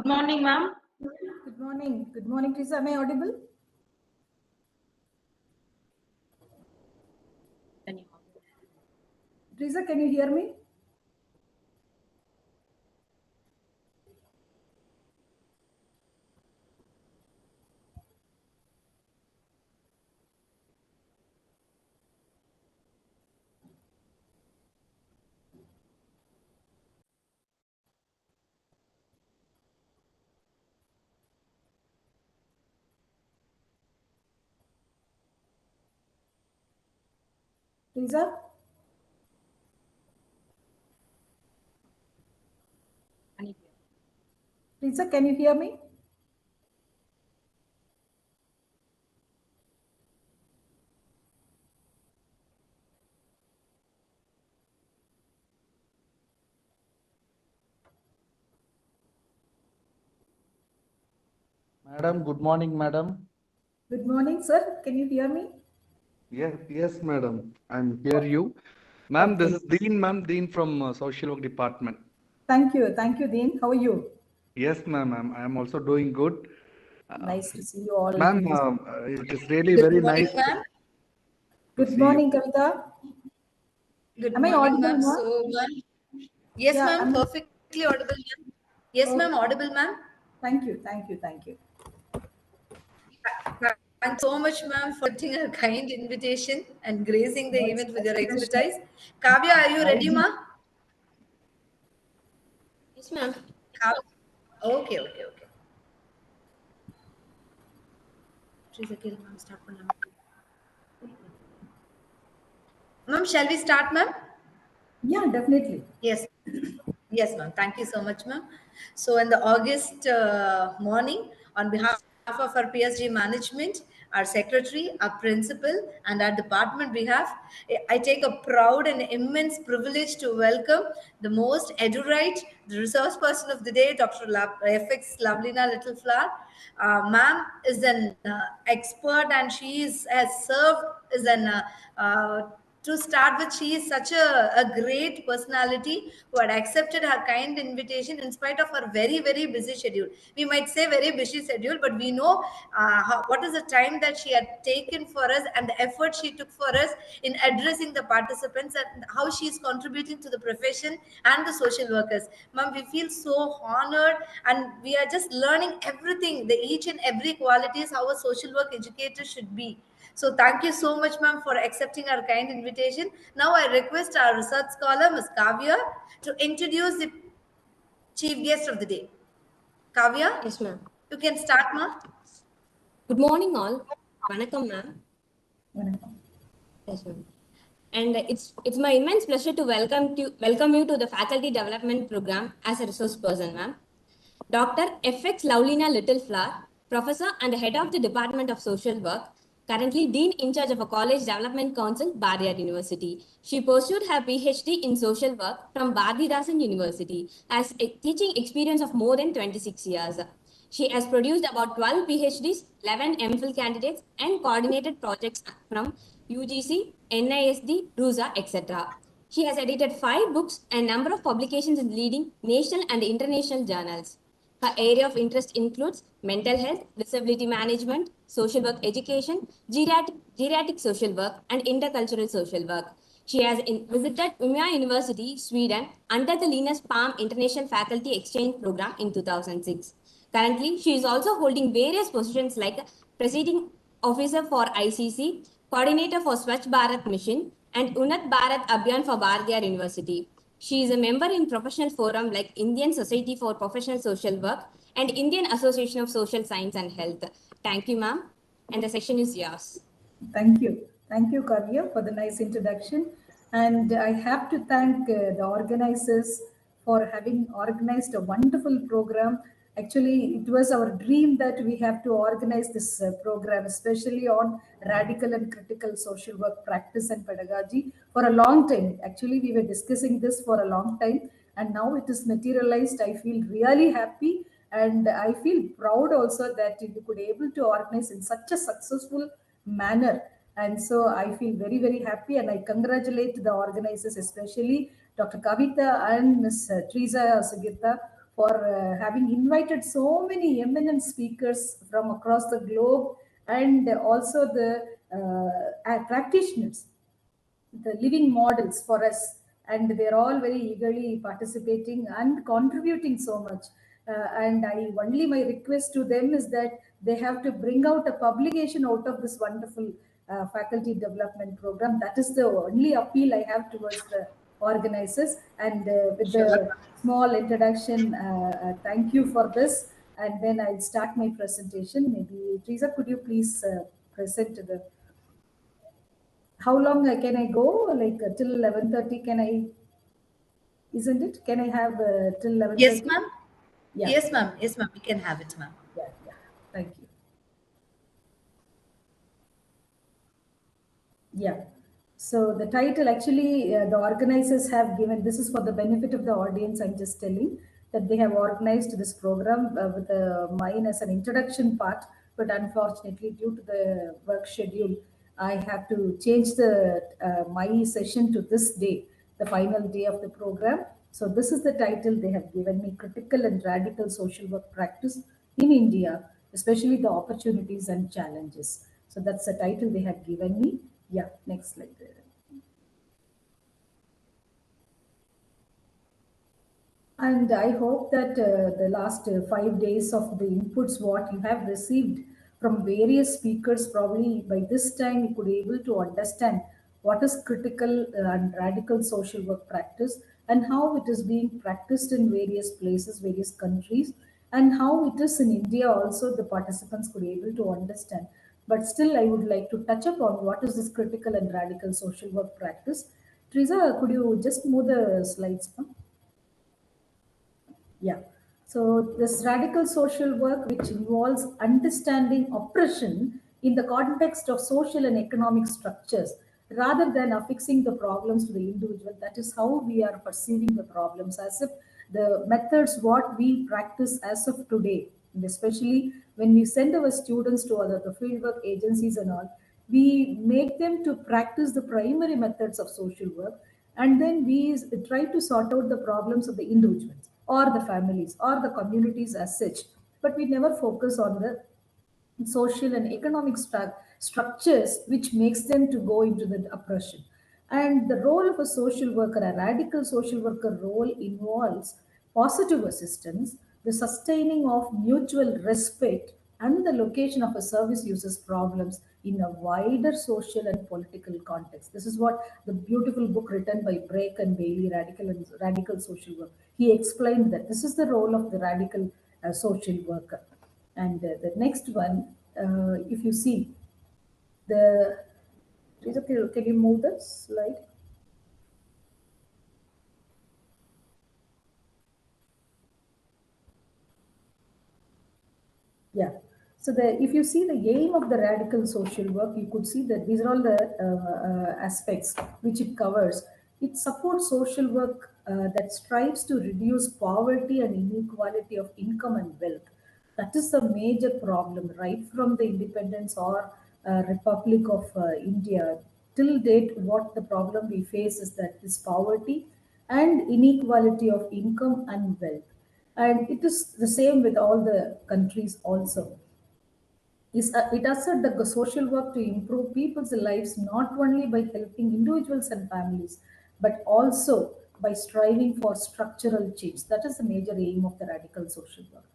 Good morning, ma'am. Good morning. Good morning, Teresa. Am I audible? Teresa, can you hear me? Teresa? Teresa, can you hear me? Madam, good morning, madam. Good morning, sir. Can you hear me? Yes, madam. I'm hear you. Ma'am, Okay. this is Dean, ma'am. Dean from Social Work Department. Thank you. Thank you, Dean. How are you? Yes, ma'am. I am also doing good. Nice to see you all. Ma'am, it is really Good very morning, nice ma'am. to Good see you. morning, Kavita. Good Am I morning, audible, ma'am. ma'am? So, ma'am. Yes, Yeah, ma'am. Perfectly audible, ma'am. Yes, ma'am. okay. Audible, ma'am. Thank you. Thank you. Thank you. Thank you so much, ma'am, for accepting our kind invitation and gracing the No, it's event with my your pleasure. expertise. Kavya, are you ready, I- ma'am? Yes, ma'am. Okay. Ma'am, start பண்ணலாம். Ma'am, shall we start, ma'am? Yeah, definitely. Yes. Yes, ma'am. Thank you so much, ma'am. So, in the August morning, on behalf of our PSG management, our secretary, our principal, and our department behalf, I take a proud and immense privilege to welcome the most erudite, the resource person of the day, Dr. FX Lovelina Littleflower. Ma'am is an expert, and has served as an to start with, she is such a great personality who had accepted her kind invitation in spite of her very, very busy schedule. We might say very busy schedule, but we know what is the time that she had taken for us and the effort she took for us in addressing the participants and how she is contributing to the profession and the social workers. Ma'am, we feel so honored and we are just learning everything, the each and every qualities how a social work educator should be. So thank you so much, ma'am, for accepting our kind invitation. Now I request our research scholar, Ms. Kavya, to introduce the chief guest of the day. Kavya, Yes, ma'am. you can start, ma'am. Good morning, all. Vanakkam, ma'am. Vanakkam. Yes, ma'am. And it's my immense pleasure to welcome you to the faculty development program as a resource person, ma'am. Dr. FX Lovelina Littleflower, professor and head of the Department of Social Work, currently Dean in charge of a College Development Council, Bardiyar University. She pursued her PhD in social work from Bharathidasan University, has a teaching experience of more than 26 years. She has produced about 12 PhDs, 11 MPhil candidates, and coordinated projects from UGC, NISD, RUSA, etc. She has edited 5 books and a number of publications in leading national and international journals. Her area of interest includes mental health, disability management, social work education, geriatric social work, and intercultural social work. She has visited Umeå University, Sweden, under the Linus Palm International Faculty Exchange Program in 2006. Currently, she is also holding various positions like Presiding Officer for ICC, Coordinator for Swachh Bharat Mission, and Unnat Bharat Abhiyan for Bardiyar University. She is a member in professional forum like Indian Society for Professional Social Work and Indian Association of Social Science and Health. Thank you, ma'am. And the session is yours. Thank you. Thank you, Kavya, for the nice introduction. And I have to thank the organizers for having organized a wonderful program. Actually, it was our dream that we have to organize this program, especially on radical and critical social work practice and pedagogy for a long time. Actually, we were discussing this for a long time, and now it is materialized. I feel really happy, and I feel proud also that you could able to organize in such a successful manner. And so I feel very, very happy, and I congratulate the organizers, especially Dr. Kavita and Ms. Teresa Sugita, for having invited so many eminent speakers from across the globe, and also the practitioners, the living models for us, and they're all very eagerly participating and contributing so much. And I only my request to them is that they have to bring out a publication out of this wonderful faculty development program. That is the only appeal I have towards the organizers. And with Sure. the small introduction, thank you for this. And then I'll start my presentation. Maybe Teresa, could you please present the how long can I go? Like till 11:30? Can I? Isn't it? Can I have till Yes, 11:30? ma'am. Yeah, Yes, ma'am. Yes, ma'am. We can have it, ma'am. yeah, yeah. Thank you. Yeah. So the title actually, the organizers have given, this is for the benefit of the audience, I'm just telling that they have organized this program with mine as an introduction part, but unfortunately due to the work schedule, I have to change the my session to this day, the final day of the program. So this is the title they have given me: Critical and Radical Social Work Practice in India, especially the opportunities and challenges. So that's the title they have given me. Yeah, next slide. And I hope that the last 5 days of the inputs what you have received from various speakers, probably by this time you could be able to understand what is critical and radical social work practice, and how it is being practiced in various places, various countries, and how it is in India also the participants could be able to understand. But still, I would like to touch upon what is this critical and radical social work practice. Teresa, could you just move the slides, ma'am? Yeah. So this radical social work, which involves understanding oppression in the context of social and economic structures, rather than affixing the problems to the individual. That is how we are perceiving the problems, as if the methods what we practice as of today, and especially when we send our students to other the fieldwork agencies and all, we make them to practice the primary methods of social work, and then we try to sort out the problems of the individuals or the families or the communities as such, but we never focus on the social and economic structures which makes them to go into the oppression. And the role of a social worker, a radical social worker role, involves positive assistance, the sustaining of mutual respect, and the location of a service user's problems in a wider social and political context. This is what the beautiful book written by Brake and Bailey, Radical Social Work. He explained that this is the role of the radical social worker. And the next one, if you see the, can you move the slide? Yeah. So if you see the aim of the radical social work, you could see that these are all the aspects which it covers. It supports social work that strives to reduce poverty and inequality of income and wealth. That is the major problem, right from the independence or Republic of India till date. What the problem we face is that this poverty and inequality of income and wealth, and it is the same with all the countries also. It asserts the social work to improve people's lives not only by helping individuals and families, but also by striving for structural change. That is the major aim of the radical social work.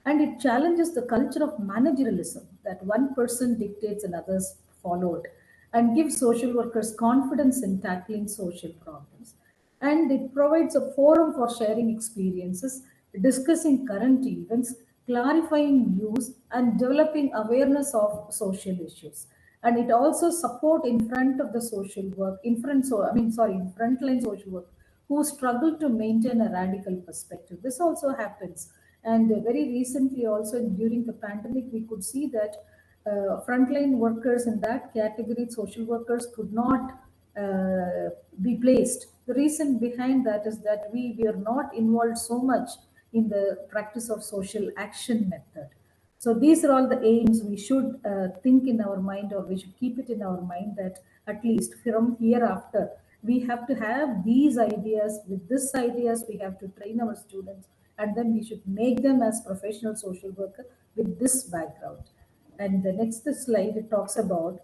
And it challenges the culture of managerialism, that one person dictates and others follow it, and gives social workers confidence in tackling social problems. And it provides a forum for sharing experiences, discussing current events, clarifying views, and developing awareness of social issues. And it also support in front of the social work, in frontline social work, who struggle to maintain a radical perspective. This also happens. And very recently, also during the pandemic, we could see that frontline workers in that category, social workers, could not be placed. The reason behind that is that we were not involved so much in the practice of social action method. So these are all the aims we should think in our mind, or we should keep it in our mind, that at least from hereafter we have to have these ideas. With these ideas, we have to train our students and then we should make them as professional social worker with this background. And the next slide, it talks about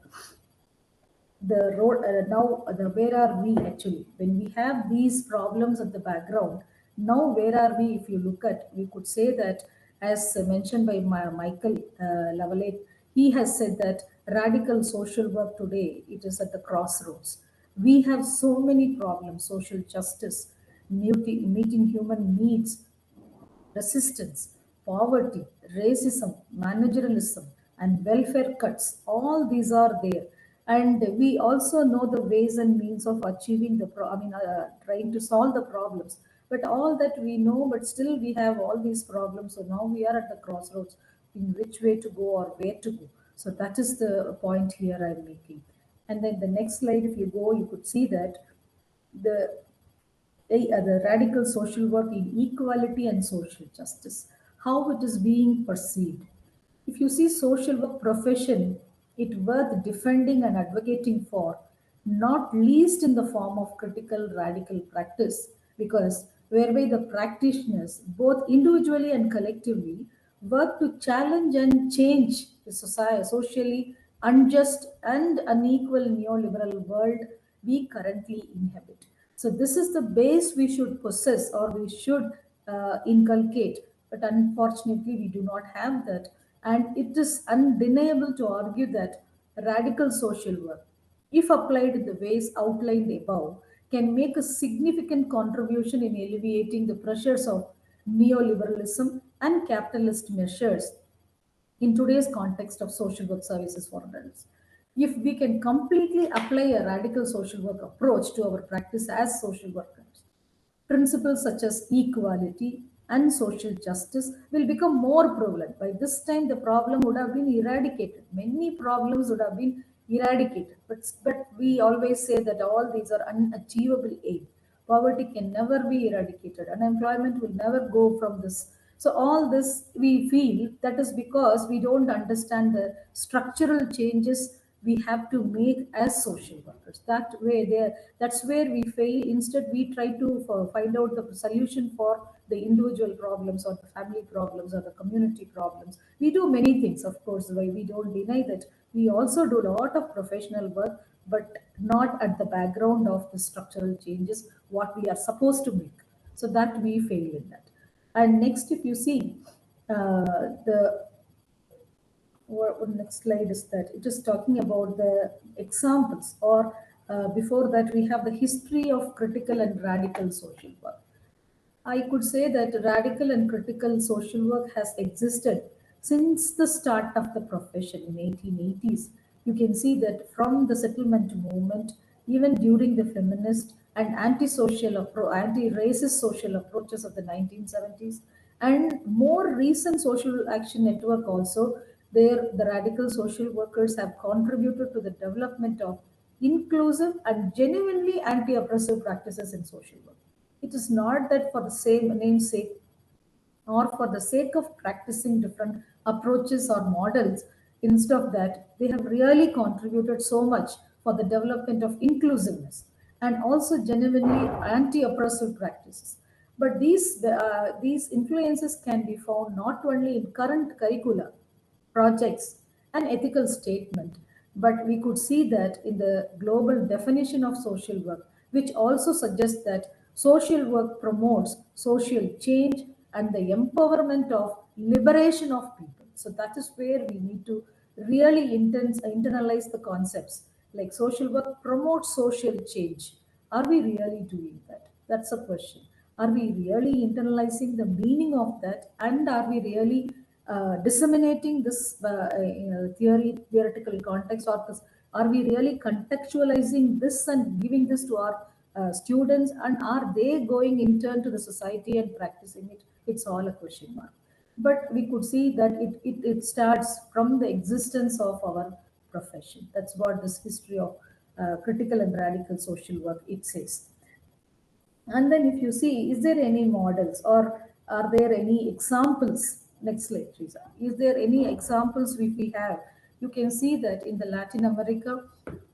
the road. Now the where are we actually when we have these problems at the background? Now where are we? If you look at, we could say that, as mentioned by Michael Lavalette, he has said that radical social work today, it is at the crossroads. We have so many problems: social justice, meeting human needs, resistance, poverty, racism, managerialism, and welfare cuts. All these are there. And we also know the ways and means of achieving trying to solve the problems. But all that we know, but still we have all these problems. So now we are at the crossroads in which way to go or where to go. So that is the point here I'm making. And then the next slide, if you go, you could see that the the radical social work in equality and social justice, how it is being perceived. If you see social work profession, it worth defending and advocating for, not least in the form of critical radical practice, because whereby the practitioners, both individually and collectively, work to challenge and change the society, socially unjust and unequal neoliberal world we currently inhabit. So this is the base we should possess, or we should inculcate. But unfortunately, we do not have that. And it is undeniable to argue that radical social work, if applied in the ways outlined above, can make a significant contribution in alleviating the pressures of neoliberalism and capitalist measures in today's context of social work services for adults. If we can completely apply a radical social work approach to our practice as social workers, principles such as equality and social justice will become more prevalent. By this time, the problem would have been eradicated. Many problems would have been eradicated. But we always say that all these are unachievable aim. Poverty can never be eradicated. Unemployment will never go from this. So all this we feel that is because we don't understand the structural changes we have to make as social workers. That's where we fail. Instead, we try to find out the solution for the individual problems or the family problems or the community problems. We do many things, of course. Why we don't deny that we also do a lot of professional work, but not at the background of the structural changes what we are supposed to make. So that we fail in that. And next, if you see the next slide, is that it is talking about the examples, or before that we have the history of critical and radical social work. I could say that radical and critical social work has existed since the start of the profession in 1880s. You can see that from the settlement movement, even during the feminist and anti-racist social approaches of the 1970s, and more recent social action network also, there the radical social workers have contributed to the development of inclusive and genuinely anti-oppressive practices in social work. It is not that for the same namesake or for the sake of practicing different approaches or models. Instead of that, they have really contributed so much for the development of inclusiveness and also genuinely anti-oppressive practices. But these influences can be found not only in current curricula, projects, and ethical statement, but we could see that in the global definition of social work, which also suggests that social work promotes social change and the empowerment of liberation of people. So that is where we need to really internalize the concepts. Like social work promotes social change. Are we really doing that? That's a question. Are we really internalizing the meaning of that? And are we really disseminating this theoretical context, or this, are we really contextualizing this and giving this to our students, and are they going in turn to the society and practicing it? It's all a question mark. But we could see that it starts from the existence of our profession. That's what this history of critical and radical social work it says. And then if you see, is there any models, or are there any examples? Next slide, please. Is there any examples if we have? You can see that in the Latin America,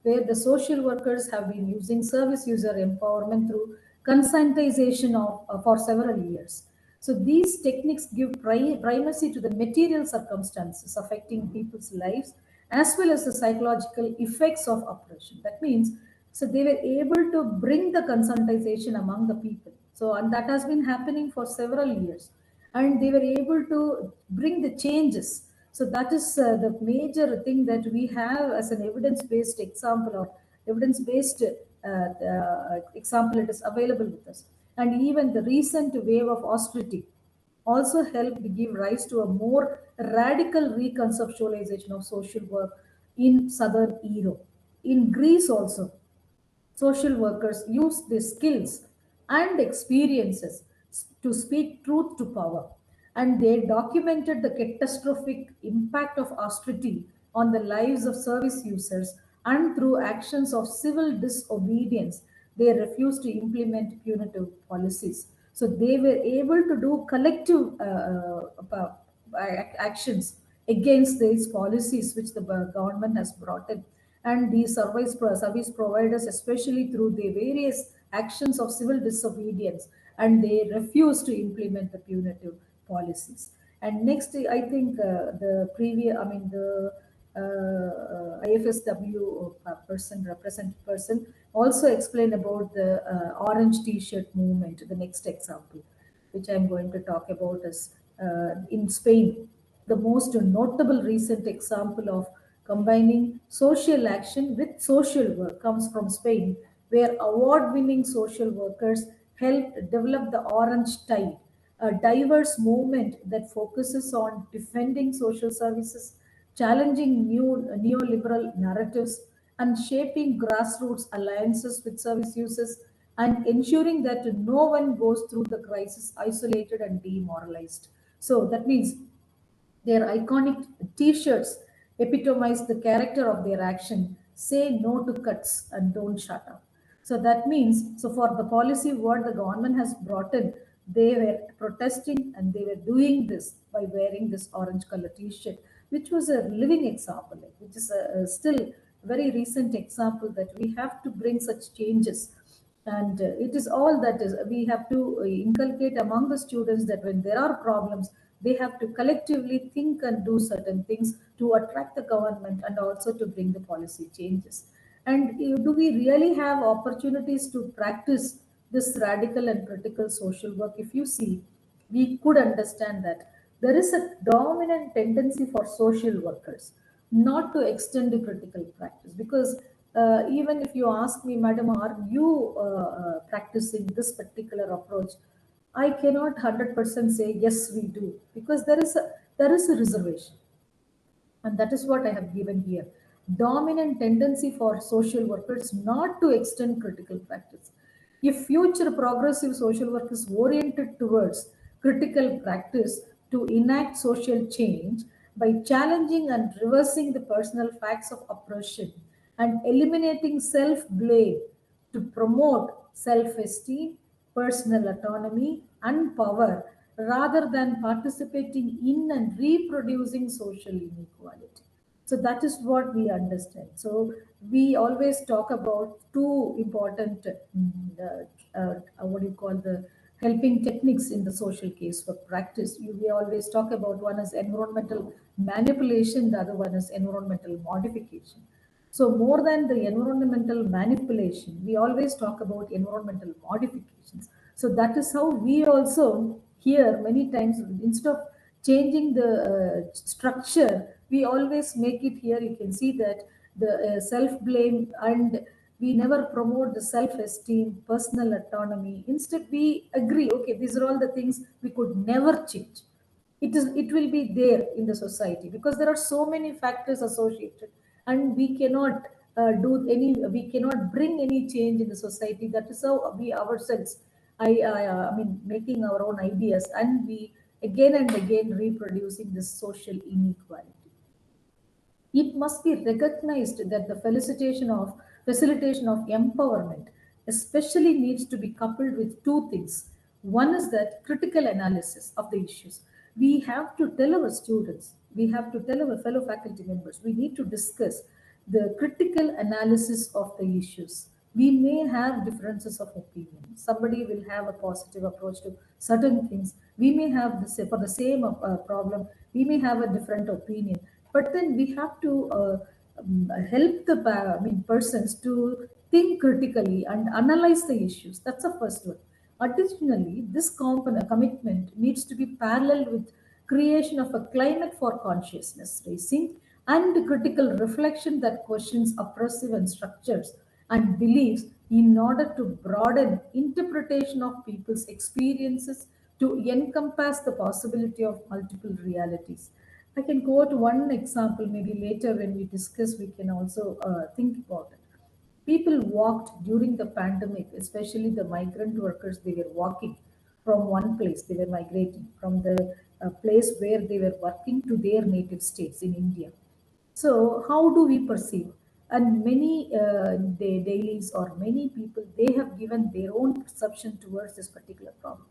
where the social workers have been using service user empowerment through conscientization of for several years. So these techniques give primacy to the material circumstances affecting people's lives as well as the psychological effects of oppression. That means, so they were able to bring the conscientization among the people. So, and that has been happening for several years. And they were able to bring the changes. So that is the major thing that we have as an evidence-based example or evidence-based example it is available with us. And even the recent wave of austerity also helped give rise to a more radical reconceptualization of social work in southern Europe. In Greece also, social workers use their skills and experiences to speak truth to power. And they documented the catastrophic impact of austerity on the lives of service users, and through actions of civil disobedience, they refused to implement punitive policies. So they were able to do collective actions against these policies which the government has brought in. And these service providers, especially through the various actions of civil disobedience, and they refuse to implement the punitive policies. And next, I think the previous, I mean, the IFSW person, representative person, also explained about the orange T-shirt movement. The next example, which I'm going to talk about, is in Spain. The most notable recent example of combining social action with social work comes from Spain, where award-winning social workers helped develop the Orange Tide, a diverse movement that focuses on defending social services, challenging new neoliberal narratives, and shaping grassroots alliances with service users, and ensuring that no one goes through the crisis isolated and demoralized. So that means their iconic T-shirts epitomize the character of their action. Say no to cuts and don't shut up. So that means, so for the policy what the government has brought in, they were protesting and they were doing this by wearing this orange color T-shirt, which was a living example, which is still very recent example that we have to bring such changes. And it is all that is we have to inculcate among the students that when there are problems, they have to collectively think and do certain things to attract the government and also to bring the policy changes. And do we really have opportunities to practice this radical and critical social work? If you see, we could understand that there is a dominant tendency for social workers not to extend the critical practice, because even if you ask me, madam, are you practicing this particular approach, I cannot 100% say yes we do, because there is a reservation. And that is what I have given here. Dominant tendency for social workers not to extend critical practice. If future progressive social work is oriented towards critical practice to enact social change by challenging and reversing the personal facts of oppression and eliminating self-blame to promote self-esteem, personal autonomy, and power, rather than participating in and reproducing social inequality. So that is what we understand. So we always talk about two important, what do you call, the helping techniques in the social case for practice. We always talk about, one is environmental manipulation, the other one is environmental modification. So more than the environmental manipulation, we always talk about environmental modifications. So that is how we also here many times, instead of changing the structure, we always make it here. You can see that the self-blame, and we never promote the self-esteem, personal autonomy. Instead, we agree, okay, these are all the things we could never change. It will be there in the society because there are so many factors associated, and we cannot we cannot bring any change in the society. That is how we ourselves, I mean, making our own ideas, and we again and again reproducing this social inequality. It must be recognized that the facilitation of empowerment especially needs to be coupled with two things. One is that critical analysis of the issues. We have to tell our students, we have to tell our fellow faculty members, we need to discuss the critical analysis of the issues. We may have differences of opinion. Somebody will have a positive approach to certain things, We may have for the same problem, we may have a different opinion, but then we have to help the persons to think critically and analyze the issues. That's the first one. Additionally, this commitment needs to be parallel with creation of a climate for consciousness raising and critical reflection that questions oppressive and structures and beliefs in order to broaden interpretation of people's experiences to encompass the possibility of multiple realities. I can quote one example, maybe later when we discuss, we can also think about it. People walked during the pandemic, especially the migrant workers, they were walking from one place, they were migrating from the place where they were working to their native states in India. So, how do we perceive? And many dailies or many people, they have given their own perception towards this particular problem.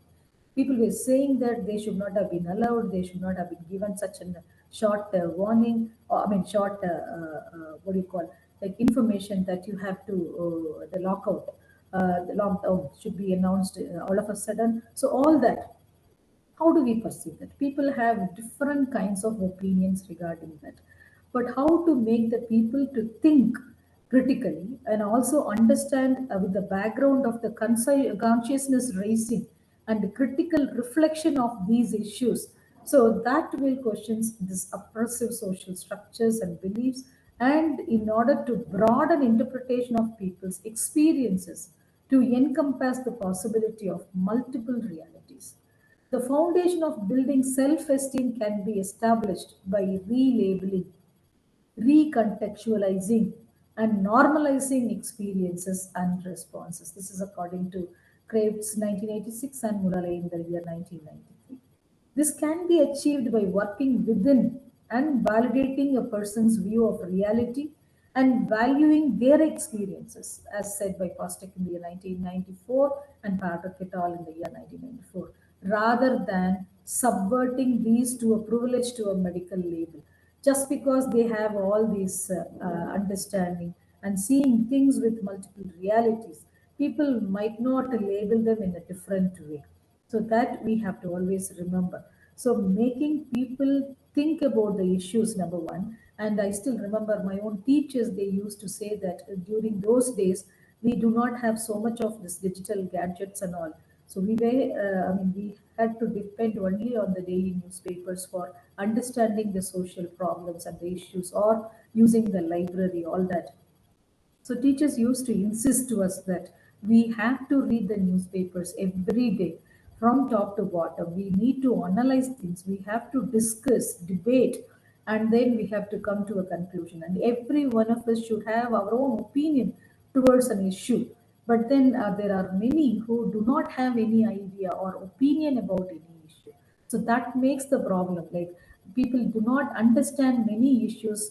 People were saying that they should not have been allowed, they should not have been given such a short warning, or short, what do you call, like information that you have to, the lockout, the lockdown should be announced all of a sudden. So, all that, how do we perceive that? People have different kinds of opinions regarding that. But how to make the people to think critically and also understand with the background of the consciousness raising and the critical reflection of these issues. So that will question this oppressive social structures and beliefs, and in order to broaden interpretation of people's experiences to encompass the possibility of multiple realities. The foundation of building self esteem can be established by relabeling, recontextualizing, and normalizing experiences and responses. This is according to Krebs 1986 and Murray in the year 1993. This can be achieved by working within and validating a person's view of reality and valuing their experiences, as said by Postek in the year 1994 and Patrick et al. In the year 1994, rather than subverting these to a privilege to a medical label. Just because they have all these understanding and seeing things with multiple realities, people might not label them in a different way. So that we have to always remember. So making people think about the issues, number one. And I still remember my own teachers, they used to say that during those days, we do not have so much of this digital gadgets and all. So we had to depend only on the daily newspapers for understanding the social problems and the issues, or using the library, all that. So teachers used to insist to us that we have to read the newspapers every day from top to bottom. We need to analyze things. We have to discuss, debate, and then we have to come to a conclusion. And every one of us should have our own opinion towards an issue. But then there are many who do not have any idea or opinion about any issue. So that makes the problem. Like, people do not understand many issues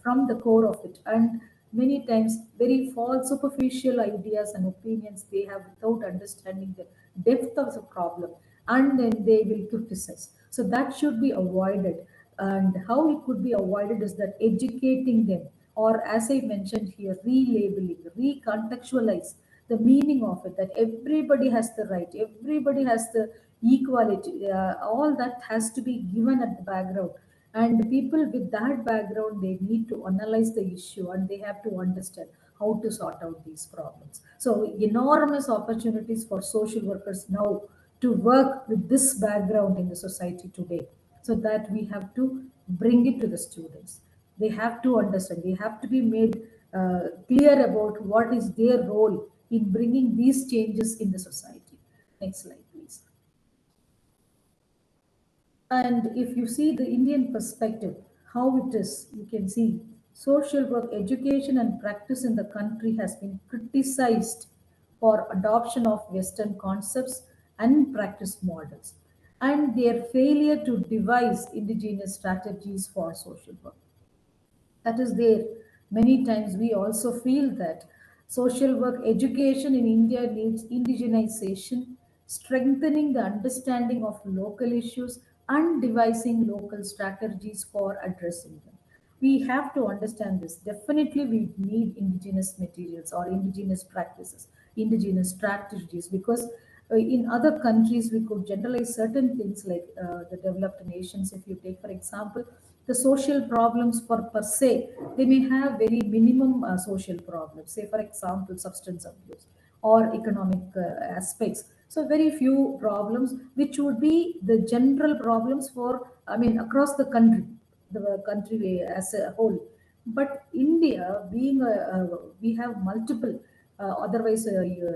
from the core of it, and many times very false, superficial ideas and opinions they have without understanding the depth of the problem, and then they will criticize. So that should be avoided. And how it could be avoided is that educating them, or as I mentioned here, relabeling, recontextualize the meaning of it, that everybody has the right, everybody has the equality, all that has to be given at the background. And people with that background, they need to analyze the issue and they have to understand how to sort out these problems. So enormous opportunities for social workers now to work with this background in the society today, so that we have to bring it to the students. They have to understand, they have to be made clear about what is their role in bringing these changes in the society. Next slide, please. And if you see the Indian perspective, how it is, you can see social work, education, and practice in the country has been criticized for adoption of Western concepts and practice models, and their failure to devise indigenous strategies for social work. That is there. Many times we also feel that social work education in India needs indigenization, strengthening the understanding of local issues and devising local strategies for addressing them. We have to understand this. Definitely we need indigenous materials or indigenous practices, indigenous strategies, because In other countries, we could generalize certain things like the developed nations. If you take, for example, the social problems per se, they may have very minimum social problems. Say, for example, substance abuse or economic aspects. So very few problems, which would be the general problems for, I mean, across the country as a whole. But India, being we have multiple, otherwise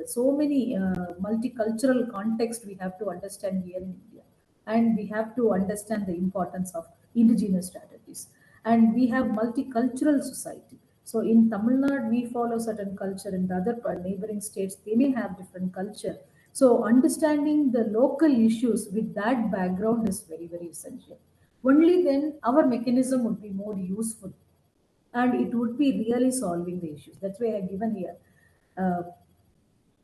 so many multicultural context we have to understand here in India, and we have to understand the importance of indigenous strategies. And we have multicultural society. So in Tamil Nadu, we follow certain culture. In the other neighboring states, they may have different culture. So understanding the local issues with that background is very, very essential. Only then our mechanism would be more useful, and it would be really solving the issues. That's why I have given here. Uh,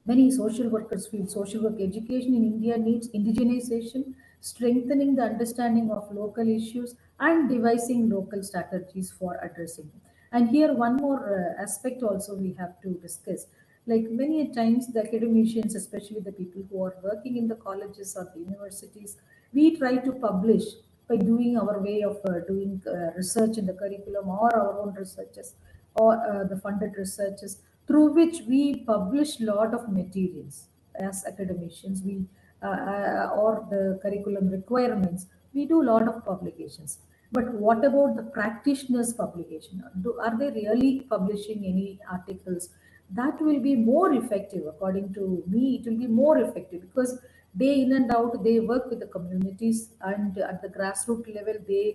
Many social workers feel social work education in India needs indigenization, strengthening the understanding of local issues, and devising local strategies for addressing them. And here, one more aspect also we have to discuss. Like many a times, the academicians, especially the people who are working in the colleges or the universities, we try to publish by doing our way of doing research in the curriculum, or our own researches, or the funded researches, through which we publish lot of materials as academicians. We or the curriculum requirements, we do a lot of publications. But what about the practitioners publication? Are they really publishing any articles? That will be more effective. According to me, it will be more effective, because day in and out they work with the communities, and at the grassroots level they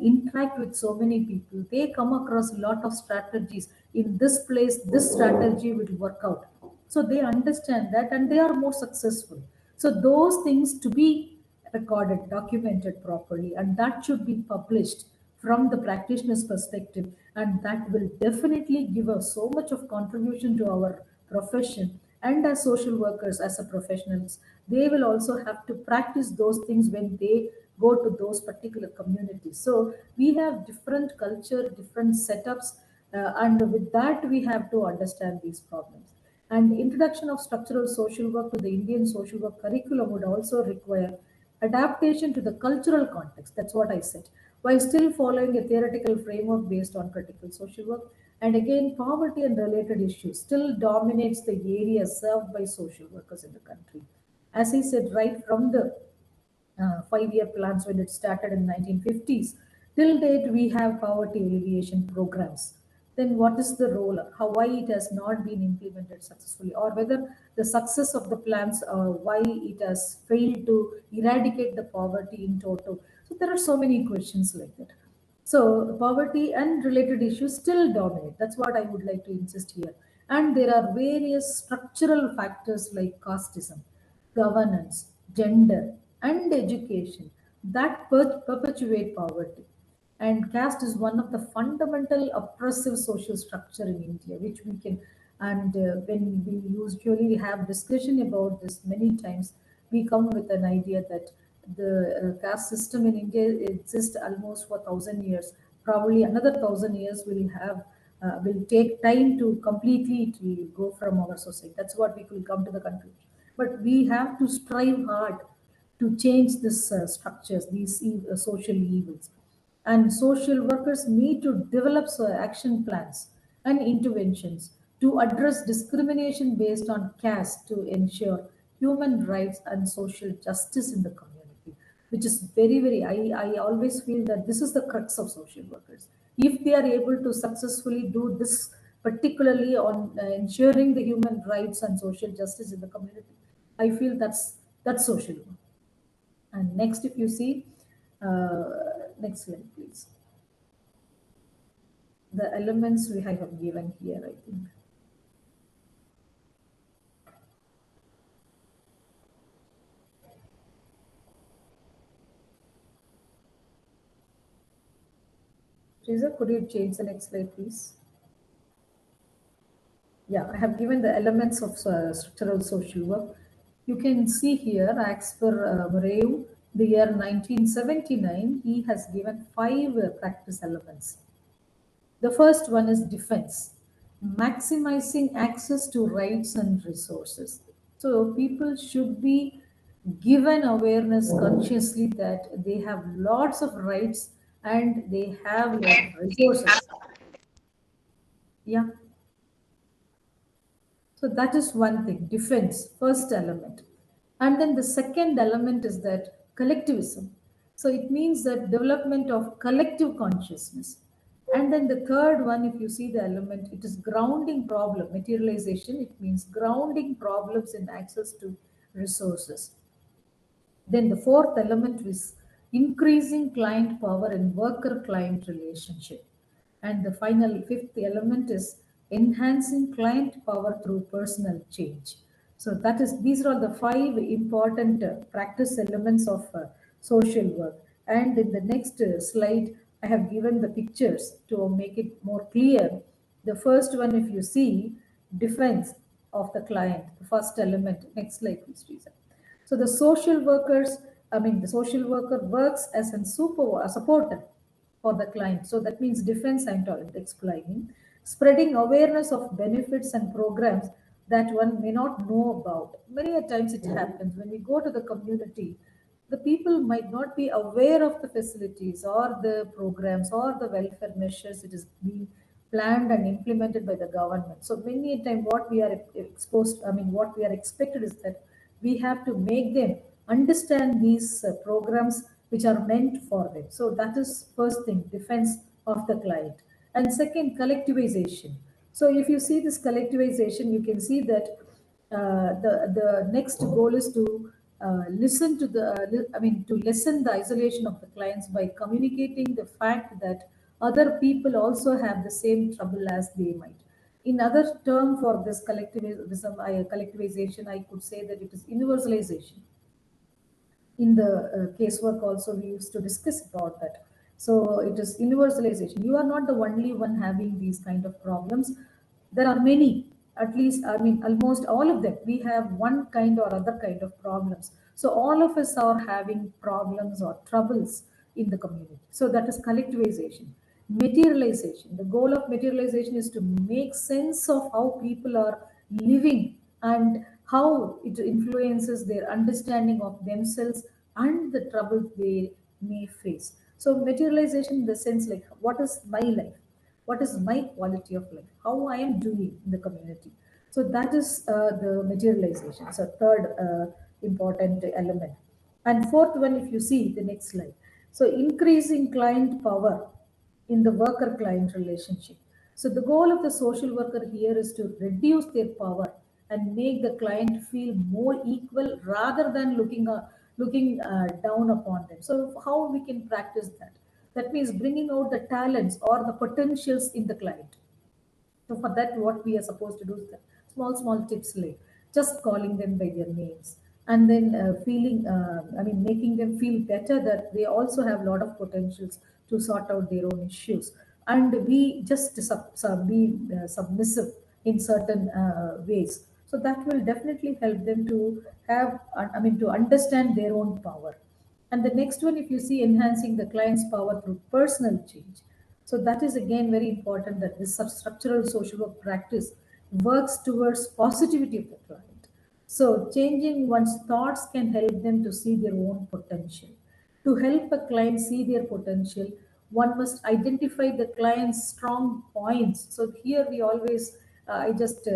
interact with so many people. They come across a lot of strategies. In this place, this strategy will work out. So they understand that, and they are more successful. So those things to be recorded, documented properly, and that should be published from the practitioner's perspective. And that will definitely give us so much of contribution to our profession. And as social workers, as a professionals, they will also have to practice those things when they go to those particular communities. So we have different culture, different setups, and with that we have to understand these problems. And introduction of structural social work to the Indian social work curriculum would also require adaptation to the cultural context. That's what I said. While still following a theoretical framework based on critical social work. And again, poverty and related issues still dominates the area served by social workers in the country. As I said, right from the 5-year plans when it started in 1950s. Till date, we have poverty alleviation programs. Then what is the role? How, why it has not been implemented successfully, or whether the success of the plans, why it has failed to eradicate the poverty in total. So there are so many questions like that. So poverty and related issues still dominate. That's what I would like to insist here. And there are various structural factors like casteism, governance, gender, and education that perpetuate poverty. And caste is one of the fundamental oppressive social structure in India, which we can, and when we usually have discussion about this many times, we come with an idea that the caste system in India exists almost for 1,000 years. Probably another 1,000 years will take time to completely to go from our society. That's what we will come to the conclusion. But we have to strive hard to change this structures, these social evils. And social workers need to develop action plans and interventions to address discrimination based on caste, to ensure human rights and social justice in the community, which is very, very, I always feel that this is the crux of social workers. If they are able to successfully do this, particularly on ensuring the human rights and social justice in the community, I feel that's social work. And next, if you see, next slide, please. The elements we have given here, I think. Teresa, could you change the next slide, please? Yeah, I have given the elements of structural social work. You can see here, as per Murray, the year 1979, he has given 5 practice elements. The first one is defense, maximizing access to rights and resources. So people should be given awareness consciously that they have lots of rights and they have a lot of resources. Yeah. So that is one thing, defense, first element. And then the second element is that collectivism. So it means that development of collective consciousness. And then the third one, if you see the element, it is grounding problem, materialization. It means grounding problems in access to resources. Then the fourth element is increasing client power and worker client relationship. And the final fifth element is enhancing client power through personal change. So that is these are the five important practice elements of social work. And in the next slide, I have given the pictures to make it more clear. The first one, if you see, defense of the client, the first element. Next slide, please, Teresa. So the social workers, the social worker works as a supporter for the client. So that means defense, I'm explaining, spreading awareness of benefits and programs that one may not know about. Many a times it happens when we go to the community, the people might not be aware of the facilities or the programs or the welfare measures it is being planned and implemented by the government. So many a time what we are exposed, what we are expected is that we have to make them understand these programs which are meant for them. So that is first thing, defense of the client. And second, collectivization. So if you see this collectivization, you can see that the next goal is to listen to to lessen the isolation of the clients by communicating the fact that other people also have the same trouble as they might. In other term for this collectivization, I could say that it is universalization. In the casework also we used to discuss about that. So it is universalization. You are not the only one having these kind of problems. There are many, at least almost all of them. We have one kind or other kind of problems. So all of us are having problems or troubles in the community. So that is collectivization. Materialization, the goal of materialization is to make sense of how people are living and how it influences their understanding of themselves and the troubles they may face. So materialization in the sense like, what is my life, what is my quality of life, how I am doing in the community. So that is the materialization. So third important element. And fourth one, if you see the next slide, so increasing client power in the worker client relationship. So the goal of the social worker here is to reduce their power and make the client feel more equal rather than looking down upon them. So how we can practice that? That means bringing out the talents or the potentials in the client. So for that, what we are supposed to do is that small tips like just calling them by their names, and then making them feel better that they also have a lot of potentials to sort out their own issues. And we just be submissive in certain ways. So that will definitely help them to have, to understand their own power. And the next one, if you see, enhancing the client's power through personal change. So that is again very important, that this structural social work practice works towards positivity of the client. So changing one's thoughts can help them to see their own potential. To help a client see their potential, one must identify the client's strong points. So here we always, I just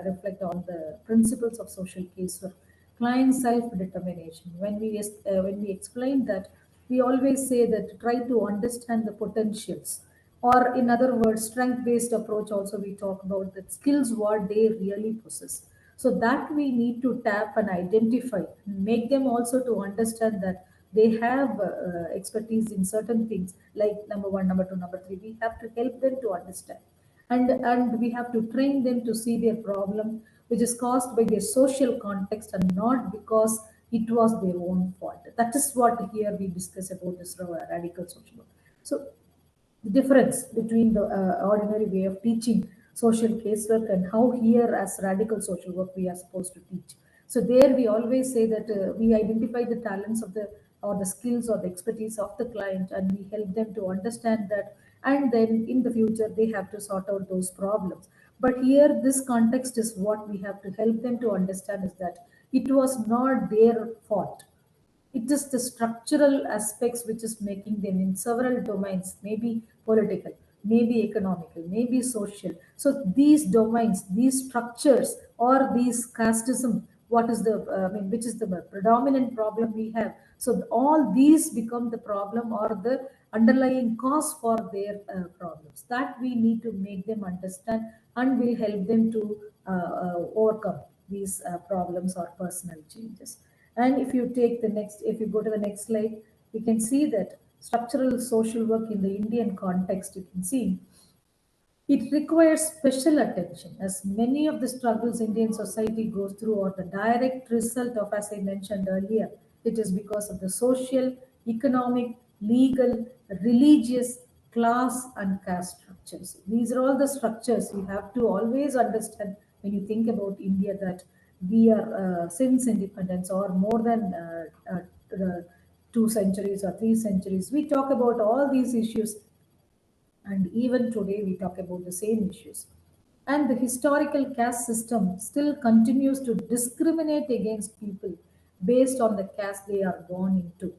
reflect on the principles of social casework. Client self-determination. When we explain that, we always say that try to understand the potentials, or in other words, strength-based approach. Also, we talk about the skills what they really possess. So that we need to tap and identify, make them also to understand that they have expertise in certain things, like number one, number two, number three. We have to help them to understand, and we have to train them to see their problem, which is caused by their social context and not because it was their own fault. That is what here we discuss about this radical social work. So the difference between the ordinary way of teaching social casework and how here as radical social work we are supposed to teach. So there we always say that we identify the talents of the, or the skills or the expertise of the client, and we help them to understand that and then in the future they have to sort out those problems. But here this context is what we have to help them to understand, is that it was not their fault. It is the structural aspects which is making them in several domains, maybe political, maybe economical, maybe social. So these domains, these structures, or these casteism, what is the, which is the predominant problem we have. So all these become the problem or the underlying cause for their problems. That we need to make them understand and will help them to overcome these problems or personal changes. And if you take the next, if you go to the next slide, we can see that structural social work in the Indian context, you can see it requires special attention, as many of the struggles Indian society goes through are the direct result of, as I mentioned earlier, it is because of the social, economic, legal, religious, class, and caste structures. These are all the structures you have to always understand when you think about India, that we are, since independence, or more than 2 centuries or 3 centuries, we talk about all these issues, and even today we talk about the same issues. And the historical caste system still continues to discriminate against people based on the caste they are born into.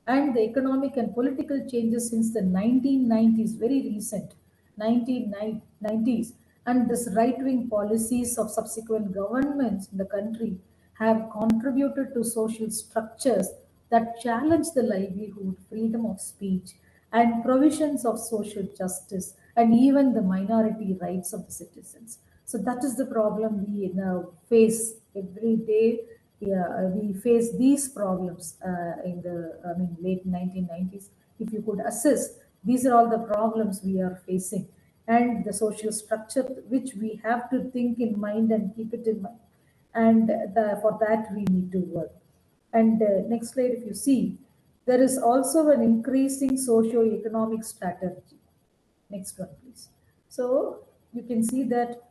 And the economic and political changes since the 1990s, very recent 1990s, and this right-wing policies of subsequent governments in the country have contributed to social structures that challenge the livelihood, freedom of speech, and provisions of social justice, and even the minority rights of the citizens. So that is the problem we now face every day. Yeah, we face these problems in the, late 1990s. If you could assess, these are all the problems we are facing, and the social structure which we have to think in mind and keep it in mind. And for that we need to work. And next slide, if you see, there is also an increasing socio-economic strategy. Next one, please. So you can see that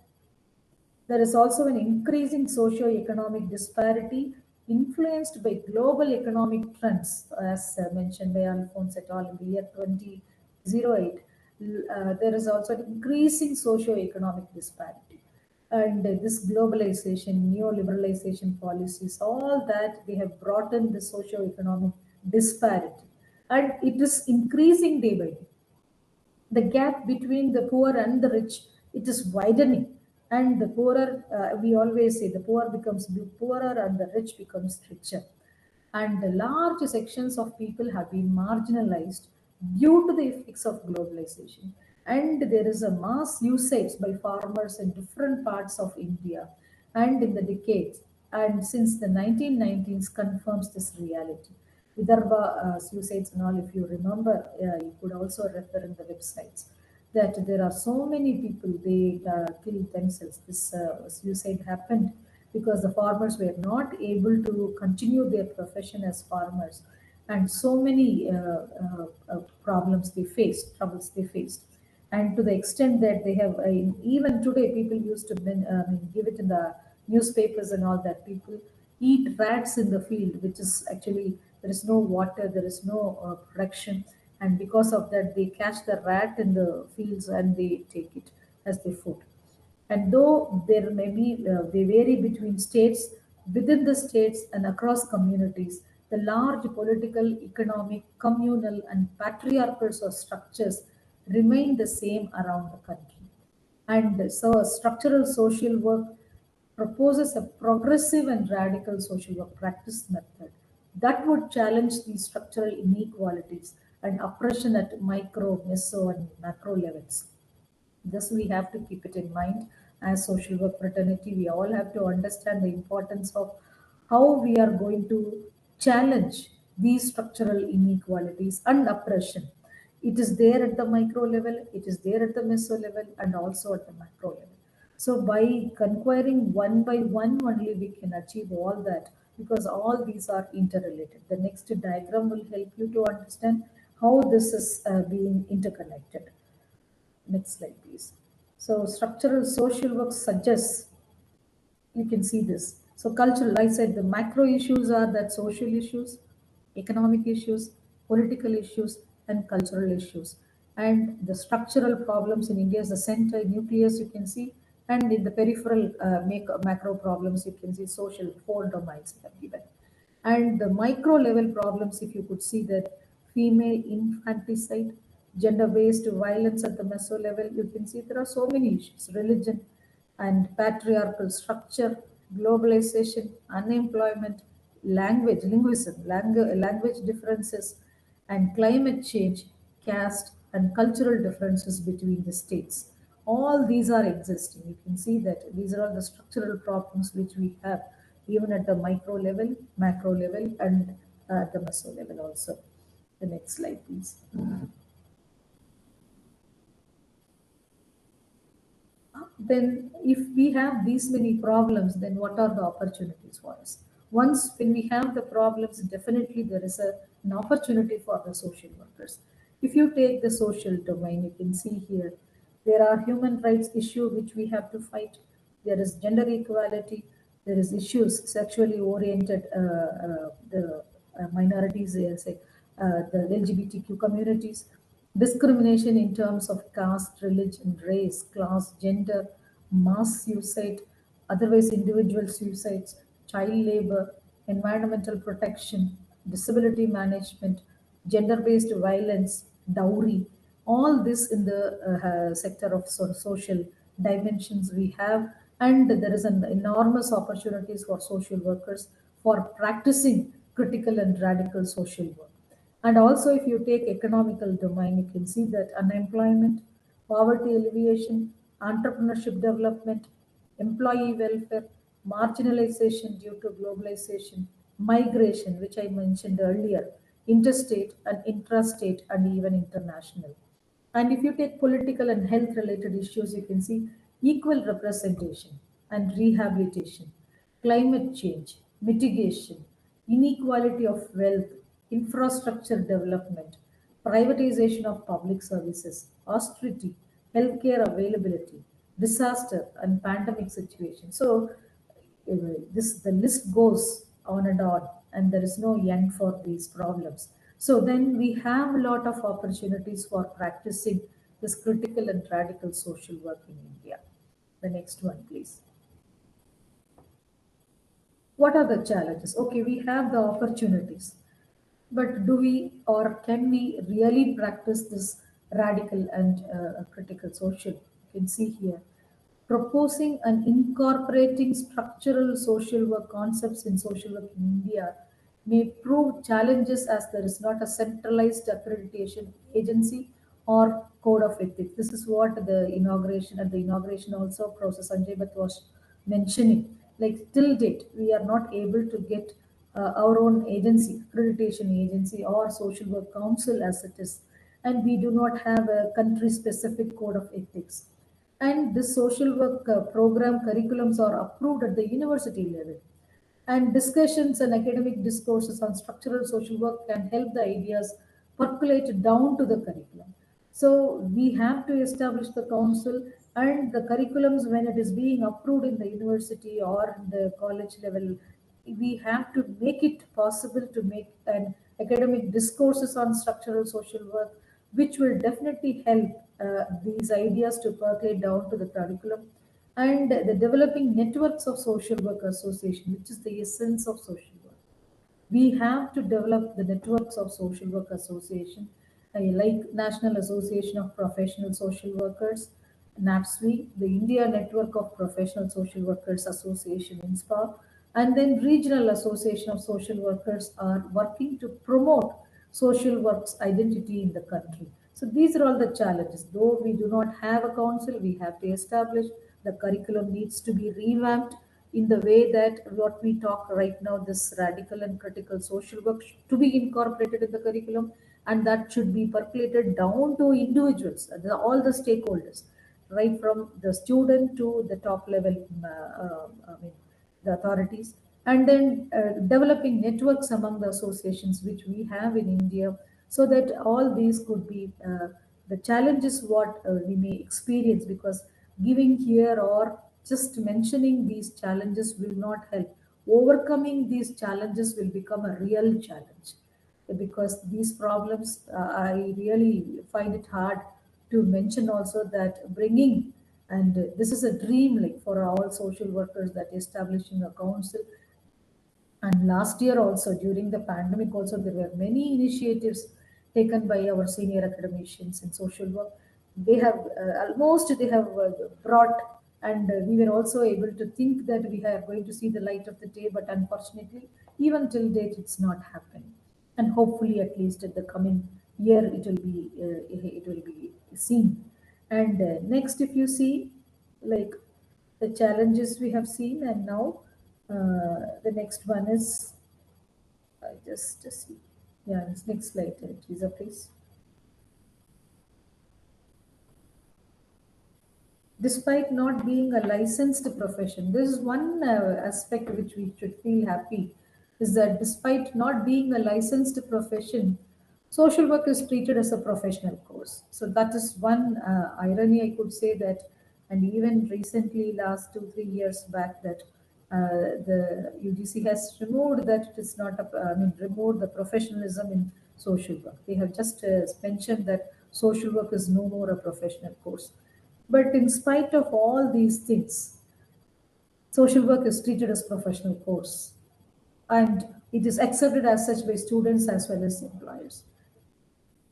there is also an increasing socio-economic disparity influenced by global economic trends, as mentioned by Alphonse et al. In the year 2008. There is also an increasing socio-economic disparity. And this globalization, neoliberalization policies, all that they have brought in the socio-economic disparity. And it is increasing day by day. The gap between the poor and the rich, it is widening, and the poorer, we always say, the poor becomes poorer and the rich becomes richer, and the large sections of people have been marginalized due to the effects of globalization. And there is a mass usage by farmers in different parts of India, and in the decades and since the 1990s confirms this reality. Vidarbha suicides and all, if you remember, you could also refer in the websites that there are so many people, they kill themselves. This suicide happened because the farmers were not able to continue their profession as farmers, and so many problems they faced, troubles they faced. And to the extent that they have, even today, people used to give it in the newspapers and all, that people eat rats in the field, which is actually, there is no water, there is no production, and because of that they catch the rat in the fields and they take it as their food. And though there may be, they vary between states, within the states and across communities, the large political, economic, communal, and patriarchal structures remain the same around the country. And so structural social work proposes a progressive and radical social work practice method that would challenge these structural inequalities and oppression at micro, meso, and macro levels. This we have to keep it in mind. As social work fraternity, we all have to understand the importance of how we are going to challenge these structural inequalities and oppression. It is there at the micro level, it is there at the meso level, and also at the macro level. So by conquering one by one only, we can achieve all that, because all these are interrelated. The next diagram will help you to understand how this is being interconnected. Next slide, please. So structural social work suggests, you can see this. So cultural, I said the macro issues are that social issues, economic issues, political issues, and cultural issues. And the structural problems in India is the center nucleus, you can see, and in the peripheral macro problems, you can see social four domains have given. And the micro level problems, if you could see that female infanticide, gender-based violence at the meso level, you can see there are so many issues, religion and patriarchal structure, globalization, unemployment, language differences, and climate change, caste, and cultural differences between the states. All these are existing. You can see that these are all the structural problems which we have, even at the micro level, macro level, and at the meso level also. The next slide, please. Then if we have these many problems, then what are the opportunities for us? Once when we have the problems, definitely there is an opportunity for the social workers. If you take the social domain, you can see here there are human rights issue which we have to fight. There is gender equality. There is issues sexually oriented the minorities, say, the LGBTQ communities, discrimination in terms of caste, religion, race, class, gender, mass suicide, otherwise individual suicides, child labor, environmental protection, disability management, gender-based violence, dowry, all this in the sector of social dimensions we have, and there is an enormous opportunities for social workers for practicing critical and radical social work. And also, if you take economical domain, you can see that unemployment, poverty alleviation, entrepreneurship development, employee welfare, marginalization due to globalization, migration, which I mentioned earlier, interstate and intrastate and even international. And if you take political and health related issues, you can see equal representation and rehabilitation, climate change, mitigation, inequality of wealth, infrastructure development, privatization of public services, austerity, healthcare availability, disaster, and pandemic situation. So this the list goes on, and there is no end for these problems. So then we have a lot of opportunities for practicing this critical and radical social work in India. The next one, please. What are the challenges? Okay, we have the opportunities, but do we or can we really practice this radical and critical social? You can see here proposing and incorporating structural social work concepts in social work in India may prove challenges as there is not a centralized accreditation agency or code of ethics. This is what at the inauguration also Professor Sanjay Bhatt was mentioning. Like till date, we are not able to get our own agency, accreditation agency or social work council as it is. And we do not have a country specific code of ethics. And this social work program curriculums are approved at the university level. And discussions and academic discourses on structural social work can help the ideas percolate down to the curriculum. So we have to establish the council and the curriculums when it is being approved in the university or in the college level. We have to make it possible to make an academic discourses on structural social work, which will definitely help these ideas to percolate down to the curriculum. And the developing networks of social work association, which is the essence of social work. We have to develop the networks of social work association, like National Association of Professional Social Workers, NAPSWI, the India Network of Professional Social Workers Association, INSPA, and then Regional Association of Social Workers are working to promote social work's identity in the country. So these are all the challenges. Though we do not have a council, we have to establish the curriculum needs to be revamped in the way that what we talk right now, this radical and critical social work to be incorporated in the curriculum, and that should be percolated down to individuals, all the stakeholders, right from the student to the top level, the authorities, and then developing networks among the associations which we have in India, so that all these could be the challenges what we may experience, because giving here or just mentioning these challenges will not help. Overcoming these challenges will become a real challenge. because these problems, I really find it hard to mention also that bringing, and this is a dream like for all social workers, that establishing a council. And last year also, during the pandemic also, there were many initiatives taken by our senior academicians in social work. They have brought, and we were also able to think that we are going to see the light of the day, but unfortunately, even till date, it's not happening. And hopefully, at least at the coming year, it will be seen. And next, if you see, like the challenges we have seen, and now the next one is, I just see. Yeah, next slide, Lisa, please. Despite not being a licensed profession, this is one aspect which we should feel happy, is that despite not being a licensed profession, social work is treated as a professional course. So that is one irony, I could say that. And even recently, last 2 3 years back, that the UGC has removed that it is not removed the professionalism in social work. They have just mentioned that social work is no more a professional course. But in spite of all these things, social work is treated as professional course, and it is accepted as such by students as well as employers.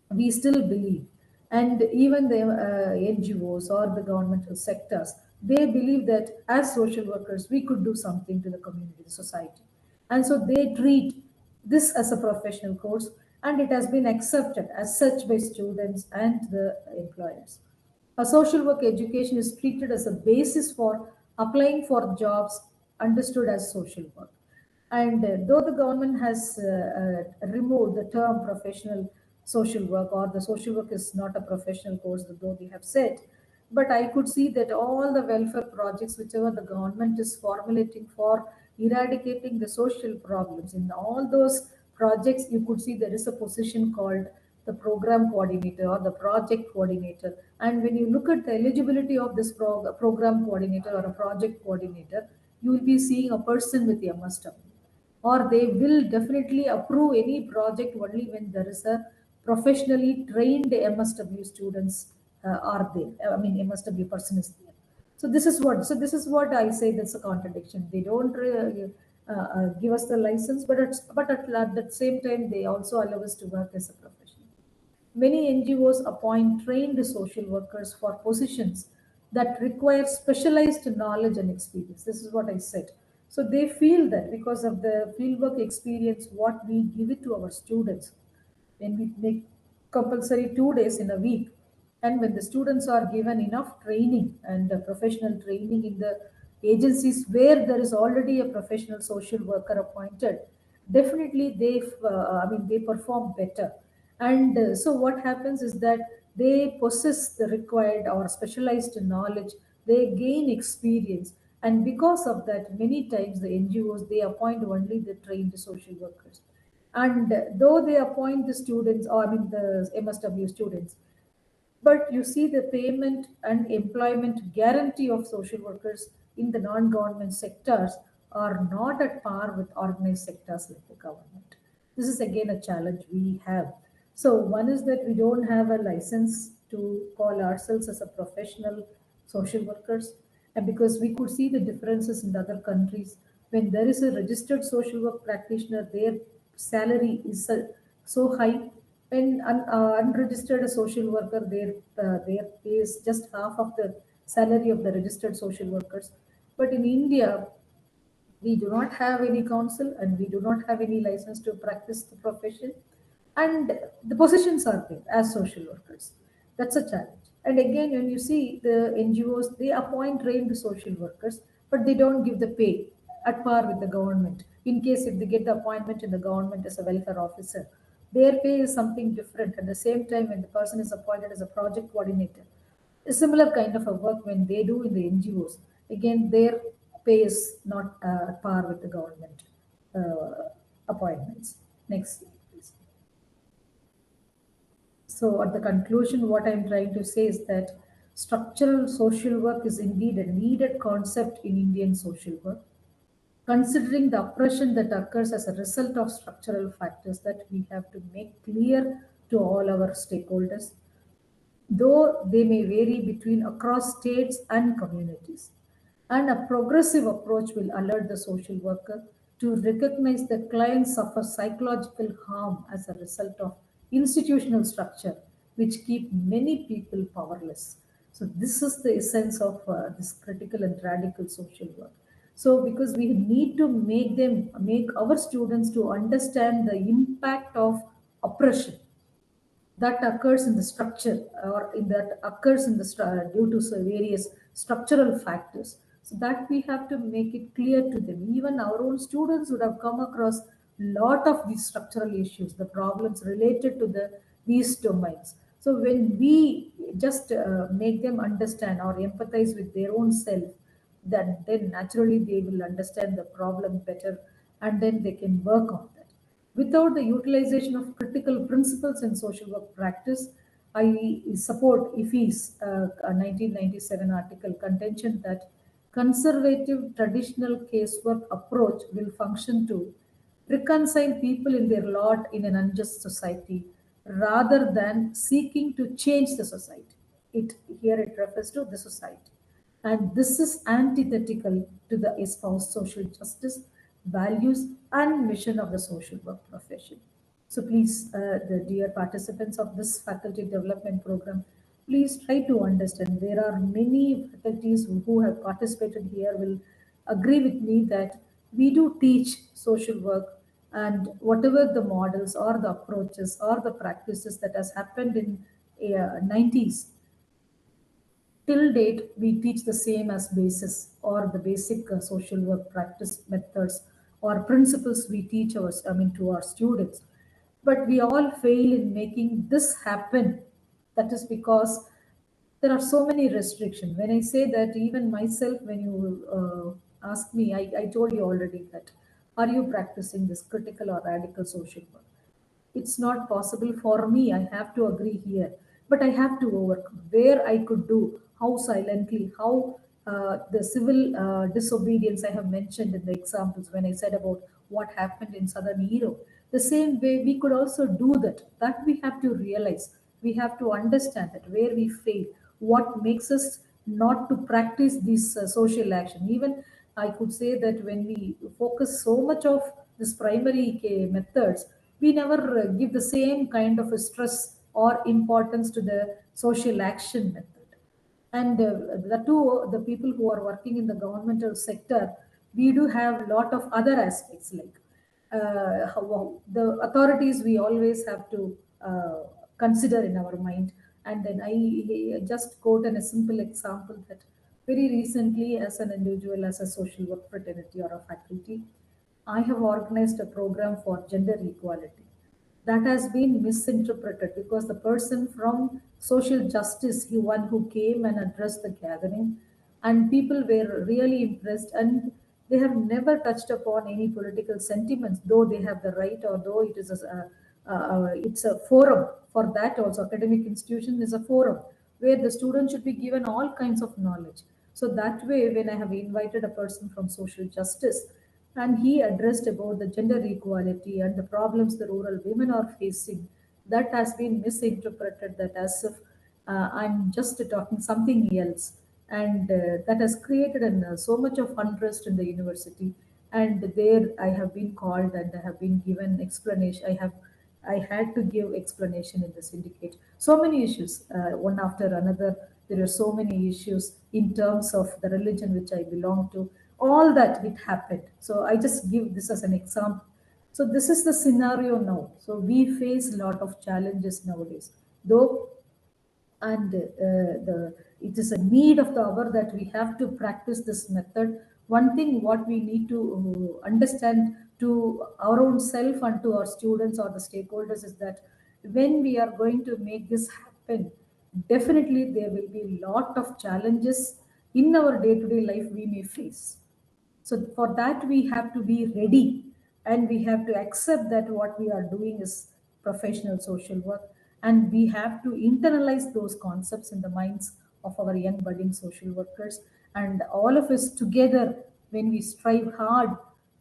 We still believe, and even the NGOs or the governmental sectors, they believe that as social workers, we could do something to the community, the society. And so they treat this as a professional course, and it has been accepted as such by students and the employers. A social work education is treated as a basis for applying for jobs understood as social work. And though the government has removed the term professional social work, or the social work is not a professional course, though they have said, but I could see that all the welfare projects, whichever the government is formulating for eradicating the social problems, in all those projects, you could see there is a position called the program coordinator or the project coordinator. And when you look at the eligibility of this program coordinator or a project coordinator, you will be seeing a person with MSW, or they will definitely approve any project only when there is a professionally trained MSW students are there. I mean, MSW person is there. So this is what I say. That's a contradiction. They don't give us the license, but at the same time, they also allow us to work as a profession. Many NGOs appoint trained social workers for positions that require specialized knowledge and experience. This is what I said. So they feel that because of the fieldwork experience, what we give it to our students, when we make compulsory 2 days in a week, and when the students are given enough training and professional training in the agencies where there is already a professional social worker appointed, definitely they perform better. And so what happens is that they possess the required or specialized knowledge, they gain experience, and because of that, many times the NGOs, they appoint only the trained social workers. And though they appoint the students, or the MSW students, but you see the payment and employment guarantee of social workers in the non-government sectors are not at par with organized sectors like the government. This is again a challenge we have. So one is that we don't have a license to call ourselves as a professional social workers, and because we could see the differences in the other countries, when there is a registered social work practitioner, their salary is so high. When unregistered social worker, their pay is just half of the salary of the registered social workers. But in India, we do not have any council, and we do not have any license to practice the profession, and the positions are there as social workers. That's a challenge. And again, when you see the NGOs, they appoint trained social workers, but they don't give the pay at par with the government. In case if they get the appointment in the government as a welfare officer, their pay is something different. At the same time, when the person is appointed as a project coordinator, a similar kind of a work when they do in the NGOs, again, their pay is not at par with the government appointments. Next, please. So, at the conclusion, what I'm trying to say is that structural social work is indeed a needed concept in Indian social work. considering the oppression that occurs as a result of structural factors that we have to make clear to all our stakeholders, though they may vary between across states and communities. And a progressive approach will alert the social worker to recognize that clients suffer psychological harm as a result of institutional structure, which keep many people powerless. So this is the essence of this critical and radical social work. So because we need to make our students to understand the impact of oppression that occurs in the structure or in that occurs in the due to various structural factors, so that we have to make it clear to them. Even our own students would have come across lot of these structural issues, the problems related to these domains. So when we just make them understand or empathize with their own self, that then naturally they will understand the problem better, and then they can work on that. Without the utilization of critical principles in social work practice, I support IFE's 1997 article contention that conservative traditional casework approach will function to reconcile people in their lot in an unjust society rather than seeking to change the society. It refers to the society. And this is antithetical to the espoused social justice, values, and mission of the social work profession. So please, the dear participants of this faculty development program, please try to understand. There are many faculties who have participated here will agree with me that we do teach social work, and whatever the models or the approaches or the practices that has happened in 90s till date, we teach the same as basis or the basic social work practice methods or principles we teach to our students. But we all fail in making this happen. That is because there are so many restrictions. When I say that, even myself, when you ask me, I told you already that, are you practicing this critical or radical social work? It's not possible for me. I have to agree here, but I have to overcome where I could do, how silently, how the civil disobedience I have mentioned in the examples when I said about what happened in southern Europe. The same way we could also do that. That we have to realize. We have to understand that where we fail, what makes us not to practice this social action. Even I could say that when we focus so much of this primary methods, we never give the same kind of a stress or importance to the social action method. And the two, the people who are working in the governmental sector, we do have a lot of other aspects like the authorities we always have to consider in our mind. And then I just quote an, a simple example that very recently, as an individual, as a social work fraternity or a faculty, I have organized a program for gender equality that has been misinterpreted because the person from social justice, he one who came and addressed the gathering, and people were really impressed, and they have never touched upon any political sentiments, though they have the right, or though it is it's a forum for that. Also, academic institution is a forum where the student should be given all kinds of knowledge. So that way, when I have invited a person from social justice, and he addressed about the gender equality and the problems the rural women are facing, that has been misinterpreted that as if I'm just talking something else, and that has created so much of unrest in the university. And there I have been called and I have been given explanation. I had to give explanation in the syndicate. So many issues, one after another. There are so many issues in terms of the religion which I belong to. All that it happened. So I just give this as an example. So this is the scenario now. So we face a lot of challenges nowadays. Though and it is a need of the hour that we have to practice this method. One thing what we need to understand to our own self and to our students or the stakeholders is that when we are going to make this happen, definitely there will be a lot of challenges in our day-to-day life we may face. So for that, we have to be ready, and we have to accept that what we are doing is professional social work, and we have to internalize those concepts in the minds of our young budding social workers. And all of us together, when we strive hard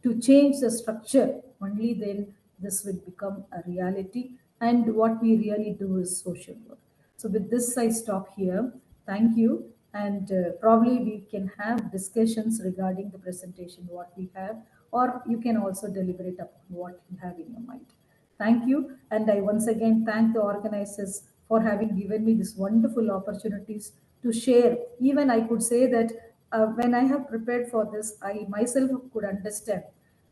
to change the structure, only then this will become a reality. And what we really do is social work. So with this, I stop here. Thank you. And probably we can have discussions regarding the presentation, what we have, or you can also deliberate upon what you have in your mind. Thank you. And I once again thank the organizers for having given me these wonderful opportunities to share. Even I could say that when I have prepared for this, I myself could understand.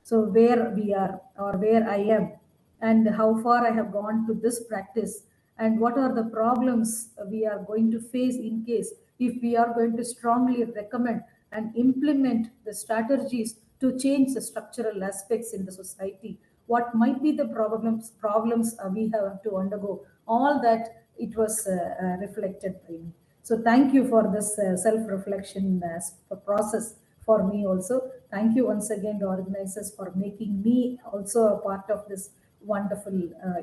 So where we are or where I am and how far I have gone to this practice and what are the problems we are going to face in case if we are going to strongly recommend and implement the strategies to change the structural aspects in the society, what might be the problems we have to undergo, all that it was reflected by me. So thank you for this self-reflection process for me also. Thank you once again, the organizers, for making me also a part of this wonderful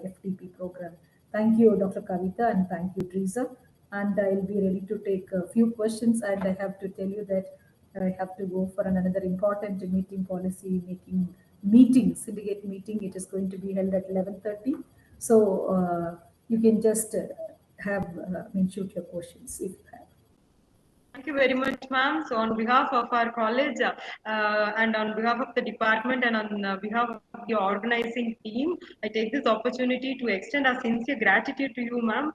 FDP program. Thank you, Dr. Kavita, and thank you, Teresa. And I'll be ready to take a few questions. And I have to tell you that I have to go for another important meeting, policy making meeting, syndicate meeting. It is going to be held at 11:30. So you can just shoot your questions if you have. Thank you very much, ma'am. So on behalf of our college and on behalf of the department and on behalf of the organizing team, I take this opportunity to extend our sincere gratitude to you, ma'am.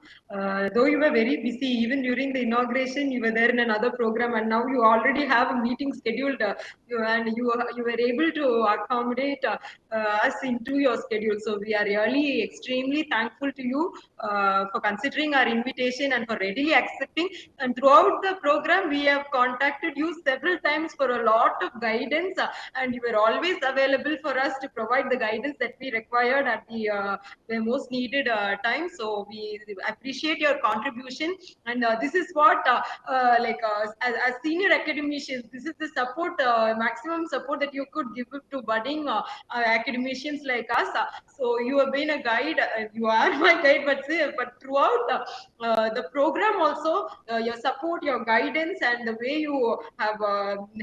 Though you were very busy, even during the inauguration, you were there in another program, and now you already have a meeting scheduled, and you were able to accommodate us into your schedule. So we are really extremely thankful to you for considering our invitation and for readily accepting. And throughout the program, we have contacted you several times for a lot of guidance, and you were always available for us to provide the guidance that we required at the most needed time. So we appreciate your contribution, and this is what as senior academicians, this is the support, maximum support that you could give to budding academicians like us. So you have been a guide, you are my guide, but throughout the program also, your support, your guidance, and the way you have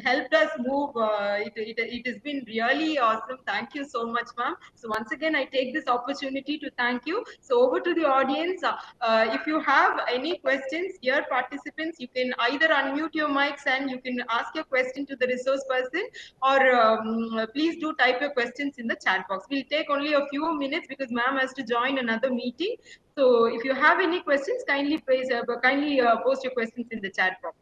helped us move, it has been really awesome. Thank you so much, ma'am. So once again, I take this opportunity to thank you. So over to the audience. If you have any questions, dear participants, you can either unmute your mics and you can ask your question to the resource person, or please do type your questions in the chat box. We'll take only a few minutes because ma'am has to join another meeting. So if you have any questions, kindly post your questions in the chat box.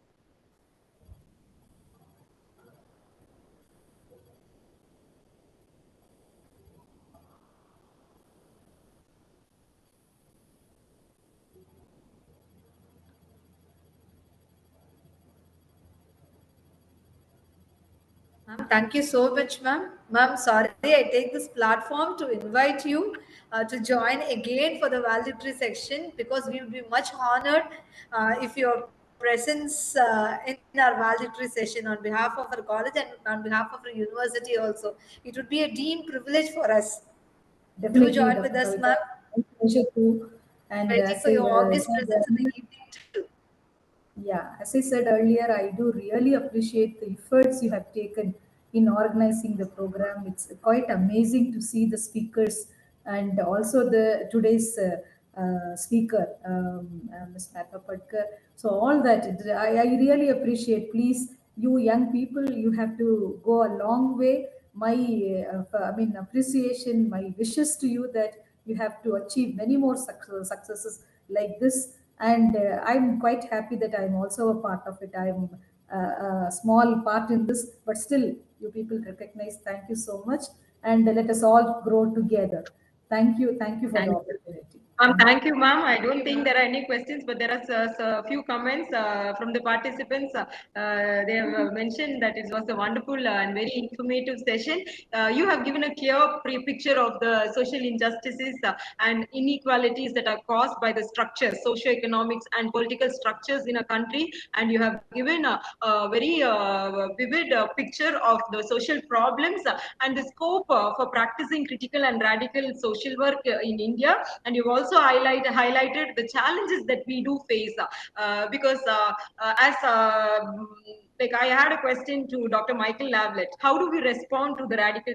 Ma'am, thank you so much, ma'am. Ma'am, sorry, I take this platform to invite you to join again for the valedictory section, because we will be much honored if your presence in our valedictory session on behalf of our college and on behalf of our university also. It would be a deep privilege for us. Do Definitely, join Dr. with us, Kavita. ma'am. Pleasure too. And Ready as for your I August said presence in the earlier, evening too. yeah, as I said earlier, I do really appreciate the efforts you have taken in organizing the program. It's quite amazing to see the speakers and also the today's speaker, Ms. Mata Padkar. So all that I really appreciate. Please, you young people, you have to go a long way. My appreciation, my wishes to you that you have to achieve many more successes like this. And I'm quite happy that I'm also a part of it. I'm a small part in this, but still you people recognize. Thank you so much, and let us all grow together. Thank you for the Thank you. opportunity. Thank you, ma'am. I don't think there are any questions, but there are a few comments from the participants. They have mentioned that it was a wonderful and very informative session. You have given a clear picture of the social injustices and inequalities that are caused by the structures, socio-economics and political structures in a country, and you have given a very vivid picture of the social problems and the scope for practicing critical and radical social work in India. And you've also highlighted the challenges that we do face because as like I had a question to Dr. Michael Lavlet. How do we respond to the radical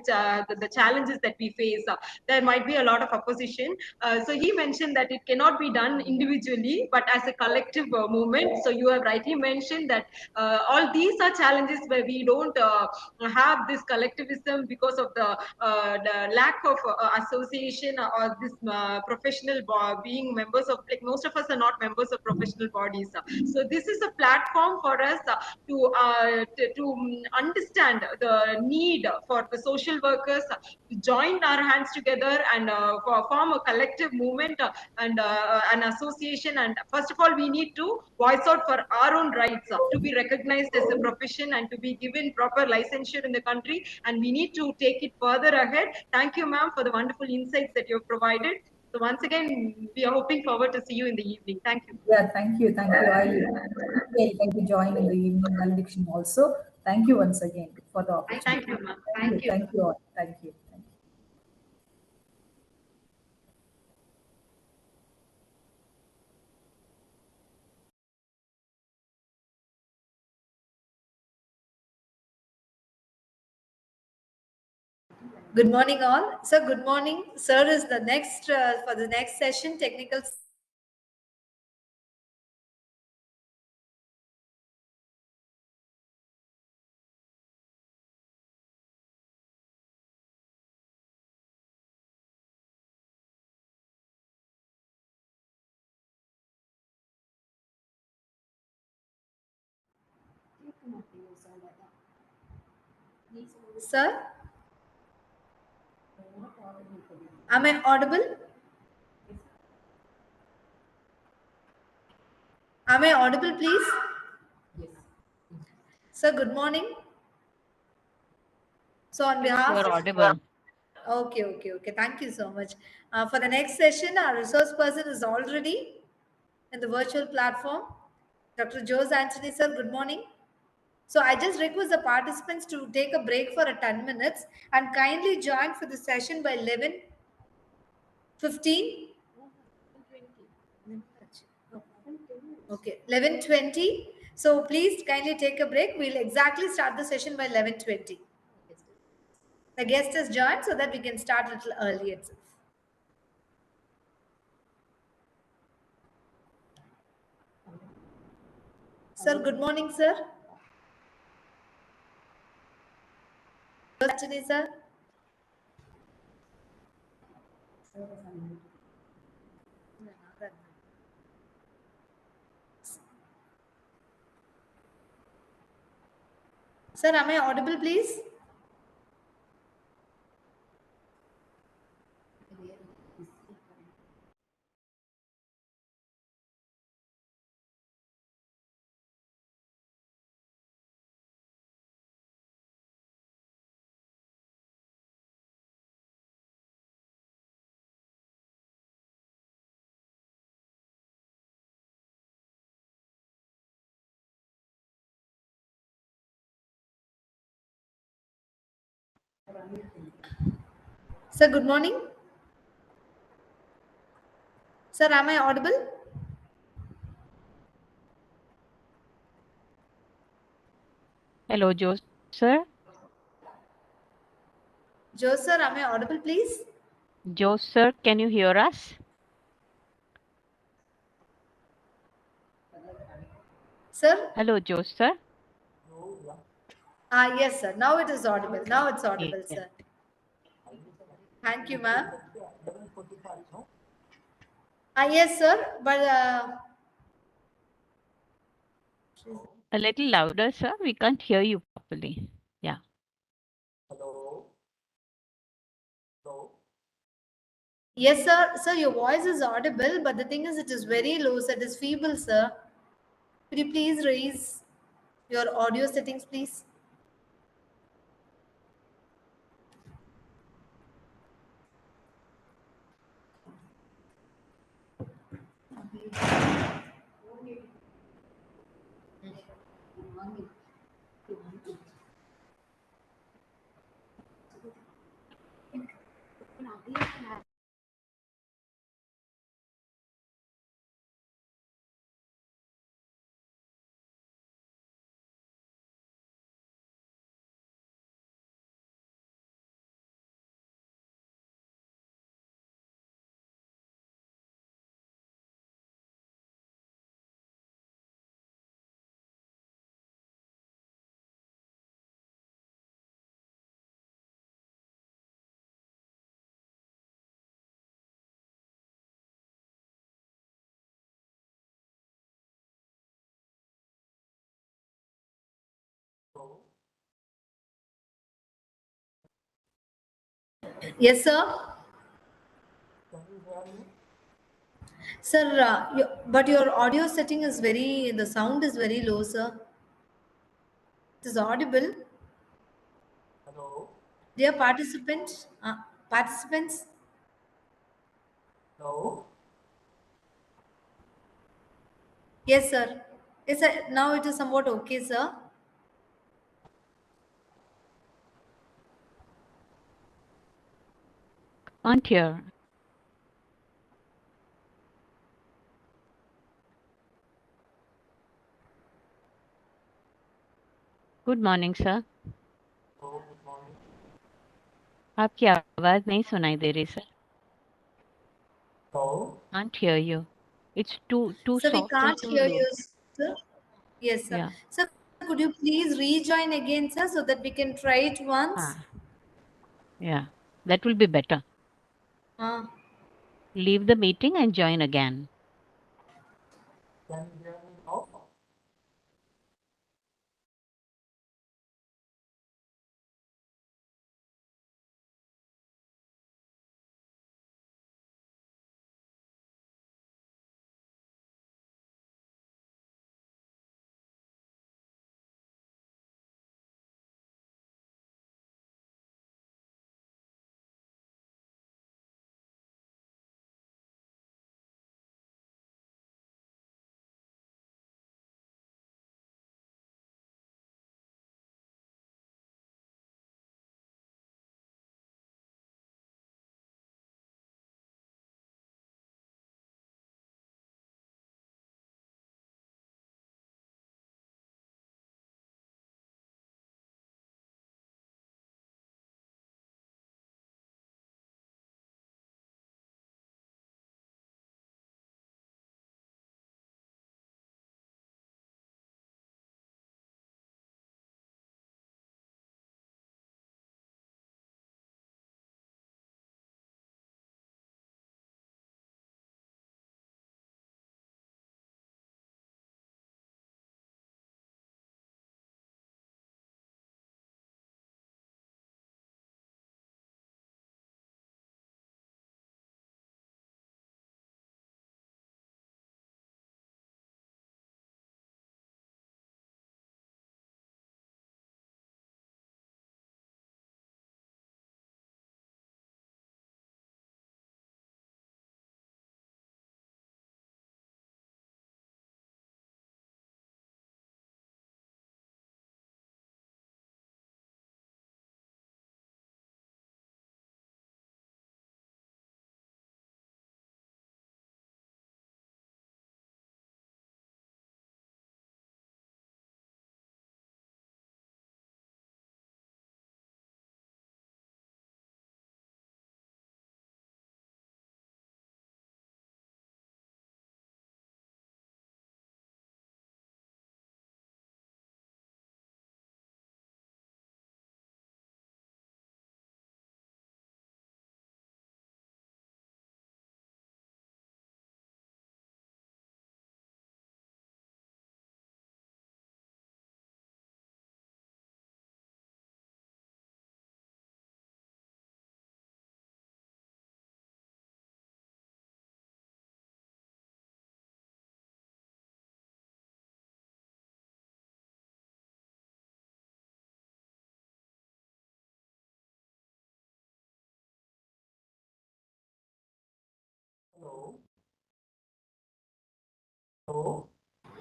the challenges that we face? There might be a lot of opposition. So he mentioned that it cannot be done individually, but as a collective movement. So you have rightly mentioned that all these are challenges where we don't have this collectivism because of the lack of association or this professional being members of, like most of us are not members of professional bodies. So this is a platform for us to understand the need for the social workers to join our hands together and form a collective movement and an association. And first of all, we need to voice out for our own rights to be recognized as a profession and to be given proper licensure in the country. And we need to take it further ahead. Thank you, ma'am, for the wonderful insights that you have provided. So once again, we are hoping forward to see you in the evening. Thank you. Yeah, thank you. Thank you. I like to join in the evening valediction also. Thank you once again for the opportunity. Thank you, ma'am. Thank you. Thank you all. Thank you. Thank you. Good morning, all. Sir, good morning. Sir is the next for the next session, technical. Sir, am I audible? Am I audible, please? Sir, good morning. So on behalf, You're audible. Okay. Thank you so much. For the next session, our resource person is already in the virtual platform. Dr. Jose Anthony, sir, good morning. So I just request the participants to take a break for 10 minutes and kindly join for the session by 11:15. Okay, 11:20. So please kindly take a break. We'll exactly start the session by 11:20. The guest has joined so that we can start a little early itself. Sir, good morning, sir. Good afternoon, sir. Sir, am I audible, please? Sir, good morning. Sir, am I audible? Hello, Joe, sir. Joe, sir, am I audible, please? Joe, sir, can you hear us? Sir? Hello, Joe, sir. Yes, sir. Now it is audible. Now it's audible, Yeah. sir. Thank you, ma'am. Yes, sir. But A little louder, sir. We can't hear you properly. Yeah. yes, sir. Sir, your voice is audible, but the thing is, it is very low, sir. It is feeble, sir. Could you please raise your audio settings, please? Yes, sir. Sir, but your audio setting is the sound is very low, sir. It is audible. Dear participants. Yes, sir. Yes, sir. Now it is somewhat okay, sir. Can't hear. Good morning, sir. आपकी आवाज नहीं सुनाई दे रही sir. Can't hear you. It's too Sir, we soft and can't too hear low. you, sir. Yes, sir. Yeah. Sir, could you please rejoin again, sir, so that we can try it once? Yeah, that will be better. Leave the meeting and join again.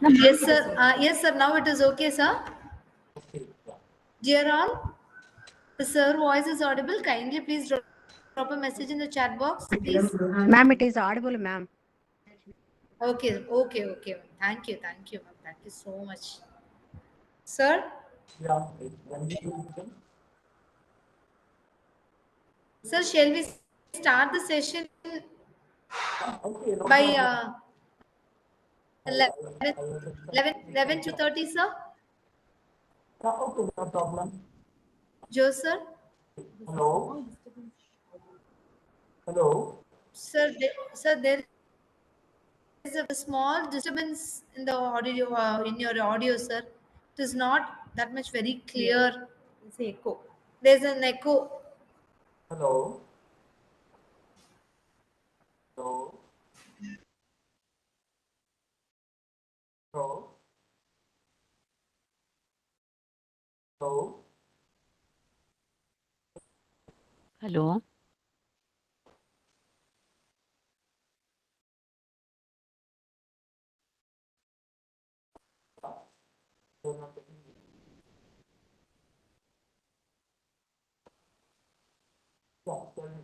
Yes, sir. Yes, sir. Now it is okay, sir. Dear all, the sir voice is audible. Kindly please drop a message in the chat box, please. Ma'am, it is audible, ma'am. Okay. Thank you, ma'am. Thank you so much, sir. Sir, shall we start the session by 11 to 30, sir? Okay, no problem. Joe, sir. Hello. Sir, there is a small disturbance in the audio, in your audio, sir. It is not that much very Yeah. clear. It's echo. There's an echo. Hello. Hello. Hello. Hello. Hello. Yeah, tell me.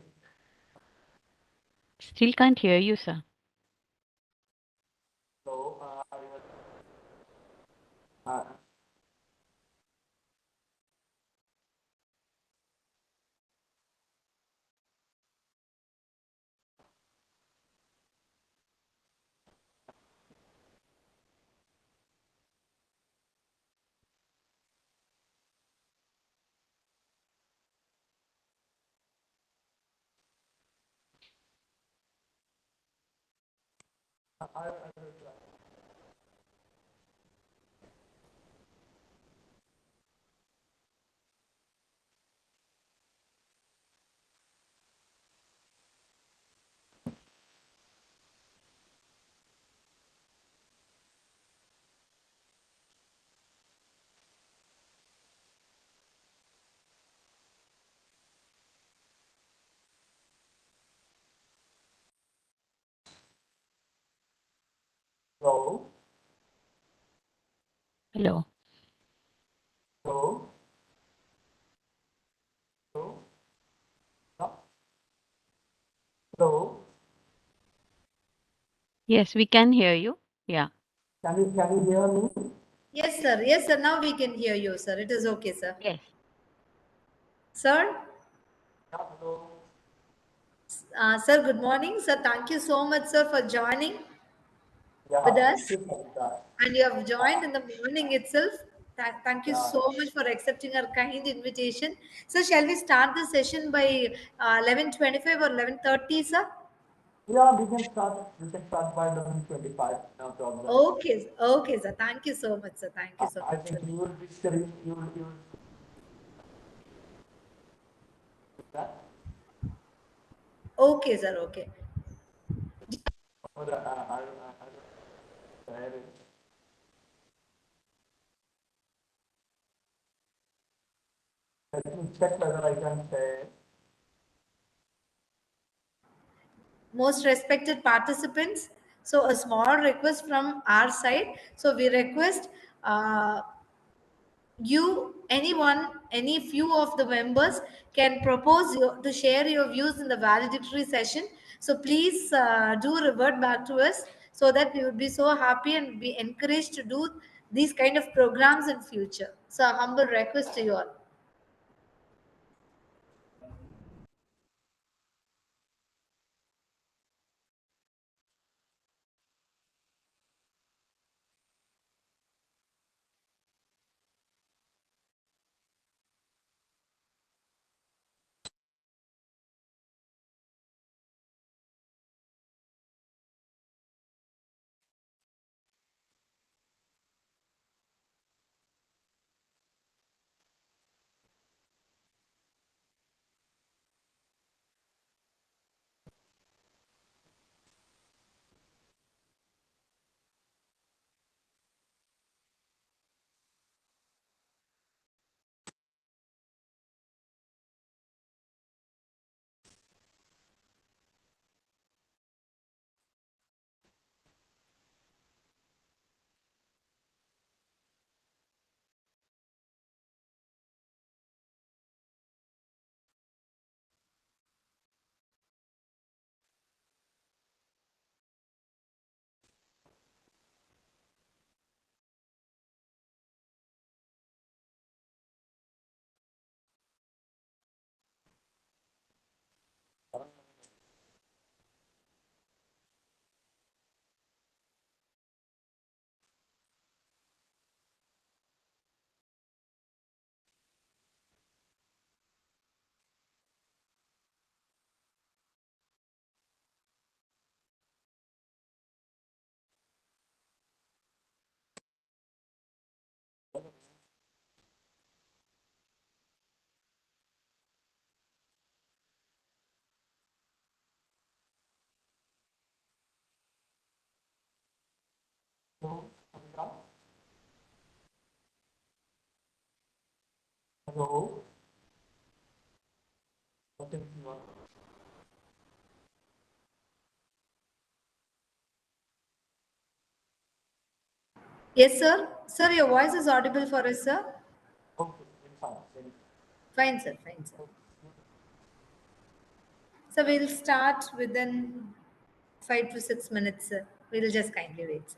Still can't hear you, sir. Hello. Uh, I will try. Hello. Hello. Hello. Hello. Yeah. Hello. Yes, we can hear you. Yeah. Can you hear me? Yes, sir. Yes, sir. Now we can hear you, sir. It is okay, sir. Yes. Sir? Yeah. Hello. Sir, good morning. Sir, thank you so much, sir, for joining with Yeah. us. Yeah. And you have joined in the morning itself. Thank you Yeah. so much for accepting our kind invitation. So, shall we start the session by 11:25 or 11:30, sir? Yeah. We can start. We can start by 11:25. No problem. Okay, okay, sir. Thank you so much, sir. Thank you so I much, sir. think you will be studying. You will. That. Okay, sir. Okay. Or I will. Let me check whether I can say. Most respected participants, so a small request from our side. So, we request you, anyone, any few of the members can propose to share your views in the valedictory session. So please do revert back to us so that we would be so happy and be encouraged to do these kind of programs in future. So a humble request to you all. So, Amita? Hello? What is your Yes, sir. Sir, your voice is audible for us, sir. okay, very fine. Very Fine, sir. Fine, sir. fine. So we'll start within 5 to 6 minutes, sir. We'll just kindly wait, sir.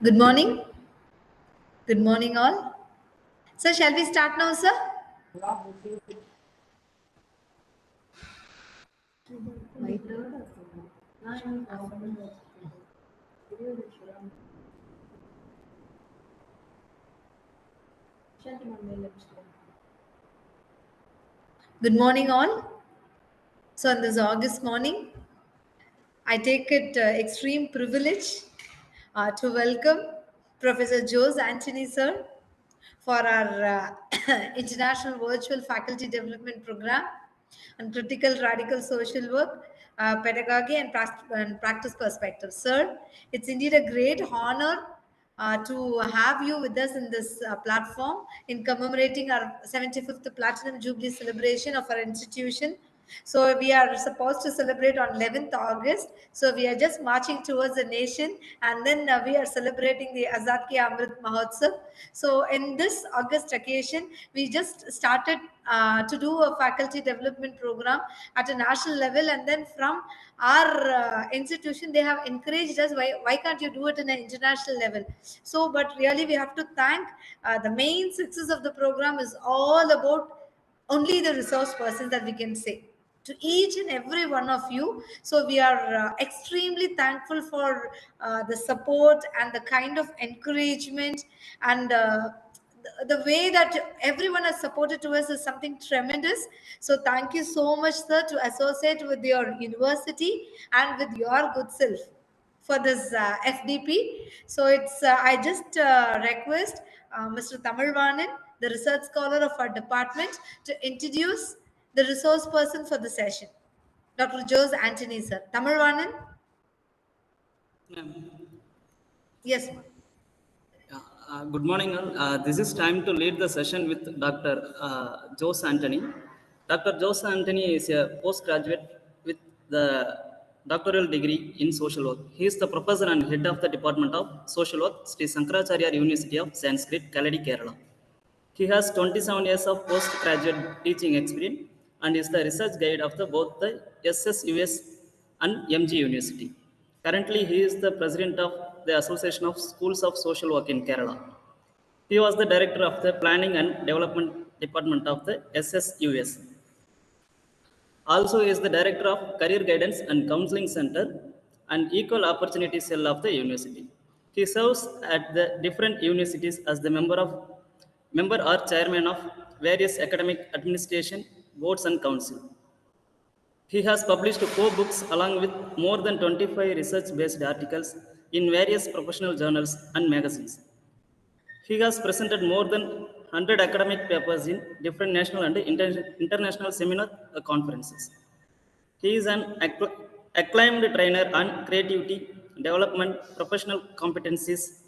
Good morning. Good morning, all. Sir, shall we start now, sir? Yeah, this is Good morning, all. So, on this August morning, I take it extreme privilege to welcome Professor Jose Anthony, sir, for our International Virtual Faculty Development Program on Critical Radical Social Work, Pedagogy and Practice Perspective. Sir, it's indeed a great honor to have you with us in this platform in commemorating our 75th Platinum Jubilee celebration of our institution. So we are supposed to celebrate on 11th August. So we are just marching towards the nation, and then we are celebrating the Azad Ki Amrit Mahotsav. So in this August occasion, we just started to do a faculty development program at a national level, and then from our institution, they have encouraged us, why can't you do it in an international level? So, but really we have to thank the main success of the program is all about only the resource persons, that we can say to each and every one of you. So we are extremely thankful for the support and the kind of encouragement, and the way that everyone has supported to us is something tremendous. So thank you so much, sir, to associate with your university and with your good self for this FDP. So it's I just request Mr. Tamilvanan, the research scholar of our department, to introduce the resource person for the session. Dr. Jose Anthony, sir. Tamilvanan? Yes, ma'am. Good morning, all. This is time to lead the session with Dr. Jose Anthony. Dr. Jose Anthony is a postgraduate with the doctoral degree in social work. He is the professor and head of the Department of Social Work, Sri Sankaracharya University of Sanskrit, Kaladi, Kerala. He has 27 years of postgraduate teaching experience and is the research guide of both the SSUS and MG University. Currently, he is the president of the Association of Schools of Social Work in Kerala. He was the director of the Planning and Development Department of the SSUS. Also, he is the director of Career Guidance and Counseling Center and Equal Opportunity Cell of the university. He serves at the different universities as the member or chairman of various academic administration boards and council. He has published 4 books along with more than 25 research-based articles in various professional journals and magazines. He has presented more than 100 academic papers in different national and international seminar conferences. He is an acclaimed trainer on creativity, development, professional competencies,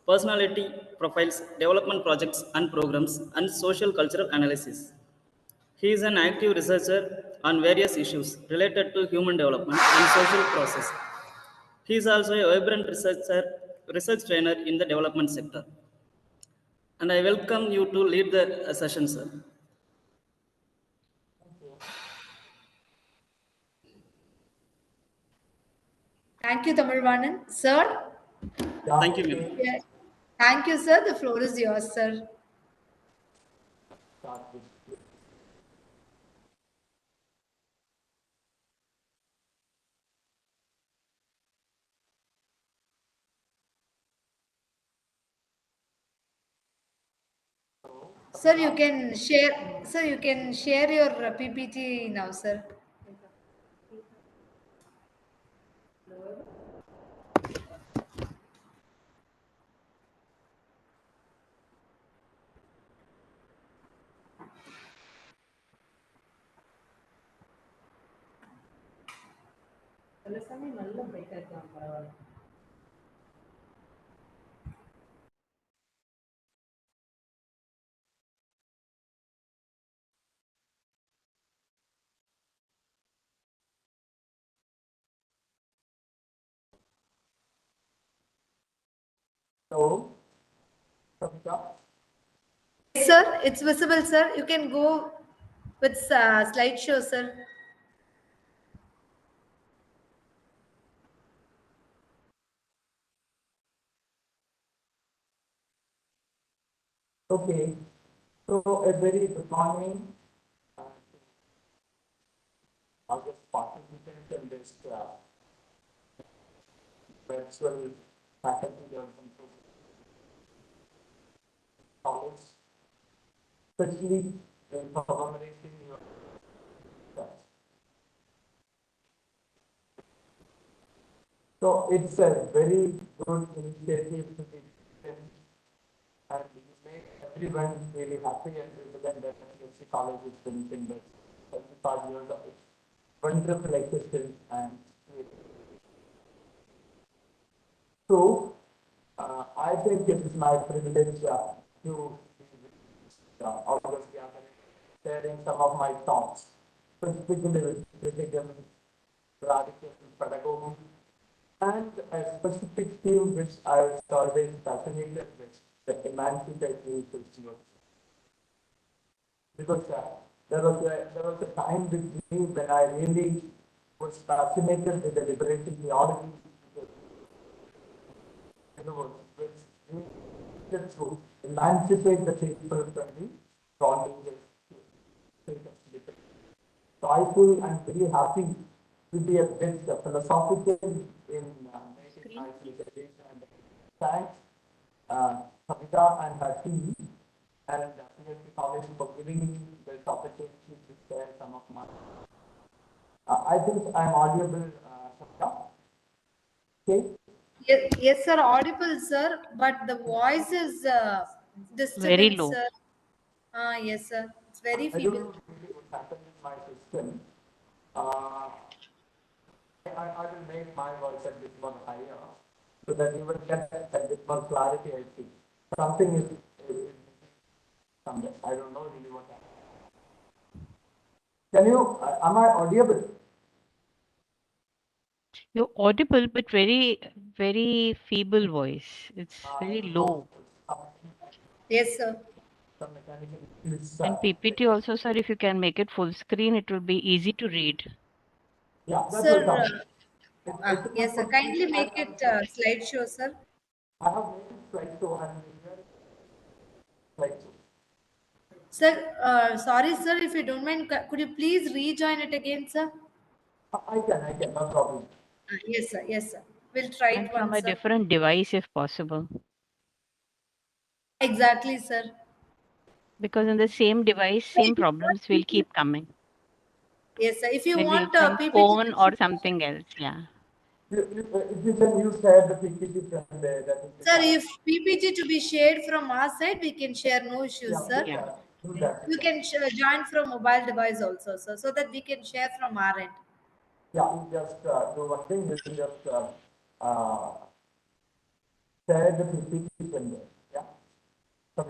personality profiles, development projects and programs, and social cultural analysis. He is an active researcher on various issues related to human development and social process. He is also a vibrant research trainer in the development sector. And I welcome you to lead the session, sir. Thank you, Tamilvanan. Sir? Thank you, ma'am. Yeah. Thank you, sir. The floor is yours, sir. Sir, you can share. Sir, you can share your PPT now, sir. So, Samita, Yes, sir. It's visible, sir. You can go with slideshow, sir. okay. So, a very good morning. August participants in this virtual faculty development college, especially in commemorating your So it's a very good initiative to be taken, and you make everyone really happy and represent that PSC college is finishing this 35 years of its wonderful existence and so I think it is my privilege to be August gathering, sharing some of my thoughts, specifically with critical, radical pedagogy, and a specific theme which I was always fascinated with, the emancipatory Christianity. Because there was a time with me when I really was fascinated with the liberation theology, which needed to emancipate the people from the bondage of slavery. So I feel I'm very happy to be a bit philosophical in making my presentation. And thanks, Savita and her team and PSC College for giving me this opportunity to share some of my. I think I'm audible, Savita. Okay. Yes, sir, audible, sir, but the voice is Very disturbance, low. sir. Yes, sir. It's very I don't feeble. know really what happened in my system. Uh, I will make my voice a bit more higher so that you will get a bit more clarity. I think something is somewhere. I don't know really what happened. Can you? Am I audible? You're audible, but very, very feeble voice. It's I very don't know. low. Yes, sir. Some mechanical issues. And PPT also, sir, if you can make it full screen, it will be easy to read. Yeah, that will Sir, come. It's not yes, sir. for me. Kindly make it slideshow, sir. I have made it slideshow and slideshow. Sir, sorry, sir, if you don't mind, could you please rejoin it again, sir? I can, no problem. Yes, sir. Yes, sir. We'll try And it from once, a sir. different device if possible. Exactly, sir. Because in the same device, If same you problems will want keep coming. Yes, sir. If you Maybe want from PPT phone to or share, something else. Yeah. If you can use the PPT from there, that will be sir, fine. if PPT to be shared from our side, we can share no issues, Yeah, sir. Yeah. do that. You can join from mobile device also, sir, so that we can share from our end. Yeah, you just do one thing, you just uh, share the PPT from there. Yeah, so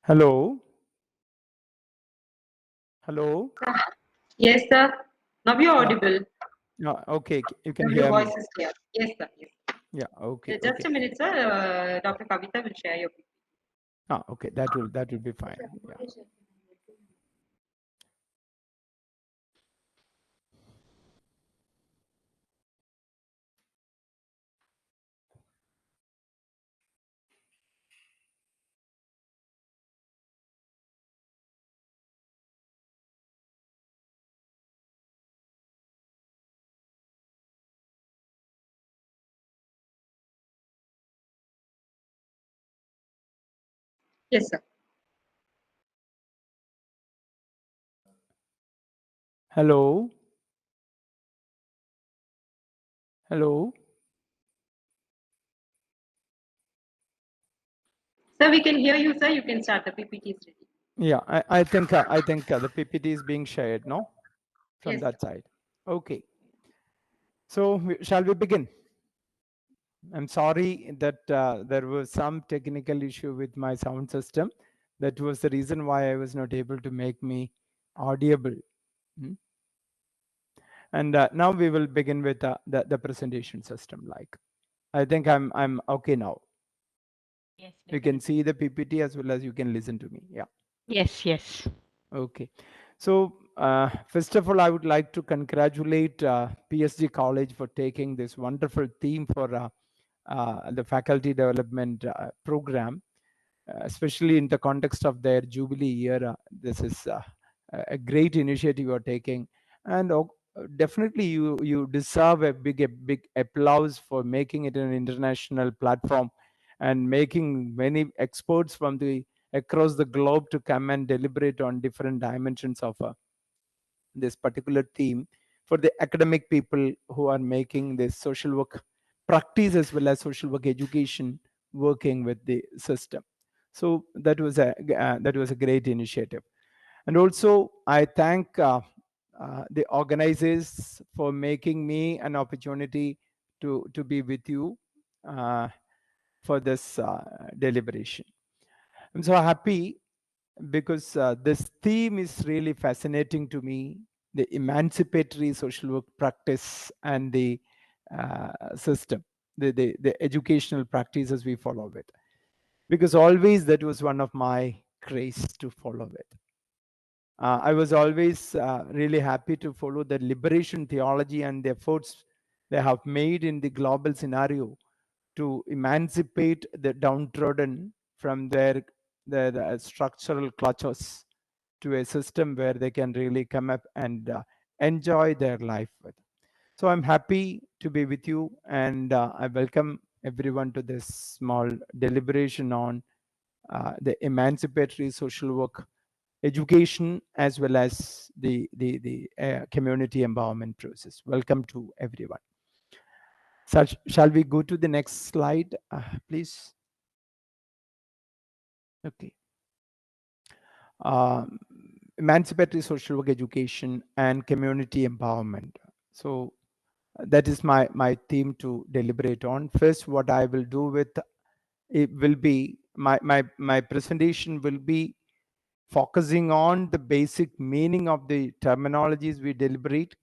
Hello. Hello. Yes, sir. Now you're audible. Okay, you can Now your hear voice me. is clear. Yes, sir. Yes. Yeah. Okay. Just Okay. a minute, sir. Dr. Kavita will share your. Okay. That will be fine. Yeah. Yes, sir. Hello. Hello. Sir, we can hear you, sir. You can start. The PPT is ready. Yeah. I think the PPT is being shared, no, from Yes, that sir. side. Okay. So shall we begin? I'm sorry that there was some technical issue with my sound system. That was the reason why I was not able to make me audible. And now we will begin with the presentation system. Like, I think I'm okay now. Yes, You can definitely. see the PPT as well as you can listen to me. Yeah. Yes, yes. Okay. So first of all, I would like to congratulate PSG College for taking this wonderful theme for the faculty development program, especially in the context of their Jubilee year. This is a great initiative you're taking, and definitely you deserve a big applause for making it an international platform and making many experts from the across the globe to come and deliberate on different dimensions of this particular theme for the academic people who are making this social work practice as well as social work education working with the system. So that was a great initiative. And also I thank the organizers for making me an opportunity to be with you for this deliberation. I'm so happy because this theme is really fascinating to me, the emancipatory social work practice and the system, the educational practices we follow it. Because always that was one of my craze to follow it. I was always really happy to follow the liberation theology and the efforts they have made in the global scenario to emancipate the downtrodden from their structural clutches to a system where they can really come up and enjoy their life with. So I'm happy to be with you, and I welcome everyone to this small deliberation on the emancipatory social work education as well as the community empowerment process. Welcome to everyone. So shall we go to the next slide, please? Okay. Emancipatory social work education and community empowerment. So that is my theme to deliberate on. First, what I will do with it will be my presentation will be focusing on the basic meaning of the terminologies we deliberate.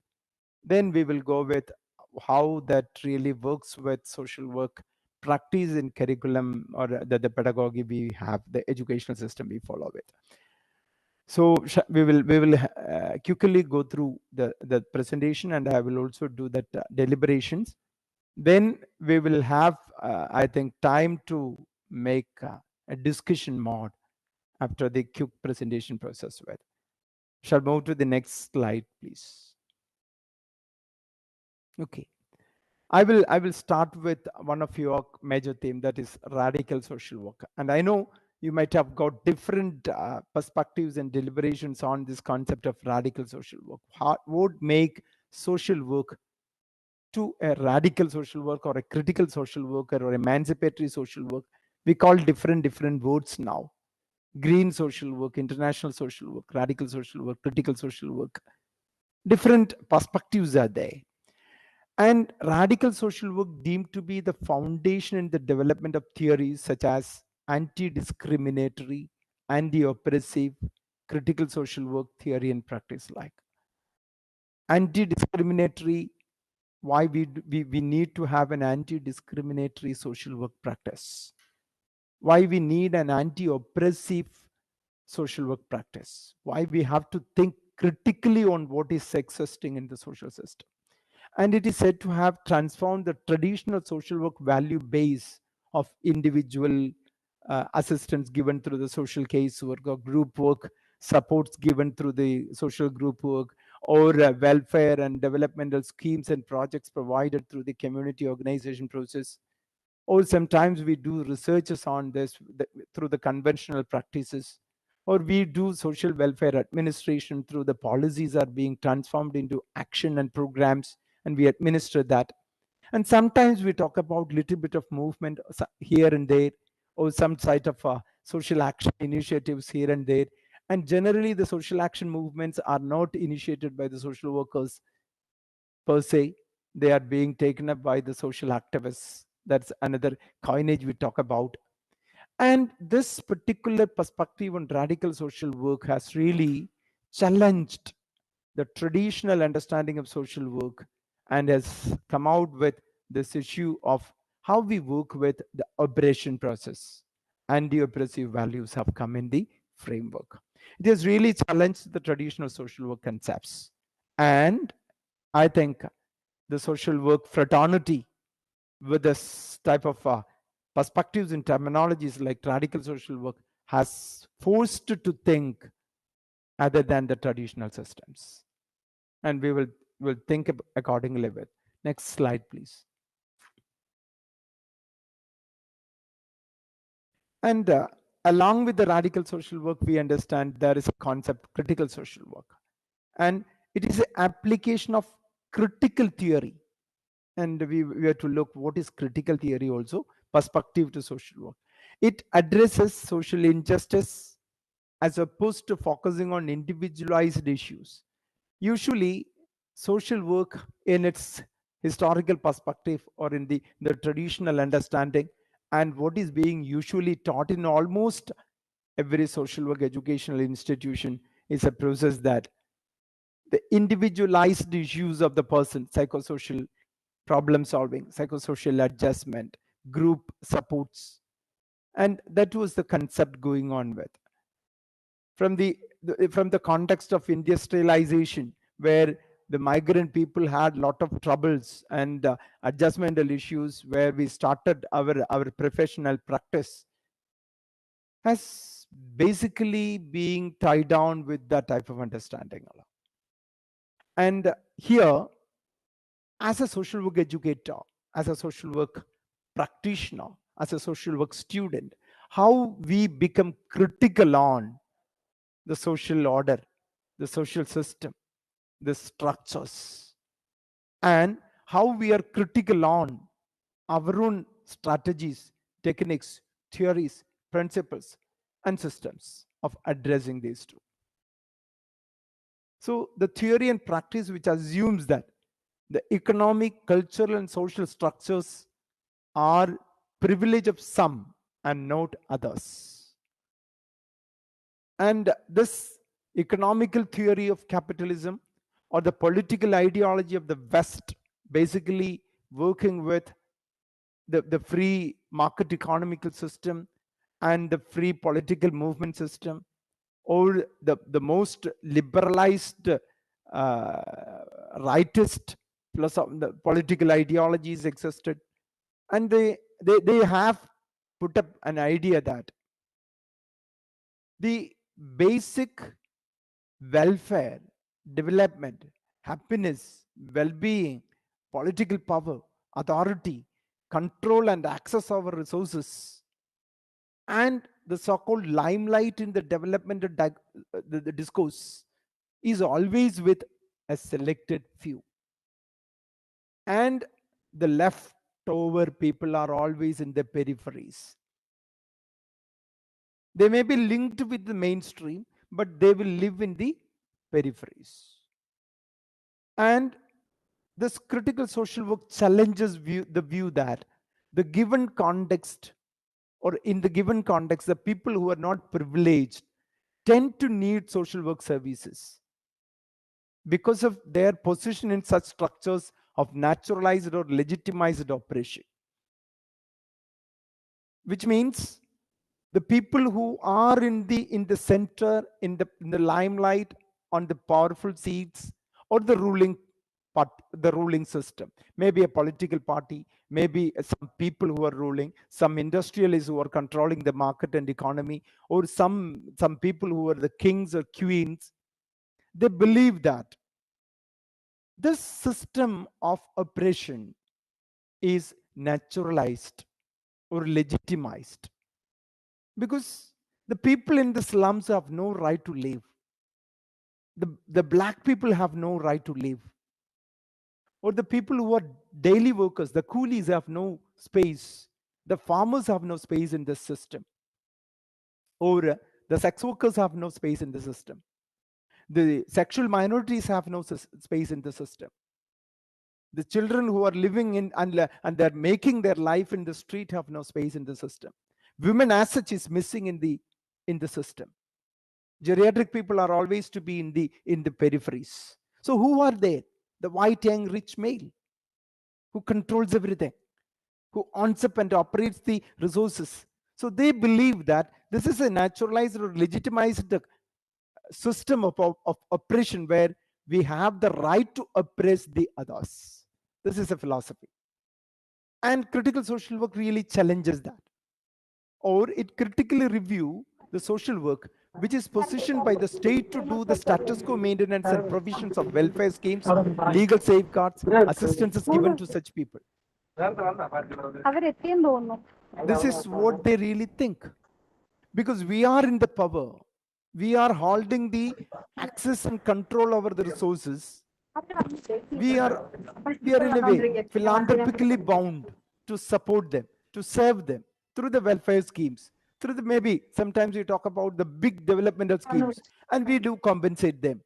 Then we will go with how that really works with social work practice in curriculum or the pedagogy we have, the educational system we follow with. So we will quickly go through the presentation, and I will also do that deliberations. Then we will have, I think, time to make a discussion mode after the quick presentation process. With. Shall move to the next slide, please. Okay. I will start with one of your major theme, that is radical social work. And I know you might have got different perspectives and deliberations on this concept of radical social work. What would make social work to a radical social work or a critical social worker or emancipatory social work? We call different words now. Green social work, international social work, radical social work, critical social work. Different perspectives are there. And radical social work deemed to be the foundation in the development of theories such as anti-discriminatory, anti-oppressive, critical social work theory and practice, like anti-discriminatory. Why we need to have an anti-discriminatory social work practice, why we need an anti-oppressive social work practice, why we have to think critically on what is existing in the social system. And it is said to have transformed the traditional social work value base of individual assistance given through the social case work or group work, supports given through the social group work, or welfare and developmental schemes and projects provided through the community organization process. Or sometimes we do researches on this through the conventional practices, or we do social welfare administration through the policies are being transformed into action and programs, and we administer that. And sometimes we talk about little bit of movement here and there, or some sort of social action initiatives here and there. And generally the social action movements are not initiated by the social workers per se, they are being taken up by the social activists. That's another coinage we talk about. And this particular perspective on radical social work has really challenged the traditional understanding of social work and has come out with this issue of how we work with the oppression process. Anti-oppressive values have come in the framework. It has really challenged the traditional social work concepts. And I think the social work fraternity with this type of perspectives and terminologies like radical social work has forced to think other than the traditional systems. And we will think accordingly with. Next slide, please. And along with the radical social work, we understand there is a concept, critical social work. And it is an application of critical theory. And we have to look what is critical theory also, perspective to social work. It addresses social injustice as opposed to focusing on individualized issues. Usually, social work in its historical perspective or in the traditional understanding, and what is being usually taught in almost every social work educational institution, is a process that the individualized issues of the person, psychosocial problem solving, psychosocial adjustment, group supports. And that was the concept going on with. From the context of industrialization, where the migrant people had a lot of troubles and adjustmental issues, where we started our professional practice, has basically being tied down with that type of understanding. And here, as a social work educator, as a social work practitioner, as a social work student, how we become critical on the social order, the social system, the structures, and how we are critical on our own strategies, techniques, theories, principles, and systems of addressing these two. So the theory and practice which assumes that the economic, cultural, and social structures are privilege of some and not others. And this economical theory of capitalism or the political ideology of the West, basically working with the free market economical system and the free political movement system, or the most liberalized rightist plus the political ideologies existed. And they have put up an idea that the basic welfare, development, happiness, well-being, political power, authority, control and access over resources, and the so-called limelight in the development of the discourse is always with a selected few. And the leftover people are always in the peripheries. They may be linked with the mainstream, but they will live in the peripheries. And this critical social work challenges the view that the given context or in the given context, the people who are not privileged tend to need social work services because of their position in such structures of naturalized or legitimized oppression. Which means the people who are in the center, in the limelight, on the powerful seats, or the ruling part, the ruling system, maybe a political party, maybe some people who are ruling, some industrialists who are controlling the market and economy, or some people who are the kings or queens. They believe that this system of oppression is naturalized or legitimized, because the people in the slums have no right to live. The black people have no right to live. Or the people who are daily workers, the coolies, have no space. The farmers have no space in this system. Or the sex workers have no space in the system. The sexual minorities have no space in the system. The children who are living in and they're making their life in the street have no space in the system. Women as such is missing in the system. Geriatric people are always to be in the peripheries. So who are they? The white young rich male who controls everything, who owns up and operates the resources. So they believe that this is a naturalized or legitimized system of oppression where we have the right to oppress the others. This is a philosophy. And critical social work really challenges that. Or it critically review the social work which is positioned by the state to do the status quo maintenance and provisions of welfare schemes, legal safeguards, assistances given to such people. This is what they really think. Because we are in the power, we are holding the access and control over the resources. We are in a way philanthropically bound to support them, to serve them through the welfare schemes, through the, maybe sometimes we talk about the big developmental schemes, and we do compensate them.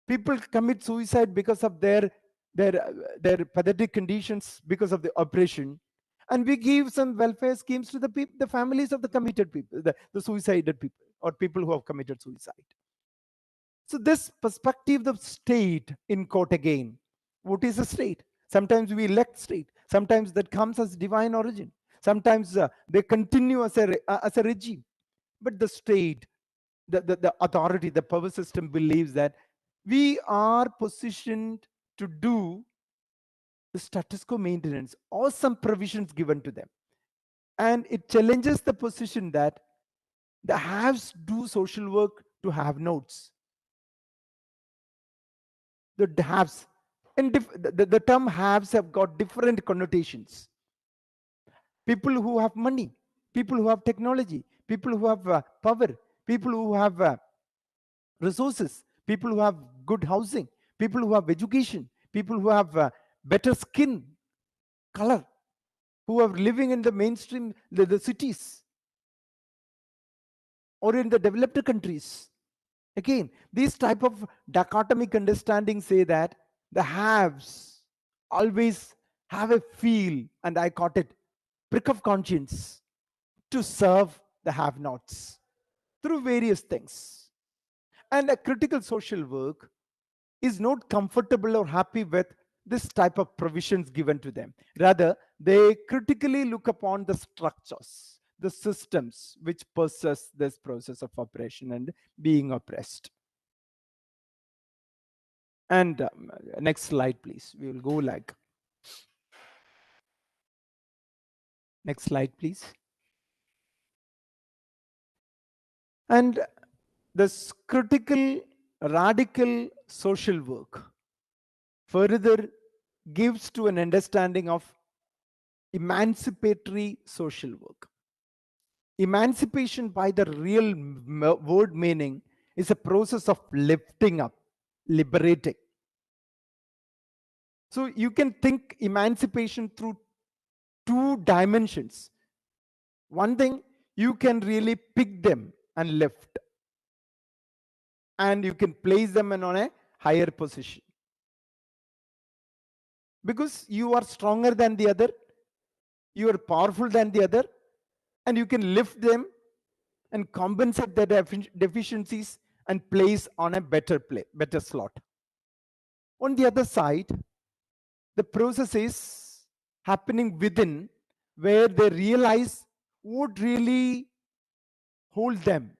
People commit suicide because of their pathetic conditions, because of the oppression, and we give some welfare schemes to the families of the committed people, the suicided people, or people who have committed suicide. So this perspective, the state in court again. What is the state? Sometimes we elect state. Sometimes that comes as divine origin. Sometimes they continue as a regime. But the state, the authority, the power system believes that we are positioned to do the status quo maintenance or some provisions given to them. And it challenges the position that the haves do social work to have notes. The haves, and the term haves have got different connotations. People who have money, people who have technology, people who have power, people who have resources, people who have good housing, people who have education, people who have better skin color, who are living in the mainstream, the cities, or in the developed countries. Again, these type of dichotomic understandings say that the haves always have a feel, and I caught it, prick of conscience, to serve the have-nots through various things. And a critical social work is not comfortable or happy with this type of provisions given to them. Rather, they critically look upon the structures, the systems which possess this process of oppression and being oppressed. And next slide, please. We will go like. Next slide, please. And this critical, radical social work further gives to an understanding of emancipatory social work. Emancipation, by the real word meaning, is a process of lifting up, liberating. So you can think emancipation through two dimensions. One thing, you can really pick them and lift, and you can place them on a higher position because you are stronger than the other, you are powerful than the other, and you can lift them and compensate their deficiencies and place on a better slot. On the other side, the process is happening within, where they realize what really hold them,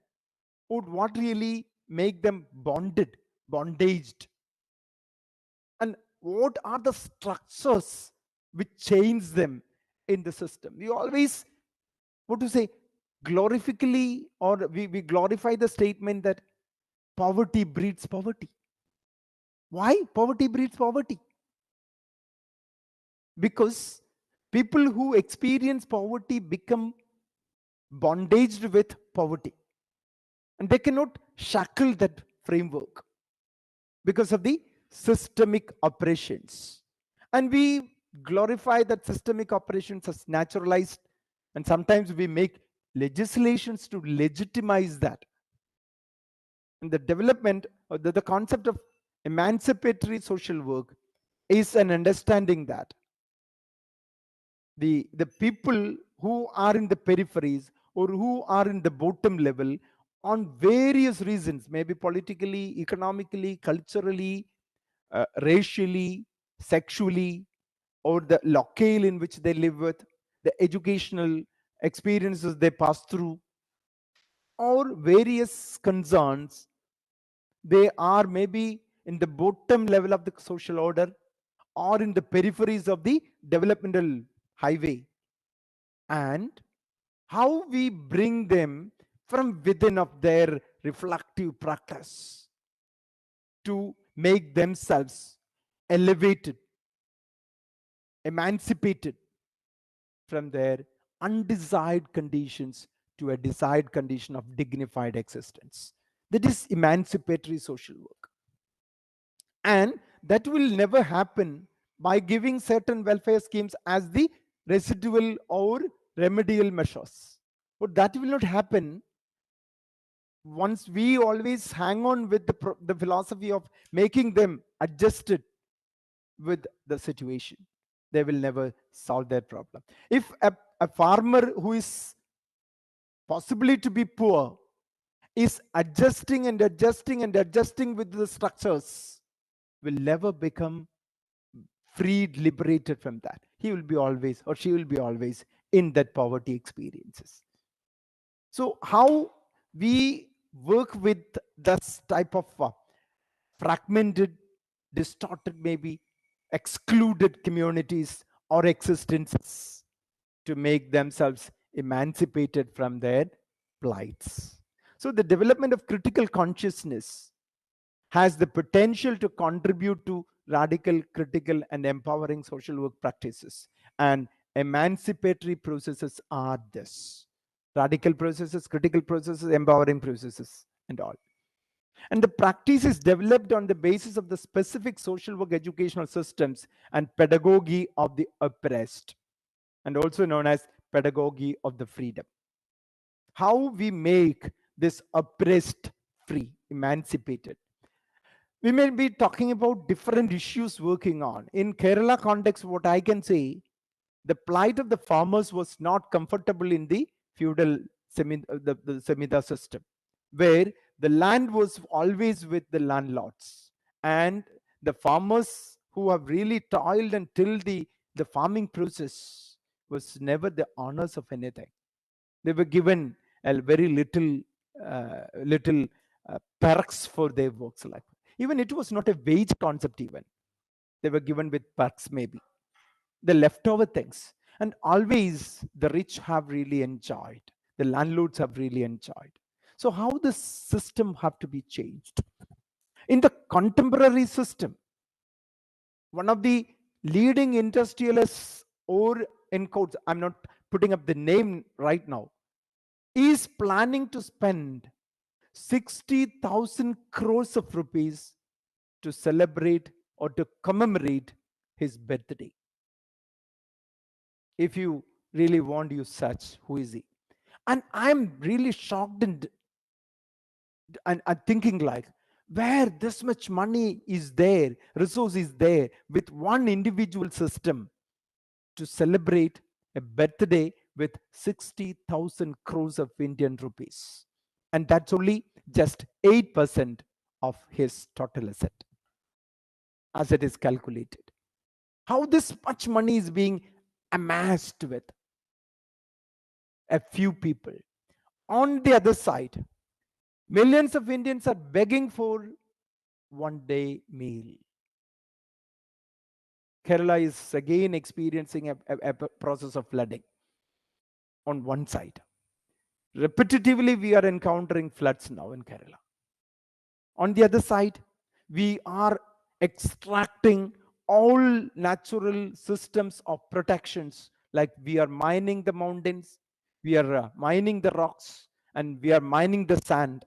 what really make them bondaged, and what are the structures which change them in the system. We always, what to say, glorifically, or we glorify the statement that poverty breeds poverty. Why poverty breeds poverty? Because people who experience poverty become bondaged with poverty, and they cannot shackle that framework because of the systemic operations. And we glorify that systemic operations as naturalized, and sometimes we make legislations to legitimize that. And the development or the concept of emancipatory social work is an understanding that the people who are in the peripheries or who are in the bottom level, on various reasons, maybe politically, economically, culturally, racially, sexually, or the locale in which they live with, the educational experiences they pass through, or various concerns, they are maybe in the bottom level of the social order or in the peripheries of the developmental highway. And how we bring them from within of their reflective practice to make themselves elevated, emancipated from their undesired conditions to a desired condition of dignified existence. That is emancipatory social work. And that will never happen by giving certain welfare schemes as the residual or remedial measures. But that will not happen once we always hang on with the philosophy of making them adjusted with the situation. They will never solve their problem. If a farmer who is possibly to be poor is adjusting and adjusting and adjusting with the structures, will never become freed, liberated from that. He will be always, or she will be always, in that poverty experiences. So how we work with this type of fragmented, distorted, maybe excluded communities or existences to make themselves emancipated from their plights. So the development of critical consciousness has the potential to contribute to radical, critical, and empowering social work practices. And emancipatory processes are this: radical processes, critical processes, empowering processes, and all. And the practice is developed on the basis of the specific social work educational systems and pedagogy of the oppressed, and also known as pedagogy of the freedom. How we make this oppressed free, emancipated. We may be talking about different issues working on. In Kerala context, what I can say, the plight of the farmers was not comfortable in the feudal the Semida system, where the land was always with the landlords, and the farmers who have really toiled and tilled the farming process was never the honors of anything. They were given a very little perks for their works. Like, even it was not a wage concept. Even they were given with perks, maybe the leftover things. And always the rich have really enjoyed, the landlords have really enjoyed. So how this system have to be changed? In the contemporary system, one of the leading industrialists, or in quotes, I'm not putting up the name right now, is planning to spend 60,000 crores of rupees to celebrate or to commemorate his birthday. If you really want you such, who is he? And I'm really shocked and thinking, like, where this much money is there, resource is there, with one individual system to celebrate a birthday with 60,000 crores of Indian rupees. And that's only just 8% of his total asset as it is calculated. How this much money is being amassed with a few people. On the other side, millions of Indians are begging for one-day meal. Kerala is again experiencing a process of flooding on one side. Repetitively, we are encountering floods now in Kerala. On the other side, we are extracting all natural systems of protections, like we are mining the mountains, we are mining the rocks, and we are mining the sand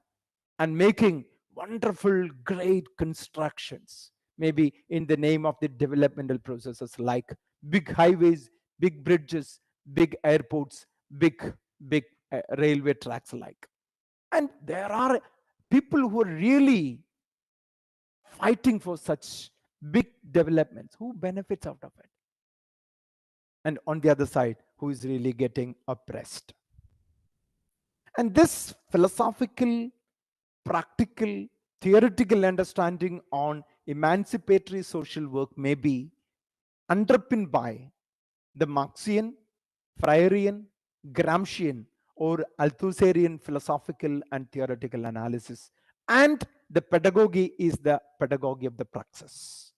and making wonderful, great constructions, maybe in the name of the developmental processes like big highways, big bridges, big airports, big railway tracks like. And there are people who are really fighting for such big developments. Who benefits out of it? And on the other side, who is really getting oppressed? And this philosophical, practical, theoretical understanding on emancipatory social work may be underpinned by the Marxian, Freirean, Gramscian, or Althusserian philosophical and theoretical analysis. And the pedagogy is the pedagogy of the praxis.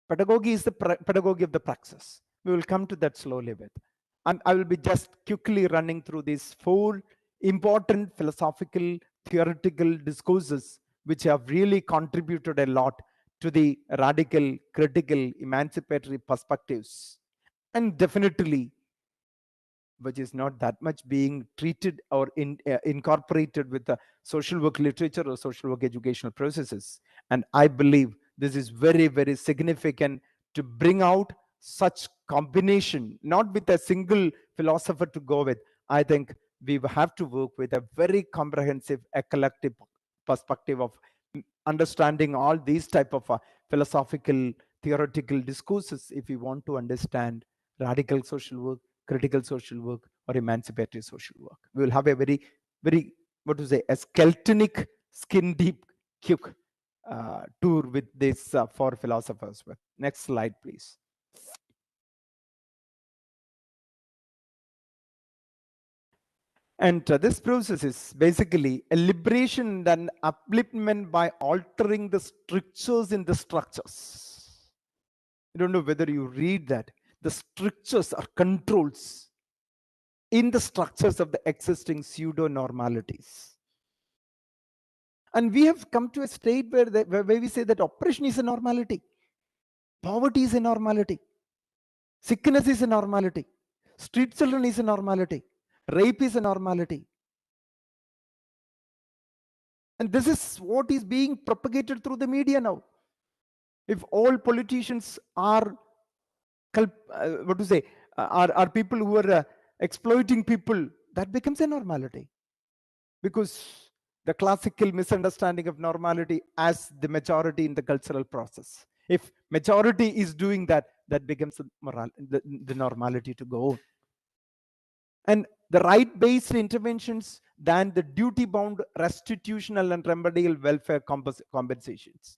Pedagogy is the pedagogy of the praxis. We will come to that slowly with. And I will be just quickly running through these 4 important philosophical, theoretical discourses which have really contributed a lot to the radical, critical, emancipatory perspectives. And definitely, which is not that much being treated or incorporated with the social work literature or social work educational processes. And I believe this is very, very significant to bring out such combination, not with a single philosopher to go with. I think we have to work with a very comprehensive, eclectic perspective of understanding all these type of philosophical, theoretical discourses if we want to understand radical social work, critical social work, or emancipatory social work. We will have a very, very, what to say, a skeletonic, skin deep, quick tour with these 4 philosophers. Next slide, please. And this process is basically a liberation and upliftment by altering the strictures in the structures. I don't know whether you read that. The strictures are controls in the structures of the existing pseudo-normalities. And we have come to a state where we say that oppression is a normality, poverty is a normality, sickness is a normality, street children is a normality, rape is a normality. And this is what is being propagated through the media now. If all politicians are, are people who are exploiting people, that becomes a normality. Because the classical misunderstanding of normality as the majority in the cultural process. If majority is doing that, that becomes the normality to go on. And the right-based interventions than the duty-bound restitutional and remedial welfare compensations.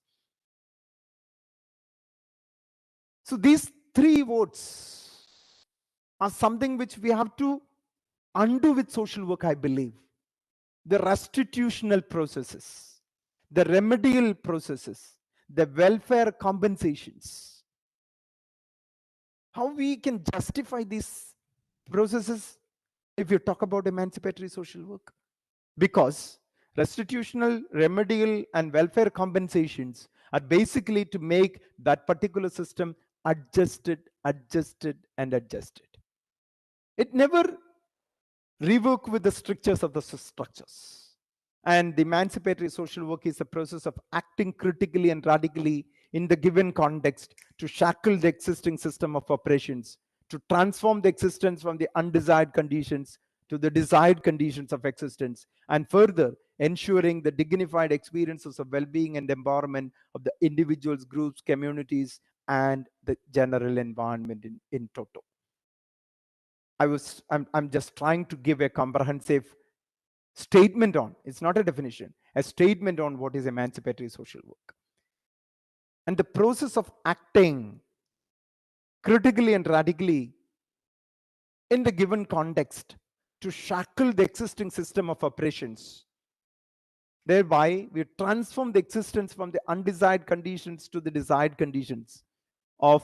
So these 3 votes are something which we have to undo with social work, I believe. The restitutional processes, the remedial processes, the welfare compensations. How we can justify these processes if you talk about emancipatory social work? Because restitutional, remedial, and welfare compensations are basically to make that particular system adjusted, and adjusted. It never rework with the strictures of the structures. And the emancipatory social work is a process of acting critically and radically in the given context to shackle the existing system of operations, to transform the existence from the undesired conditions to the desired conditions of existence, and further ensuring the dignified experiences of well-being and empowerment of the individuals, groups, communities, and the general environment in total. I'm just trying to give a comprehensive statement on, it's not a definition, a statement on what is emancipatory social work. And the process of acting critically and radically in the given context to shackle the existing system of oppressions. Thereby, we transform the existence from the undesired conditions to the desired conditions of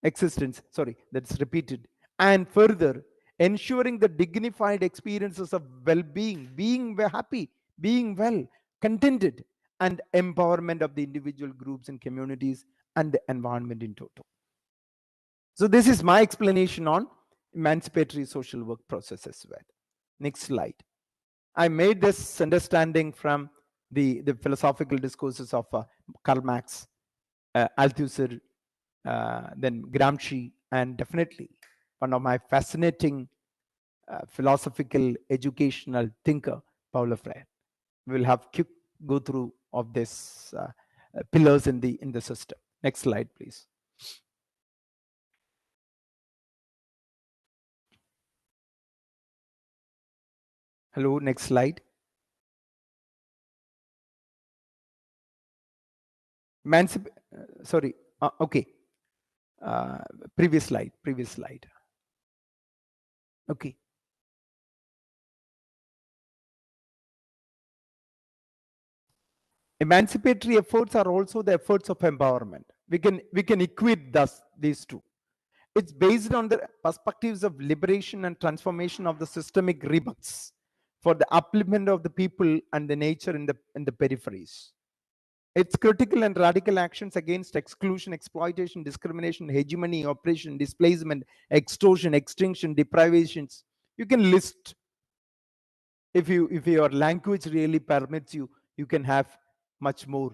existence. Sorry, that's repeated. And further, ensuring the dignified experiences of well-being, being happy, being well, contented, and empowerment of the individual groups and communities and the environment in total. So this is my explanation on emancipatory social work process as well. Next slide. I made this understanding from the philosophical discourses of Karl Marx, Althusser, then Gramsci, and definitely one of my fascinating philosophical educational thinker, Paulo Freire. We will have quick go through of this pillars in the system. Next slide, please. Hello, next slide. Sorry, okay. Previous slide. Okay. Emancipatory efforts are also the efforts of empowerment. We can equate these two. It's based on the perspectives of liberation and transformation of the systemic rebirths for the upliftment of the people and the nature in the peripheries. It's critical and radical actions against exclusion, exploitation, discrimination, hegemony, oppression, displacement, extortion, extinction, deprivations. You can list, if your language really permits you, you can have much more.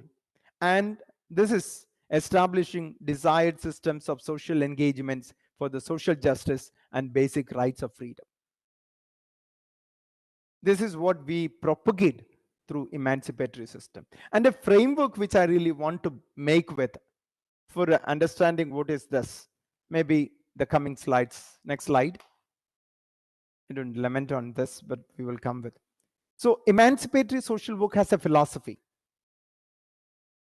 And this is establishing desired systems of social engagements for the social justice and basic rights of freedom. This is what we propagate through emancipatory system. And a framework which I really want to make with for understanding what is this, maybe the coming slides. Next slide. I don't lament on this, but we will come with. So emancipatory social work has a philosophy.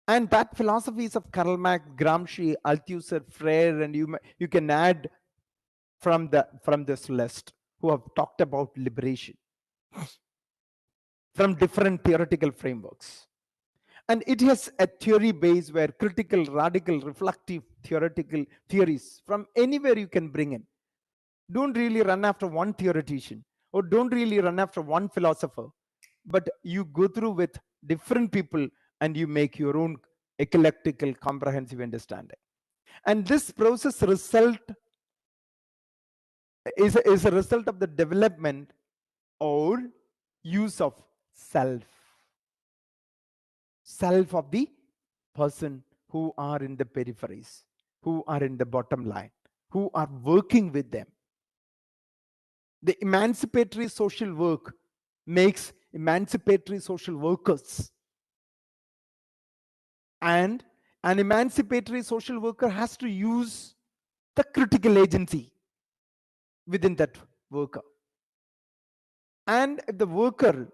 And that philosophy is of Karl Marx, Gramsci, Althusser, Freire, and you can add from this list who have talked about liberation from different theoretical frameworks. And it has a theory base where critical, radical, reflective, theoretical theories from anywhere you can bring in. Don't really run after one theoretician or don't really run after one philosopher, but you go through with different people and you make your own eclectical, comprehensive understanding. And this process result is a result of the development or use of self of the person who are in the peripheries, who are in the bottom line, who are working with them. The emancipatory social work makes emancipatory social workers. And an emancipatory social worker has to use the critical agency within that worker. And if the worker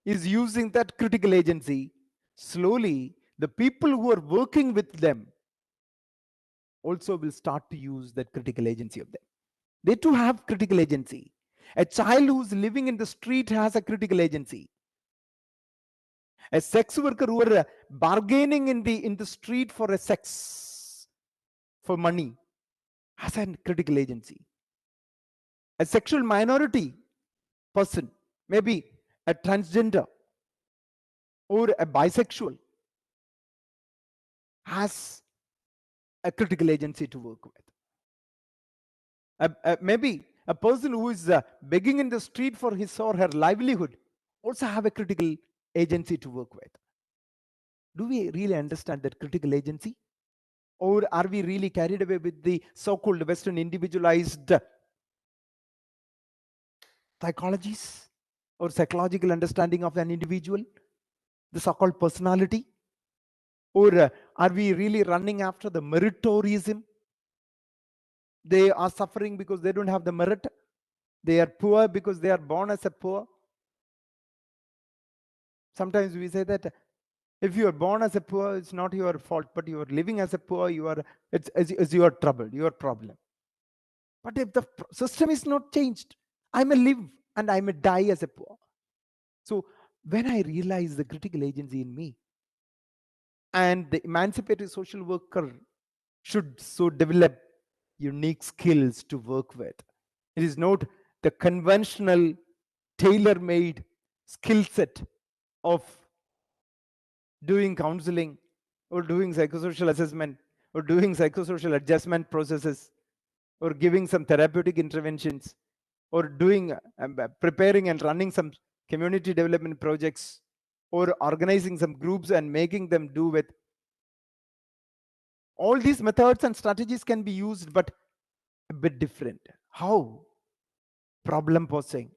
is using that critical agency, slowly the people who are working with them also will start to use that critical agency of them. They too have critical agency. A child who's living in the street has a critical agency. A sex worker who are bargaining in the street for a sex, for money, has a critical agency. A sexual minority person, maybe a transgender or a bisexual, has a critical agency to work with. Maybe a person who is begging in the street for his or her livelihood also have a critical agency to work with. Do we really understand that critical agency? Or are we really carried away with the so-called Western individualized psychologies or psychological understanding of an individual, the so-called personality? Or are we really running after the meritocratism, They are suffering because they don't have the merit. They are poor because they are born as a poor. Sometimes we say that if you are born as a poor, it's not your fault, but you are living as a poor, it's your trouble, your problem. But if the system is not changed, I may live and I may die as a poor. So when I realize the critical agency in me, and the emancipatory social worker should so develop unique skills to work with. It is not the conventional tailor-made skill set of doing counseling or doing psychosocial assessment or doing psychosocial adjustment processes or giving some therapeutic interventions or doing preparing and running some community development projects or organizing some groups and making them do with. All these methods and strategies can be used, but a bit different. How? Problem posing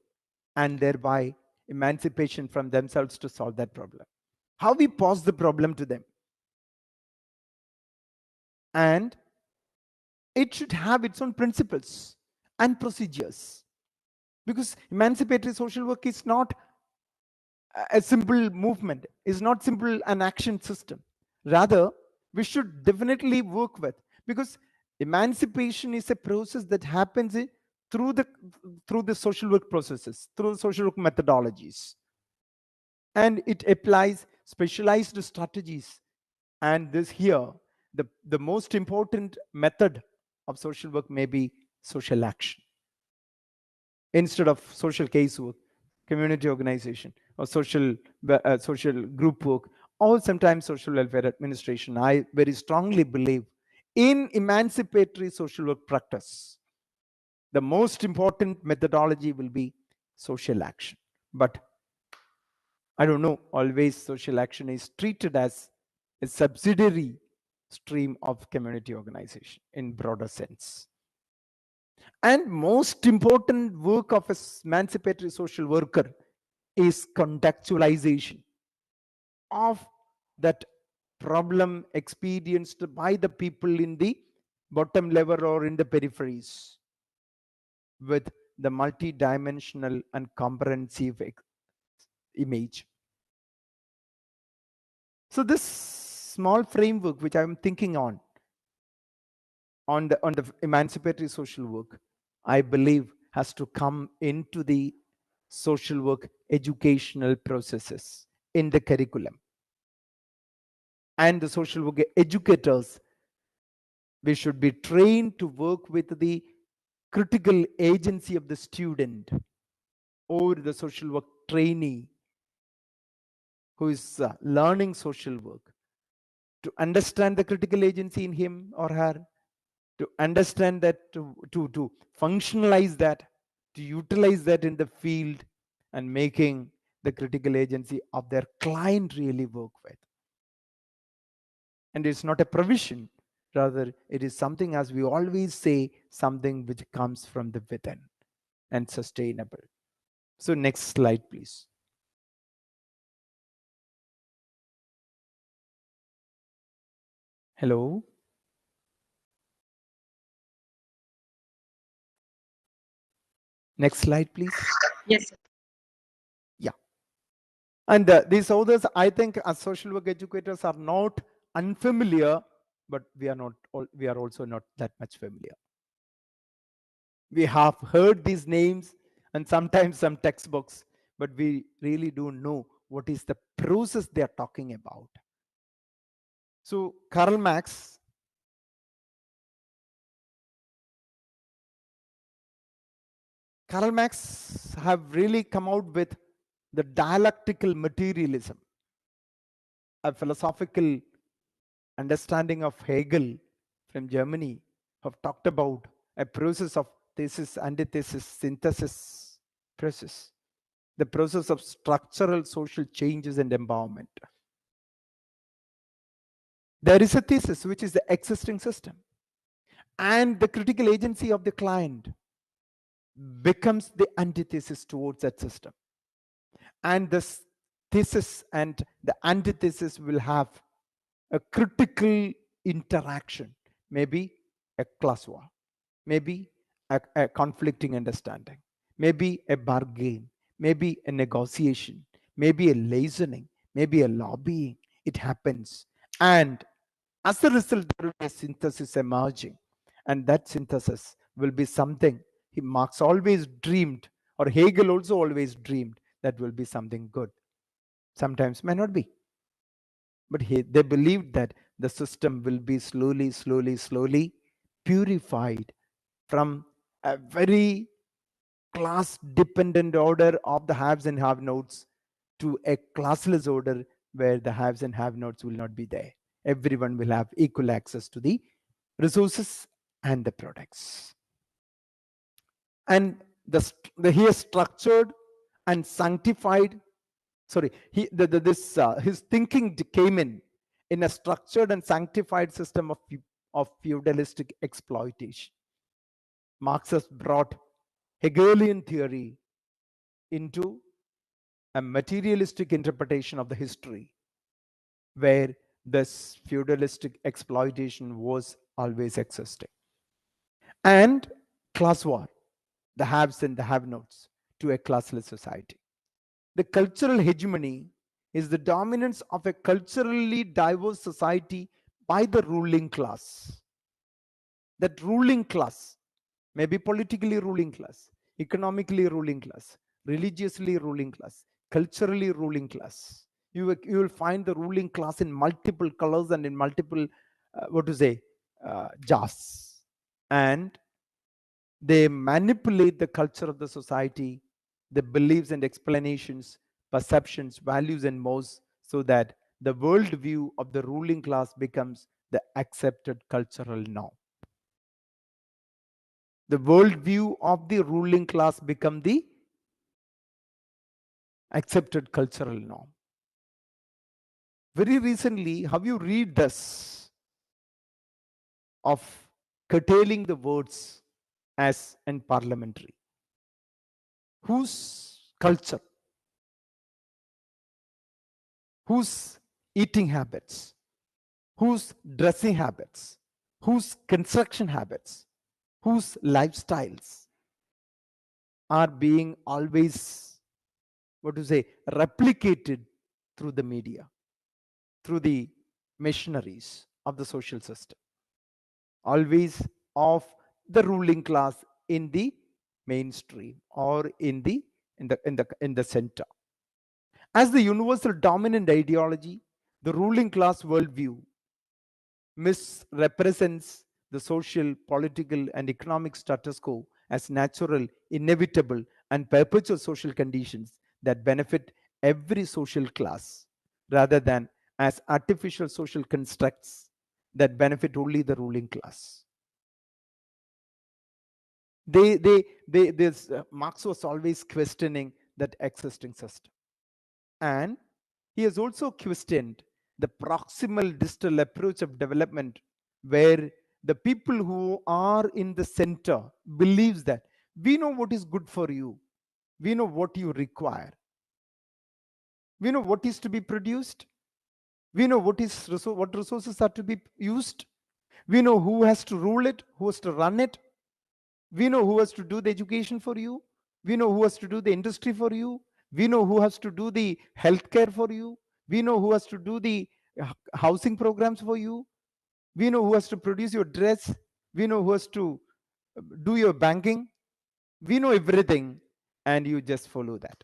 and thereby emancipation from themselves to solve that problem. How we pose the problem to them. And it should have its own principles and procedures. Because emancipatory social work is not a simple movement, is not simple an action system. Rather, we should definitely work with, because emancipation is a process that happens through the social work processes, through the social work methodologies, and it applies specialized strategies. And this here, the most important method of social work may be social action instead of social case work, community organization, or social group work, or sometimes social welfare administration. I very strongly believe in emancipatory social work practice, the most important methodology will be social action. But I don't know, always social action is treated as a subsidiary stream of community organization in broader sense. And most important work of a emancipatory social worker is contextualization of that problem experienced by the people in the bottom level or in the peripheries with the multi-dimensional and comprehensive image. So this small framework which I'm thinking on the emancipatory social work, I believe has to come into the social work educational processes in the curriculum. And the social work educators, we should be trained to work with the critical agency of the student or the social work trainee who is learning social work, to understand the critical agency in him or her, to understand that, to functionalize that, to utilize that in the field, and making the critical agency of their client really work with. And it's not a provision, rather it is something, as we always say, something which comes from the within and sustainable. So next slide, please. Hello. Next slide, please. Yes, sir. Yeah. And these authors, I think, as social work educators, are not unfamiliar, but we are also not that much familiar. We have heard these names and sometimes some textbooks, but we really don't know what is the process they are talking about. So Karl Marx have really come out with the dialectical materialism, a philosophical understanding of Hegel from Germany, have talked about a process of thesis, antithesis, synthesis process, the process of structural social changes and empowerment. There is a thesis, which is the existing system, and the critical agency of the client becomes the antithesis towards that system. And this thesis and the antithesis will have a critical interaction, maybe a class war, maybe a conflicting understanding, maybe a bargain, maybe a negotiation, maybe a listening, maybe a lobbying. It happens. And as a result, there will be a synthesis emerging. And that synthesis will be something Marx always dreamed, or Hegel also always dreamed, that will be something good. Sometimes may not be. But they believed that the system will be slowly purified from a very class dependent order of the haves and have nots to a classless order where the haves and have nots will not be there. Everyone will have equal access to the resources and the products. And he is structured and sanctified. Sorry, his thinking came in a structured and sanctified system of feudalistic exploitation. Marx has brought Hegelian theory into a materialistic interpretation of the history, where this feudalistic exploitation was always existing. And class war, the haves and the have-nots, to a classless society. The cultural hegemony is the dominance of a culturally diverse society by the ruling class. That ruling class may be politically ruling class, economically ruling class, religiously ruling class, culturally ruling class. You will find the ruling class in multiple colors and in multiple, jars. And they manipulate the culture of the society, the beliefs and explanations, perceptions, values, and mores, so that the worldview of the ruling class becomes the accepted cultural norm. The worldview of the ruling class become the accepted cultural norm. Very recently, have you read this of curtailing the words as in parliamentary? Whose culture, whose eating habits, whose dressing habits, whose construction habits, whose lifestyles are being always, replicated through the media, through the machineries of the social system, always of the ruling class in the mainstream or in the center. As the universal dominant ideology, the ruling class worldview misrepresents the social, political, and economic status quo as natural, inevitable, and perpetual social conditions that benefit every social class, rather than as artificial social constructs that benefit only the ruling class. Marx was always questioning that existing system. And he has also questioned the proximal distal approach of development, where the people who are in the center believes that we know what is good for you, we know what you require, we know what is to be produced, we know what resources are to be used, we know who has to rule it, who has to run it, we know who has to do the education for you, we know who has to do the industry for you, we know who has to do the healthcare for you, we know who has to do the housing programs for you, we know who has to produce your dress, we know who has to do your banking, we know everything, and you just follow that.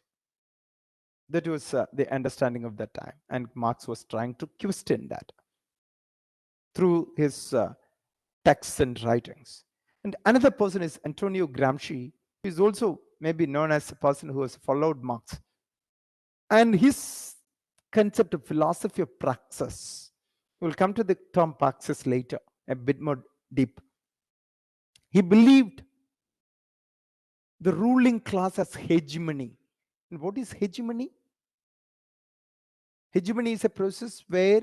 That was the understanding of that time, and Marx was trying to question that through his texts and writings. And another person is Antonio Gramsci, who is also maybe known as a person who has followed Marx. And his concept of philosophy of praxis, we'll come to the term praxis later, a bit more deep. He believed the ruling class as hegemony. And what is hegemony? Hegemony is a process where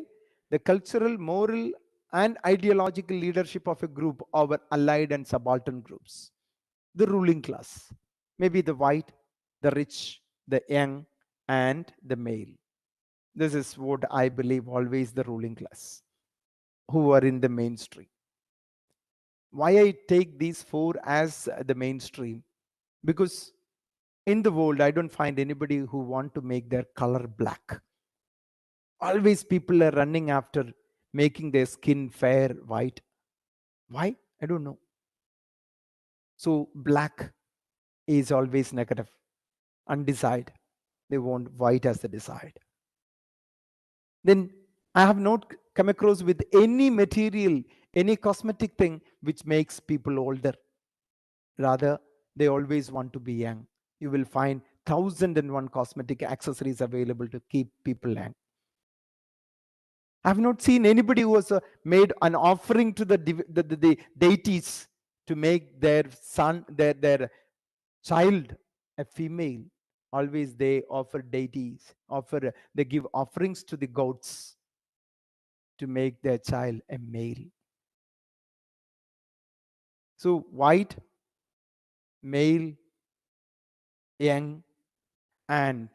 the cultural, moral, and ideological leadership of a group over allied and subaltern groups. The ruling class, maybe the white, the rich, the young, and the male. This is what I believe always the ruling class, who are in the mainstream. Why I take these 4 as the mainstream? Because in the world, I don't find anybody who want to make their color black. Always people are running after making their skin fair, white. Why? I don't know. So black is always negative, undecided. They want white as the desired. Then I have not come across with any material, any cosmetic thing which makes people older. Rather, they always want to be young. You will find 1001 cosmetic accessories available to keep people young. I have not seen anybody who has made an offering to the deities to make their son, their child a female. Always they offer deities, they give offerings to the gods to make their child a male. So white, male, young, and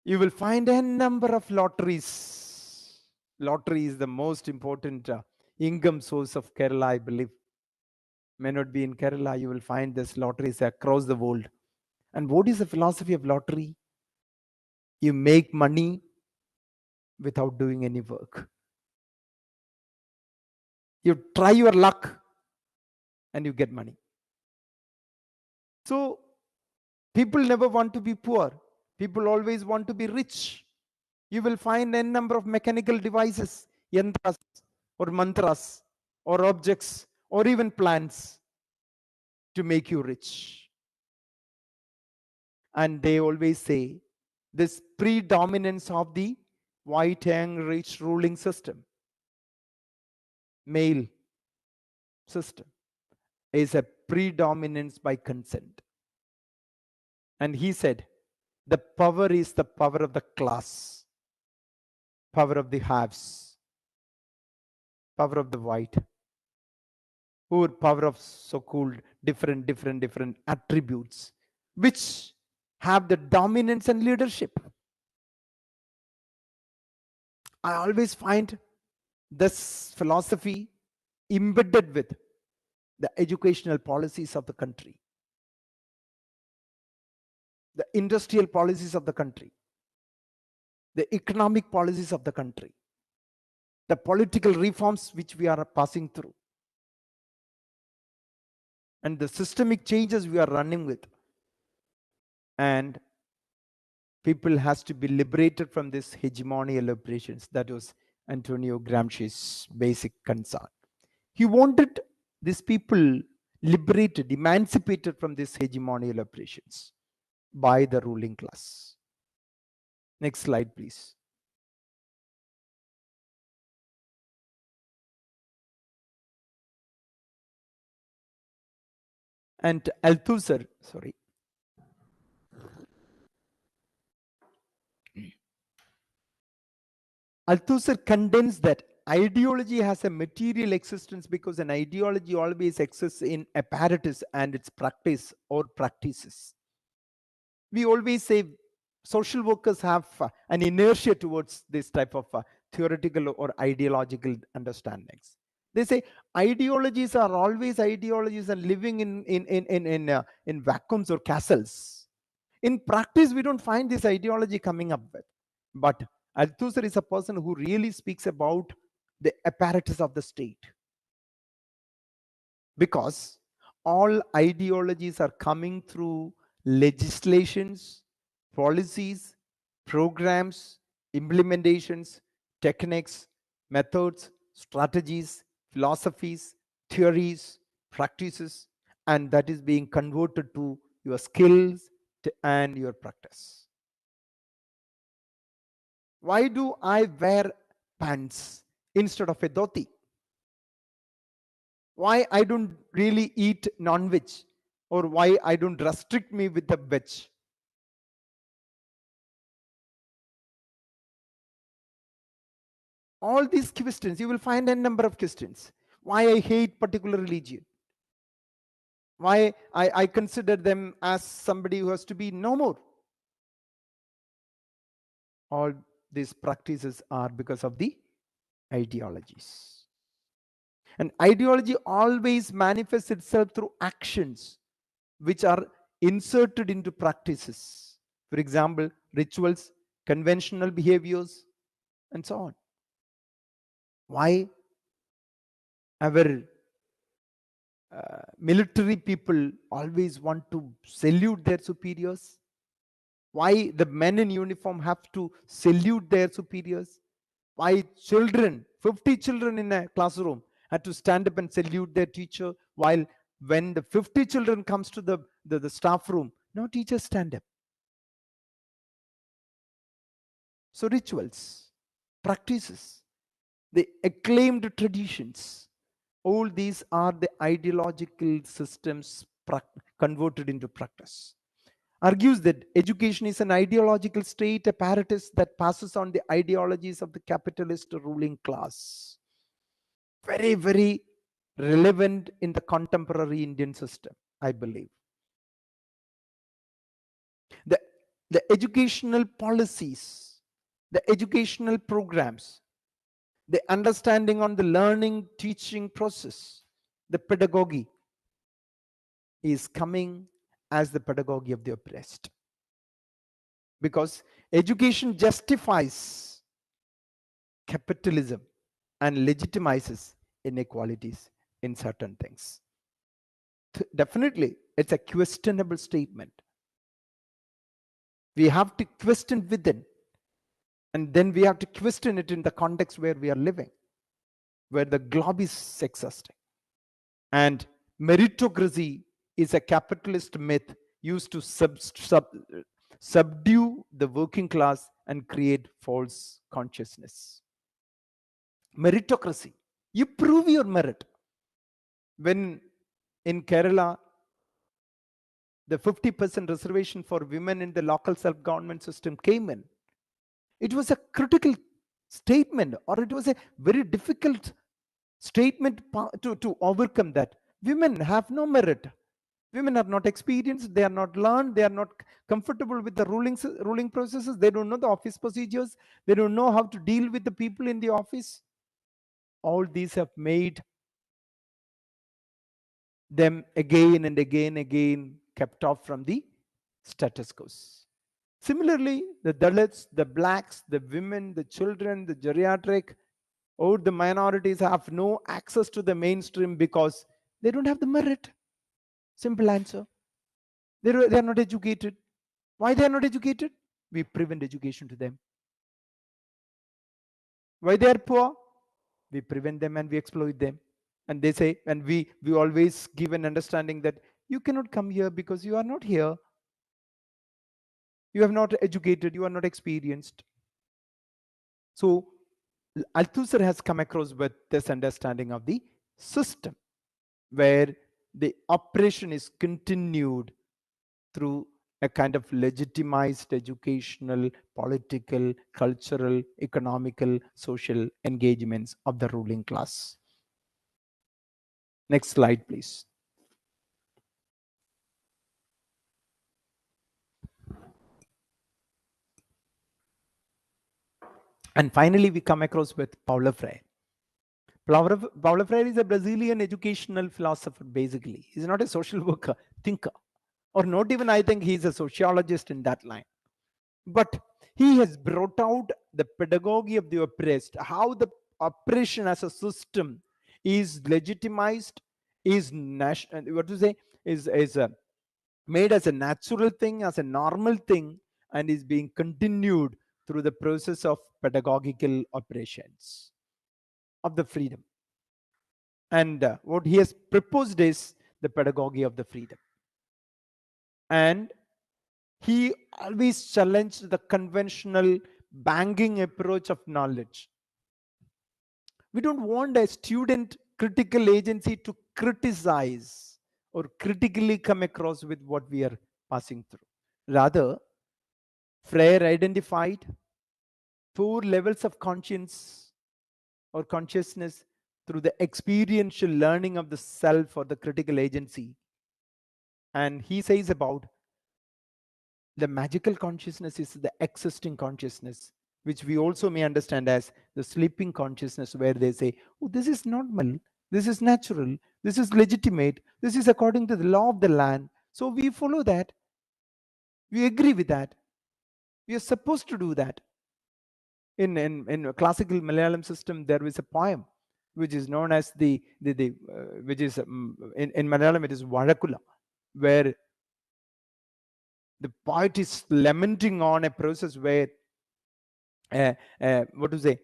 you will find a number of lotteries. Lottery is the most important income source of Kerala, I believe. May not be in Kerala, you will find this lotteries across the world. And what is the philosophy of lottery? You make money without doing any work. You try your luck and you get money. So people never want to be poor. People always want to be rich. You will find a number of mechanical devices, yantras or mantras or objects or even plants to make you rich. And they always say this predominance of the white and rich ruling system, male system, is a predominance by consent. And he said, the power is the power of the class, power of the haves, power of the white, or power of so-called different attributes, which have the dominance and leadership. I always find this philosophy embedded with the educational policies of the country, the industrial policies of the country, the economic policies of the country, the political reforms which we are passing through, and the systemic changes we are running with. And people has to be liberated from this hegemonial operations. That was Antonio Gramsci's basic concern. He wanted these people liberated, emancipated from this hegemonial operations by the ruling class. Next slide, please. And Althusser, sorry. Althusser condemns that ideology has a material existence because an ideology always exists in apparatus and its practice or practices. We always say social workers have an inertia towards this type of theoretical or ideological understandings. They say ideologies are always ideologies and living in vacuums or castles. In practice, we don't find this ideology coming up with. But Althusser is a person who really speaks about the apparatus of the state, because all ideologies are coming through legislations, policies, programs, implementations, techniques, methods, strategies, philosophies, theories, practices, and that is being converted to your skills and your practice. Why do I wear pants instead of a dhoti? Why I don't really eat non-veg, or why I don't restrict me with the veg? All these questions, you will find a number of questions. Why I hate particular religion? Why I consider them as somebody who has to be no more? All these practices are because of the ideologies. And ideology always manifests itself through actions which are inserted into practices. For example, rituals, conventional behaviors, and so on. Why our military people always want to salute their superiors? Why the men in uniform have to salute their superiors? Why children, 50 children in a classroom, had to stand up and salute their teacher, while when the 50 children comes to the staff room, no teachers stand up? So rituals, practices, the acclaimed traditions, all these are the ideological systems converted into practice. Argues that education is an ideological state apparatus that passes on the ideologies of the capitalist ruling class. Very, very relevant in the contemporary Indian system, I believe. The educational policies, the educational programs, the understanding on the learning teaching process, the pedagogy is coming as the pedagogy of the oppressed, because education justifies capitalism and legitimizes inequalities in certain things. Definitely, it's a questionable statement. We have to question within, and then we have to question it in the context where we are living, where the globe is existing. And meritocracy is a capitalist myth used to subdue the working class and create false consciousness. Meritocracy, you prove your merit. When in Kerala, the 50% reservation for women in the local self-government system came in, it was a critical statement, or it was a very difficult statement to overcome that. Women have no merit. Women are not experienced, they are not learned, they are not comfortable with the ruling processes, they don't know the office procedures, they don't know how to deal with the people in the office. All these have made them again and again kept off from the status quo. Similarly, the Dalits, the blacks, the women, the children, the geriatric, or the minorities have no access to the mainstream because they don't have the merit. Simple answer. They are not educated. Why they are not educated? We prevent education to them. Why they are poor? We prevent them and we exploit them. And they say, and we always give an understanding that you cannot come here because you are not here. You have not educated, you are not experienced. So Althusser has come across with this understanding of the system, where the oppression is continued through a kind of legitimized educational, political, cultural, economical, social engagements of the ruling class. Next slide, please. And finally, we come across with Paulo Freire. Paulo Freire is a Brazilian educational philosopher, basically. He's not a social worker, thinker, or not even, I think, he's a sociologist in that line. But he has brought out the pedagogy of the oppressed, how the oppression as a system is legitimized, is made as a natural thing, as a normal thing, and is being continued through the process of pedagogical operations of the freedom. And what he has proposed is the pedagogy of the freedom. And he always challenged the conventional banging approach of knowledge. We don't want a student critical agency to criticize or critically come across with what we are passing through. Rather, Freire identified 4 levels of conscience or consciousness through the experiential learning of the self or the critical agency. And he says about the magical consciousness is the existing consciousness, which we also may understand as the sleeping consciousness, where they say, oh, this is normal. This is natural. This is legitimate. This is according to the law of the land. So we follow that. We agree with that. We are supposed to do that. In a classical Malayalam system, there is a poem which is known as which is in Malayalam it is Vazhakula, where the poet is lamenting on a process where what to say,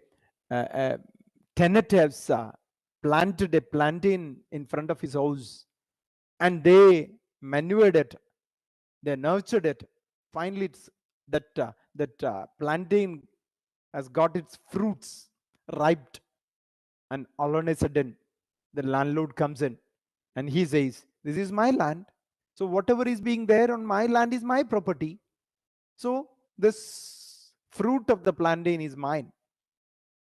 tenant has planted a plantain in front of his house, and they manured it, they nurtured it. Finally, it's that plantain has got its fruits ripe, and all on a sudden, the landlord comes in, and he says, "This is my land. So whatever is being there on my land is my property. So this fruit of the plantain is mine."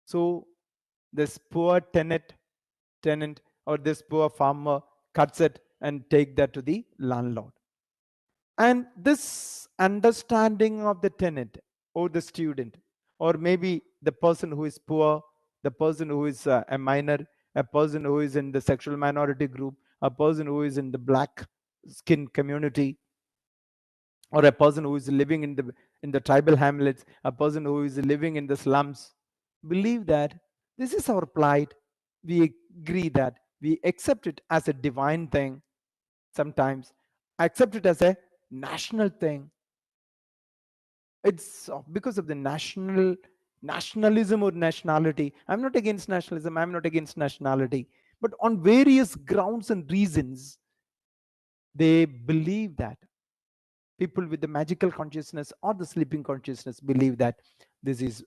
So this poor tenant or this poor farmer cuts it and take that to the landlord. And this understanding of the tenant or the student, or maybe the person who is poor, the person who is a minor, a person who is in the sexual minority group, a person who is in the black skin community, or a person who is living in the tribal hamlets, a person who is living in the slums, believe that this is our plight. We agree that we accept it as a divine thing. Sometimes accept it as a national thing. It's because of the nationalism or nationality. I'm not against nationalism, I'm not against nationality, but on various grounds and reasons, they believe that people with the magical consciousness or the sleeping consciousness believe that this is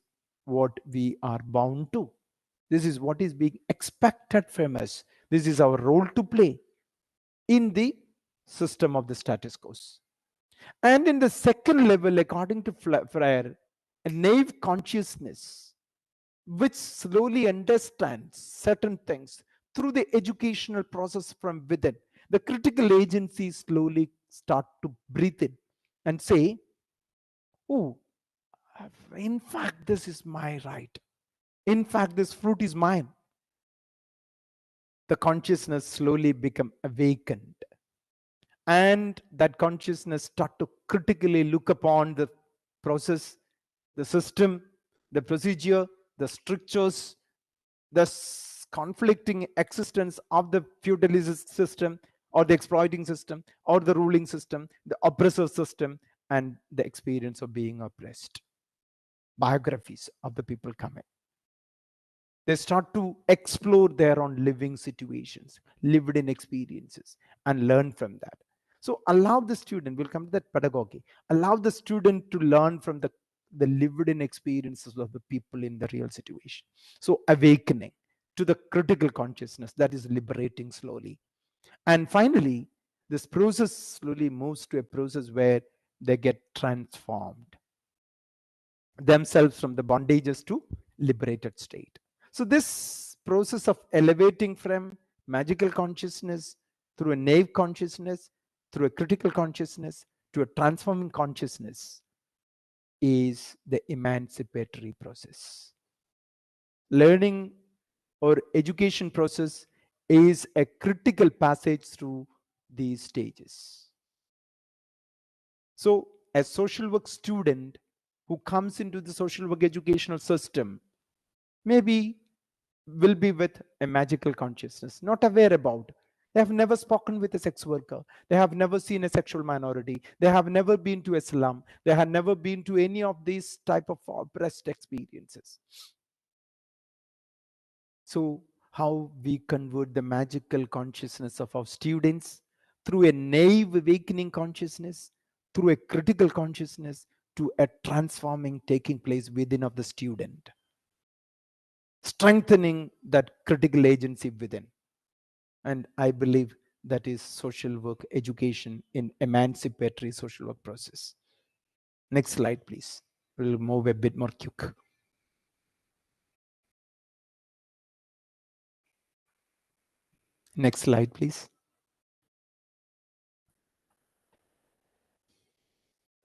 what we are bound to. This is what is being expected from us. This is our role to play in the system of the status quo. And in the second level, according to Freire, a naive consciousness which slowly understands certain things through the educational process from within, the critical agencies slowly start to breathe in and say, "Oh, in fact, this is my right. In fact, this fruit is mine." The consciousness slowly become awakened, and that consciousness start to critically look upon the process, the system, the procedure, the strictures, the conflicting existence of the feudalist system or the exploiting system or the ruling system, the oppressive system, and the experience of being oppressed. Biographies of the people come in. They start to explore their own living situations, lived in experiences, and learn from that. So allow the student, we'll come to that pedagogy, allow the student to learn from the lived in experiences of the people in the real situation. So awakening to the critical consciousness, that is liberating slowly. And finally, this process slowly moves to a process where they get transformed themselves from the bondages to liberated state. So this process of elevating from magical consciousness through a naive consciousness, through a critical consciousness to a transforming consciousness is the emancipatory process. Learning or education process is a critical passage through these stages. So a social work student who comes into the social work educational system maybe will be with a magical consciousness, not aware about. They have never spoken with a sex worker. They have never seen a sexual minority. They have never been to a slum. They have never been to any of these type of oppressed experiences. So how we convert the magical consciousness of our students through a naive awakening consciousness, through a critical consciousness, to a transforming taking place within of the student, strengthening that critical agency within. And I believe that is social work education in emancipatory social work process. Next slide, please. We'll move a bit more quick. Next slide, please.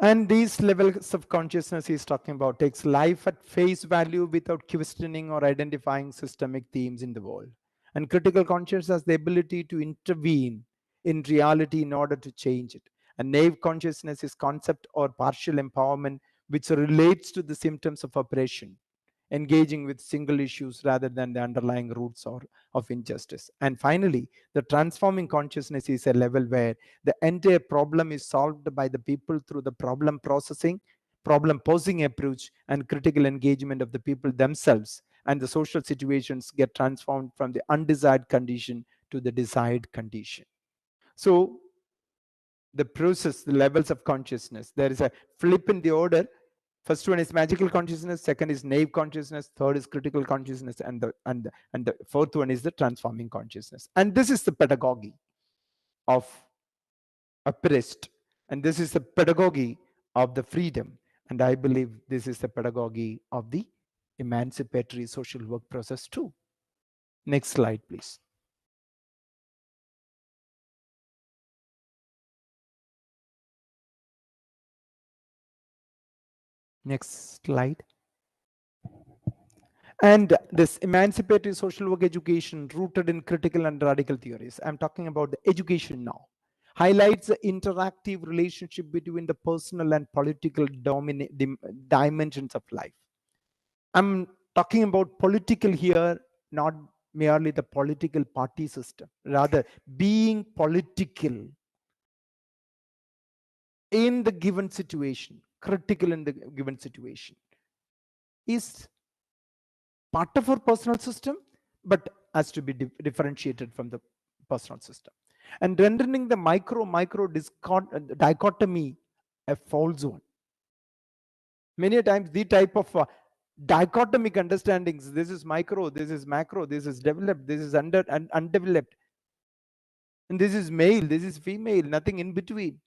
And these levels of consciousness he's talking about takes life at face value without questioning or identifying systemic themes in the world. And critical consciousness has the ability to intervene in reality in order to change it. And naive consciousness is concept or partial empowerment which relates to the symptoms of oppression, engaging with single issues rather than the underlying roots of injustice. And finally, the transforming consciousness is a level where the entire problem is solved by the people through the problem posing approach and critical engagement of the people themselves, and the social situations get transformed from the undesired condition to the desired condition. So the process, the levels of consciousness, there is a flip in the order. First one is magical consciousness, second is naive consciousness, third is critical consciousness, and the fourth one is the transforming consciousness. And this is the pedagogy of oppressed, and this is the pedagogy of the freedom, and I believe this is the pedagogy of the emancipatory social work process too. Next slide, please. Next slide. And this emancipatory social work education rooted in critical and radical theories, I'm talking about the education now, highlights the interactive relationship between the personal and political dimensions of life. I'm talking about political here, not merely the political party system, rather being political in the given situation, critical in the given situation, is part of our personal system, but has to be differentiated from the personal system, and rendering the micro dichotomy a false one. Many times the type of dichotomic understandings, this is micro, this is macro, this is developed, this is undeveloped, and this is male, this is female, nothing in between.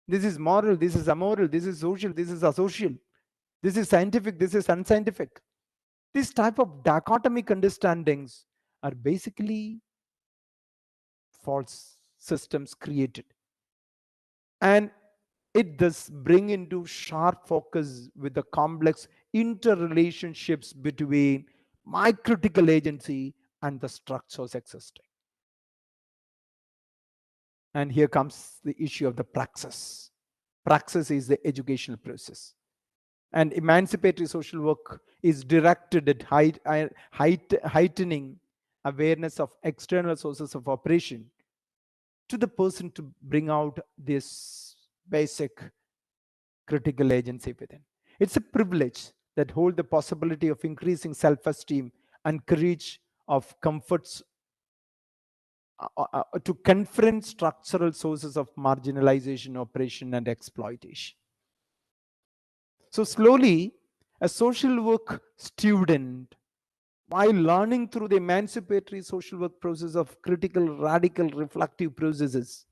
This is moral, this is amoral, this is social, this is asocial, this is scientific, this is unscientific. These type of dichotomic understandings are basically false systems created, and it does bring into sharp focus with the complex interrelationships between my critical agency and the structures existing. And here comes the issue of the praxis. Praxis is the educational process, and emancipatory social work is directed at heightening awareness of external sources of oppression to the person to bring out this basic critical agency within. It's a privilege that hold the possibility of increasing self-esteem and courage of comforts to confront structural sources of marginalization, oppression, and exploitation. So slowly, a social work student, while learning through the emancipatory social work process of critical, radical, reflective processes,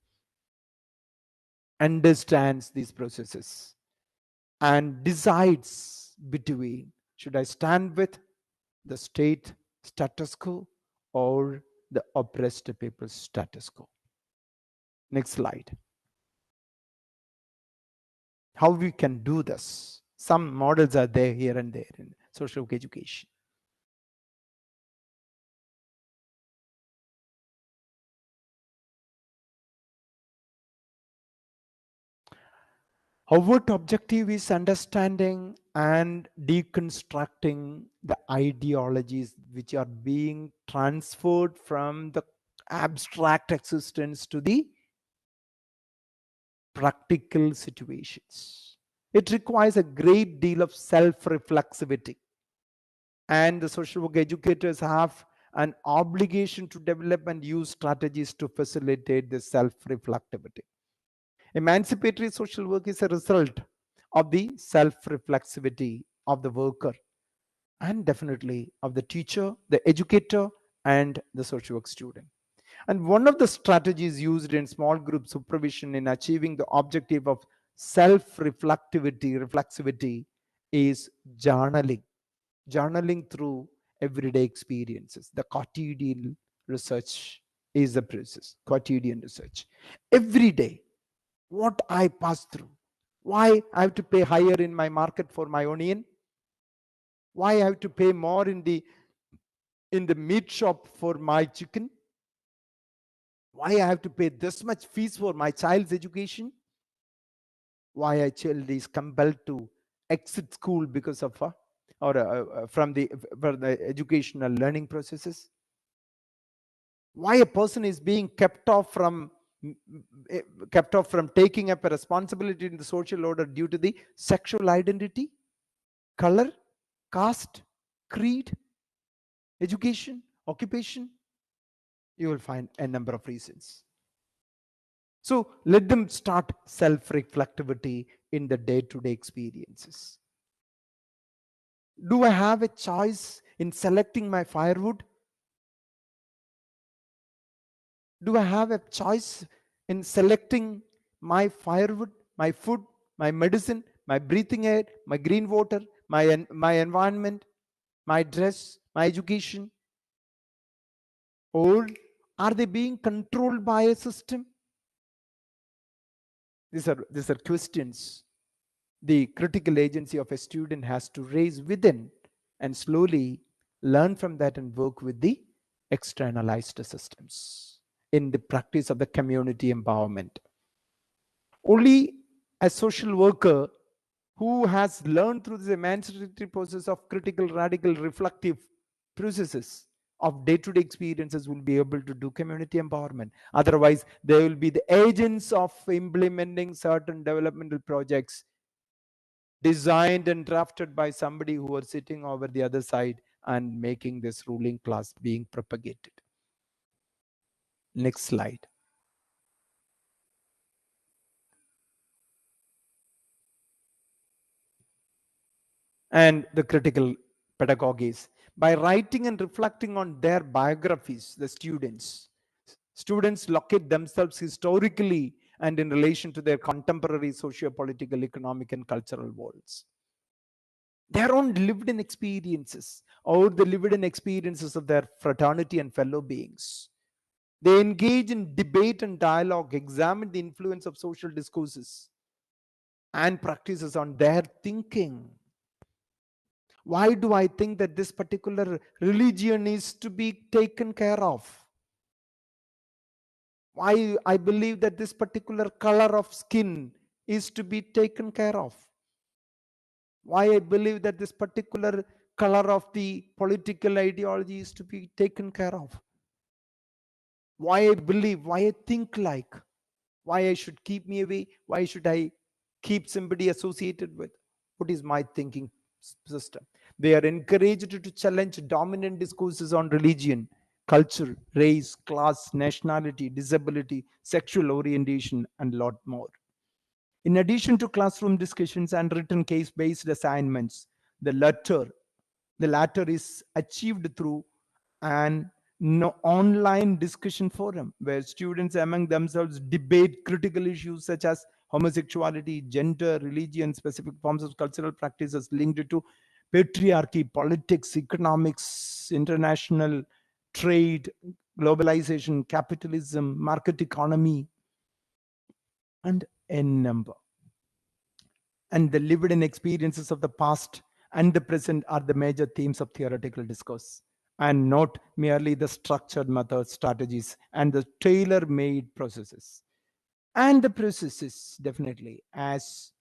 understands these processes and decides between, should I stand with the state status quo or the oppressed people's status quo? Next slide. How we can do this? Some models are there here and there in social work education. Our objective is understanding and deconstructing the ideologies which are being transferred from the abstract existence to the practical situations. It requires a great deal of self-reflexivity, and the social work educators have an obligation to develop and use strategies to facilitate this self-reflectivity. Emancipatory social work is a result of the self-reflexivity of the worker, and definitely of the teacher, the educator, and the social work student. And one of the strategies used in small group supervision in achieving the objective of reflexivity is journaling. Journaling through everyday experiences. The quotidian research is the process. Quotidian research. Every day, what I pass through. Why I have to pay higher in my market for my onion? Why I have to pay more in the in the meat shop for my chicken? Why I have to pay this much fees for my child's education? Why a child is compelled to exit school because of from the educational learning processes? Why a person is being kept off from taking up a responsibility in the social order due to the sexual identity, color, caste, creed, education, occupation? You will find a number of reasons. So let them start self-reflectivity in the day-to-day experiences. Do I have a choice in selecting my firewood? Do I have a choice in selecting my firewood, my food, my medicine, my breathing air, my green water, my environment, my dress, my education? Or are they being controlled by a system? These are questions the critical agency of a student has to raise within, and slowly learn from that and work with the externalized systems in the practice of the community empowerment. Only a social worker who has learned through this emancipatory process of critical, radical, reflective processes of day-to-day experiences will be able to do community empowerment. Otherwise, they will be the agents of implementing certain developmental projects designed and drafted by somebody who are sitting over the other side and making this ruling class being propagated. Next slide. And the critical pedagogies. By writing and reflecting on their biographies, the students locate themselves historically and in relation to their contemporary socio-political, economic, and cultural worlds. Their own lived-in experiences or the lived-in experiences of their fraternity and fellow beings. They engage in debate and dialogue, examine the influence of social discourses and practices on their thinking. Why do I think that this particular religion is to be taken care of? Why I believe that this particular color of skin is to be taken care of? Why I believe that this particular color of the political ideology is to be taken care of? Why I believe, why I think like, why I should keep me away, why should I keep somebody associated with? What is my thinking system? They are encouraged to challenge dominant discourses on religion, culture, race, class, nationality, disability, sexual orientation, and a lot more. In addition to classroom discussions and written case-based assignments, the latter is achieved through an online discussion forum where students among themselves debate critical issues such as homosexuality, gender, religion, specific forms of cultural practices linked to patriarchy, politics, economics, international trade, globalization, capitalism, market economy, and a number. And the lived-in experiences of the past and the present are the major themes of theoretical discourse, and not merely the structured methods, strategies, and the tailor-made processes. And the processes, definitely, as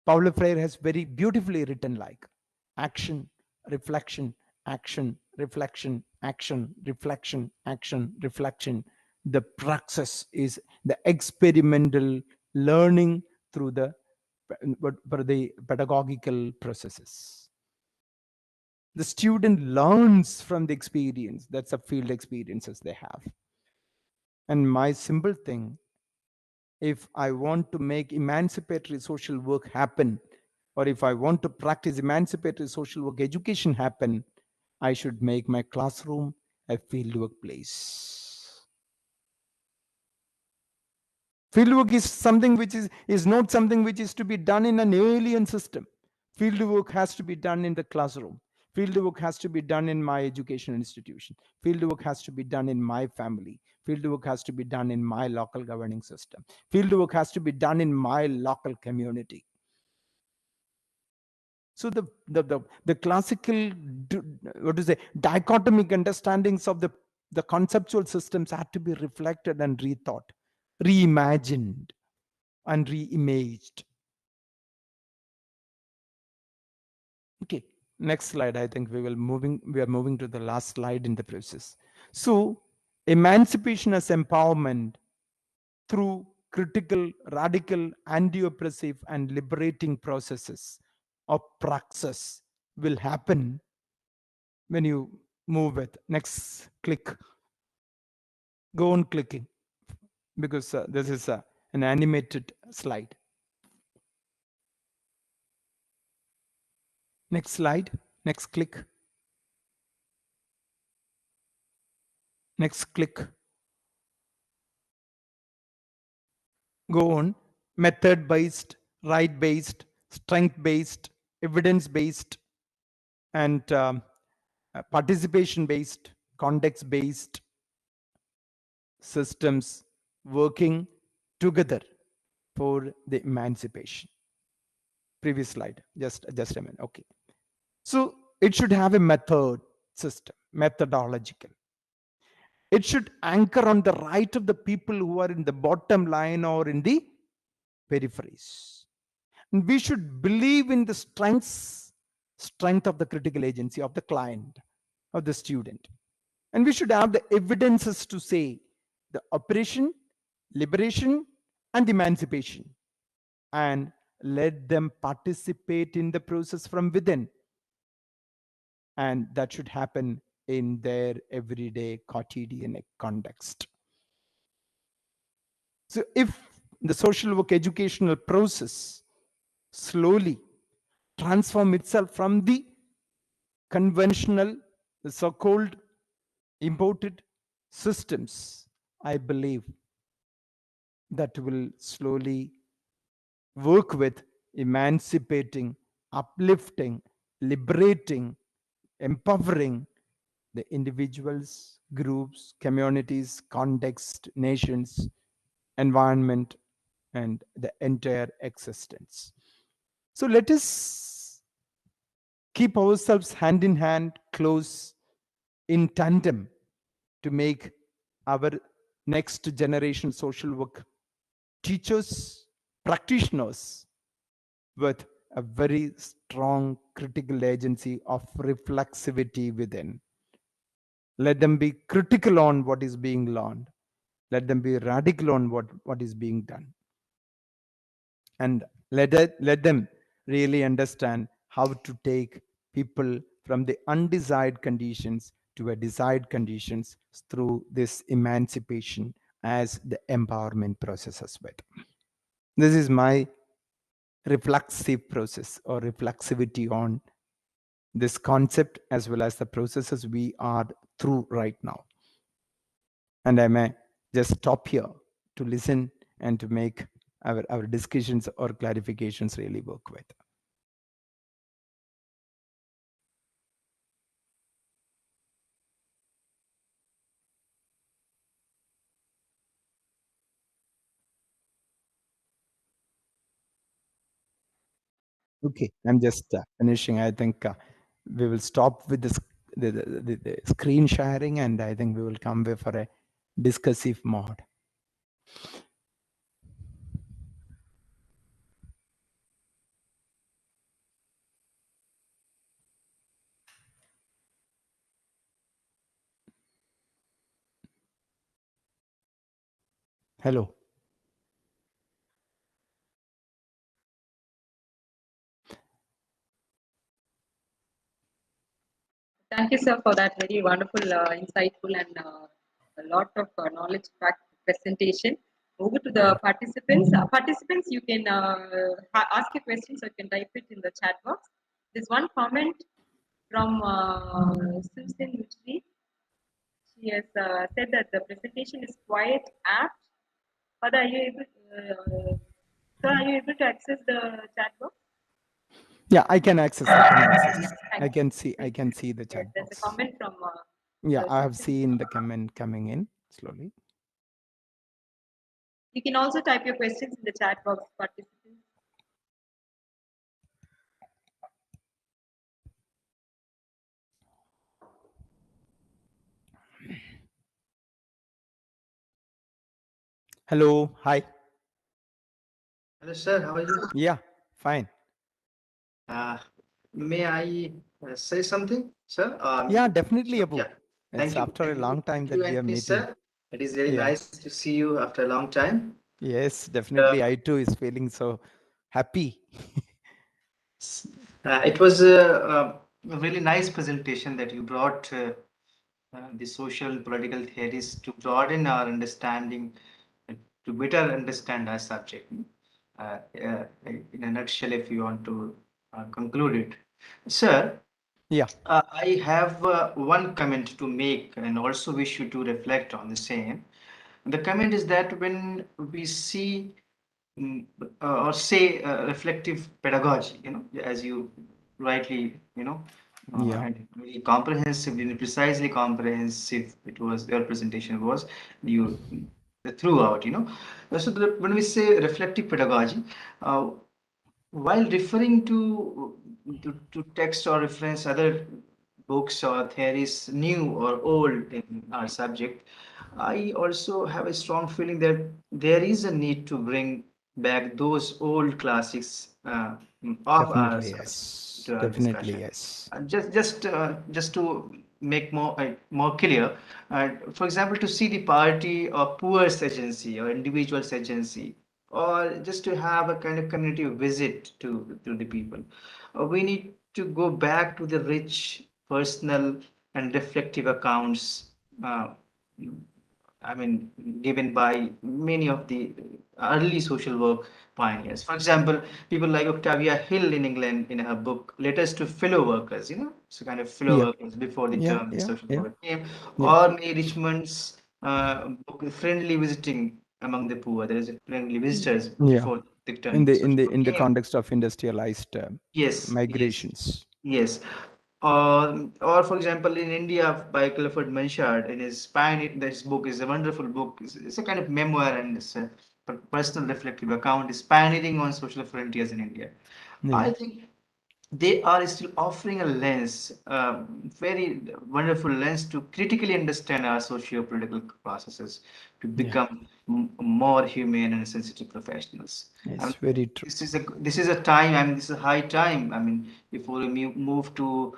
Paulo Freire has very beautifully written, like action, reflection, action, reflection, action, reflection, action, reflection. The praxis is the experimental learning through the pedagogical processes. The student learns from the experience. That's the field experiences they have. And my simple thing, if I want to make emancipatory social work happen, or if I want to practice emancipatory social work education happen, I should make my classroom a fieldwork place. Fieldwork is something which is not something which is to be done in an alien system. Fieldwork has to be done in the classroom. Fieldwork has to be done in my educational institution. Fieldwork has to be done in my family. Fieldwork has to be done in my local governing system. Fieldwork has to be done in my local community. So the classical what to say dichotomic understandings of the conceptual systems had to be reflected and rethought, reimagined, and reimaged. Okay, next slide. I think we are moving to the last slide in the process. So emancipation as empowerment through critical, radical, anti-oppressive, and liberating processes of praxis will happen when you move with next click. Go on clicking, because this is an animated slide. Next slide. Next click. Next click. Go on. Method based, right based, strength based, evidence based, and participation based, context based systems working together for the emancipation. Previous slide, just a minute. Okay, so it should have a method system, methodological. It should anchor on the right of the people who are in the bottom line or in the peripheries. And we should believe in the strength of the critical agency of the client, of the student. And we should have the evidences to say the operation, liberation, and emancipation, and let them participate in the process from within. And that should happen in their everyday quotidian context. So if the social work educational process slowly transform itself from the conventional, the so-called imported systems, I believe that will slowly work with emancipating, uplifting, liberating, empowering the individuals, groups, communities, context, nations, environment, and the entire existence. So let us keep ourselves hand in hand, close, in tandem, to make our next generation social work teachers, practitioners with a very strong critical agency of reflexivity within. Let them be critical on what is being learned. Let them be radical on what is being done. And let them really understand how to take people from the undesired conditions to a desired conditions through this emancipation as the empowerment process as well. This is my reflexive process or reflexivity on this concept as well as the processes we are through right now. And I may just stop here to listen and to make our discussions or clarifications really work with. Okay, I'm just finishing. I think we will stop with the screen sharing, and I think we will come back for a discussive mode. Hello. Thank you, sir, for that very wonderful, insightful, and a lot of knowledge packed presentation. Over to the participants. Participants, you can ask your questions or you can type it in the chat box. There's one comment from Susan Mitri. She has said that the presentation is quite apt. But are you able, sir, are you able to access the chat box? Yeah, I can access. I can see the chat There's box. a comment from. Yeah, I have seen the comment coming in slowly. You can also type your questions in the chat box, participants. Hello. Hi. Hello, sir. How are you? Yeah, fine. May I say something, sir? Yeah, definitely, Sure. Abu. Yeah. It's after a long time Thank that you, we are Anthony, meeting. sir. It is very Yeah. nice to see you after a long time. Yes, Uh, definitely. I too is feeling so happy. it was a really nice presentation that you brought the social and political theories to broaden our understanding, to better understand our subject. In a nutshell, if you want to conclude it, sir. Yeah. I have one comment to make and also wish you to reflect on the same. The comment is that when we see or say reflective pedagogy, as you rightly, Yeah. and very comprehensive, precisely comprehensive, it was your presentation was you throughout, So when we say reflective pedagogy, uh, while referring to text or reference other books or theories, new or old in our subject, I also have a strong feeling that there is a need to bring back those old classics of our Definitely, subject yes. to our Definitely, discussion. yes. Just to make more clear, for example, to see the party or poor's agency or individual's agency, or just to have a kind of community visit to the people. We need to go back to the rich, personal, and reflective accounts. Uh, I mean, given by many of the early social work pioneers. For example, people like Octavia Hill in England in her book Letters to Fellow Workers, so kind of fellow Yeah. workers before the Yeah. term Yeah. social Yeah. work came, Yeah. or May Richmond's book Friendly Visiting Among the Poor. There is a friendly visitors Yeah. before the In term the in social the work in the came. context of industrialized Yes, yes, migrations. yes. Or for example, in India, by Clifford Manshard, in his Pioneer, this book is a wonderful book. It's a kind of memoir and it's a personal reflective account. Is pioneering on social frontiers in India. Yeah. I think they are still offering a lens, very wonderful lens to critically understand our socio-political processes, to Yeah. become more humane and sensitive professionals. I It's mean, very true. this is a time. I mean, this is a high time. I mean, before we move to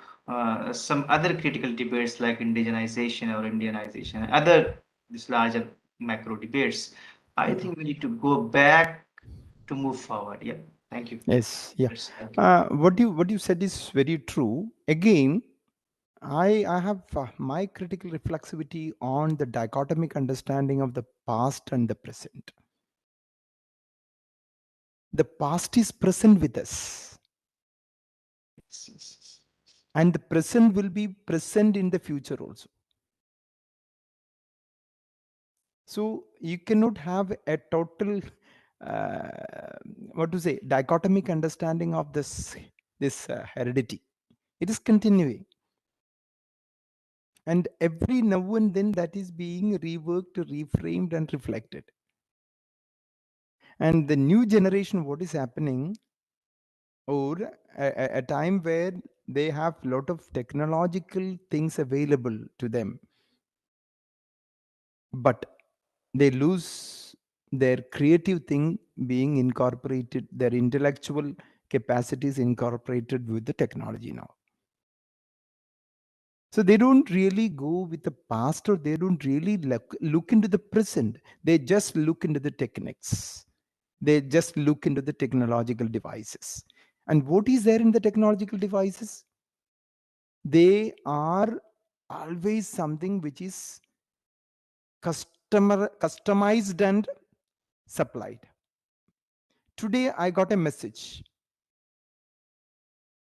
some other critical debates like indigenization or Indianization, and other these larger macro debates, I Yeah. think we need to go back to move forward. Yeah. Thank you. Yes. Yeah. Yes, thank you. What you said is very true. Again, I have my critical reflexivity on the dichotomic understanding of the past and the present. The past is present with us, and the present will be present in the future also. So you cannot have a total what to say dichotomic understanding of this heredity. It is continuing, and every now and then that is being reworked, reframed, and reflected. And the new generation, what is happening, or a time where they have a lot of technological things available to them, but they lose their creative thing being incorporated, their intellectual capacities incorporated with the technology now. So they don't really go with the past, or they don't really look into the present. They just look into the techniques. They just look into the technological devices. And what is there in the technological devices? They are always something which is customized and supplied. Today I got a message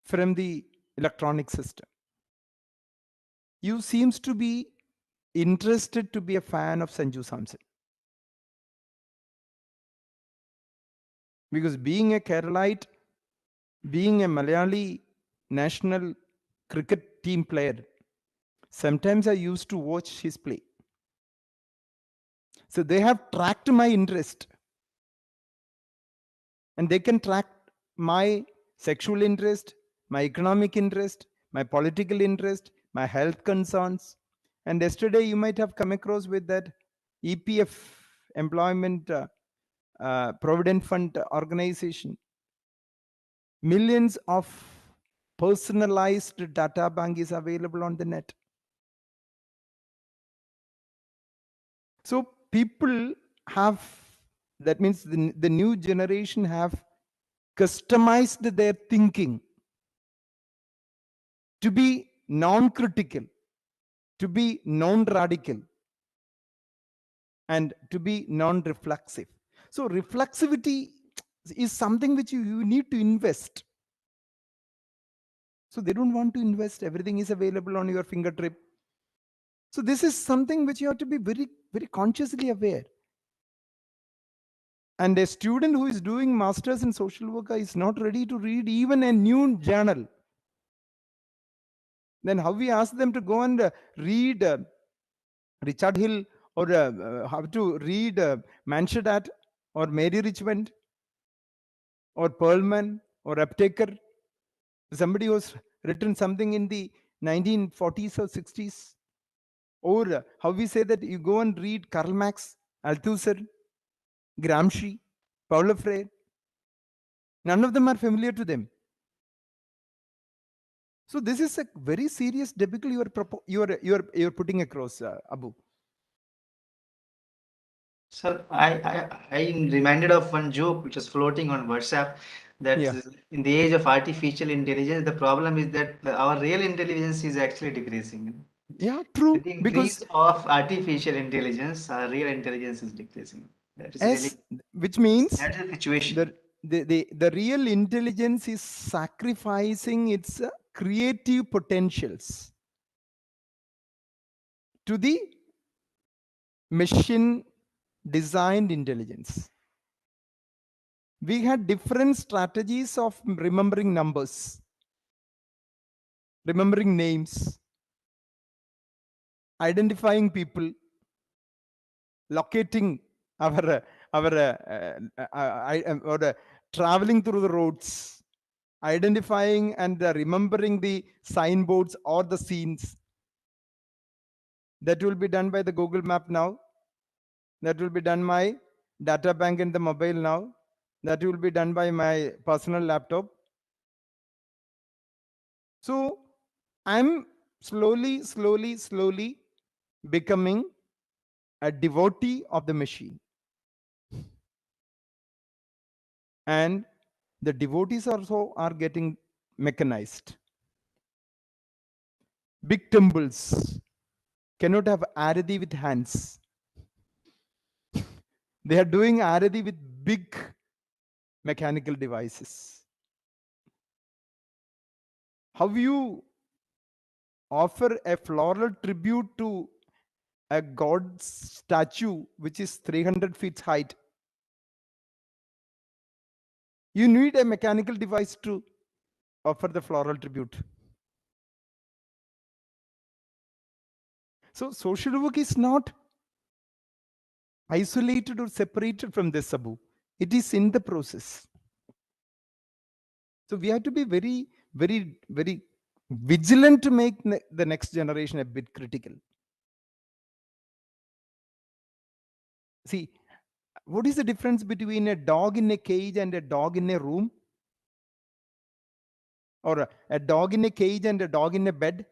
from the electronic system. You seems to be interested to be a fan of Sanju Samson. Because being a Keralite, being a Malayali national cricket team player, sometimes I used to watch his play. So they have tracked my interest, and they can track my sexual interest, my economic interest, my political interest, my health concerns. And yesterday you might have come across with that EPF employment provident fund organization. Millions of personalized data bank is available on the net. So people have, that means the new generation have customized their thinking to be non-critical, to be non-radical, and to be non-reflexive. So reflexivity is something which you need to invest. So they don't want to invest. Everything is available on your fingertip. So this is something which you have to be very, very consciously aware. And a student who is doing masters in social work is not ready to read even a new journal. Then how we ask them to go and read Richard Hill, or how to read Manshadat or Mary Richmond or Perlman or Aptaker, somebody who's written something in the 1940s or 60s, or how we say that you go and read Karl Marx, Althusser, Gramsci, Paulo Freire. None of them are familiar to them. So this is a very serious debacle you are putting across, Abu. Sir, I'm reminded of one joke which was floating on WhatsApp, that in the age of artificial intelligence, the problem is that our real intelligence is actually decreasing. Yeah, true. With the increase of artificial intelligence, our real intelligence is decreasing. That is really, which means that's the situation. The real intelligence is sacrificing its creative potentials to the machine designed intelligence. We had different strategies of remembering numbers, remembering names, identifying people, locating our traveling through the roads, identifying and remembering the signboards or the scenes. That will be done by the Google Map now. That will be done by data bank in the mobile now. That will be done by my personal laptop. So I'm slowly becoming a devotee of the machine. And the devotees also are getting mechanized. Big temples cannot have arati with hands. They are doing arati with big mechanical devices. How you offer a floral tribute to a god statue which is 300 feet height? You need a mechanical device to offer the floral tribute. So social work is not isolated or separated from this, Abu. It is in the process. So we have to be very, very, very vigilant to make the next generation a bit critical. See, what is the difference between a dog in a cage and a dog in a room? Or a dog in a cage and a dog in a bed?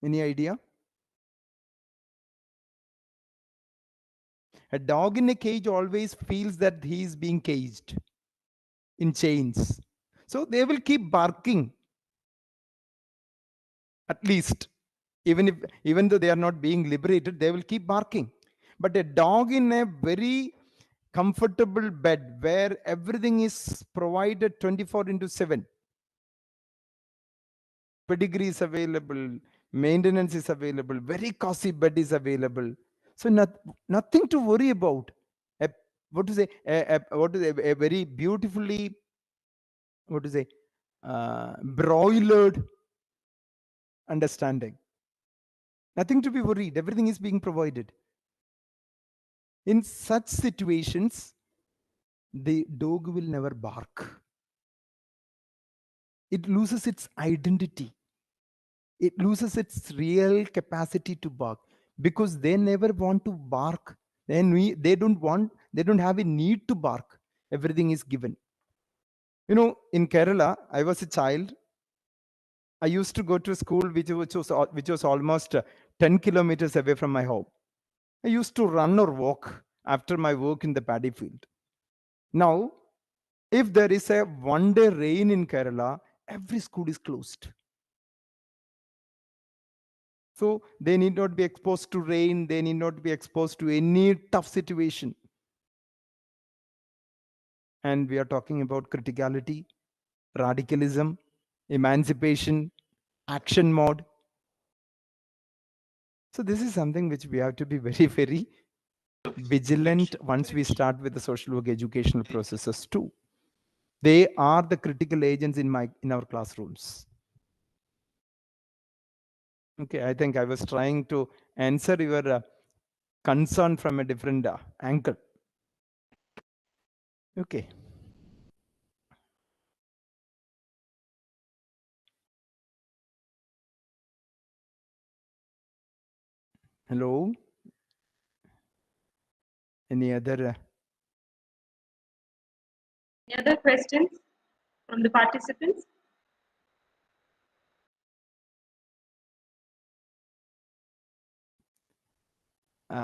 Any idea? A dog in a cage always feels that he is being caged in chains. So they will keep barking. At least, even though they are not being liberated, they will keep barking. But a dog in a very comfortable bed where everything is provided 24/7, pedigree is available, maintenance is available, very cozy bed is available. So nothing to worry about. A very beautifully, broilered understanding. Nothing to be worried. Everything is being provided. In such situations, the dog will never bark. It loses its identity. It loses its real capacity to bark. because they never want to bark. Then they don't have a need to bark. Everything is given. You know, in Kerala, I was a child. I used to go to school which was almost 10 kilometers away from my home. I used to run or walk after my work in the paddy field. Now, if there is a one-day rain in Kerala, every school is closed. So they need not be exposed to rain. They need not be exposed to any tough situation. And we are talking about criticality, radicalism, emancipation, action mode. So this is something which we have to be very, very vigilant once we start with the social work educational processes too. They are the critical agents in our classrooms. Okay, I think I was trying to answer your concern from a different angle. Okay. Hello. Any other? Any other questions from the participants?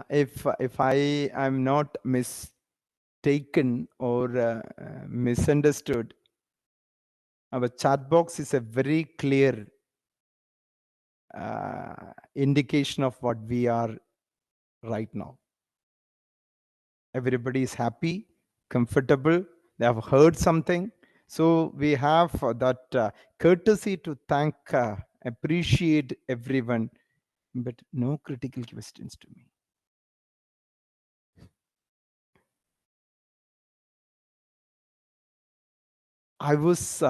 If I am not mistaken or misunderstood, our chat box is a very clear indication of what we are right now. Everybody is happy, comfortable, they have heard something. So we have that courtesy to thank, appreciate everyone, but no critical questions to me. I was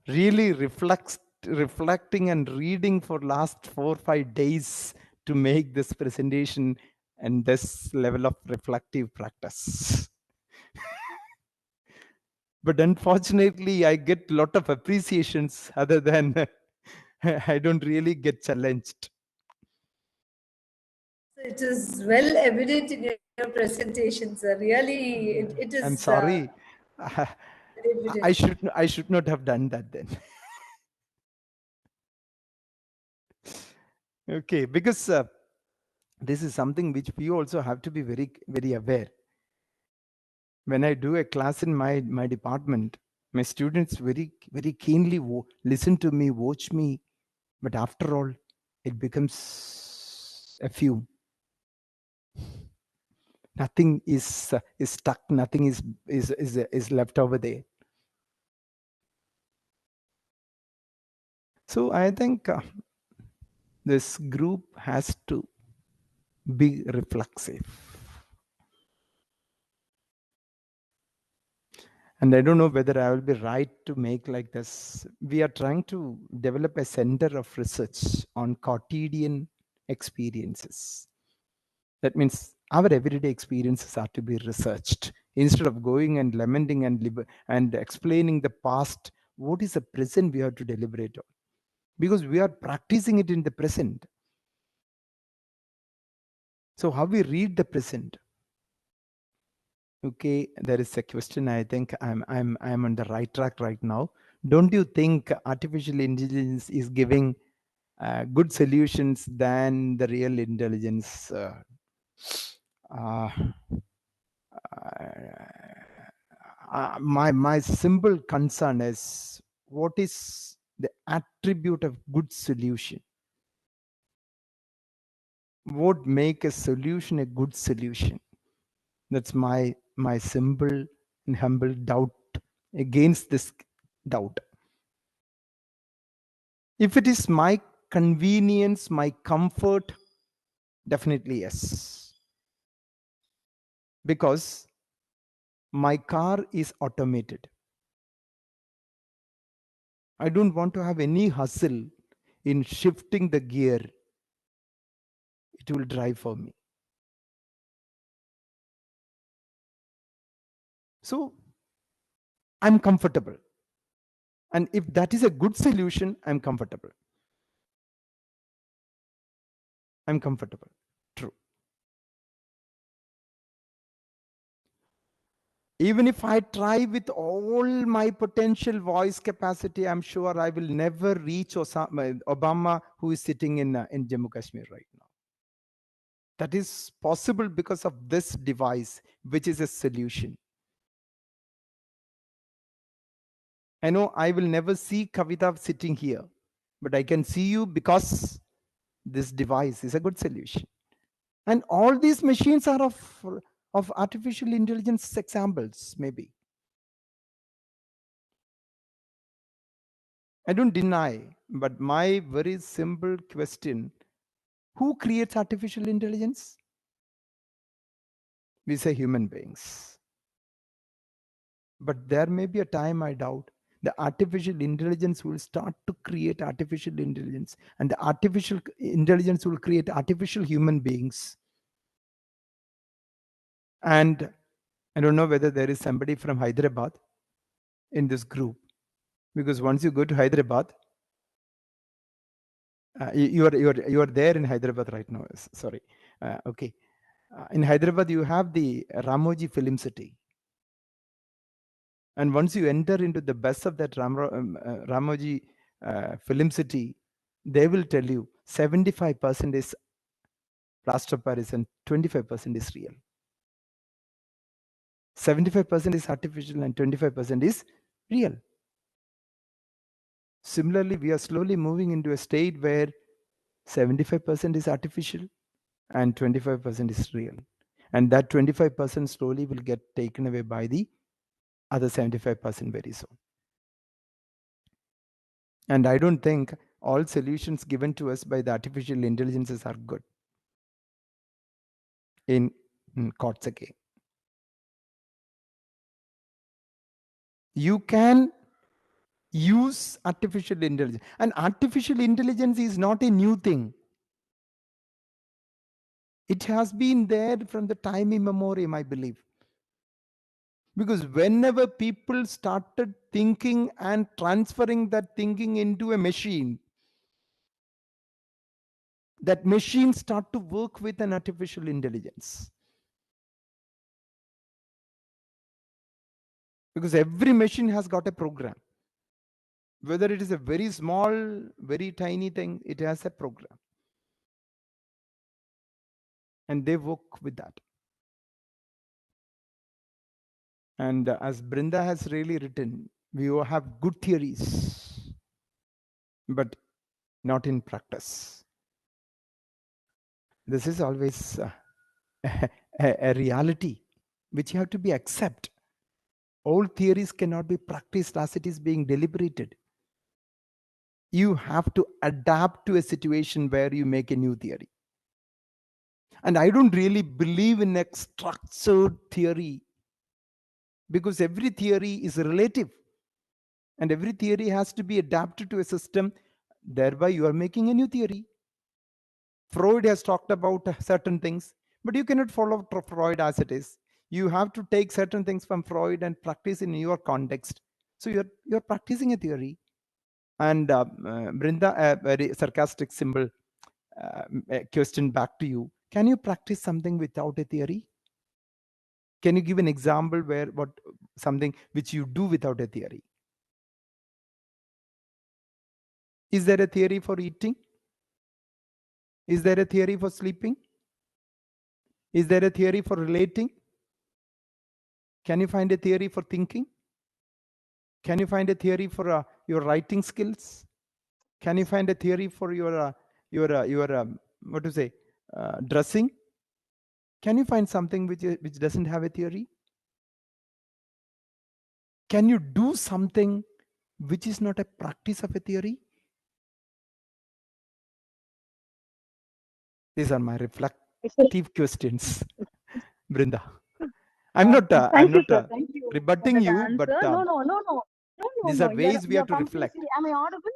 really reflecting and reading for last 4 or 5 days to make this presentation and this level of reflective practice. But unfortunately, I get a lot of appreciations other than I don't really get challenged. It is well evident in your presentation, sir. Really, it is. I'm sorry. I Evident. should not have done that then. Okay, because this is something which we also have to be very, very aware. When I do a class in my department, my students very, very keenly listen to me, watch me. But after all, it becomes a fume. Nothing is stuck. Nothing is left over there. So I think this group has to be reflexive. And I don't know whether I will be right to make like this. We are trying to develop a center of research on quotidian experiences. That means our everyday experiences are to be researched. Instead of going and lamenting and explaining the past, what is the present we have to deliberate on? Because we are practicing it in the present. So how we read the present? Okay, there is a question. I think I'm on the right track right now. Don't you think artificial intelligence is giving good solutions than the real intelligence? My simple concern is, what is the attribute of good solution? What make a solution a good solution? That's my simple and humble doubt against this doubt. If it is my convenience, my comfort, definitely yes. Because my car is automated. I don't want to have any hustle in shifting the gear. It will drive for me. So I'm comfortable. And if that is a good solution, I'm comfortable. I'm comfortable. True. Even if I try with all my potential voice capacity, I'm sure I will never reach Obama, who is sitting in Jammu Kashmir right now. That is possible because of this device, which is a solution. I know I will never see Kavita sitting here, but I can see you because this device is a good solution. And all these machines are of artificial intelligence examples, maybe. I don't deny, but my very simple question, who creates artificial intelligence? We say human beings. But there may be a time, I doubt, the artificial intelligence will start to create artificial intelligence, and the artificial intelligence will create artificial human beings. And I don't know whether there is somebody from Hyderabad in this group, because once you go to Hyderabad, you are there in Hyderabad right now. Sorry, okay. In Hyderabad, you have the Ramoji Film City, and once you enter into the best of that Ramoji Film City, they will tell you 75% is plaster of Paris and 25% is real. 75% is artificial and 25% is real. Similarly, we are slowly moving into a state where 75% is artificial and 25% is real. And that 25% slowly will get taken away by the other 75% very soon. And I don't think all solutions given to us by the artificial intelligences are good in courts again. You can use artificial intelligence, and artificial intelligence is not a new thing. It has been there from the time immemorial, I believe. Because whenever people started thinking and transferring that thinking into a machine, that machine start to work with an artificial intelligence. Because every machine has got a program. Whether it is a very small, very tiny thing, it has a program. And they work with that. And as Brinda has really written, we all have good theories, but not in practice. This is always a reality which you have to be accept. All theories cannot be practiced as it is being deliberated. You have to adapt to a situation where you make a new theory. And I don't really believe in a structured theory, because every theory is relative and every theory has to be adapted to a system. Thereby you are making a new theory. Freud has talked about certain things, but you cannot follow Freud as it is. You have to take certain things from Freud and practice in your context. So you're practicing a theory. And Brinda, a very sarcastic symbol question back to you. Can you practice something without a theory? Can you give an example where something which you do without a theory? Is there a theory for eating? Is there a theory for sleeping? Is there a theory for relating? Can you find a theory for thinking? Can you find a theory for your writing skills? Can you find a theory for your what to say, dressing? Can you find something which doesn't have a theory? Can you do something which is not a practice of a theory? These are my reflective questions, Brinda. I'm not Thank you, sir. Thank you for rebutting that you, answer. but these are ways we have You're to reflect. completely. Am I audible?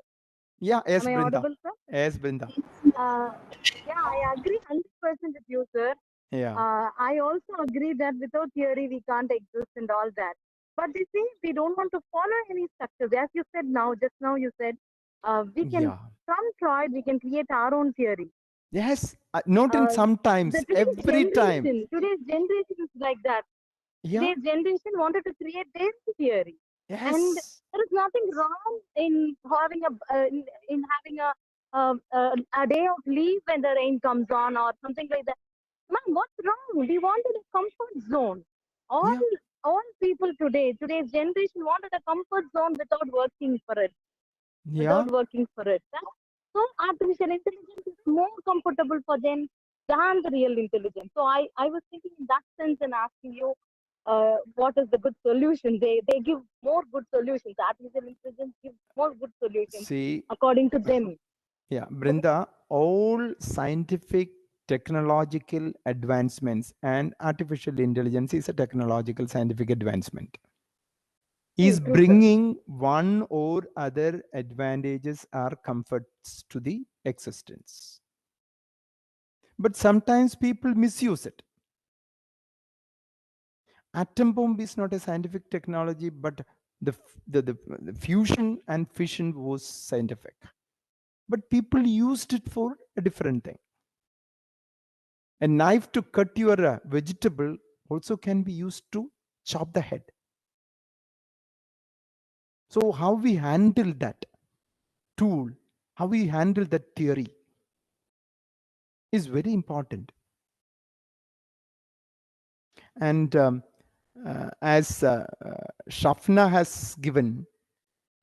Yeah, yes, Am I Brinda. audible, sir? Yes, Brinda. Yeah, I agree 100% with you, sir. Yeah. I also agree that without theory we can't exist and all that. But you see, we don't want to follow any structures. As you said now, just now you said, we can, from Freud, we can create our own theory. Yes, not in sometimes, every time. Today's generation is like that. Yeah. Today's generation wanted to create their own theory, and Yes. there is nothing wrong in having in having a day of leave when the rain comes on or something like that. Man, what's wrong? We wanted a comfort zone. All Yeah. all people today's generation wanted a comfort zone without working for it. Yeah. So artificial intelligence is more comfortable for them than the real intelligence. So I was thinking in that sense and asking you, what is the good solution? They give more good solutions. Artificial intelligence gives more good solutions See, according to them. yeah, Brinda, all scientific technological advancements, and artificial intelligence is a technological scientific advancement, is True, sir. bringing one or other advantages or comforts to the existence. But sometimes people misuse it. Atom bomb is not a scientific technology, but the fusion and fission was scientific. But people used it for a different thing. A knife to cut your vegetable also can be used to chop the head. So how we handle that tool, how we handle that theory is very important. And as Shafna has given,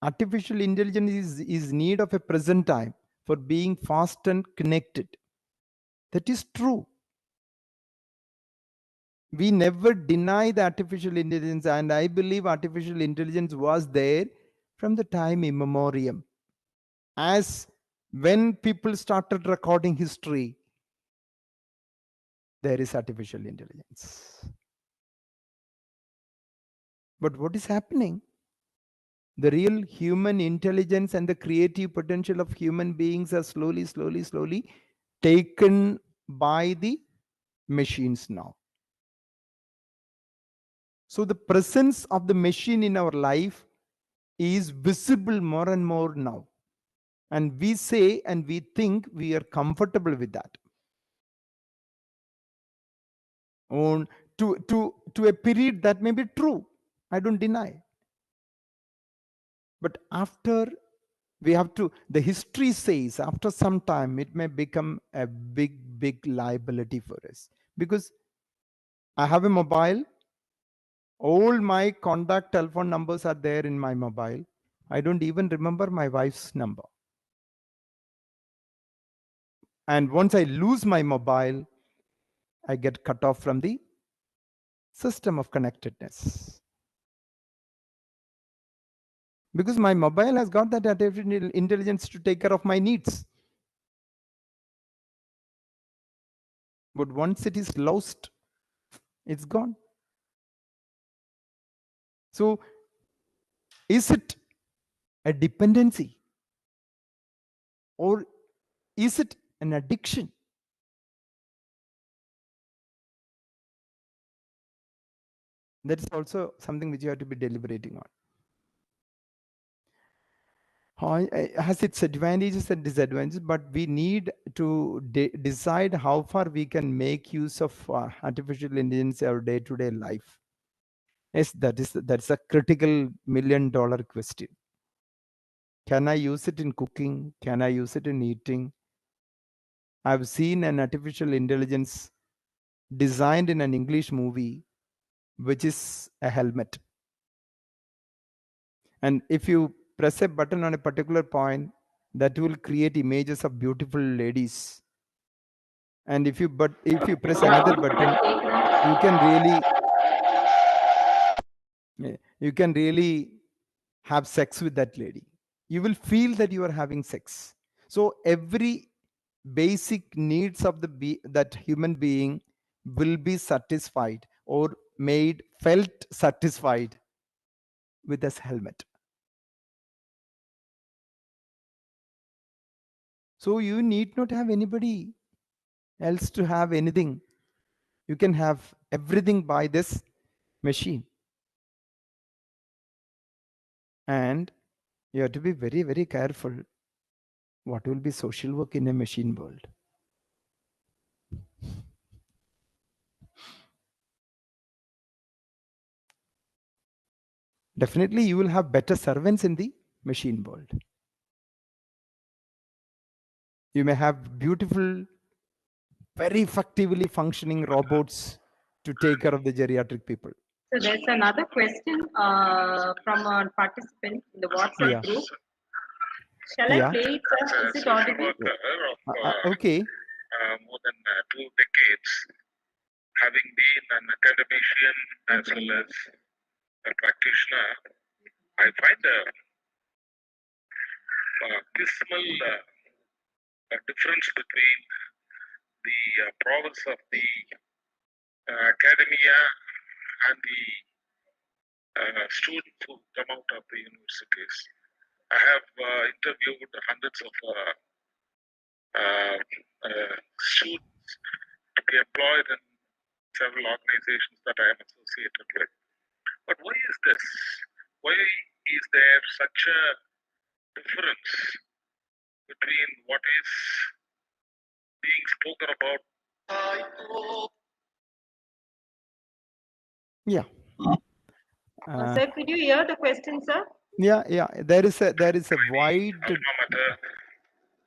artificial intelligence is need of a present time for being fast and connected. That is true. We never deny the artificial intelligence, and I believe artificial intelligence was there from the time immemorial. As when people started recording history, there is artificial intelligence. But what is happening? The real human intelligence and the creative potential of human beings are slowly taken by the machines now. So the presence of the machine in our life is visible more and more now. And we say and we think we are comfortable with that. On to a period that may be true. I don't deny. But after we have to, the history says after some time it may become a big liability for us, because I have a mobile, all my contact telephone numbers are there in my mobile. I don't even remember my wife's number. And once I lose my mobile, I get cut off from the system of connectedness, because my mobile has got that artificial intelligence to take care of my needs. But once it is lost, it's gone. So is it a dependency, or is it an addiction? That is also something which you have to be deliberating on. Has its advantages and disadvantages, but we need to decide how far we can make use of artificial intelligence in our day-to-day life. Yes, that's a critical $1 million question. Can I use it in cooking? Can I use it in eating? I've seen an artificial intelligence designed in an English movie, which is a helmet. And if you press a button on a particular point, that will create images of beautiful ladies. And if you press another button, you can really have sex with that lady. You will feel that you are having sex. So every basic needs of that human being will be satisfied or felt satisfied with this helmet. So you need not have anybody else to have anything. You can have everything by this machine. And you have to be very careful what will be social work in a machine world. definitely you will have better servants in the machine world. You may have beautiful, very effectively functioning robots to take care of the geriatric people. So there's another question from a participant in the WhatsApp group. Shall I play it, sir? Is it audible? Okay. More than 2 decades, having been an academician as well as a practitioner, I find a dismal difference between the prowess of the academia and the students who come out of the universities. I have interviewed hundreds of students to be employed in several organizations that I am associated with. But why is this? Why is there such a difference between what is being spoken about? Yeah. Sir, could you hear the question, sir? Yeah. There is a wide matter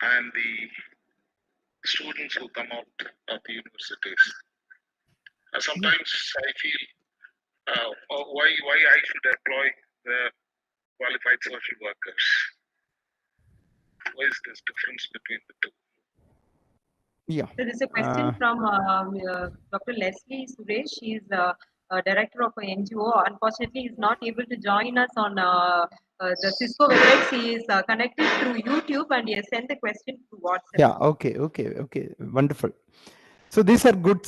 and the students who come out of the universities. Sometimes I feel why I should employ the qualified social workers. Why is this difference between the two? Yeah. So there's a question from Dr. Leslie Suresh. She is a director of an NGO. Unfortunately, he's not able to join us on the Cisco WebEx. He is connected through YouTube and he has sent the question through WhatsApp. Yeah. Okay. Wonderful. So these are good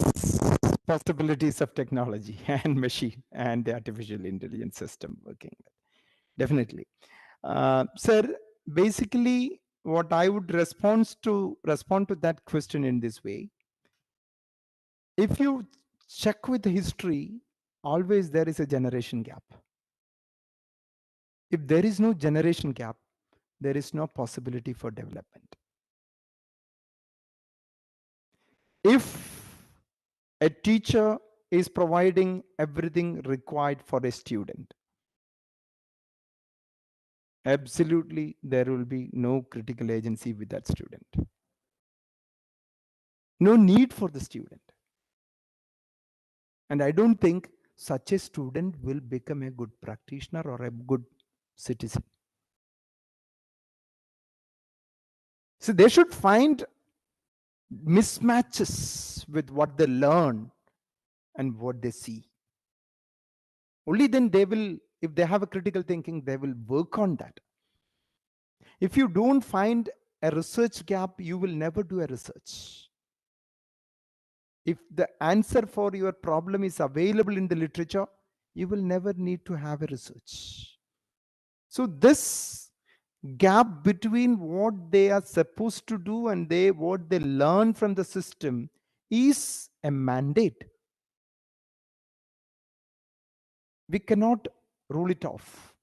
possibilities of technology and machine and the artificial intelligence system working. Definitely. Sir, basically what I would respond to that question in this way. If you check with history, always there is a generation gap. If there is no generation gap, there is no possibility for development. If a teacher is providing everything required for a student, absolutely there will be no critical agency with that student. No need for the student. And I don't think such a student will become a good practitioner or a good citizen. So they should find mismatches with what they learn and what they see. Only then they will, if they have a critical thinking, they will work on that. If you don't find a research gap, you will never do a research. If the answer for your problem is available in the literature, you will never need to have a research. So this gap between what they are supposed to do and what they learn from the system is a mandate. We cannot rule it off.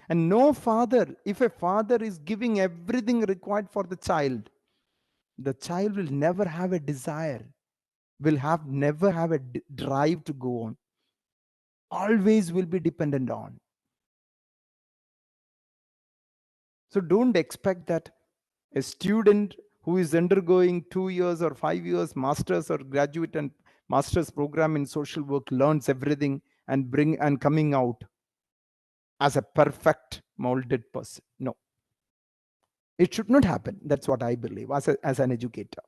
And no father, if a father is giving everything required for the child will never have a desire, will never have a drive to go on. Always will be dependent on. So don't expect that a student who is undergoing 2 years or 5 years master's or graduate and master's program in social work learns everything and coming out as a perfect molded person. No, it should not happen. That's what I believe as an educator,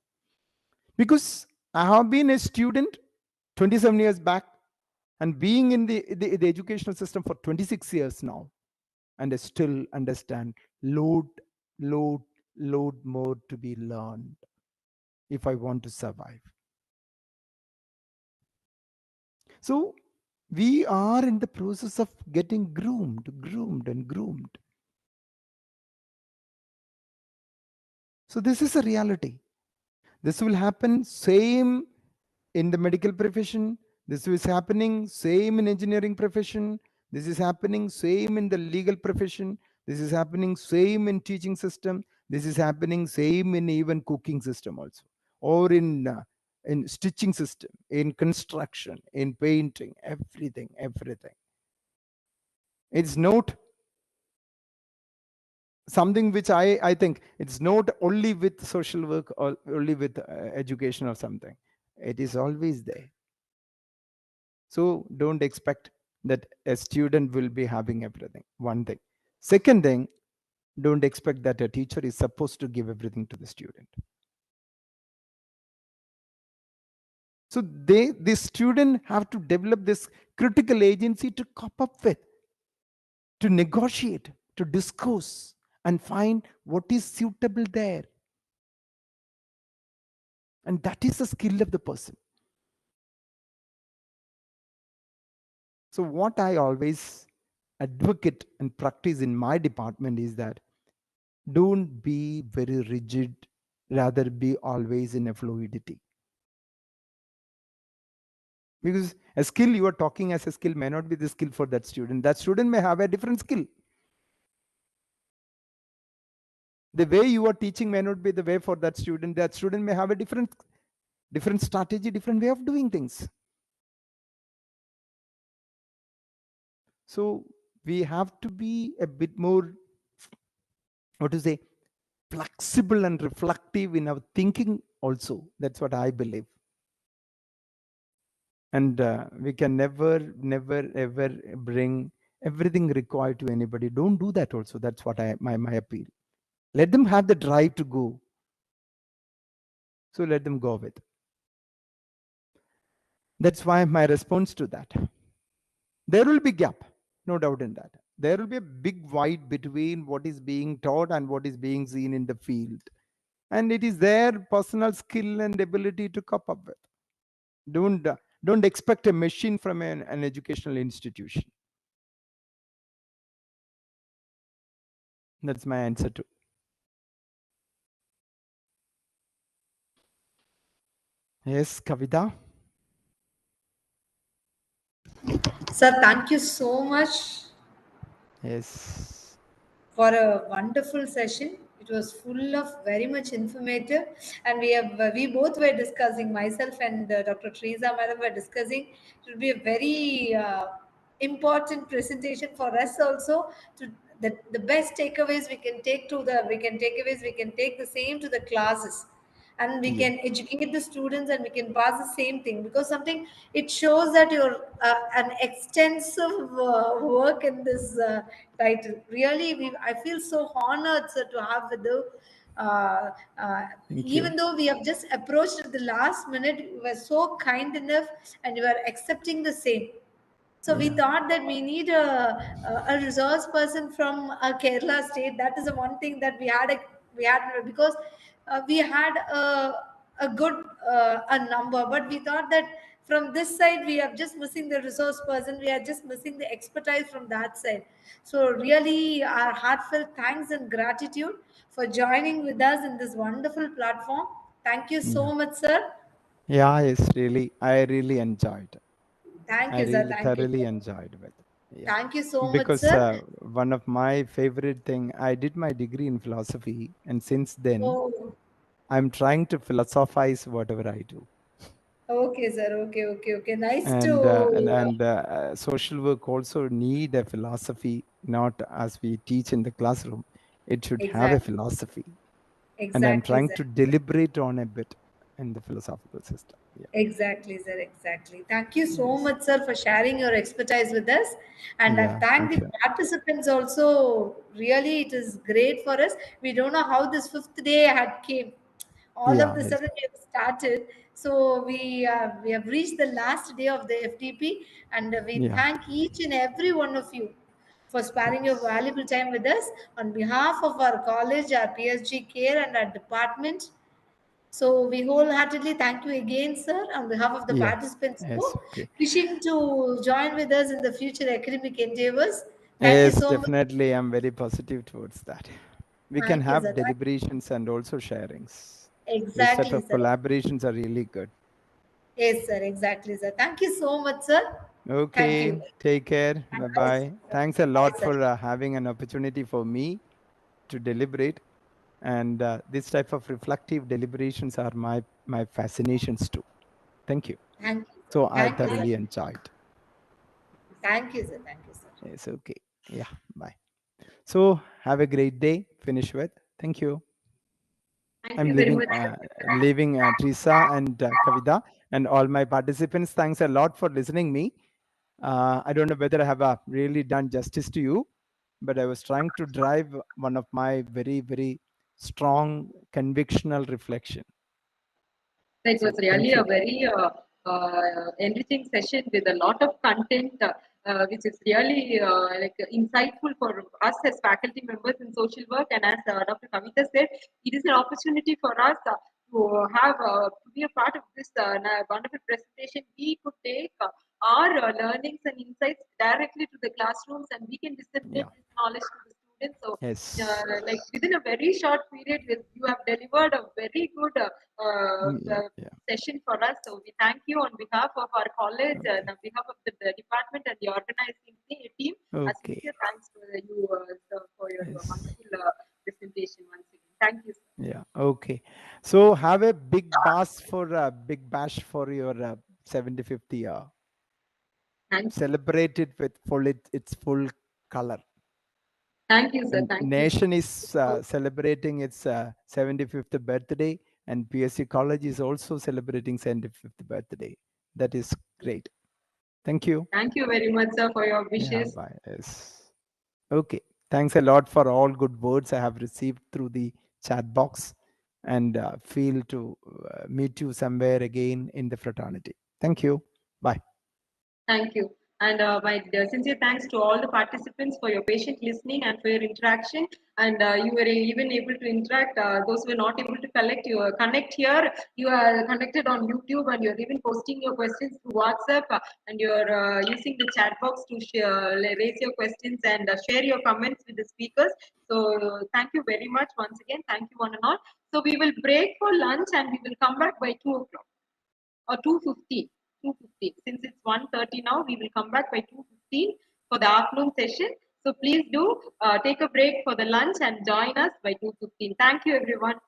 because I have been a student 27 years back and being in the educational system for 26 years now, and I still understand load more to be learned if I want to survive. So we are in the process of getting groomed. So this is a reality. This will happen same in the medical profession. This is happening same in engineering profession. This is happening same in the legal profession. This is happening same in teaching system. This is happening same in even cooking system also, or in stitching system, in construction, in painting, everything. It's not something which I think it's not only with social work or only with education or something. It is always there. So don't expect that a student will be having everything. One thing. Second thing, don't expect that a teacher is supposed to give everything to the student. So the student have to develop this critical agency to cope up with, to negotiate, to discuss, and find what is suitable there. And that is the skill of the person. So what I always advocate and practice in my department is that don't be very rigid, rather be always in a fluidity. Because a skill you are talking as a skill may not be the skill for that student. That student may have a different skill. The way you are teaching may not be the way for that student. That student may have a different strategy, different way of doing things. So we have to be a bit more, what to say, flexible and reflective in our thinking also. That's what I believe. And we can never ever bring everything required to anybody. Don't do that also. That's what my appeal. Let them have the drive to go. So let them go with. That's why my response to that. There will be gap, no doubt in that. There will be a big void between what is being taught and what is being seen in the field. And it is their personal skill and ability to cope up with. Don't expect a machine from an educational institution. That's my answer to. Yes, Kavita. Sir, thank you so much Yes. for a wonderful session. It was full of very much informative, and we both were discussing, myself and Dr. Teresa Madam were discussing. It will be a very important presentation for us also, to the best takeaways we can take we can take the same to the classes, and we can educate the students, and we can pass the same thing, because something, it shows that you're an extensive work in this title. Really, I feel so honored, sir, to have with you. uh, uh, Thank you. Even though we have just approached at the last minute, you were so kind enough, and you are accepting the same. So we thought that we need a resource person from Kerala state. That is the one thing that we had, because we had a good a number, but we thought that from this side we are just missing the resource person. We are just missing the expertise from that side. So really, our heartfelt thanks and gratitude for joining with us in this wonderful platform. Thank you so much, sir. Yeah, yes, really. I really enjoyed. Thank I you, sir. really Thank you. thoroughly enjoyed with. Yeah. Thank you so much, Because sir. one of my favorite thing, I did my degree in philosophy, and since then Oh, I'm trying to philosophize whatever I do. okay, sir. Okay, okay, okay. Nice And to. social work also need a philosophy, not as we teach in the classroom. It should have a Exactly. philosophy. And I'm Exactly, trying sir. to deliberate on a bit in the philosophical system. Yeah. Exactly, sir. Exactly. Thank you so Yes. much, sir, for sharing your expertise with us. And I Yeah. thank Thank the you. participants also. Really, it is great for us. We don't know how this fifth day had came. All of Yeah. the Yes. sudden we have started. So we have reached the last day of the FDP, and we Yeah. thank each and every one of you for sparing your Yes. valuable time with us on behalf of our college, our PSG Care, and our department. So we wholeheartedly thank you again, sir, on behalf of the Yes. participants Yes. too, Okay. wishing to join with us in the future academic endeavors. Thank you Yes, so much. definitely. I'm very positive towards that. We can Thank you, have sir. deliberations and also sharings. This type Exactly, of sir. collaborations are really good. Yes, sir. Exactly, sir. Thank you so much, sir. Thank you. Okay. Take care. Bye Bye, bye. Thanks a bye, lot sir. for having an opportunity for me to deliberate. And this type of reflective deliberations are my fascinations too. Thank you. Thank you, sir. So I Thank you, sir. thoroughly enjoyed. Thank you, sir. Thank you, sir. It's okay. Yeah, bye. So have a great day. Finish with. Thank you. Thank I'm you very leaving, much. Teresa and Kavita and all my participants. Thanks a lot for listening me. I don't know whether I have really done justice to you, but I was trying to drive one of my very, very strong convictional reflection. It was So really thank a you. very enriching session with a lot of content, which is really like insightful for us as faculty members in social work. And as Dr. Kavita said, it is an opportunity for us to have to be a part of this wonderful presentation. We could take our learnings and insights directly to the classrooms, and we can disseminate Yeah. this knowledge to the students. So, Yes. like within a very short period, you have delivered a very good Yeah. Yeah. session for us. So we thank you on behalf of our college and Okay. on behalf of the department and the organizing team. A Okay. sincere thanks to you sir, for your Yes. wonderful presentation once again. Thank you, sir. Yeah. Okay. So have a big bash for your 75th year. Thank you. Celebrate it with its full color. Thank you, sir. And Thank you. nation is celebrating its 75th birthday, and PSC College is also celebrating 75th birthday. That is great. Thank you. Thank you very much, sir, for your Yeah. wishes. Bye. Yes. Okay. Thanks a lot for all good words I have received through the chat box, and feel to meet you somewhere again in the fraternity. Thank you. Bye. Thank you. And my sincere thanks to all the participants for your patient listening and for your interaction. And you were even able to interact. Those who were not able to connect here, you are connected on YouTube, and you're even posting your questions through WhatsApp, and you're using the chat box to raise your questions and share your comments with the speakers. So thank you very much once again. Thank you one and all. So we will break for lunch, and we will come back by 2 o'clock or 2:15. 2:15. Since it's 1:30 now, we will come back by 2:15 for the afternoon session. So please do take a break for the lunch and join us by 2:15. Thank you, everyone.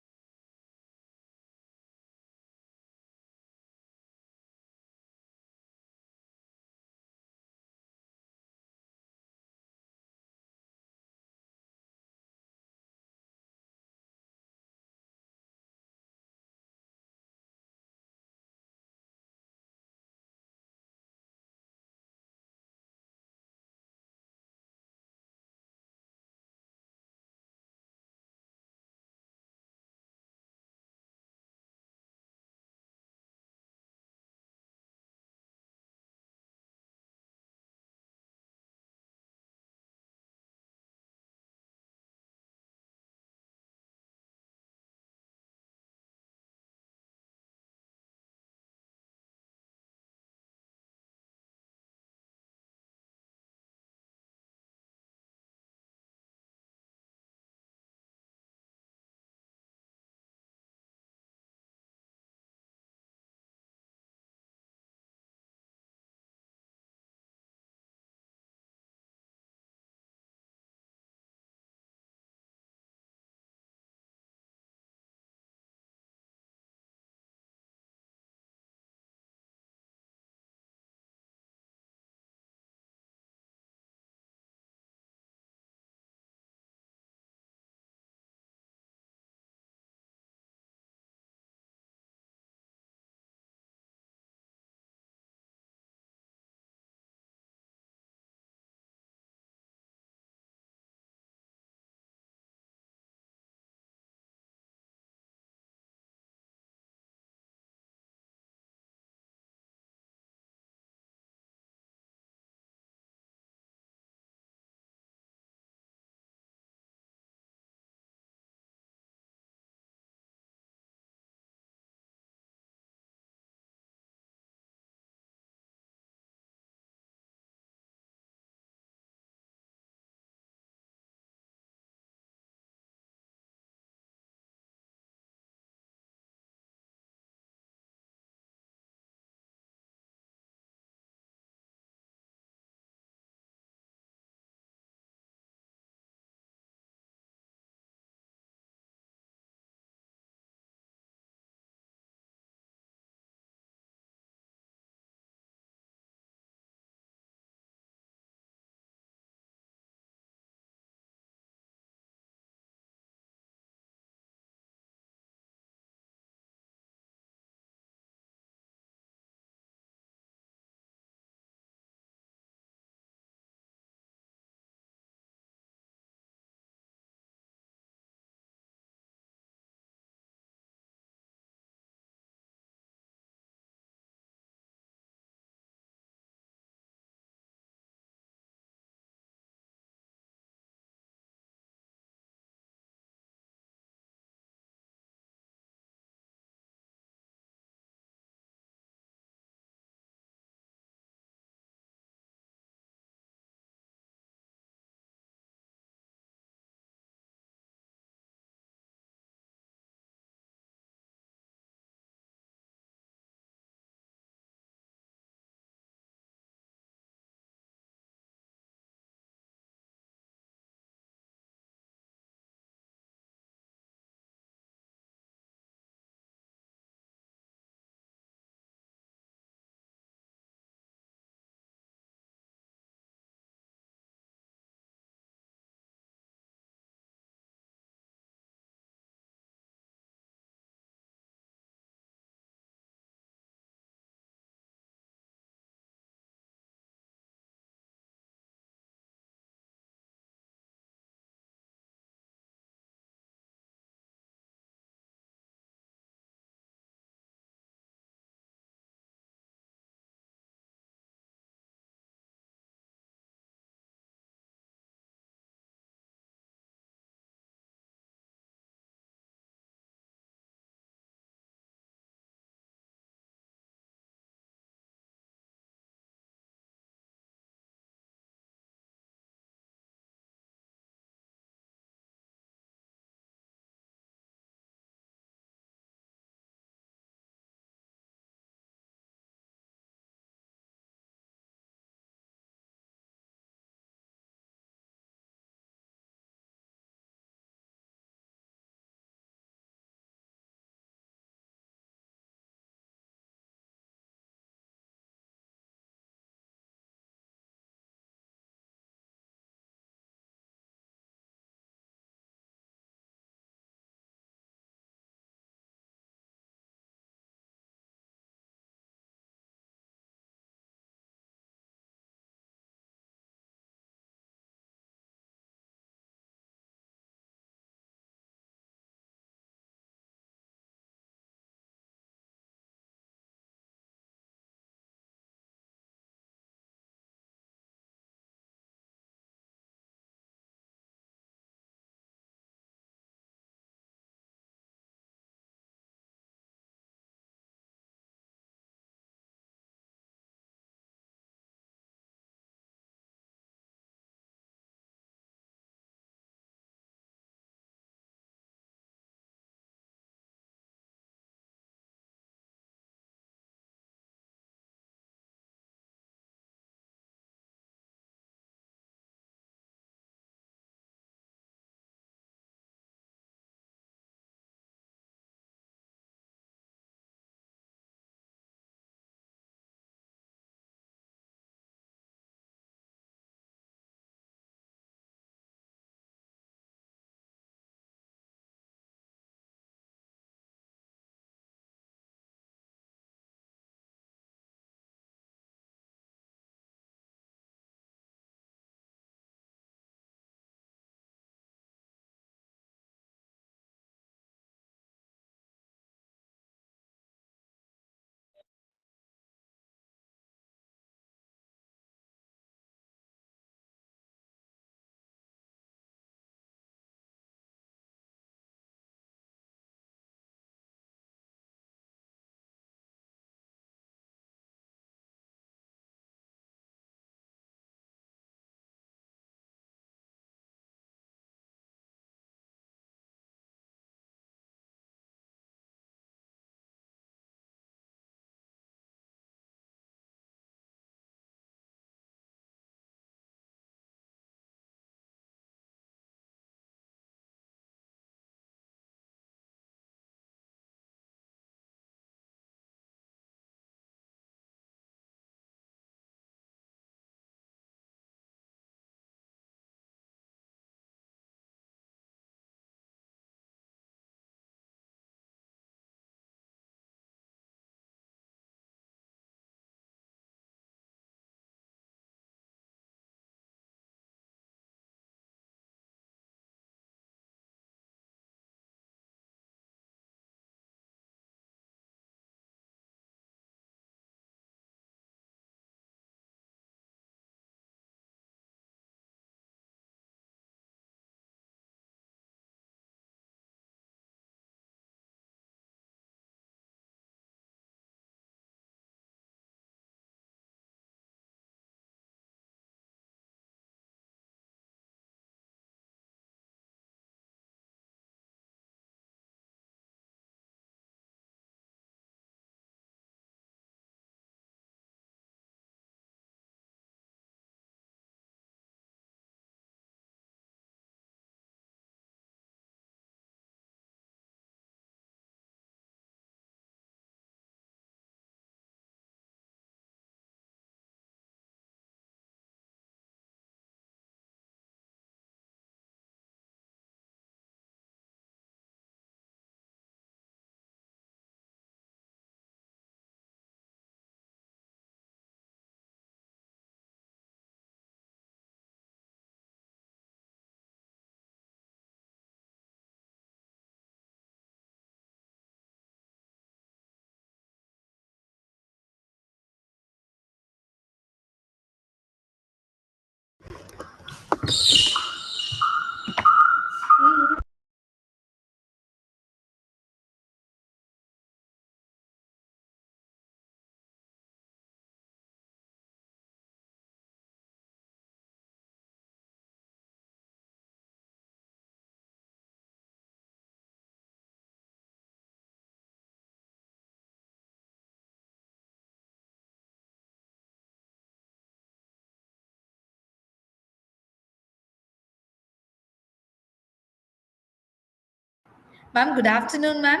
Ma'am, good afternoon, ma'am.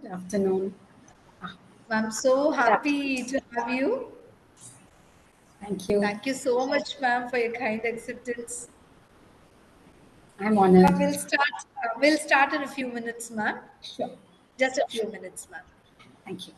Good afternoon. I'm so Good afternoon. happy to have you. Thank you. Thank you so much, ma'am, for your kind acceptance. I'm honored. Ma'am, we'll start in a few minutes, ma'am. Sure. Just a few minutes, ma'am. Thank you.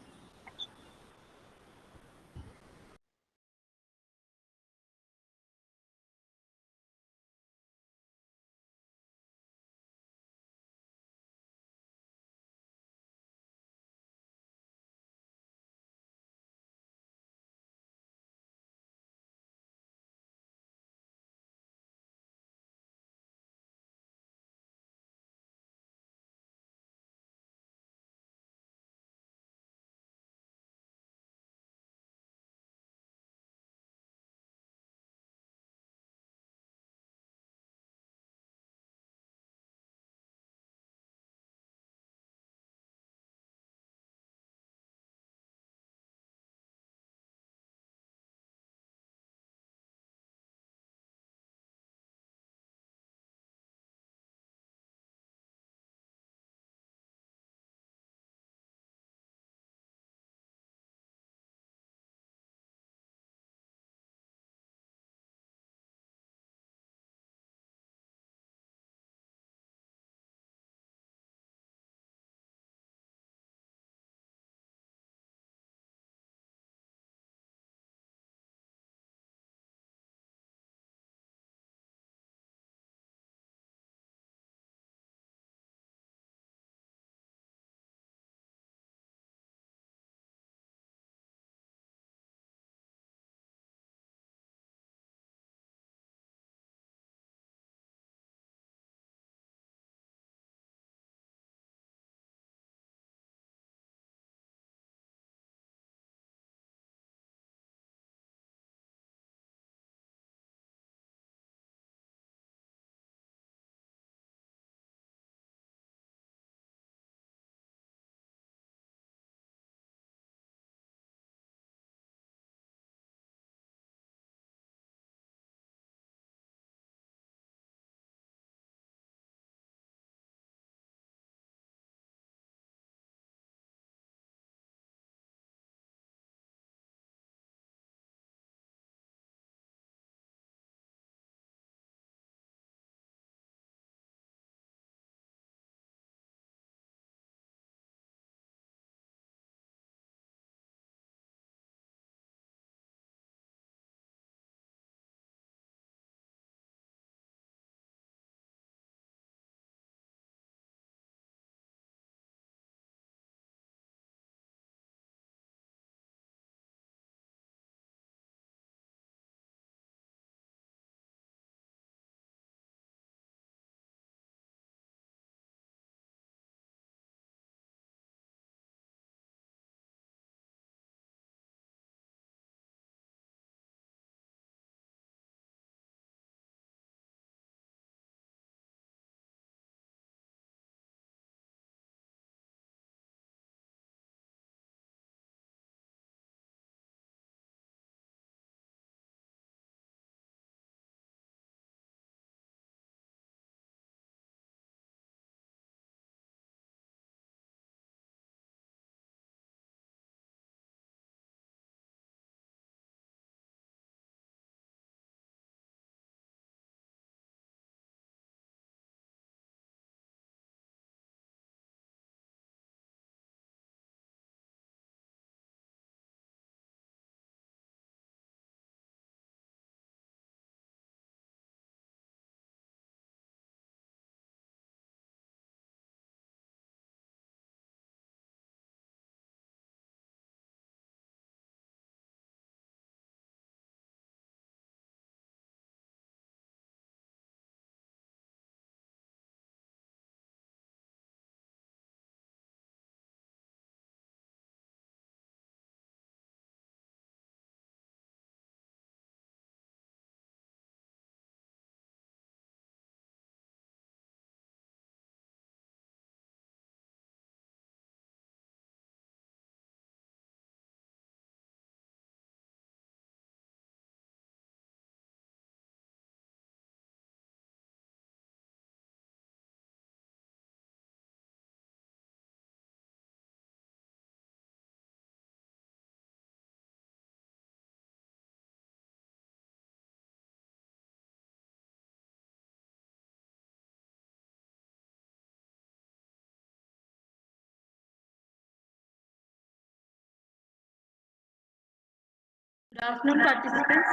Good afternoon, participants.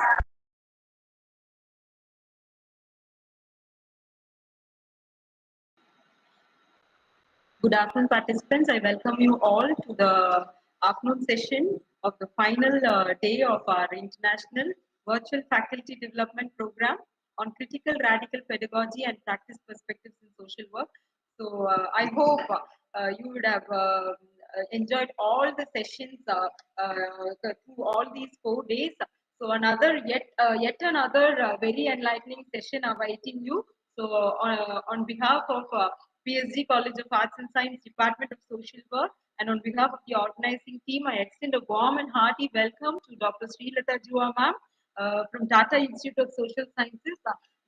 Good afternoon, participants. I welcome you all to the afternoon session of the final day of our international virtual faculty development program on critical radical pedagogy and practice perspectives in social work. So I hope you would have enjoyed all the sessions through all these 4 days. So another yet another very enlightening session awaiting you. So on behalf of PSG College of Arts and Science, Department of Social Work, and on behalf of the organizing team, I extend a warm and hearty welcome to Dr. Srilata Jua ma'am from Tata Institute of Social Sciences.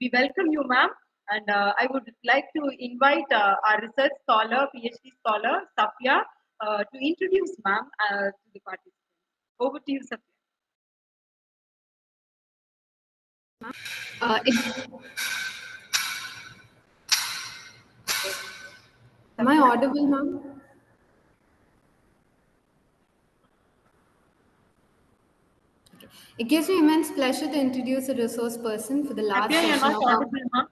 We welcome you, ma'am, and I would like to invite our research scholar, PhD scholar, Safia, to introduce ma'am to the participants. Over to you, Safia. Am I audible, ma'am? Okay. It gives me immense pleasure to introduce a resource person for the last Safia, you're session not of our... audible, ma'am.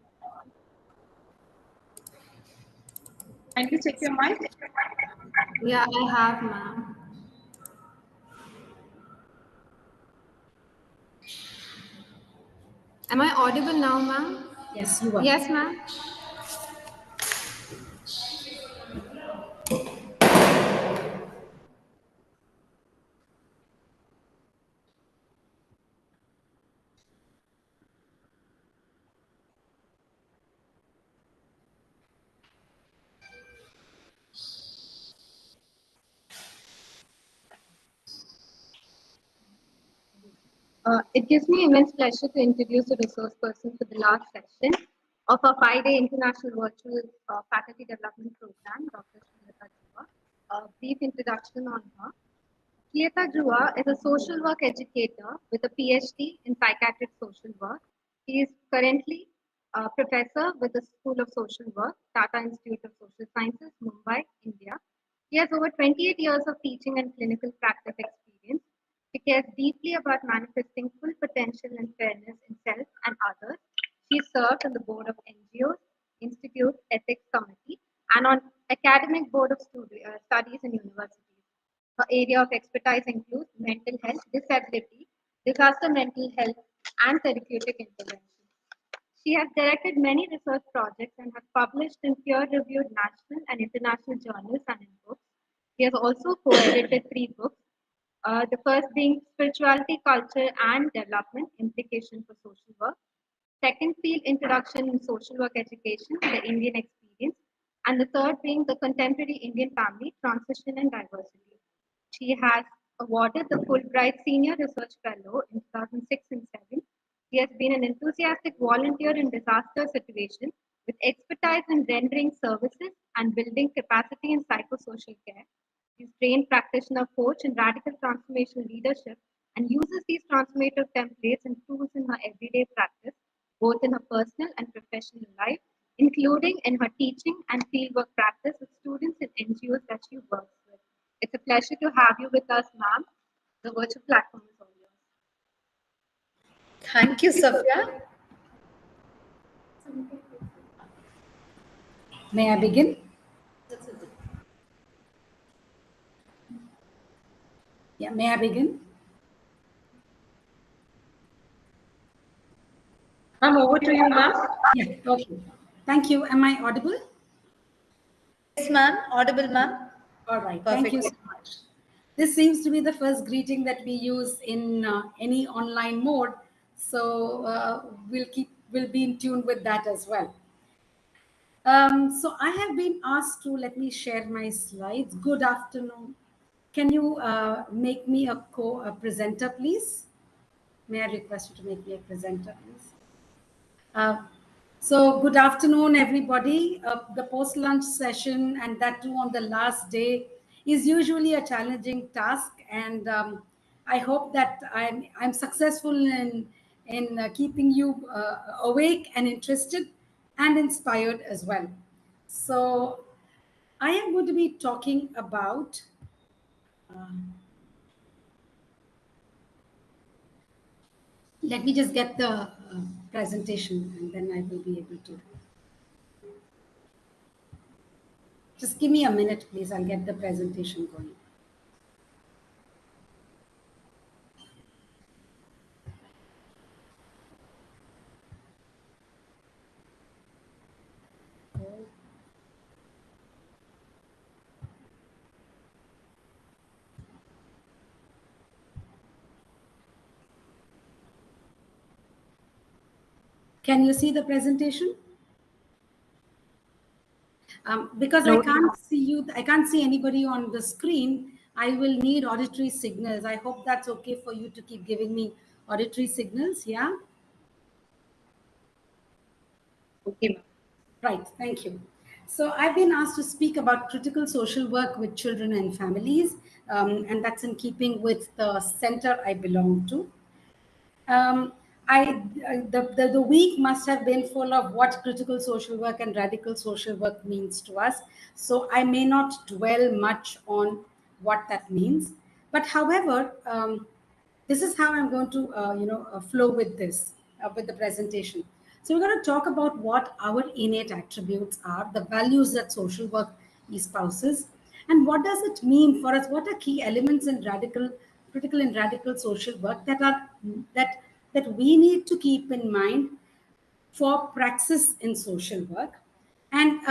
Can you check your mic? Yeah, I have, ma'am. Am I audible now, ma'am? Yes, you are. Yes, ma'am. It gives me immense pleasure to introduce a resource person for the last session of our 5-day international virtual faculty development program, Dr. Srilata Jua. A brief introduction on her. Srilata Jua is a social work educator with a PhD in psychiatric social work. He is currently a professor with the School of Social Work, Tata Institute of Social Sciences, Mumbai, India. He has over 28 years of teaching and clinical practice experience. She cares deeply about manifesting full potential and fairness in self and others. She served on the board of NGOs, Institute Ethics Committee, and on academic board of studies in universities. Her area of expertise includes mental health, disability, disaster mental health, and therapeutic intervention. She has directed many research projects and has published in peer-reviewed national and international journals and in books. She has also co-edited 3 books. The first being Spirituality, Culture and Development, Implication for Social Work. Second field, Introduction in Social Work Education, The Indian Experience. And the third being The Contemporary Indian Family, Transition and Diversity. She has awarded the Fulbright Senior Research Fellow in 2006 and 7. She has been an enthusiastic volunteer in disaster situations with expertise in rendering services and building capacity in psychosocial care. She's trained practitioner coach in radical transformational leadership and uses these transformative templates and tools in her everyday practice, both in her personal and professional life, including in her teaching and fieldwork practice with students in NGOs that she works with. It's a pleasure to have you with us, ma'am. The virtual platform is all yours. Thank you, Safia. May I begin? Yeah, may I begin? Ma'am, over to you, ma'am. Yeah, okay. Thank you. Am I audible? Yes, ma'am. Audible, ma'am. All right. Perfect. Thank you so much. This seems to be the first greeting that we use in any online mode. So we'll be in tune with that as well. So I have been asked to let me share my slides. Good afternoon. Can you make me a presenter, please? May I request you to make me a presenter, please? So good afternoon, everybody. The post-lunch session, and that too on the last day, is usually a challenging task, and I hope that I'm successful in keeping you awake and interested and inspired as well. So I am going to be talking about Let me just get the presentation and then I will be able to. Just give me a minute, please. I'll get the presentation going. Can you see the presentation? Because I can't see you, I can't see anybody on the screen. I will need auditory signals. I hope that's okay for you to keep giving me auditory signals. Yeah. Okay. Right. Thank you. So I've been asked to speak about critical social work with children and families, and that's in keeping with the center I belong to. um, the week must have been full of what critical social work and radical social work means to us. So I may not dwell much on what that means. But however, this is how I'm going to, flow with this, with the presentation. So we're going to talk about what our innate attributes are, the values that social work espouses, and what does it mean for us? What are key elements in critical and radical social work that we need to keep in mind for praxis in social work, and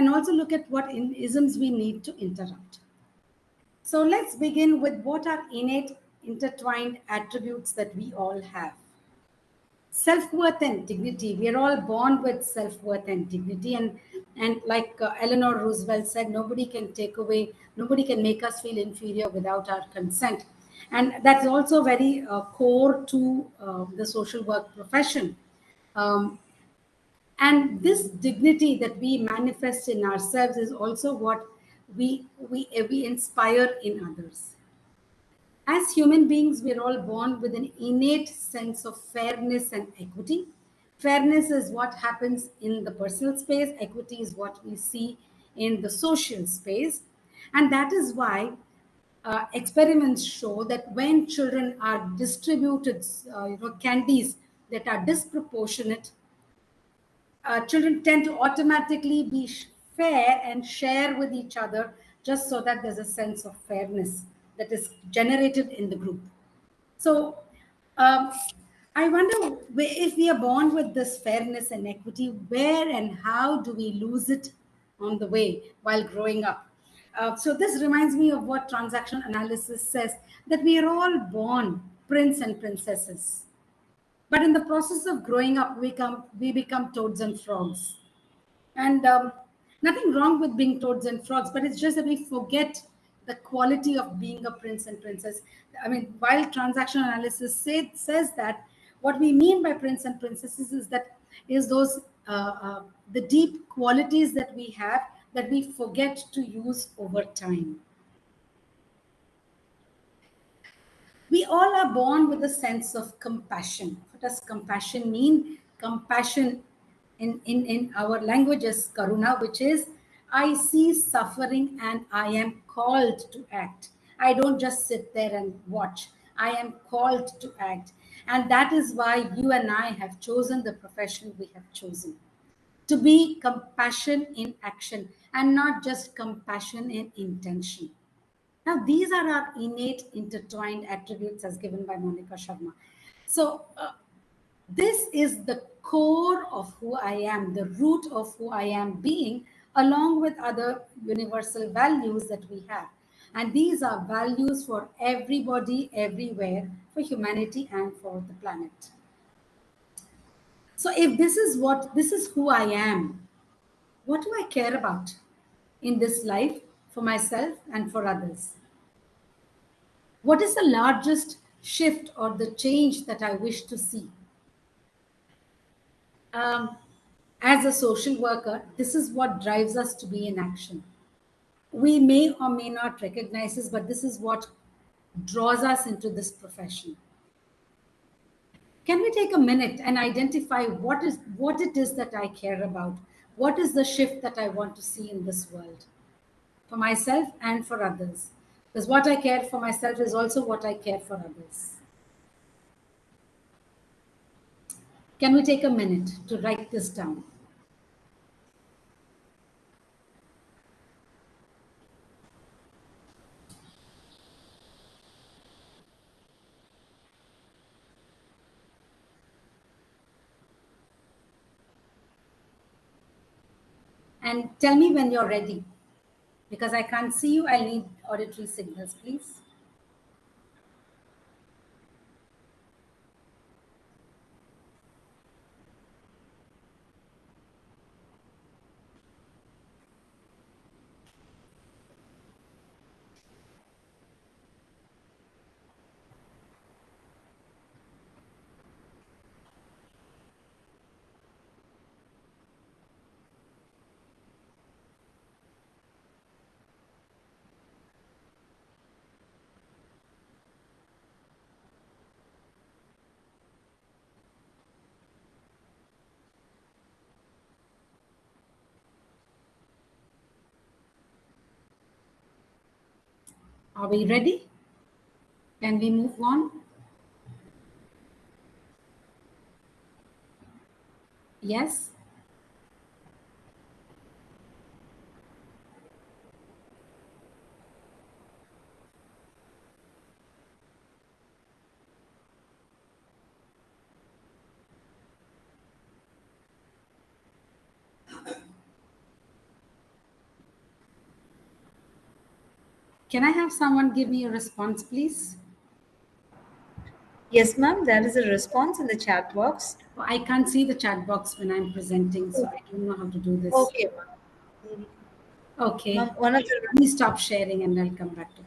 also look at what isms we need to interrupt. So let's begin with what are innate intertwined attributes that we all have. Self-worth and dignity. We are all born with self-worth and dignity. And like Eleanor Roosevelt said, nobody can make us feel inferior without our consent. And that's also very core to the social work profession. And this dignity that we manifest in ourselves is also what we inspire in others. As human beings, we're all born with an innate sense of fairness and equity. Fairness is what happens in the personal space, equity is what we see in the social space. And that is why experiments show that when children are distributed candies that are disproportionate, children tend to automatically be fair and share with each other, just so that there's a sense of fairness that is generated in the group. So I wonder, if we are born with this fairness and equity, where and how do we lose it on the way while growing up? So this reminds me of what transaction analysis says, that we are all born prince and princesses. But in the process of growing up, we become toads and frogs. And nothing wrong with being toads and frogs, but it's just that we forget the quality of being a prince and princess. I mean, while transaction analysis says that, what we mean by prince and princesses is those the deep qualities that we have that we forget to use over time. We all are born with a sense of compassion. What does compassion mean? Compassion in our language is karuna, which is I see suffering and I am called to act. I don't just sit there and watch. I am called to act. And that is why you and I have chosen the profession we have chosen. To be compassion in action and not just compassion in intention. Now, these are our innate intertwined attributes as given by Monica Sharma. So, this is the core of who I am, the root of who I am being, along with other universal values that we have. And these are values for everybody, everywhere, for humanity and for the planet. So, if this is who I am, what do I care about in this life for myself and for others? What is the largest shift or the change that I wish to see? As a social worker, this is what drives us to be in action. We may or may not recognize this, but this is what draws us into this profession. Can we take a minute and identify what it is that I care about? What is the shift that I want to see in this world for myself and for others? Because what I care for myself is also what I care for others. Can we take a minute to write this down? And tell me when you're ready. Because I can't see you, I'll need auditory signals, please. Are we ready? Can we move on? Yes? Can I have someone give me a response, please? Yes, ma'am. There is a response in the chat box. I can't see the chat box when I'm presenting, so I don't know how to do this. Okay, ma'am. Okay. Ma'am, one of the Let me stop sharing and I'll come back to that.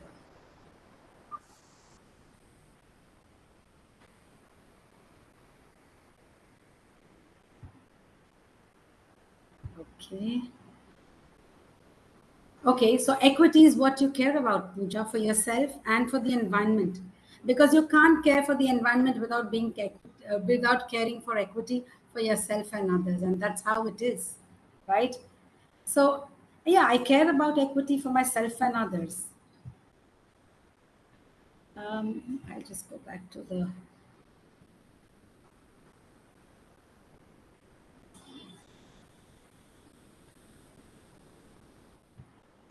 Okay. Okay, so equity is what you care about, Pooja, for yourself and for the environment. Because you can't care for the environment without without caring for equity for yourself and others, and that's how it is, right? So, yeah, I care about equity for myself and others. I'll just go back to the.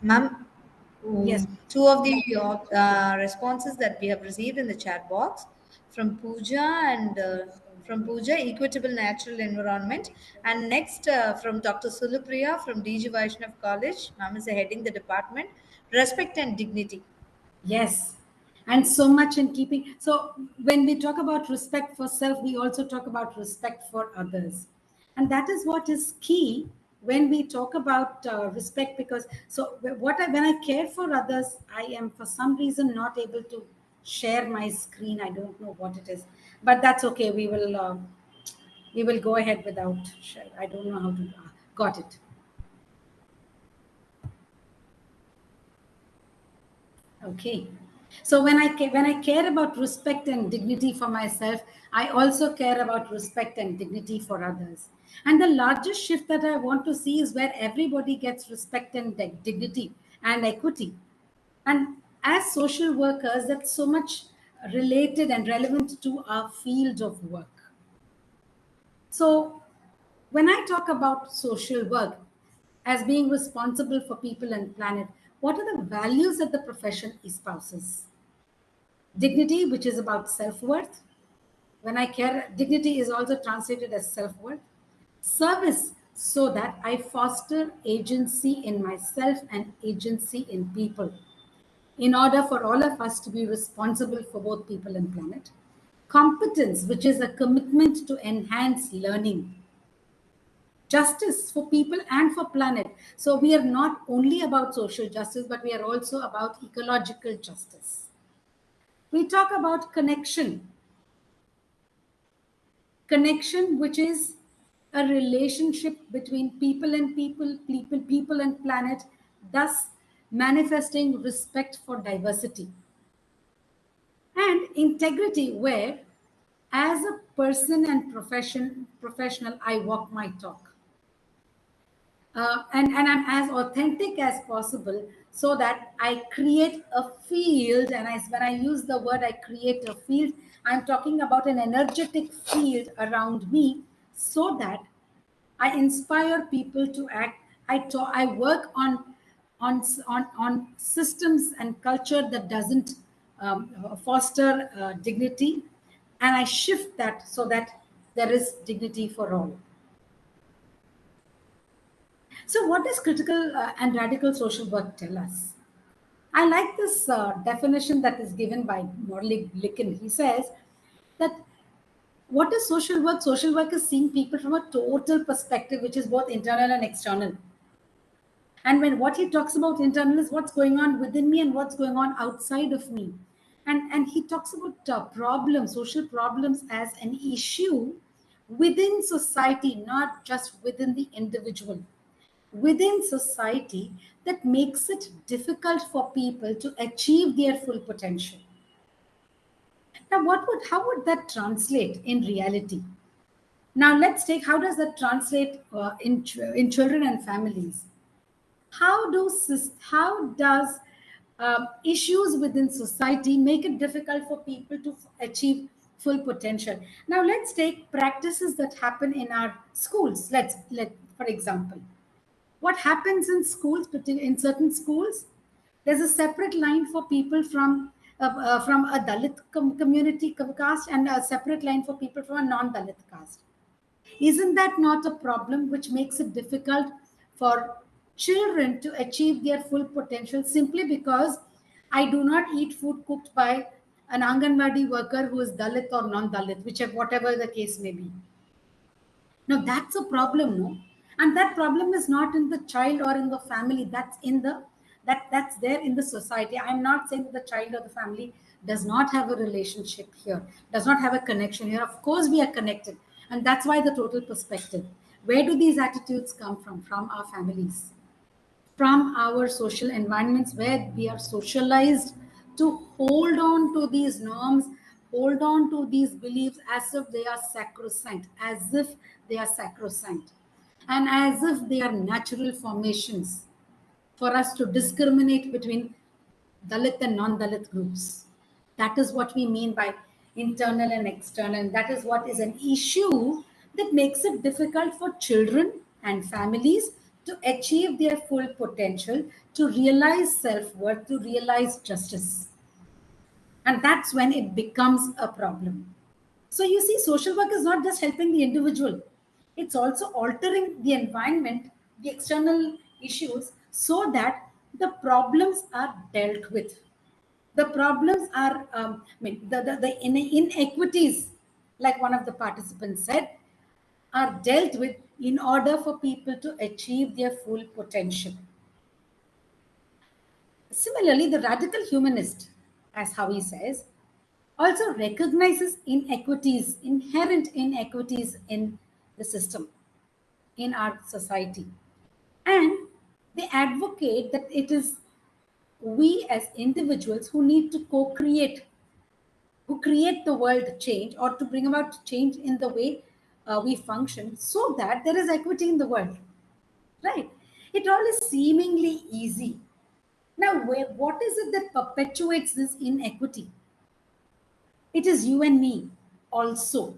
Ma'am, Yes. two of the responses that we have received in the chat box from Pooja and from Pooja, equitable natural environment, and next from Dr. Sulupriya from DG Vaishnav College. Ma'am is heading the department, respect and dignity. Yes. And so much in keeping. So when we talk about respect for self, we also talk about respect for others. And that is what is key when we talk about respect, because so when I care for others, I am for some reason not able to share my screen. I don't know what it is, but that's okay. We will go ahead without share. I don't know how to. Got it. Okay. So when I care about respect and dignity for myself, I also care about respect and dignity for others. And the largest shift that I want to see is where everybody gets respect and dignity and equity. And as social workers, that's so much related and relevant to our field of work. So when I talk about social work as being responsible for people and planet, what are the values that the profession espouses? Dignity, which is about self-worth. When I care, dignity is also translated as self-worth. Service, so that I foster agency in myself and agency in people, in order for all of us to be responsible for both people and planet. Competence, which is a commitment to enhance learning. Justice for people and for planet. So we are not only about social justice, but we are also about ecological justice. We talk about connection, which is a relationship between people and people and planet, thus manifesting respect for diversity. And integrity, where as a person and professional, I walk my talk. And I'm as authentic as possible, so that I create a field. And when I use the word I create a field, I'm talking about an energetic field around me, so that I inspire people to act. I work on systems and culture that doesn't foster dignity, and I shift that so that there is dignity for all. So, what does critical and radical social work tell us? I like this definition that is given by Morley Blicken. He says that what is social work? Social work is seeing people from a total perspective, which is both internal and external. And when what he talks about internal is what's going on within me and what's going on outside of me. And he talks about problems, social problems as an issue within society, not just within the individual. Within society that makes it difficult for people to achieve their full potential. Now, how would that translate in reality? Now, let's take how does that translate in children and families? How does issues within society make it difficult for people to achieve full potential? Now, let's take practices that happen in our schools. For example, what happens in schools, in certain schools, there's a separate line for people from a Dalit community caste and a separate line for people from a non-Dalit caste. Isn't that not a problem which makes it difficult for children to achieve their full potential simply because I do not eat food cooked by an Anganwadi worker who is Dalit or non-Dalit, whatever the case may be? Now that's a problem, no? And that problem is not in the child or in the family. That's there in the society. I'm not saying that the child or the family does not have a relationship here, does not have a connection here. Of course, we are connected. And that's why the total perspective. Where do these attitudes come from? From our families, from our social environments where we are socialized to hold on to these norms, hold on to these beliefs as if they are sacrosanct, and as if they are natural formations for us to discriminate between Dalit and non-Dalit groups. That is what we mean by internal and external. And that is what is an issue that makes it difficult for children and families to achieve their full potential, to realize self-worth, to realize justice. And that's when it becomes a problem. So you see, social work is not just helping the individual, it's also altering the environment, the external issues, so that the problems are dealt with. The problems are, the inequities, like one of the participants said, are dealt with in order for people to achieve their full potential. Similarly, the radical humanist, as Howie says, also recognizes inequities, inherent inequities in the system, in our society. And they advocate that it is we as individuals who need to co-create, who create the world change or to bring about change in the way we function so that there is equity in the world. Right? It all is seemingly easy. Now, what is it that perpetuates this inequity? It is you and me also,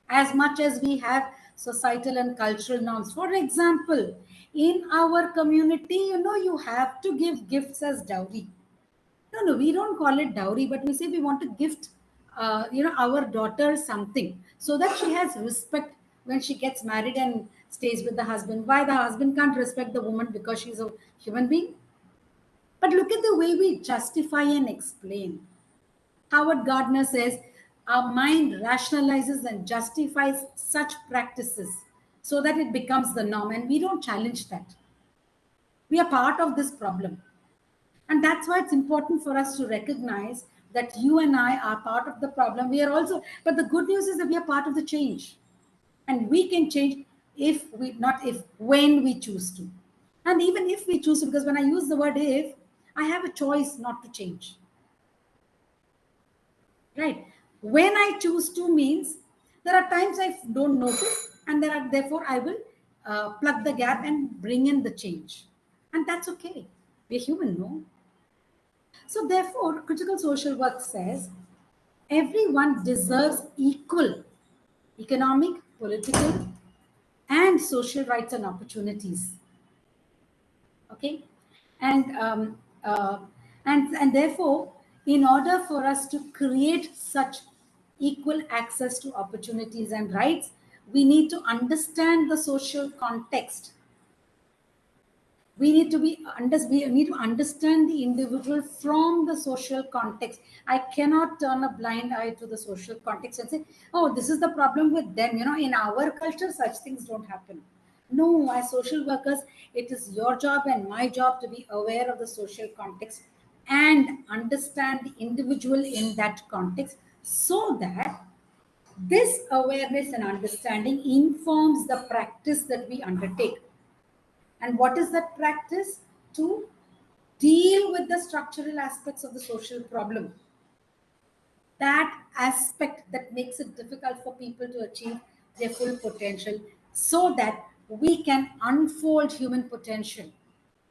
as much as we have societal and cultural norms. For example, in our community, you have to give gifts as dowry. No, we don't call it dowry, but we say we want to gift, our daughter something so that she has respect when she gets married and stays with the husband. Why the husband can't respect the woman because she's a human being? But look at the way we justify and explain. Howard Gardner says, our mind rationalizes and justifies such practices so that it becomes the norm, and we don't challenge that. We are part of this problem. And that's why it's important for us to recognize that you and I are part of the problem. We are also, but the good news is that we are part of the change. And we can change when we choose to. And even if we choose to, because when I use the word if, I have a choice not to change. Right? When I choose to means there are times I don't notice, and therefore I will plug the gap and bring in the change. And that's okay. We're human, no? So therefore, critical social work says everyone deserves equal economic, political, and social rights and opportunities. Okay, and and therefore, in order for us to create such equal access to opportunities and rights, we need to understand the social context. We need to we need to understand the individual from the social context. I cannot turn a blind eye to the social context and say, oh, this is the problem with them. In our culture, such things don't happen. No, as social workers, it is your job and my job to be aware of the social context and understand the individual in that context, so that this awareness and understanding informs the practice that we undertake. And what is that practice? To deal with the structural aspects of the social problem. That aspect that makes it difficult for people to achieve their full potential, so that we can unfold human potential.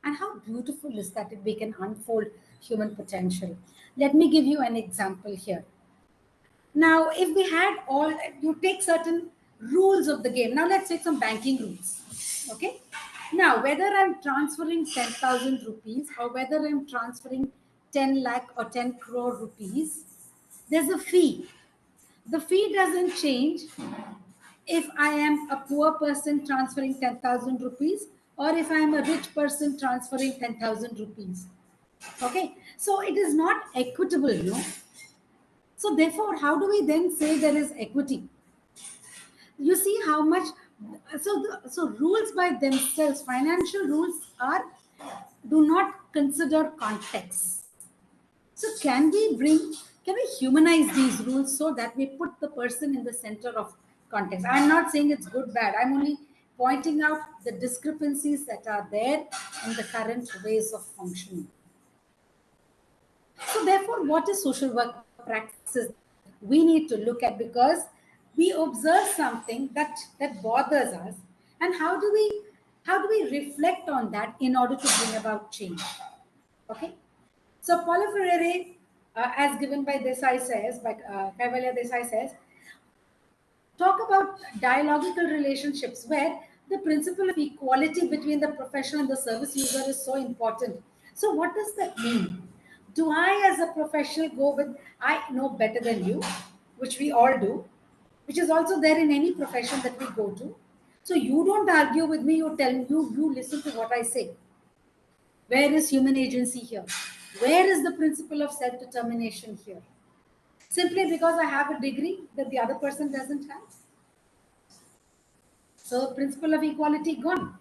And how beautiful is that if we can unfold human potential? Let me give you an example here. Now, if we had you take certain rules of the game. Now, let's take some banking rules. Okay. Now, whether I'm transferring 10,000 rupees or whether I'm transferring 10 lakh or 10 crore rupees, there's a fee. The fee doesn't change if I am a poor person transferring 10,000 rupees or if I am a rich person transferring 10,000 rupees. Okay. So it is not equitable, So therefore, how do we then say there is equity? You see how much, so rules by themselves, financial rules do not consider context. So can we humanize these rules so that we put the person in the center of context? I'm not saying it's good, bad. I'm only pointing out the discrepancies that are there in the current ways of functioning. So therefore, what is social work practices we need to look at, because we observe something that bothers us, and how do we reflect on that in order to bring about change? Okay. So Paulo Freire, as given by Desai says, by Kaivalya Desai says, talk about dialogical relationships where the principle of equality between the professional and the service user is so important. So what does that mean? Do I, as a professional, go with, I know better than you, which we all do, which is also there in any profession that we go to. So you don't argue with me, you listen to what I say. Where is human agency here? Where is the principle of self-determination here? Simply because I have a degree that the other person doesn't have. So principle of equality gone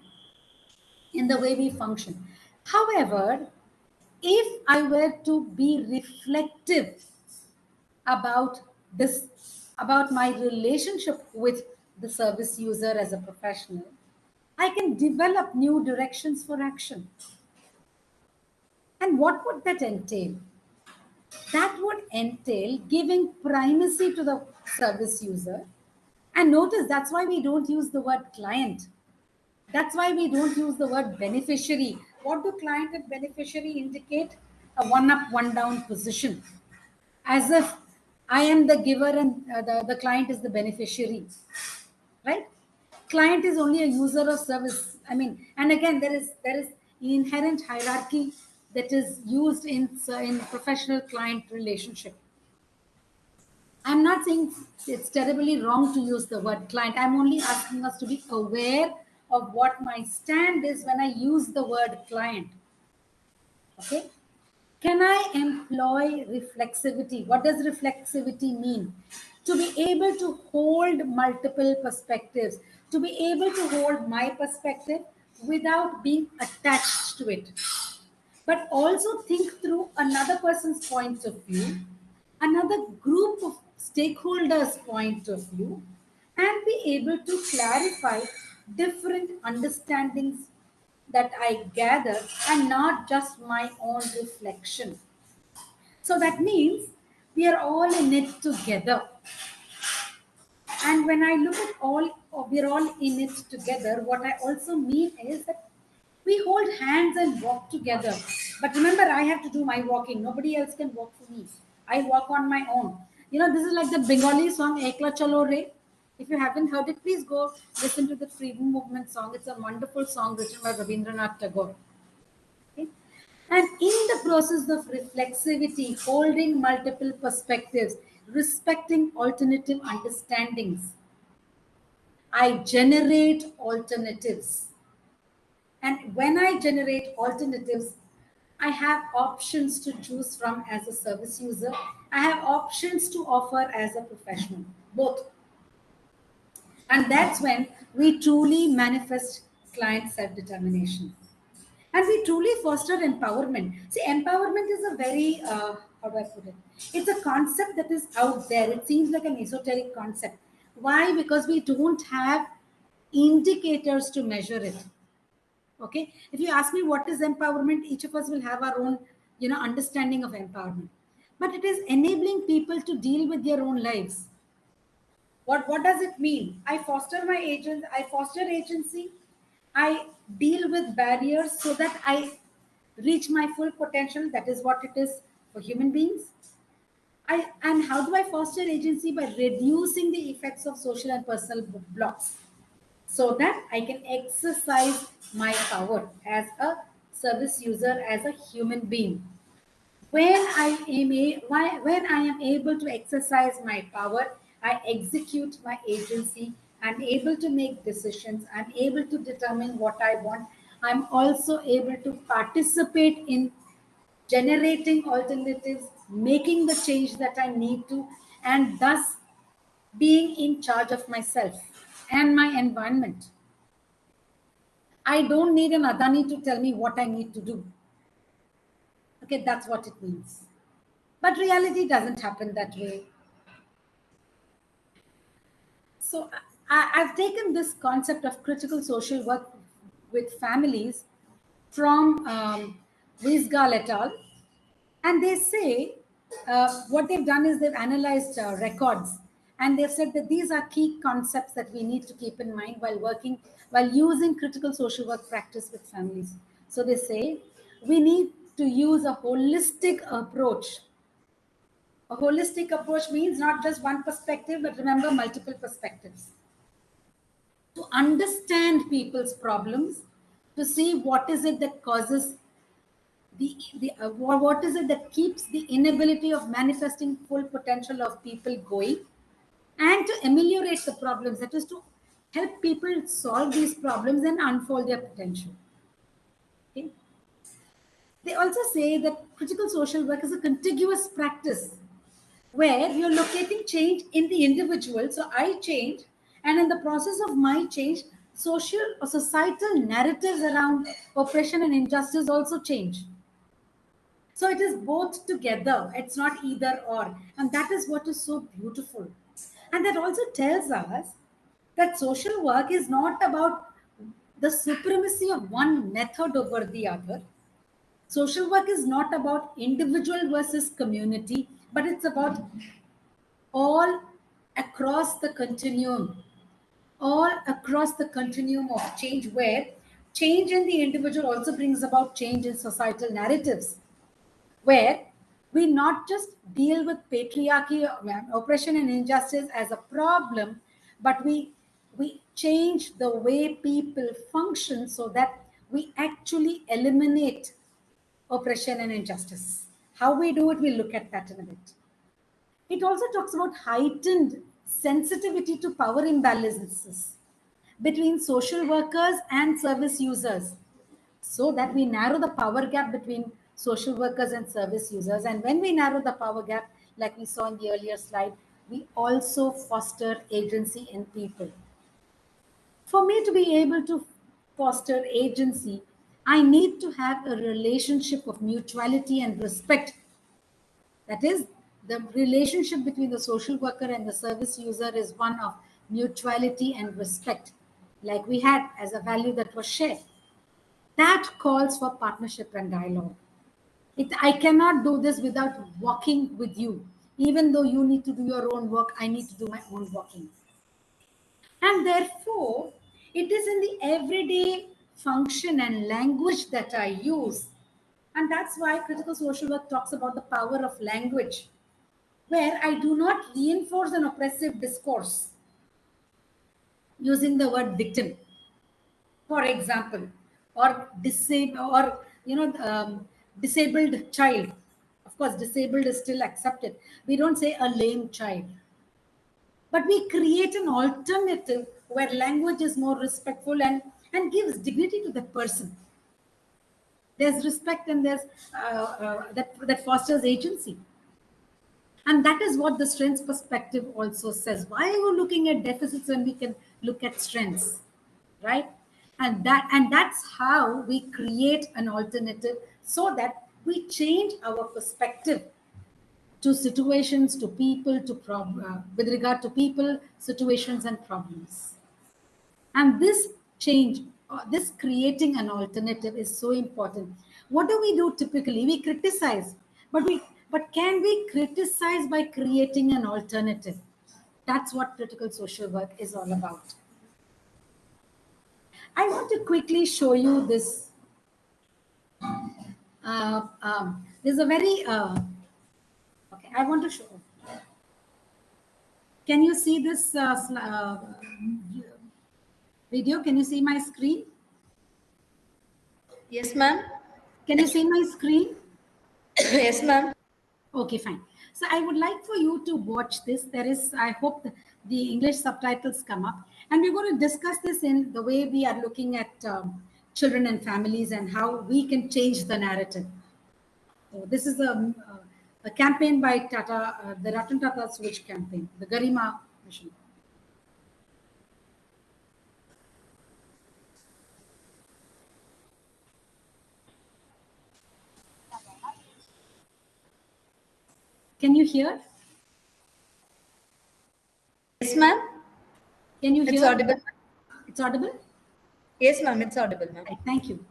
in the way we function. However, if I were to be reflective about this, about my relationship with the service user as a professional, I can develop new directions for action. And what would that entail? That would entail giving primacy to the service user. And notice that's why we don't use the word client. That's why we don't use the word beneficiary. What do client and beneficiary indicate? A one up, one down position. As if I am the giver and the client is the beneficiary. Right? Client is only a user of service. I mean, and again, there is inherent hierarchy that is used in professional client relationship. I'm not saying it's terribly wrong to use the word client. I'm only asking us to be aware of what my stand is when I use the word client. Okay? Can I employ reflexivity? What does reflexivity mean? To be able to hold multiple perspectives, to be able to hold my perspective without being attached to it, but also think through another person's point of view, another group of stakeholders' point of view, and be able to clarify different understandings that I gather and not just my own reflection. So that means we are all in it together. And when I look at we're all in it together, what I also mean is that we hold hands and walk together. But remember, I have to do my walking. Nobody else can walk for me. I walk on my own. This is like the Bengali song, Ekla Chalo Re. If you haven't heard it, please go listen to the Freedom Movement song. It's a wonderful song written by Rabindranath Tagore. Okay? And in the process of reflexivity, holding multiple perspectives, respecting alternative understandings, I generate alternatives. And when I generate alternatives, I have options to choose from as a service user. I have options to offer as a professional, both. And that's when we truly manifest client self-determination. And we truly foster empowerment. See, empowerment is a very, how do I put it? It's a concept that is out there. It seems like an esoteric concept. Why? Because we don't have indicators to measure it. Okay, if you ask me what is empowerment, each of us will have our own understanding of empowerment, but it is enabling people to deal with their own lives. What does it mean? I foster agency. I deal with barriers so that I reach my full potential. That is what it is for human beings. And how do I foster agency? By reducing the effects of social and personal blocks, so that I can exercise my power as a service user, as a human being. When I am able to exercise my power, I execute my agency. I'm able to make decisions. I'm able to determine what I want. I'm also able to participate in generating alternatives, making the change that I need to, and thus being in charge of myself and my environment. I don't need an Adani to tell me what I need to do. Okay, that's what it means. But reality doesn't happen that way. So I've taken this concept of critical social work with families from Wiesgal et al. And they say what they've done is they've analyzed records, and they've said that these are key concepts that we need to keep in mind while using critical social work practice with families. So they say we need to use a holistic approach. A holistic approach means not just one perspective, but remember multiple perspectives. To understand people's problems, to see what is it that causes what is it that keeps the inability of manifesting full potential of people going, and to ameliorate the problems, that is to help people solve these problems and unfold their potential. Okay? They also say that critical social work is a contiguous practice where you're locating change in the individual. So I change, and in the process of my change, social or societal narratives around oppression and injustice also change. So it is both together. It's not either or. And that is what is so beautiful. And that also tells us that social work is not about the supremacy of one method over the other. Social work is not about individual versus community, but it's about all across the continuum, of change, where change in the individual also brings about change in societal narratives, where we not just deal with patriarchy, oppression, and injustice as a problem, but we change the way people function so that we actually eliminate oppression and injustice. How we do it, we'll look at that in a bit. It also talks about heightened sensitivity to power imbalances between social workers and service users, so that we narrow the power gap between social workers and service users. And when we narrow the power gap, like we saw in the earlier slide, we also foster agency in people. For me to be able to foster agency, I need to have a relationship of mutuality and respect. That is, the relationship between the social worker and the service user is one of mutuality and respect, like we had as a value that was shared. That calls for partnership and dialogue. I cannot do this without walking with you. Even though you need to do your own work, I need to do my own walking. And therefore, it is in the everyday function and language that I use. And that's why critical social work talks about the power of language, where I do not reinforce an oppressive discourse. using the word victim, for example, or disabled child. Of course, disabled is still accepted. We don't say a lame child, but we create an alternative where language is more respectful and gives dignity to that person. There's respect and there's that fosters agency. And that is what the strengths perspective also says. Why are we looking at deficits when we can look at strengths, right? And that's how we create an alternative, so that we change our perspective to situations, to people, with regard to people, situations, and problems. And this change, this creating an alternative is so important. What do we do typically? We criticize, but can we criticize by creating an alternative? That's what critical social work is all about. I want to quickly show you this. There's a very okay. I want to show. Can you see this video? Can you see my screen? Yes, ma'am. Can you see my screen? Yes, ma'am. Okay, fine. So I would like for you to watch this. I hope the English subtitles come up. And we're going to discuss this in the way we are looking at children and families and how we can change the narrative. So this is a campaign by Tata, the Ratan Tata Switch campaign, the Garima mission. Can you hear? Yes, ma'am. Can you hear? It's audible. It's audible? Yes, ma'am. It's audible, ma'am. Right, thank you.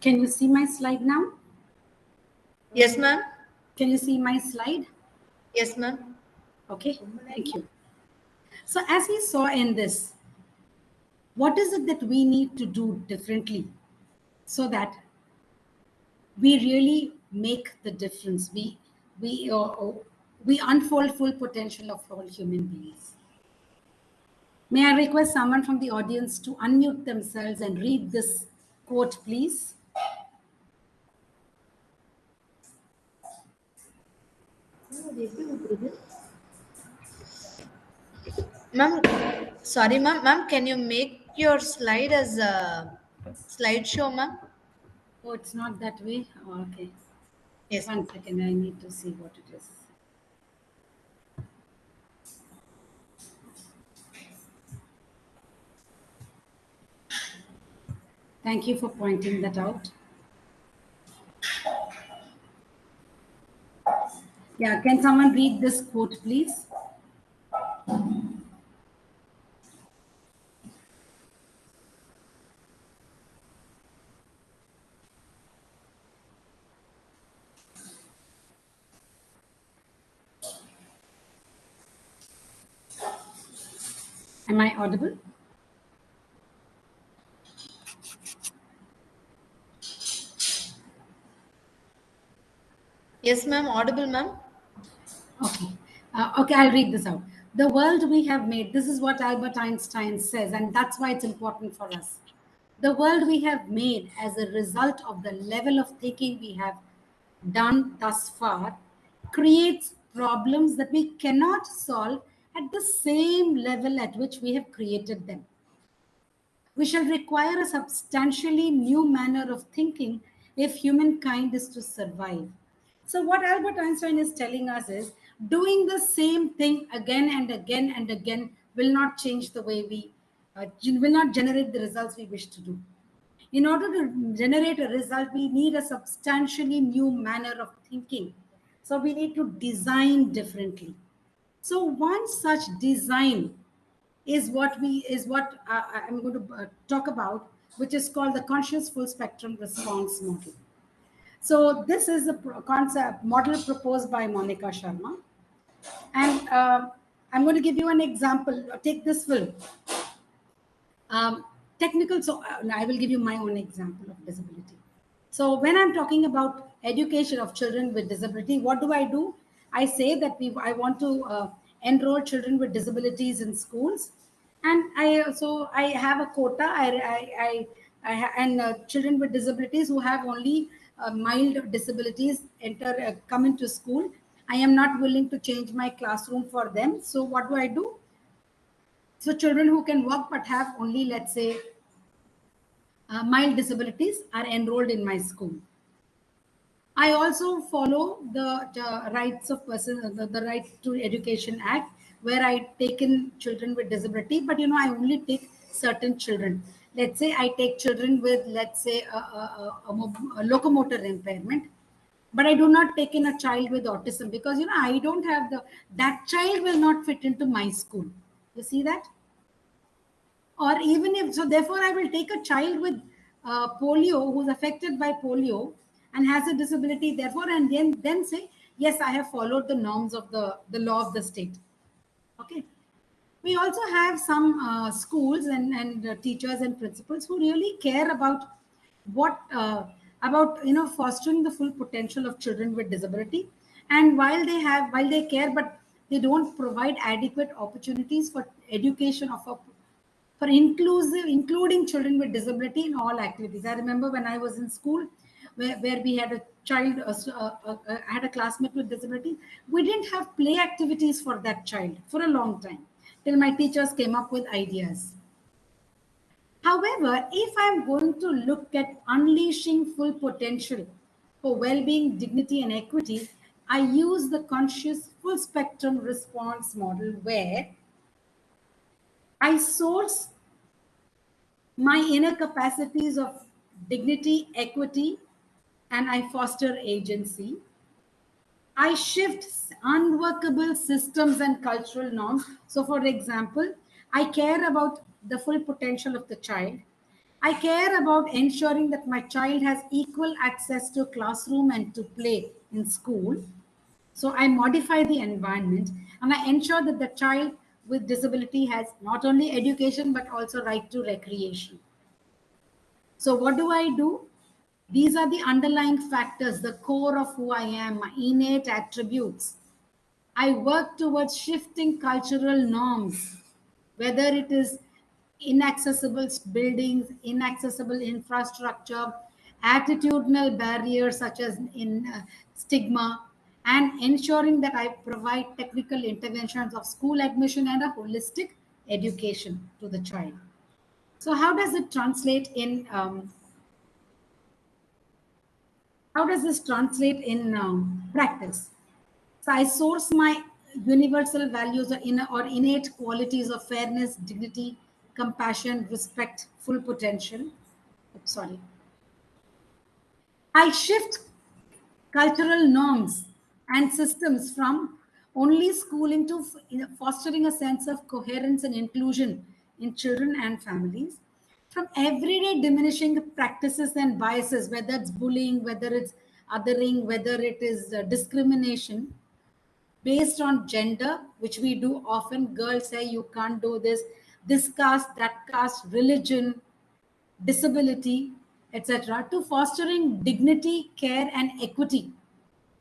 Can you see my slide now? Yes, ma'am. Can you see my slide? Yes, ma'am. Okay, thank you. So as we saw in this, what is it that we need to do differently so that we really make the difference? We unfold full potential of all human beings. May I request someone from the audience to unmute themselves and read this quote, please? Ma'am, sorry, ma'am. Ma'am, can you make your slide as a slideshow, ma'am? Oh, it's not that way? Oh, okay. Yes. One second, I need to see what it is. Thank you for pointing that out. Yeah, can someone read this quote, please? Am I audible? Yes, ma'am. Audible, ma'am. Okay. Okay, I'll read this out. The world we have made, this is what Albert Einstein says, and that's why it's important for us. The world we have made as a result of the level of thinking we have done thus far creates problems that we cannot solve at the same level at which we have created them. We shall require a substantially new manner of thinking if humankind is to survive. So, what Albert Einstein is telling us is doing the same thing again and again and again will not change the way will not generate the results we wish to do. In order to generate a result, we need a substantially new manner of thinking. So, we need to design differently. So, one such design is what I'm going to talk about, which is called the conscious full spectrum response model. So this is a concept model proposed by Monica Sharma, and I'm going to give you an example. Take this film. Um, Technical. So I will give you my own example of disability. So when I'm talking about education of children with disability, what do? I say that I want to enroll children with disabilities in schools, and I have a quota. And children with disabilities who have only mild disabilities come into school. I am not willing to change my classroom for them. So what do? So children who can walk but have only, let's say, mild disabilities are enrolled in my school. I also follow the rights of person, the Right to Education Act, where I take in children with disability, but I only take certain children. Let's say I take children with, let's say, a locomotor impairment, but I do not take in a child with autism because I don't have that child will not fit into my school. You see that? Or even if so, therefore I will take a child with polio who's affected by polio and has a disability, therefore, and then say, yes, I have followed the norms of the law of the state. Okay. We also have some schools and teachers and principals who really care about fostering the full potential of children with disability. And while they care, but they don't provide adequate opportunities for education for including children with disability in all activities. I remember when I was in school, where we had a child, had a classmate with disability. We didn't have play activities for that child for a long time, till my teachers came up with ideas. However, if I'm going to look at unleashing full potential for well-being, dignity, and equity, I use the conscious full spectrum response model where I source my inner capacities of dignity, equity, and I foster agency. I shift unworkable systems and cultural norms. So, for example, I care about the full potential of the child. I care about ensuring that my child has equal access to classroom and to play in school. So I modify the environment and I ensure that the child with disability has not only education but also right to recreation. So what do I do? These are the underlying factors, the core of who I am, my innate attributes. I work towards shifting cultural norms, whether it is inaccessible buildings, inaccessible infrastructure, attitudinal barriers such as in stigma, and ensuring that I provide technical interventions of school admission and a holistic education to the child. So how does it translate in how does this translate in practice? So I source my universal values or innate qualities of fairness, dignity, compassion, respect, full potential. Sorry. I shift cultural norms and systems from only schooling to fostering a sense of coherence and inclusion in children and families. From everyday diminishing practices and biases, whether it's bullying, whether it's othering, whether it is discrimination, based on gender, which we do often. Girls say you can't do this caste, that caste, religion, disability, etc., to fostering dignity, care, and equity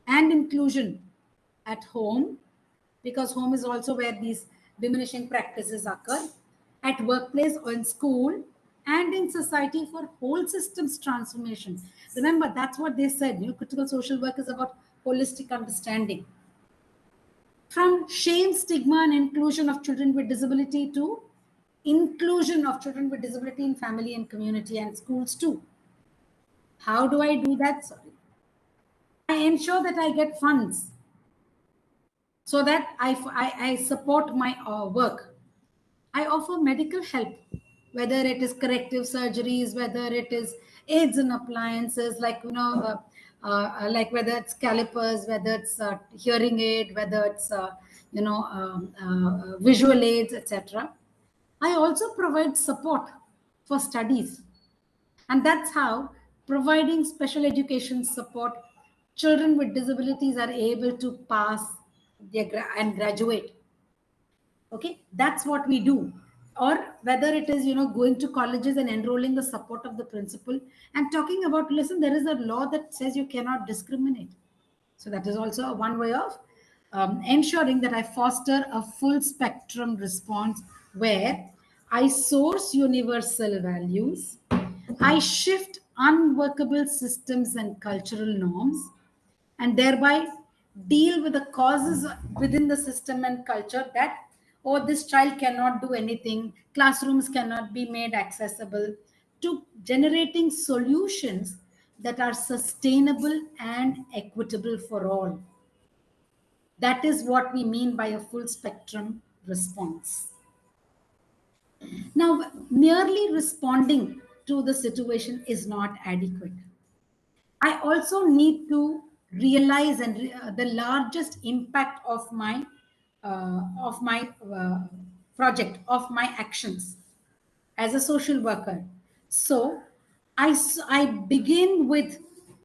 and inclusion at home, because home is also where these diminishing practices occur, at workplace or in school, and in society for whole systems transformation. Remember, that's what they said. Critical social work is about holistic understanding. From shame, stigma, and inclusion of children with disability to inclusion of children with disability in family and community and schools too. How do I do that? Sorry. I ensure that I get funds so that I support my work. I offer medical help, whether it is corrective surgeries, whether it is aids and appliances, like like whether it's calipers, whether it's hearing aid, whether it's visual aids, etc. I also provide support for studies, and that's how providing special education support, children with disabilities are able to pass and graduate. Okay, that's what we do. Or whether it is going to colleges and enrolling the support of the principal and talking about, listen, there is a law that says you cannot discriminate. So that is also one way of ensuring that I foster a full spectrum response where I source universal values, I shift unworkable systems and cultural norms, and thereby deal with the causes within the system and culture that, oh, this child cannot do anything, classrooms cannot be made accessible, to generating solutions that are sustainable and equitable for all. That is what we mean by a full spectrum response. Now, merely responding to the situation is not adequate. I also need to realize the largest impact of my project, of my actions as a social worker. So I begin with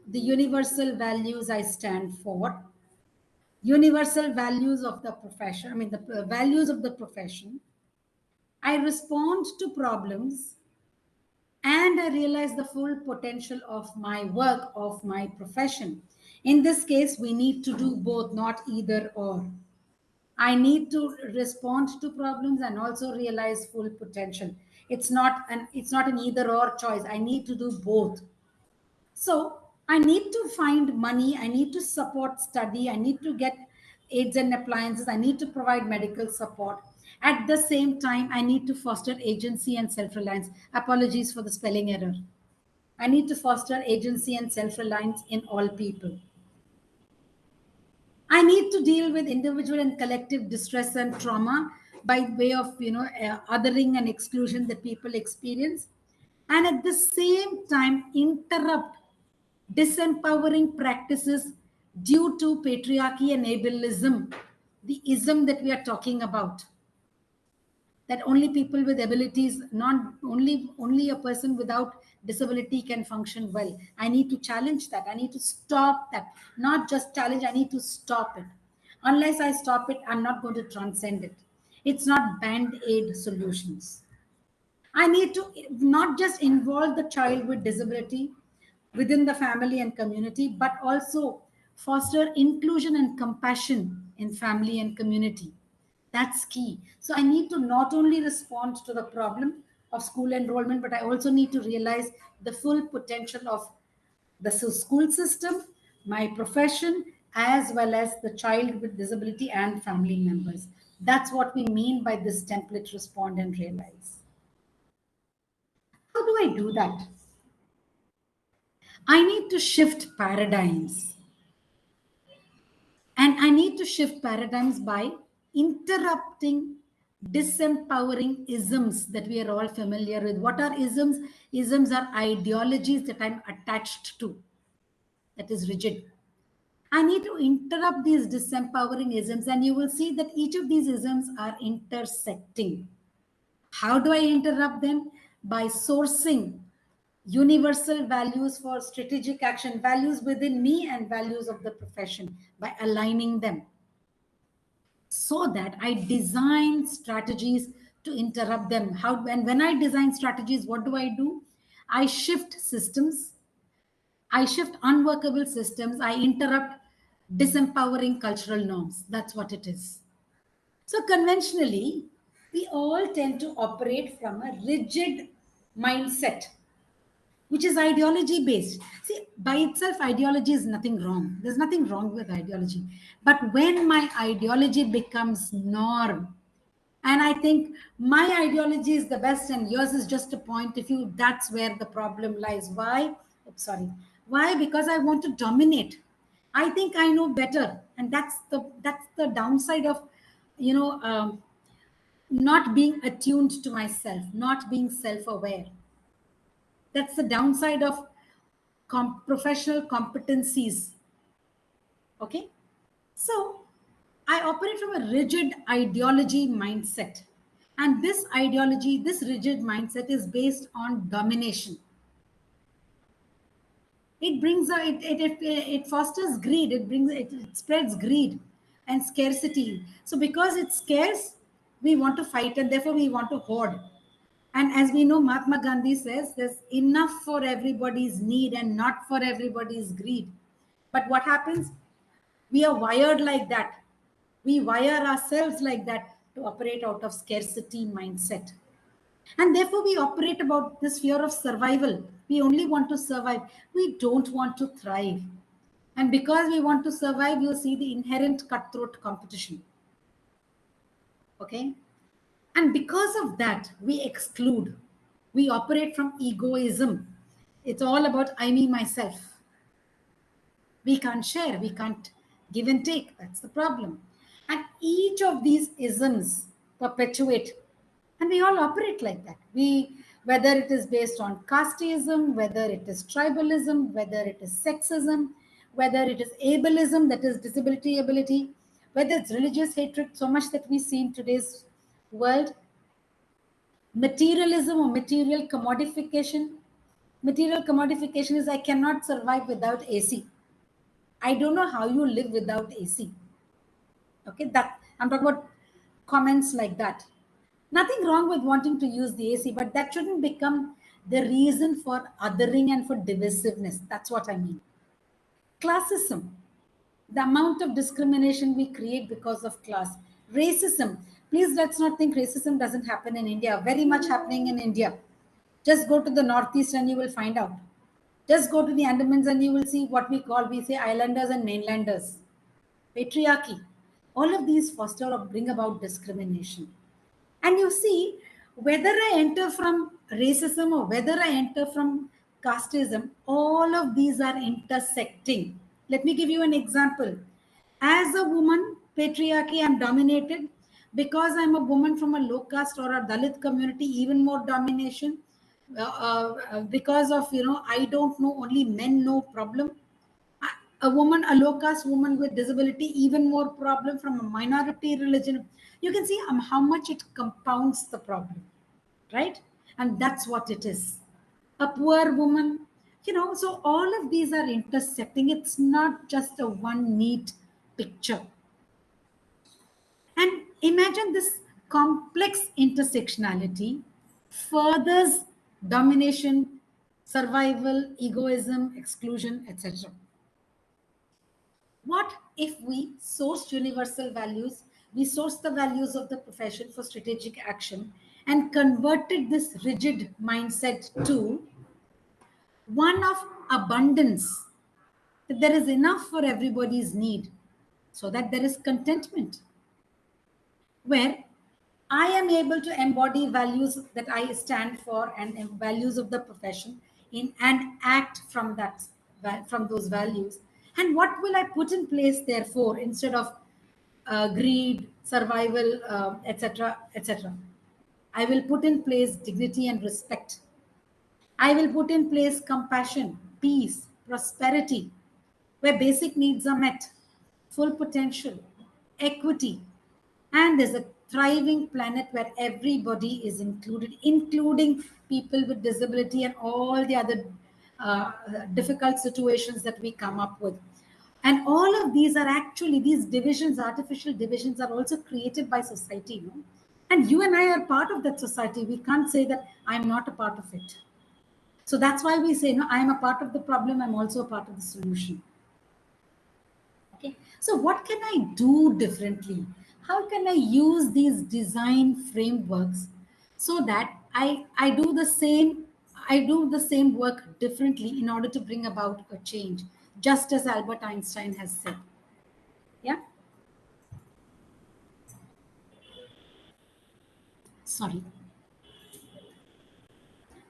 the universal values I stand for, universal values of the profession, I mean the values of the profession. I respond to problems and I realize the full potential of my work, of my profession. In this case, we need to do both, not either or. I need to respond to problems and also realize full potential. It's not an either or choice. I need to do both. So I need to find money, I need to support study, I need to get aids and appliances, I need to provide medical support. At the same time, I need to foster agency and self-reliance. Apologies for the spelling error. I need to foster agency and self-reliance in all people. I need to deal with individual and collective distress and trauma by way of othering and exclusion that people experience, and at the same time interrupt disempowering practices due to patriarchy and ableism, the ism that we are talking about. that only people with abilities, not only a person without disability can function well. I need to challenge that. I need to stop that. Not just challenge, I need to stop it. Unless I stop it, I'm not going to transcend it. It's not band-aid solutions. I need to not just involve the child with disability within the family and community, but also foster inclusion and compassion in family and community. That's key. So I need to not only respond to the problem of school enrollment, but I also need to realize the full potential of the school system, my profession, as well as the child with disability and family members. That's what we mean by this template: respond and realize. How do I do that? I need to shift paradigms. And I need to shift paradigms by interrupting disempowering isms that we are all familiar with. What are isms? Isms are ideologies that I'm attached to, that is rigid. I need to interrupt these disempowering isms, and you will see that each of these isms are intersecting. How do I interrupt them? By sourcing universal values for strategic action, values within me and values of the profession, by aligning them, so that I design strategies to interrupt them. How, and when I design strategies, what do? I shift systems, I shift unworkable systems, I interrupt disempowering cultural norms. That's what it is. So conventionally, we all tend to operate from a rigid mindset, which is ideology based. See, by itself, ideology is nothing wrong. There's nothing wrong with ideology. But when my ideology becomes norm, and I think my ideology is the best and yours is just a point of view, that's where the problem lies. Why? Oops, sorry. Why? Because I want to dominate. I think I know better. And that's the downside of, not being attuned to myself, not being self-aware. That's the downside of professional competencies. Okay? So I operate from a rigid ideology mindset. And this ideology, this rigid mindset is based on domination. It brings it fosters greed. It spreads greed and scarcity. So because it's scarce, we want to fight, and therefore we want to hoard. And as we know, Mahatma Gandhi says there's enough for everybody's need and not for everybody's greed. But what happens? We are wired like that. We wire ourselves like that to operate out of scarcity mindset. And therefore, we operate about this fear of survival. We only want to survive. We don't want to thrive. And because we want to survive, you see the inherent cutthroat competition. Okay? And because of that, we exclude. We operate from egoism. It's all about I, me, myself. We can't share. We can't give and take. That's the problem. And each of these isms perpetuate. And we all operate like that. Whether it is based on casteism, whether it is tribalism, whether it is sexism, whether it is ableism, that is disability ability, whether it's religious hatred, so much that we see in today's world, materialism or material commodification. Material commodification is I cannot survive without AC. I don't know how you live without AC. Okay, that I'm talking about comments like that. Nothing wrong with wanting to use the AC, but that shouldn't become the reason for othering and for divisiveness. That's what I mean. Classism, the amount of discrimination we create because of class. Racism, please let's not think racism doesn't happen in India. Very much happening in India. Just go to the Northeast and you will find out. Just go to the Andamans and you will see what we say islanders and mainlanders. Patriarchy. All of these foster or bring about discrimination. And you see, whether I enter from racism or whether I enter from casteism, all of these are intersecting. Let me give you an example. As a woman, patriarchy, I'm dominated. Because I'm a woman from a low caste or a Dalit community, even more domination. Because of, I don't know, only men know problem. a woman, a low caste woman with disability, even more problem from a minority religion. You can see how much it compounds the problem, right? And that's what it is. A poor woman, so all of these are intersecting. It's not just a one neat picture. And imagine this complex intersectionality furthers domination, survival, egoism, exclusion, etc. What if we sourced universal values, we sourced the values of the profession for strategic action and converted this rigid mindset to one of abundance, that there is enough for everybody's need, so that there is contentment, where I am able to embody values that I stand for and values of the profession and act from from those values. And what will I put in place, therefore, instead of greed, survival, etc., etc.? I will put in place dignity and respect. I will put in place compassion, peace, prosperity, where basic needs are met, full potential, equity, and there's a thriving planet where everybody is included, including people with disability and all the other difficult situations that we come up with. And all of these are actually, these divisions, artificial divisions, are also created by society. No? And you and I are part of that society. We can't say that I'm not a part of it. So that's why we say, no, I'm a part of the problem, I'm also a part of the solution. Okay, so what can I do differently? How can I use these design frameworks so that I do the same work differently in order to bring about a change, just as Albert Einstein has said. Yeah. Sorry.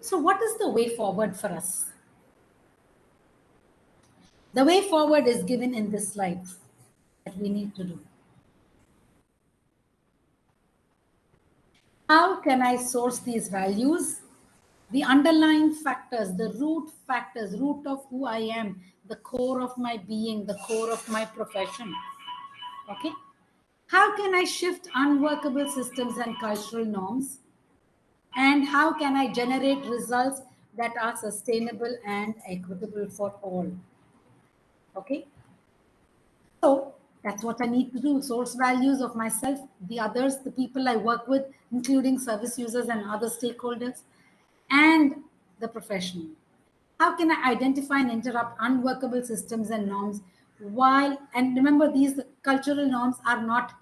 So what is the way forward for us? The way forward is given in this slide that we need to do. How can I source these values? The underlying factors, the root of who I am, the core of my being, the core of my profession. Okay. How can I shift unworkable systems and cultural norms? And how can I generate results that are sustainable and equitable for all? Okay. So that's what I need to do. Source values of myself, the others, the people I work with, including service users and other stakeholders, and the profession. How can I identify and interrupt unworkable systems and norms and remember, these cultural norms are not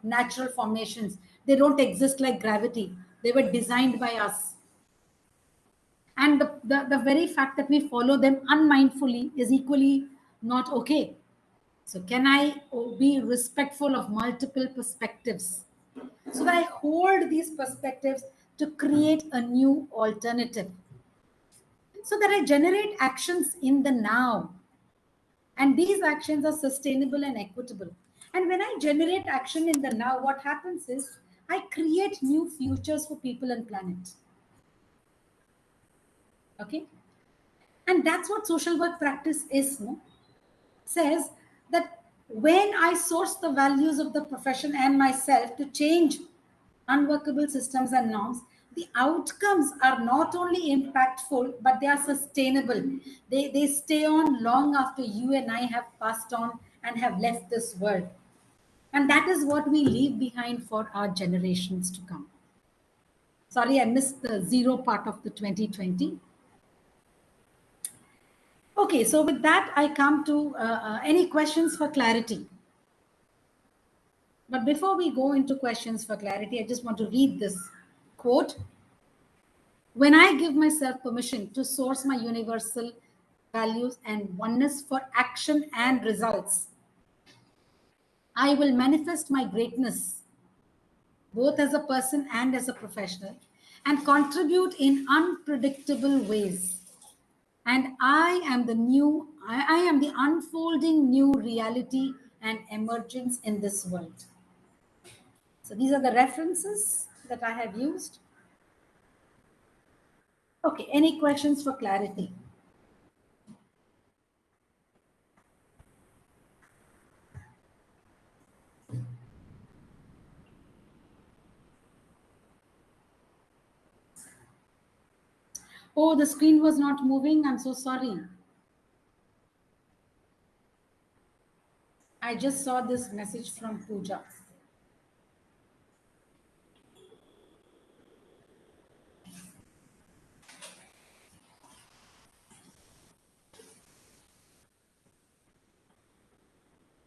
natural formations. They don't exist like gravity. They were designed by us. And the very fact that we follow them unmindfully is equally not okay. So can I be respectful of multiple perspectives so that I hold these perspectives to create a new alternative, so that I generate actions in the now. And these actions are sustainable and equitable. And when I generate action in the now, what happens is I create new futures for people and planet. Okay? And that's what social work practice is, no? Says that when I source the values of the profession and myself to change unworkable systems and norms, the outcomes are not only impactful, but they are sustainable. They stay on long after you and I have passed on and have left this world. And that is what we leave behind for our generations to come. Sorry, I missed the zero part of the 2020. Okay, so with that, I come to any questions for clarity. But before we go into questions for clarity, I just want to read this quote. When I give myself permission to source my universal values and oneness for action and results, I will manifest my greatness, both as a person and as a professional, and contribute in unpredictable ways. And I am the unfolding new reality and emergence in this world. So these are the references that I have used. Okay, any questions for clarity? Oh, the screen was not moving. I'm so sorry. I just saw this message from Pooja.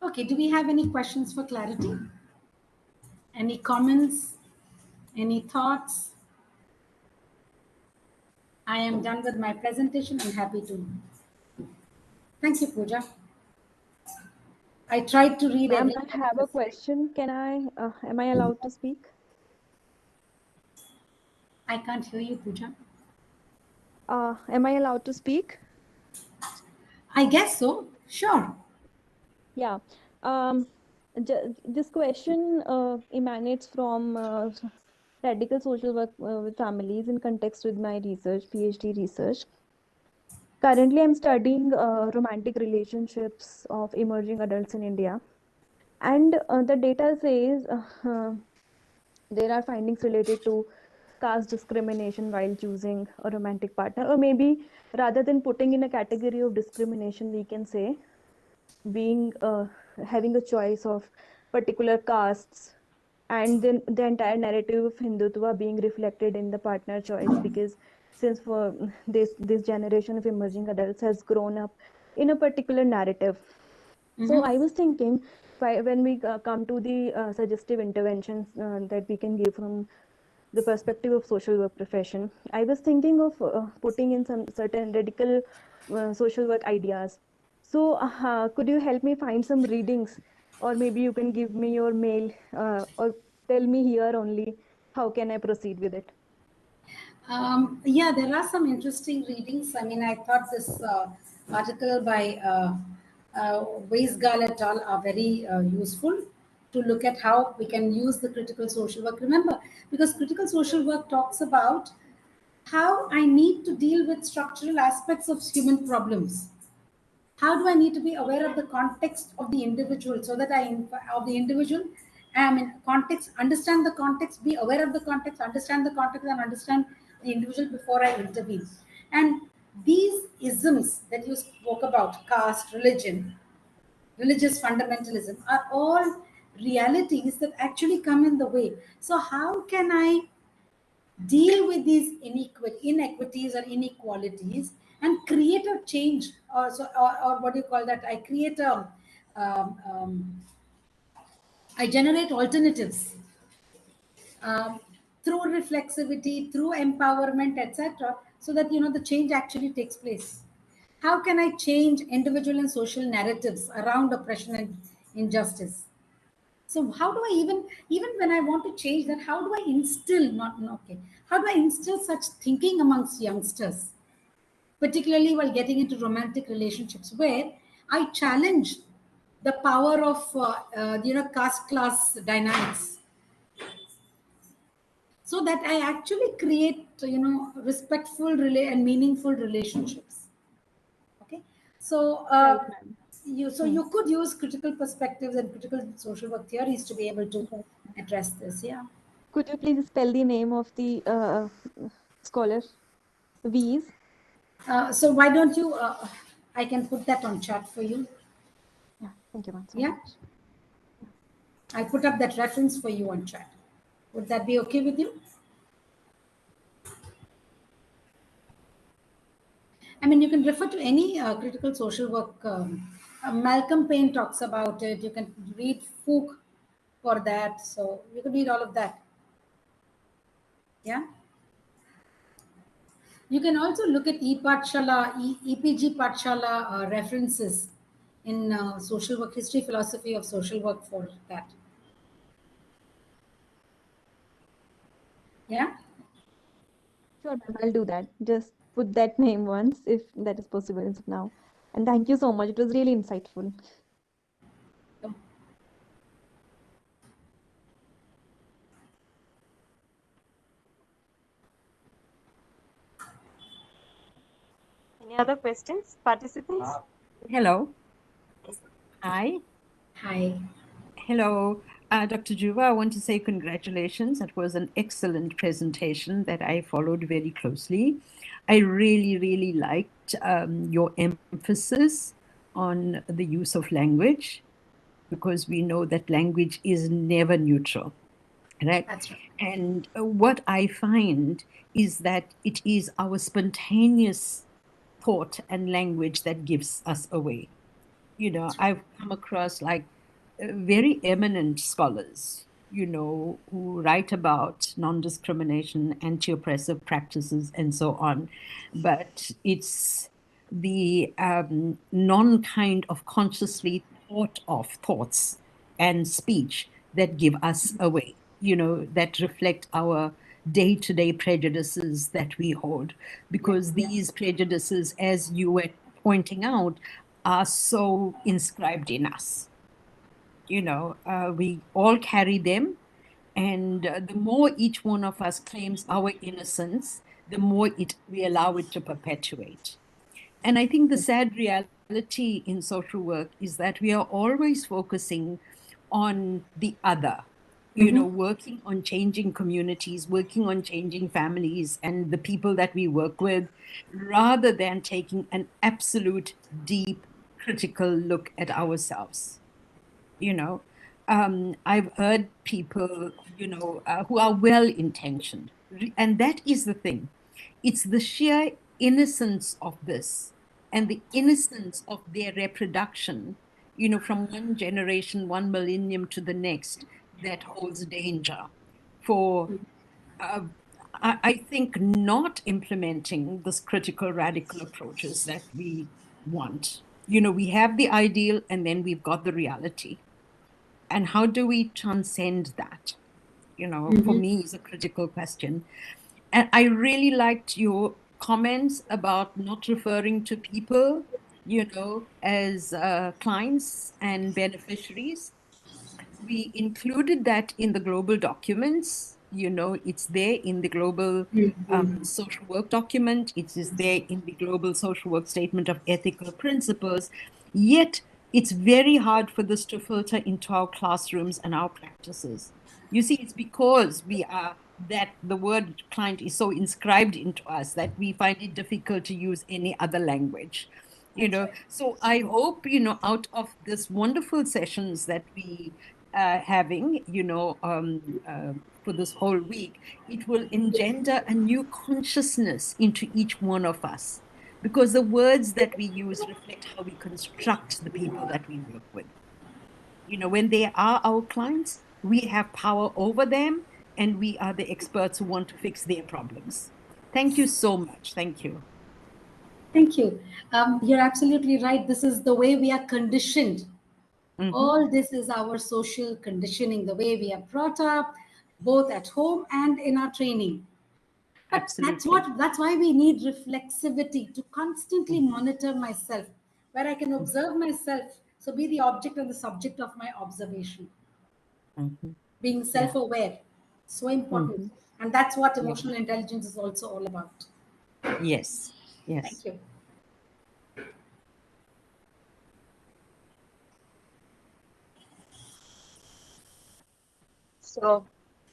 Okay, do we have any questions for clarity? Any comments? Any thoughts? I am done with my presentation and happy to. Thank you, Pooja. I tried to read Ma'am, everything. I have a question. Am I allowed to speak? I can't hear you, Pooja. Am I allowed to speak? I guess so. Sure. Yeah. This question emanates from radical social work with families in context with my research, PhD research. Currently, I'm studying romantic relationships of emerging adults in India. And the data says there are findings related to caste discrimination while choosing a romantic partner, or maybe rather than putting in a category of discrimination, we can say being having a choice of particular castes, and then the entire narrative of Hindutva being reflected in the partner choice, because since for this generation of emerging adults has grown up in a particular narrative. So I was thinking, when we come to the suggestive interventions that we can give from the perspective of social work profession, I was thinking of putting in some certain radical social work ideas. So could you help me find some readings, or maybe you can give me your mail or tell me here only how can I proceed with it? Yeah, there are some interesting readings. I mean, I thought this article by Weisgal et al. Are very useful to look at how we can use the critical social work. Remember, because critical social work talks about how I need to deal with structural aspects of human problems. How do I need to be aware of the context of the individual, so that of the individual, I mean, context, understand the context, be aware of the context, understand the context, and understand the individual before I intervene. And these isms that you spoke about, caste, religion, religious fundamentalism, are all realities that actually come in the way. So how can I deal with these inequities or inequalities and create a change, or what do you call that, um, um, I generate alternatives um, through reflexivity, through empowerment, etc., so that the change actually takes place. How can I change individual and social narratives around oppression and injustice? So how do I even when I want to change that, how do I instill not okay? How do I instill such thinking amongst youngsters, particularly while getting into romantic relationships, where I challenge the power of caste class dynamics, so that I actually create respectful and meaningful relationships. Okay, so Right, ma'am. you could use critical perspectives and critical social work theories to be able to Right. address this. Yeah. Could you please spell the name of the scholar? V's? So why don't you? I can put that on chat for you. Yeah, thank you, ma'am, so Yeah, much. I put up that reference for you on chat. Would that be okay with you? I mean, you can refer to any critical social work. Malcolm Payne talks about it. You can read Fook for that. So you can read all of that. Yeah. You can also look at EPG Patshala references in social work, history, philosophy of social work for that. Yeah. Sure, ma'am, I'll do that. Just put that name once if that is possible as of now. And thank you so much. It was really insightful. Any other questions, participants? Hello. Hi. Hi. Hello, Dr. Juba. I want to say congratulations. It was an excellent presentation that I followed very closely. I really, really liked your emphasis on the use of language, because we know that language is never neutral, right? That's right. And what I find is that it is our spontaneous thought and language that gives us away. I've come across like very eminent scholars, who write about non-discrimination, anti-oppressive practices, and so on. But it's the non-kind of consciously thought of thoughts and speech that give us away, that reflect our day-to-day prejudices that we hold. Because these prejudices, as you were pointing out, are so inscribed in us. We all carry them. And the more each one of us claims our innocence, the more we allow it to perpetuate. And I think the sad reality in social work is that we are always focusing on the other, working on changing communities, working on changing families and the people that we work with, rather than taking an absolute, deep, critical look at ourselves. I've heard people, who are well intentioned. And that is the thing. It's the sheer innocence of this and the innocence of their reproduction, from one generation, one millennium to the next, that holds danger for, I think, not implementing this critical radical approaches that we want. We have the ideal and then we've got the reality. And how do we transcend that? For me, is a critical question. And I really liked your comments about not referring to people, as clients and beneficiaries. We included that in the global documents. It's there in the global social work document. It is there in the global social work statement of ethical principles. Yet it's very hard for this to filter into our classrooms and our practices. You see, it's because that the word client is so inscribed into us that we find it difficult to use any other language. So I hope, out of this wonderful sessions that we having, for this whole week, it will engender a new consciousness into each one of us, because the words that we use reflect how we construct the people that we work with. When they are our clients, we have power over them, and we are the experts who want to fix their problems. Thank you so much. Thank you. Thank you. You're absolutely right. This is the way we are conditioned. All this is our social conditioning, the way we are brought up, both at home and in our training. But that's why we need reflexivity, to constantly monitor myself, where I can observe myself. So be the object and the subject of my observation. Being self-aware, so important. And that's what emotional intelligence is also all about. Yes. Thank you. So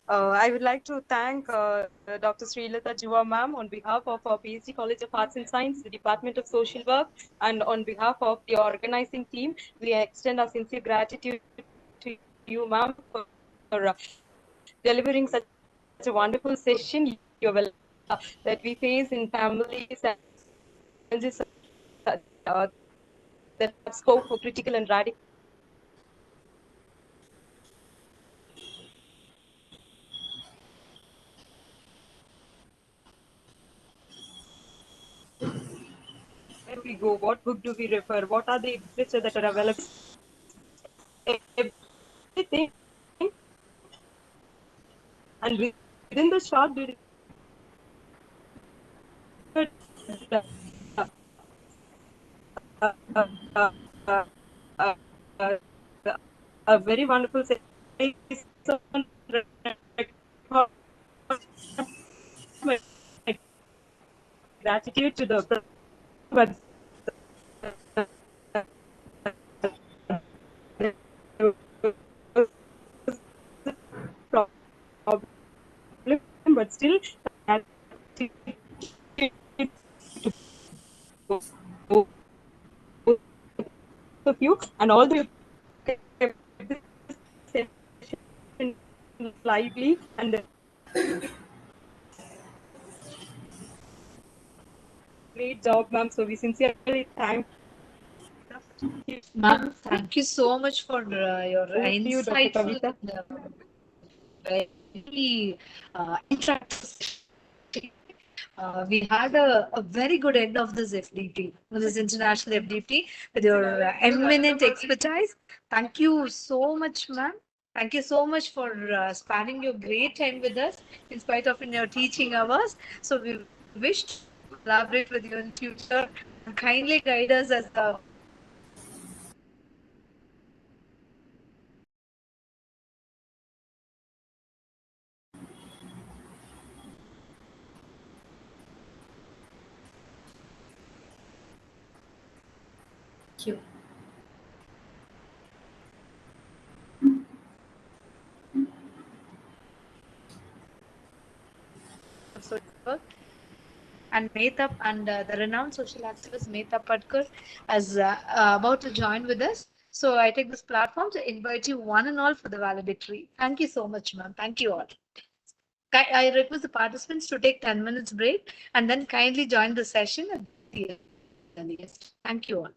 I would like to thank Dr. Srilata Jiva ma'am on behalf of our PhD College of Arts and Science, the Department of Social Work, and on behalf of the organizing team. We extend our sincere gratitude to you, ma'am, for delivering such a wonderful session. You're well that we face in families and just that scope for critical and radical. Where we go, what book do we refer, what are the literature that are available, everything. And within the short period, a very wonderful gratitude to the problem, but still and all the session lively and great job, ma'am. So we sincerely thank you. Ma'am, thank you so much for your Over to you, Dr. insightful Kavita. and very interactive session. We had a very good end of this FDP, this international FDP, with your eminent expertise. Thank you so much, ma'am. Thank you so much for spending your great time with us in spite of in your teaching hours. So we wish to collaborate with you in future and kindly guide us as the Thank you. Social work and Mehtab and the renowned social activist Mehtab Patkar is about to join with us. So I take this platform to invite you one and all for the valedictory. Thank you so much, ma'am. Thank you all. I request the participants to take 10 minutes break and then kindly join the session at the earliest. Thank you all.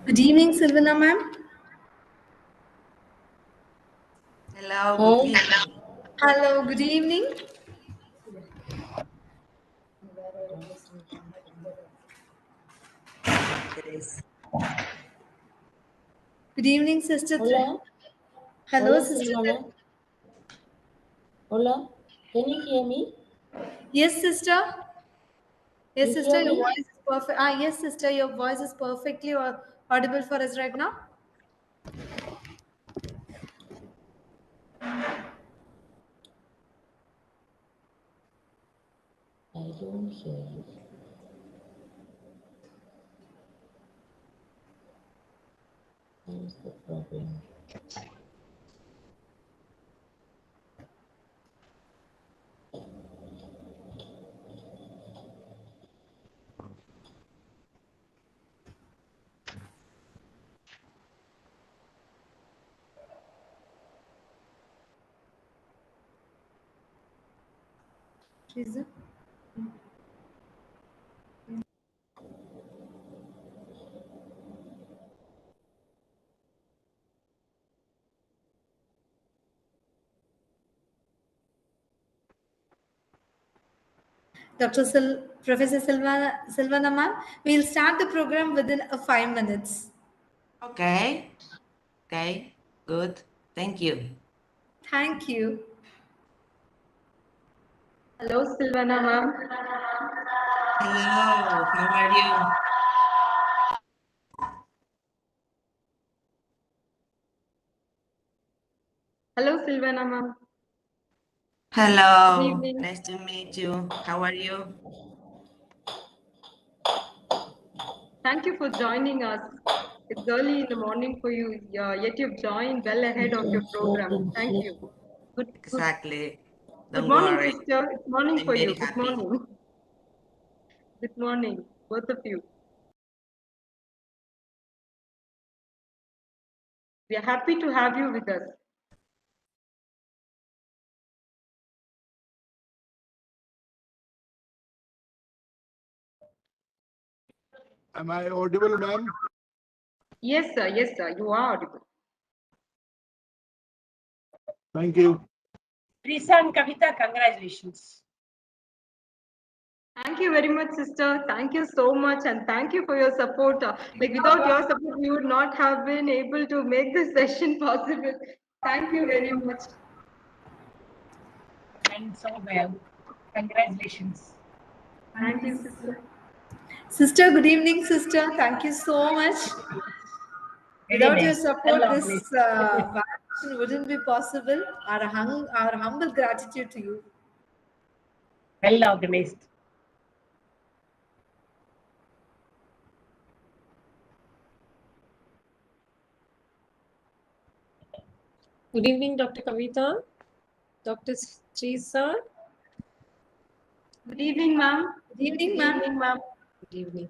Good evening, Silvana ma'am. Hello, good evening. Hello, good evening. Yes. Good evening, sister. Hola. Hello, Hola, sister. Silvana. Hola. Can you hear me? Yes, sister. Yes, You sister, hear your me? voice is perfect. Yes, sister, your voice is perfectly audible for us right now. I don't hear you. What is the problem? Reason? Professor Silvana ma'am, we'll start the program within 5 minutes. Okay. Okay. Good. Thank you. Thank you. Hello, Silvana ma'am. Hello. How are you? Hello, Silvana ma'am. Hello, Good evening. nice to meet you. How are you? Thank you for joining us. It's early in the morning for you, yet you've joined well ahead of your program. Thank you. Exactly. Good Don't morning, worry. sister. It's morning I'm for very you. Good happy. morning. Good morning, both of you. We are happy to have you with us. Am I audible, ma'am? Yes, sir. Yes, sir. You are audible. Thank you. Risa and Kavita, congratulations. Thank you very much, sister. Thank you so much, and thank you for your support. Like without your support, we would not have been able to make this session possible. Thank you very much. And so well. Congratulations. Thank you, sister. Sister, good evening, sister. Thank you so much. Very Without your nice. support, Well this organized. validation wouldn't be possible. Our humble gratitude to you. Well organized. Good evening, Dr. Kavita, Dr. Sri. Good evening, ma'am. Good evening, Good evening, ma'am. Good evening.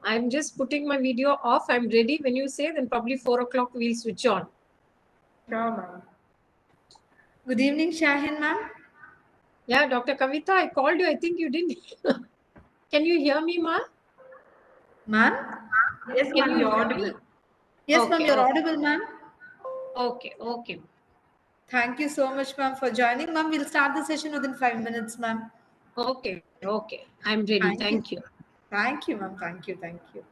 I'm just putting my video off. I'm ready. When you say, then probably 4 o'clock we'll switch on. Sure, ma'am. Good evening, Shahin, ma'am. Yeah, Dr. Kavita, I called you. I think you didn't. Can you hear me, ma'am? Ma'am? Yes, Can ma'am, you you're hear audible. me? Yes, ma'am, Okay, you're okay. audible, ma'am. Okay, okay. Thank you so much, ma'am, for joining. Ma'am, we'll start the session within 5 minutes, ma'am. Okay, okay. I'm ready. Thank you. Thank you, ma'am. Thank you. Thank you.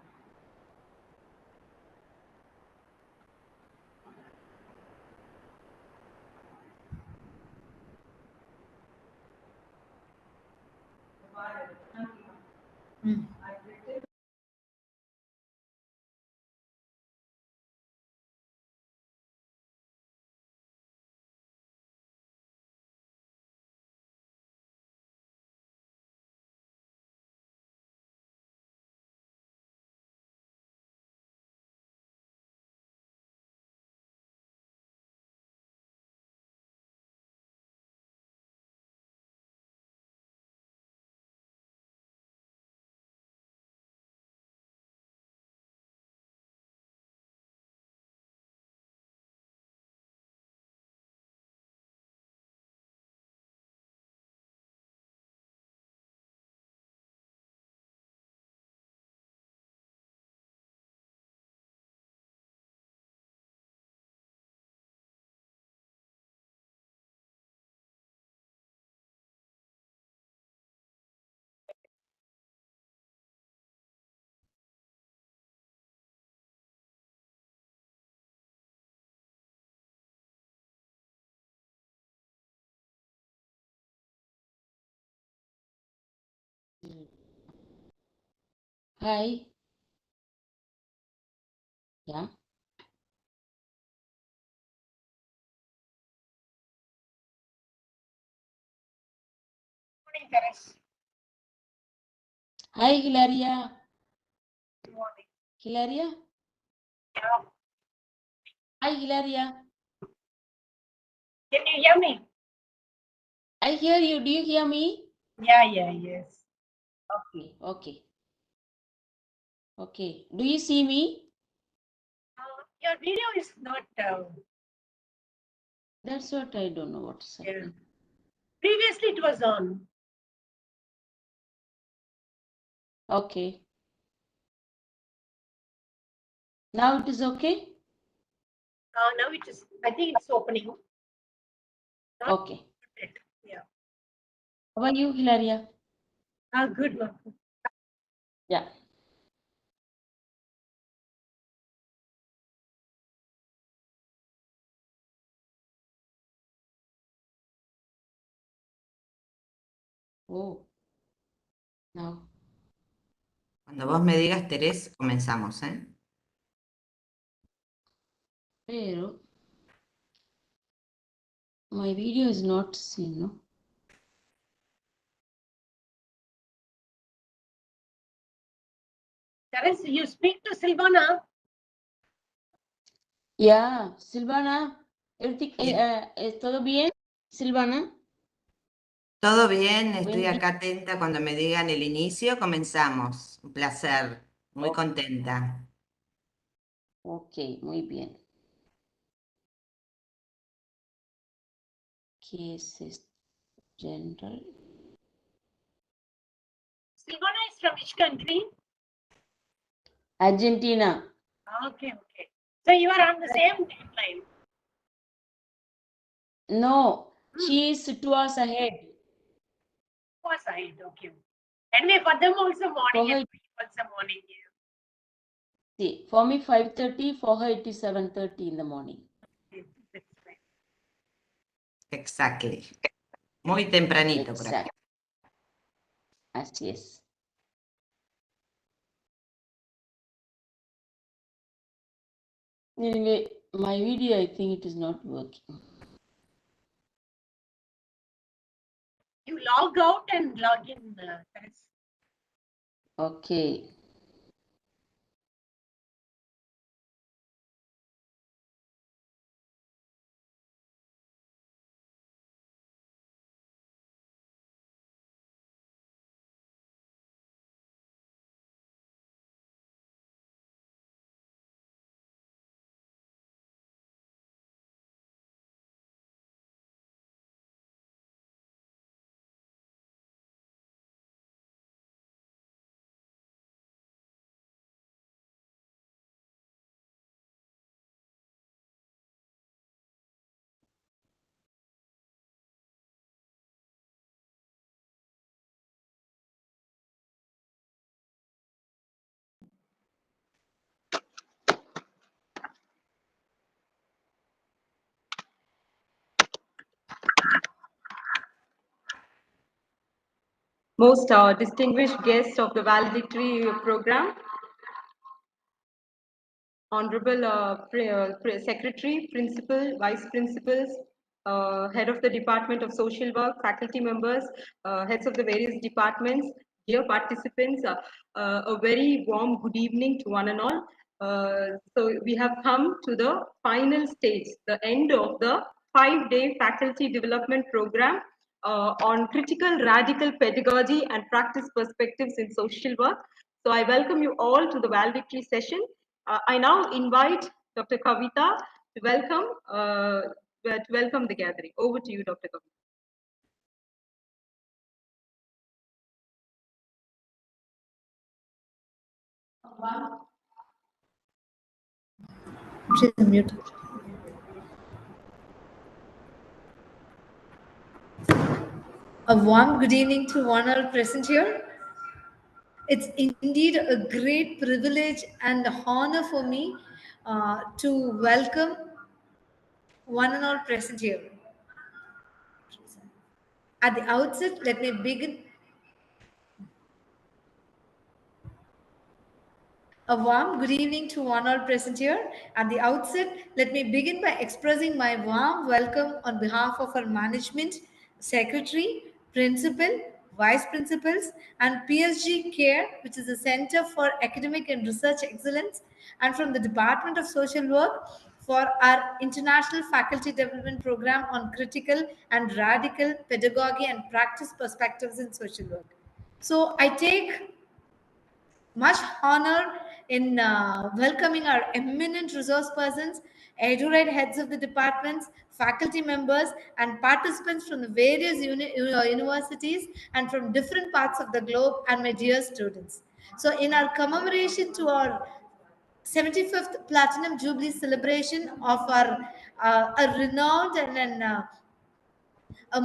Hi. Yeah. Morning, Teres. Hi, Hilaria. Good morning. Hilaria? Yeah. Hi, Hilaria. Can you hear me? I hear you. Do you hear me? Yeah, yes. Okay, okay. Okay. Do you see me? Your video is not. That's what I don't know what's happening. Previously, it was on. Okay. Now it is okay? Now it is. I think it's opening. Not Okay. yet. Yeah. How are you, Hilaria? Good one. Yeah. Oh. Now. Cuando vos me digas, Terés, comenzamos, ¿eh? Pero my video is not seen, no? Terence, you speak to Silvana. Yeah, Silvana, ¿todo bien, Silvana? Todo bien, estoy Buen día. acá atenta cuando me digan el inicio, comenzamos. Un placer, muy contenta. Ok, muy bien. ¿Qué es esto? General. Silvana is from which country? Argentina. Okay, okay. So you are on the same timeline. No, she is 2 hours ahead. Was I? Okay. Anyway, for them also morning For her, and for you also morning. see, for me 5:30, for her it is 7:30 in the morning. Exactly. Muy tempranito por acá. Exact. Así es. Anyway, my video, I think it is not working. You log out and log in. Terence. Okay. Most distinguished guests of the valedictory program, Honorable Secretary, Principal, Vice Principals, Head of the Department of Social Work, faculty members, heads of the various departments, dear participants, a very warm good evening to one and all. So we have come to the final stage, the end of the 5-day faculty development program on critical radical pedagogy and practice perspectives in social work. So I welcome you all to the valedictory session. I now invite Dr. Kavita to welcome the gathering. Over to you, Dr. Kavita. She's mute. A warm good evening to one all present here. It's indeed a great privilege and honor for me to welcome one and all present here. At the outset, let me begin. A warm good evening to one all present here. At the outset, let me begin by expressing my warm welcome on behalf of our management, secretary, principal, vice principals, and PSG CARE, which is the Center for Academic and Research Excellence, and from the Department of Social Work for our International Faculty Development Program on Critical and Radical Pedagogy and Practice Perspectives in Social Work. So I take much honor in welcoming our eminent resource persons, erudite heads of the departments, faculty members, and participants from the various universities and from different parts of the globe, and my dear students. So, in our commemoration to our 75th Platinum Jubilee celebration of our a renowned and an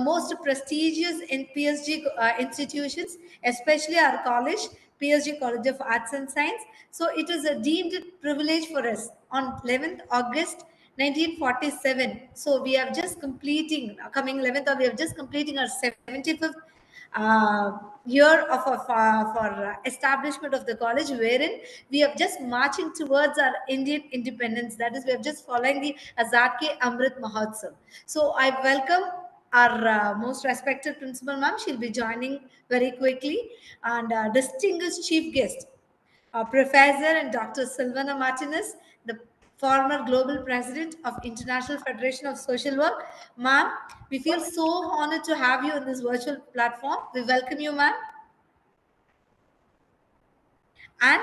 most prestigious in PSG institutions, especially our college, PSG College of Arts and Science. So it is a deemed privilege for us on 11th August 1947. So we are just completing, coming 11th, we are just completing our 75th year of for establishment of the college, wherein we are just marching towards our Indian independence. That is, we are just following the Azad Ke Amrit Mahotsav. So I welcome our most respected principal ma'am. She'll be joining very quickly, and distinguished chief guest, Professor and Dr. Silvana Martinez, the former Global President of International Federation of Social Work. Ma'am, we feel so honored to have you on this virtual platform. We welcome you, ma'am. And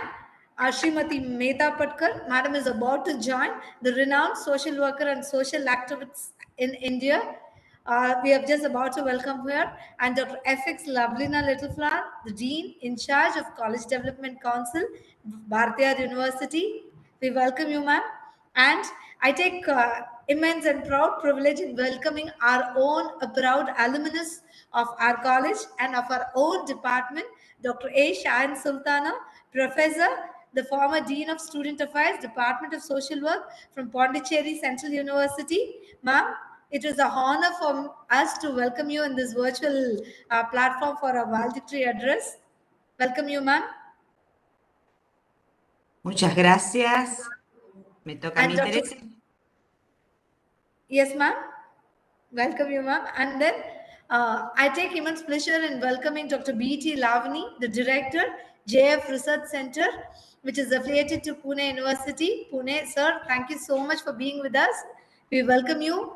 Srimati Mehta Patkar, Madam is about to join, the renowned social worker and social activist in India. We are just about to welcome her. And Dr. FX Lovelina Littleflower, the Dean in charge of College Development Council, Bharatiya University. We welcome you, ma'am. And I take immense and proud privilege in welcoming our own proud alumnus of our college and of our own department, Dr. A. Shahan Sultana, Professor, the former Dean of Student Affairs, Department of Social Work from Pondicherry Central University. Ma'am, it is an honor for us to welcome you in this virtual platform for a valedictory address. Welcome you, ma'am. Muchas gracias. Me toca a mí, Teresa. Yes, ma'am. Welcome you, ma'am. And then I take immense pleasure in welcoming Dr. B.T. Lavani, the Director, JF Research Center, which is affiliated to Pune University. Pune, sir, thank you so much for being with us. We welcome you.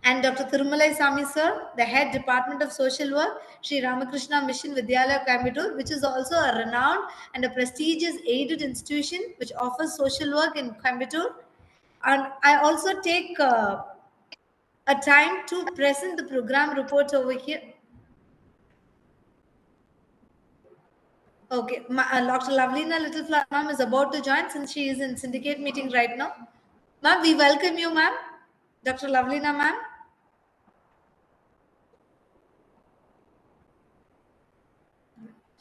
And Dr. Thirumalai Sami, sir, the Head Department of Social Work, Sri Ramakrishna Mission Vidyalaya Coimbatore, which is also a renowned and a prestigious aided institution which offers social work in Coimbatore. And I also take a time to present the program report over here. Okay, Dr. Lovelina Littleflower ma'am is about to join since she is in syndicate meeting right now. Ma'am, we welcome you, ma'am. Dr. Lovelina ma'am.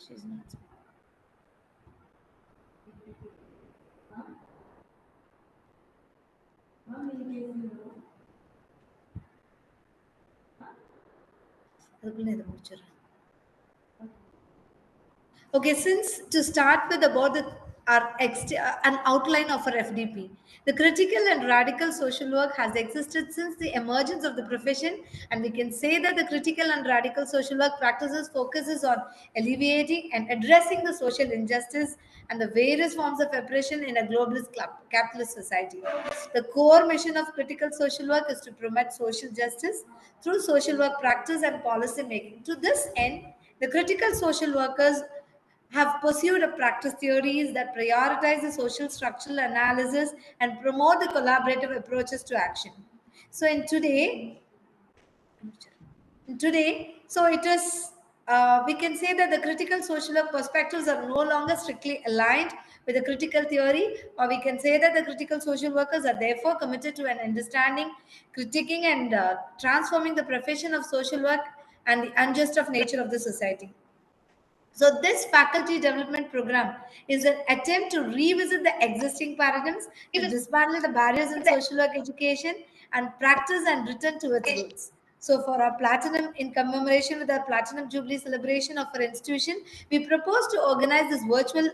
She's not. Okay, since to start with about an outline of our FDP. The critical and radical social work has existed since the emergence of the profession, and we can say that the critical and radical social work practices focuses on alleviating and addressing the social injustice and the various forms of oppression in a globalist capitalist society. The core mission of critical social work is to promote social justice through social work practice and policy making. To this end, the critical social workers have pursued a practice theories that prioritize the social structural analysis and promote the collaborative approaches to action. So so it is, we can say that the critical social work perspectives are no longer strictly aligned with the critical theory, or we can say that the critical social workers are therefore committed to an understanding, critiquing, and transforming the profession of social work and the unjust of nature of the society. So this faculty development program is an attempt to revisit the existing paradigms, to dismantle the barriers in social work education and practice and return to its roots. So for our platinum, in commemoration with our platinum jubilee celebration of our institution, we propose to organize this virtual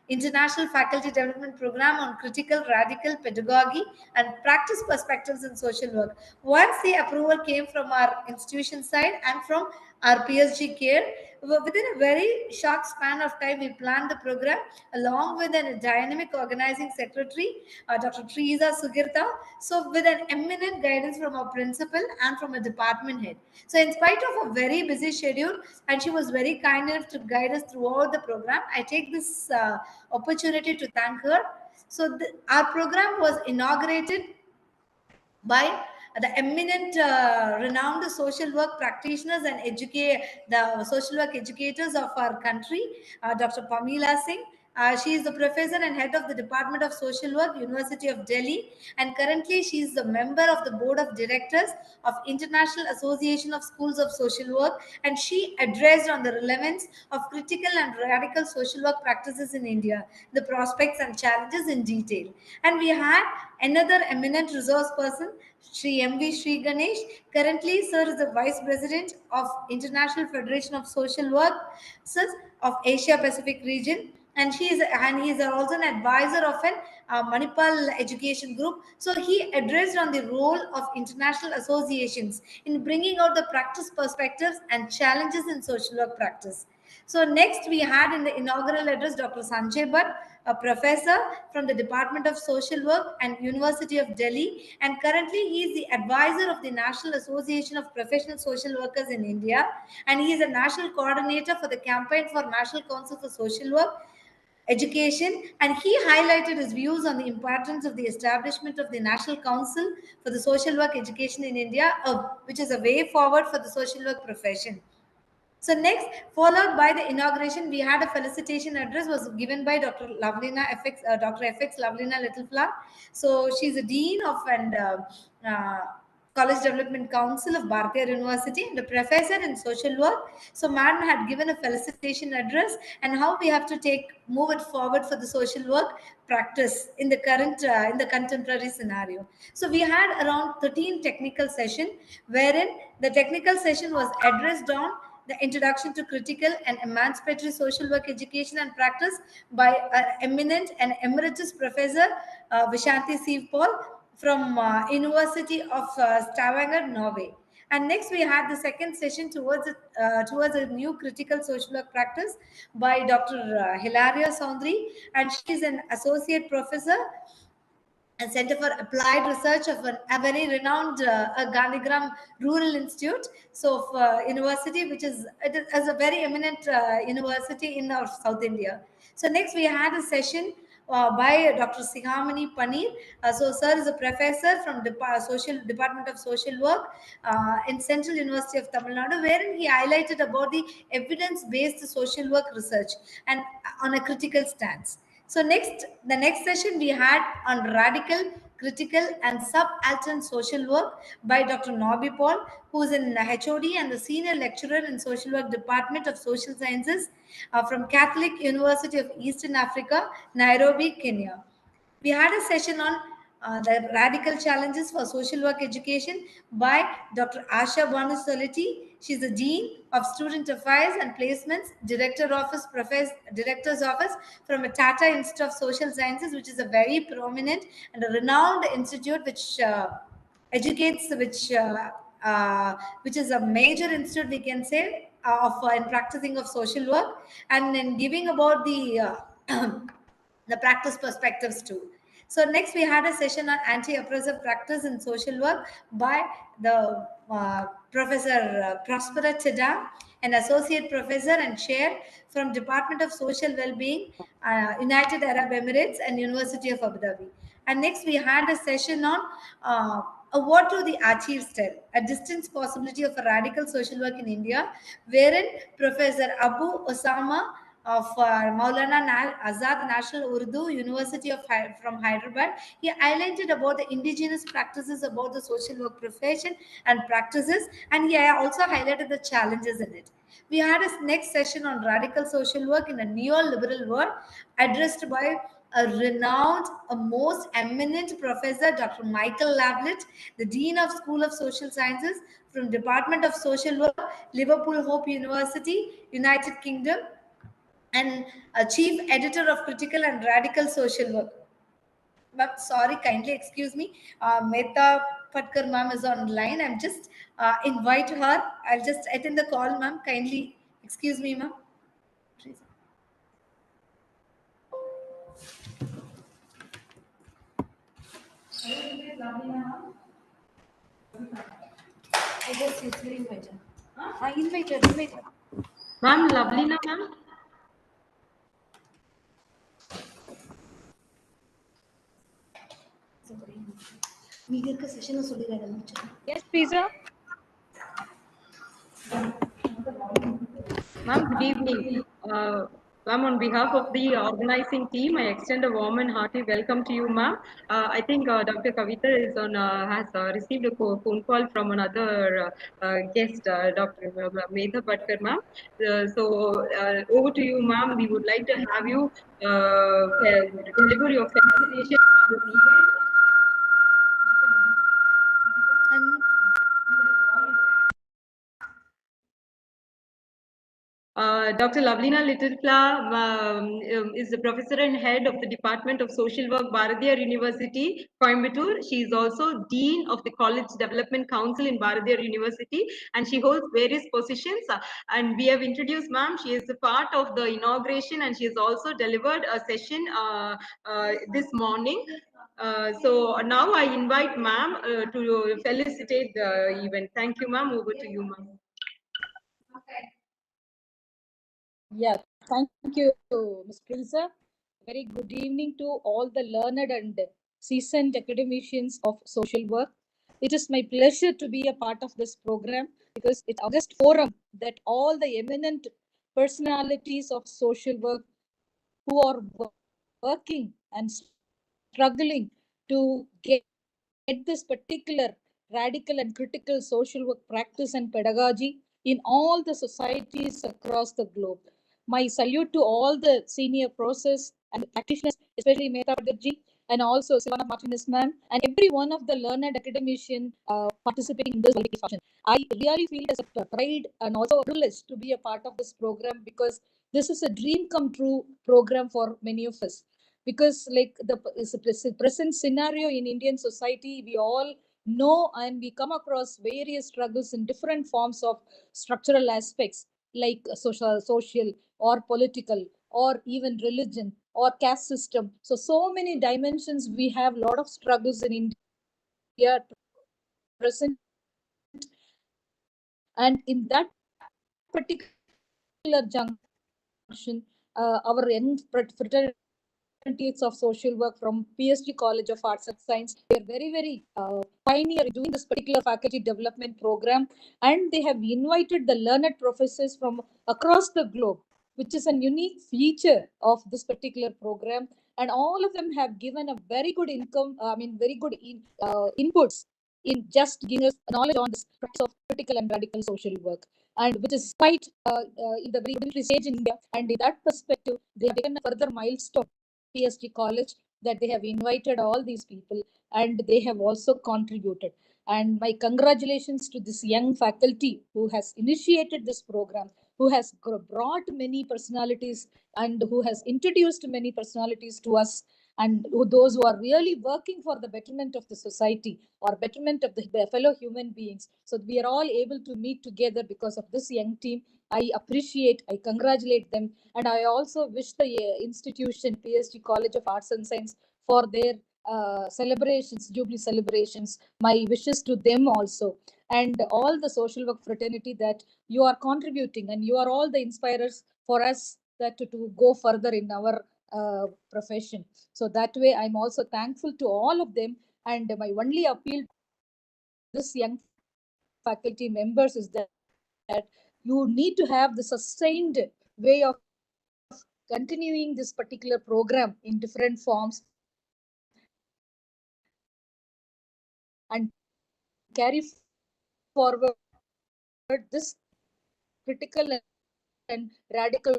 International Faculty Development Program on Critical Radical Pedagogy and Practice Perspectives in Social Work. Once the approval came from our institution side and from our PSG CARE, within a very short span of time, we planned the program along with a dynamic organizing secretary, Dr. Teresa Sugirta. So with an eminent guidance from our principal and from a department head. So in spite of a very busy schedule, and she was very kind enough to guide us throughout the program, I take this opportunity to thank her. So our program was inaugurated by the eminent renowned social work practitioners and the social work educators of our country, Dr. Pamela Singh. She is the professor and head of the Department of Social Work, University of Delhi, and currently she is the member of the Board of Directors of International Association of Schools of Social Work, and she addressed on the relevance of critical and radical social work practices in India, the prospects and challenges in detail. And we had another eminent resource person, Sri M.V. Sri Ganesh. Currently, sir is the Vice President of International Federation of Social Work of Asia Pacific region, and he is also an advisor of an Manipal education group. So he addressed on the role of international associations in bringing out the practice perspectives and challenges in social work practice. So next we had in the inaugural address Dr. Sanjay Bhatt, a professor from the Department of Social Work and University of Delhi, and currently he is the advisor of the National Association of Professional Social Workers in India, and he is a national coordinator for the campaign for National Council for Social Work Education, and he highlighted his views on the importance of the establishment of the National Council for the Social Work Education in India, which is a way forward for the social work profession. So next, followed by the inauguration, we had a felicitation address was given by Dr. Dr. FX Lovelina Littleflower. So she's a dean of uh, College Development Council of Bharatiya University and a professor in social work. So Madam had given a felicitation address and how we have to move it forward for the social work practice in the current in the contemporary scenario. So we had around 13 technical session, wherein the technical session was addressed on the introduction to critical and emancipatory social work education and practice by eminent and emeritus professor Vishanti Siv Paul from University of Stavanger, Norway. And next we had the second session towards a new critical social work practice by Dr. Hilaria Saundri, and she is an associate professor and Center for Applied Research of a very renowned Gandhigram Rural Institute, so of university, which is a very eminent university in South India. So next we had a session by Dr. Sihamani Paneer. So sir is a professor from Department of Social Work in Central University of Tamil Nadu, wherein he highlighted about the evidence-based social work research and on a critical stance. So the next session we had on radical, critical and subaltern social work by Dr. Nobby Paul, who is an HOD and the senior lecturer in social work department of social sciences from Catholic University of Eastern Africa, Nairobi, Kenya. We had a session on the radical challenges for social work education by Dr. Asha Bonasoliti. She's the Dean of Student Affairs and Placements, Director's Office from a Tata Institute of Social Sciences, which is a very prominent and a renowned institute which educates, which is a major institute, we can say, in practicing of social work and in giving about the practice perspectives too. So next we had a session on anti-oppressive practice in social work by the Professor Prospera Chedam, an associate professor and chair from Department of Social Wellbeing, United Arab Emirates and University of Abu Dhabi. And next we had a session on what to the achieve step, a distance possibility of a radical social work in India, wherein Professor Abu Osama of Maulana Azad National Urdu University from Hyderabad. He highlighted about the indigenous practices about the social work profession and practices, and he also highlighted the challenges in it. We had a next session on radical social work in a neoliberal world, addressed by a renowned, a most eminent professor, Dr. Michael Lablet, the Dean of School of Social Sciences from Department of Social Work, Liverpool Hope University, United Kingdom, and a chief editor of critical and radical social work. But sorry, kindly excuse me. Mehta Patkar ma'am is online. I'm just invite her. I'll just attend the call, ma'am. Kindly excuse me, ma'am. I guess you three invited. Invited. Ma'am, Lovelina, ma'am. Yes, Pizza. Ma'am, good evening. Ma'am, on behalf of the organizing team, I extend a warm and hearty welcome to you, ma'am. I think Dr. Kavita has received a phone call from another guest, Dr. Medha Patkar, ma'am. Over to you, ma'am. We would like to have you deliver your felicitation on this event. Dr. Lavlina Littleflower is the professor and head of the Department of Social Work, Bharatiyar University, Coimbatore. She is also Dean of the College Development Council in Bharatiyar University, and she holds various positions. And we have introduced ma'am. She is a part of the inauguration, and she has also delivered a session this morning. So now I invite ma'am to felicitate the event. Thank you, ma'am. Over to you, ma'am. Yeah, thank you, Ms. Prinza. Very good evening to all the learned and seasoned academicians of social work. It is my pleasure to be a part of this program because it's August forum that all the eminent personalities of social work who are working and struggling to get this particular radical and critical social work practice and pedagogy in all the societies across the globe. My salute to all the senior process and practitioners, especially Mehta Ji and also Silvana Martinez ma'am, and every one of the learned academician participating in this function. I really feel it as a pride and also a privilege to be a part of this program because this is a dream come true program for many of us. Because like the present scenario in Indian society, we all know and we come across various struggles in different forms of structural aspects like social or political or even religion or caste system. So many dimensions we have a lot of struggles in India present, and in that particular junction, our young fraternities of social work from PSG College of Arts and Science, they are very pioneer in doing this particular faculty development program, and they have invited the learned professors from across the globe, which is a unique feature of this particular program. And all of them have given a very good inputs in just giving us knowledge on this practice of critical and radical social work, and which is quite in the very early stage in India. And in that perspective, they have taken a further milestone, PSG College, that they have invited all these people and they have also contributed. And my congratulations to this young faculty who has initiated this program, who has brought many personalities and who has introduced many personalities to us, and those who are really working for the betterment of the society or betterment of the fellow human beings. So we are all able to meet together because of this young team. I appreciate, I congratulate them, and I also wish the institution, PSG College of Arts and Science, for their celebrations, Jubilee celebrations. My wishes to them also, and all the social work fraternity that you are contributing, and you are all the inspirers for us that to go further in our profession. So that way, I'm also thankful to all of them. And my only appeal to this young faculty members is that you need to have the sustained way of continuing this particular program in different forms and carry forward this critical and radical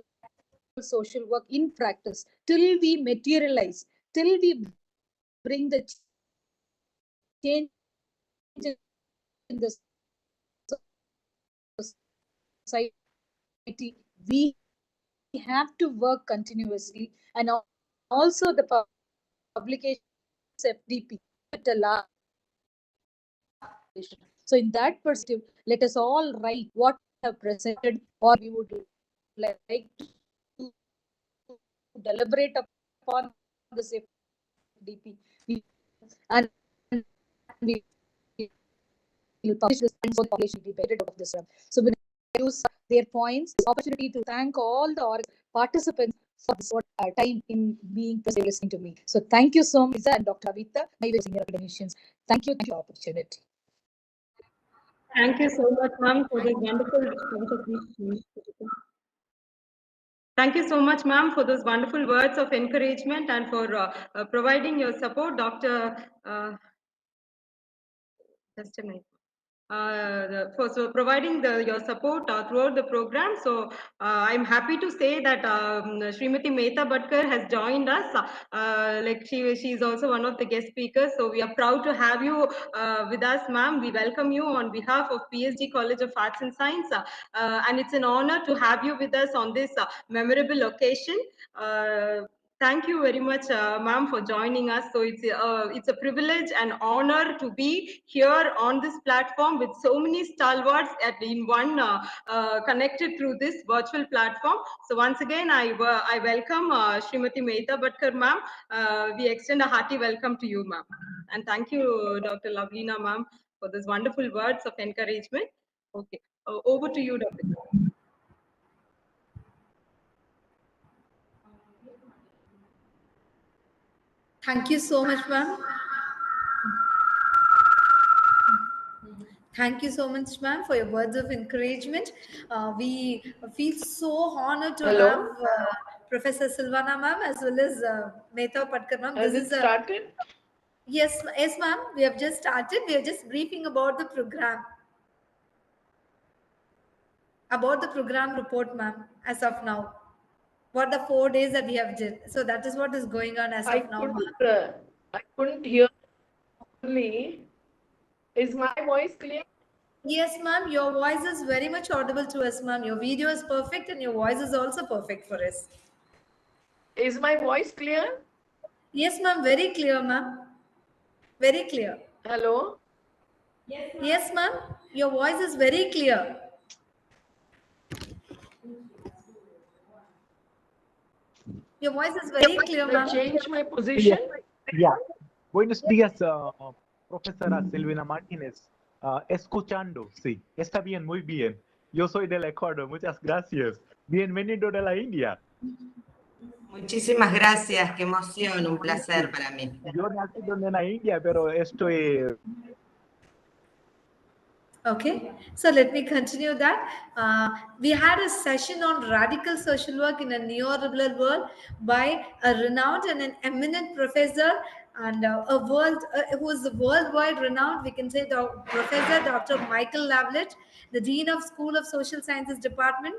social work in practice till we materialize, till we bring the change in the society. We have to work continuously, and also the publication FDP at a large. So in that perspective, let us all write what we have presented or we would like to deliberate upon this FDP. And we will publish this and so the population will be better out of this. So we use their points, this opportunity to thank all the participants for this time in being listening to me. So thank you so much, and Dr. Avita, my senior academicians. Thank you for the opportunity. Thank you so much, ma'am, for this wonderful contribution. Thank you so much, ma'am, for those wonderful words of encouragement and for providing your support, Dr. Just a minute. for providing your support throughout the program. So I'm happy to say that Srimati Mehta Bhatkar has joined us. Like she is also one of the guest speakers. So we are proud to have you with us, ma'am. We welcome you on behalf of PSG College of Arts and Science, and it's an honor to have you with us on this memorable occasion. Thank you very much, ma'am, for joining us. So it's a privilege and honor to be here on this platform with so many stalwarts in one connected through this virtual platform. So once again, I welcome Srimati Mehta Bhatkar, ma'am. We extend a hearty welcome to you, ma'am, and thank you, Dr. Lavina, ma'am, for those wonderful words of encouragement. Okay, over to you, Dr. Thank you so much, ma'am. Thank you so much, ma'am, for your words of encouragement. We feel so honored to Hello? have Professor Silvana, ma'am, as well as Mehta Patkar, ma'am. Has it started? Yes, ma'am. We have just started. We are just briefing about the program. About the program report, ma'am, as of now. What the 4 days that we have did. So that is what is going on as of now, ma'am. I couldn't hear properly. Is my voice clear? Yes, ma'am. Your voice is very much audible to us, ma'am. Your video is perfect and your voice is also perfect for us. Is my voice clear? Yes, ma'am. Very clear, ma'am. Very clear. Hello? Yes, ma'am. Your voice is very clear. Your voice is very clear, Can I ma'am. change my position? Ya. Buenos días, profesora Silvina Martínez. Escuchando, sí. Está bien, muy bien. Yo soy del Ecuador, muchas gracias. Bienvenido de la India. Muchísimas gracias, qué emoción, un placer para mí. Yo nací en la India, pero estoy... Okay, so let me continue that. We had a session on radical social work in a neoliberal world by a renowned and an eminent professor and who is worldwide renowned. We can say the Professor Dr. Michael Lavlet, the Dean of School of Social Sciences Department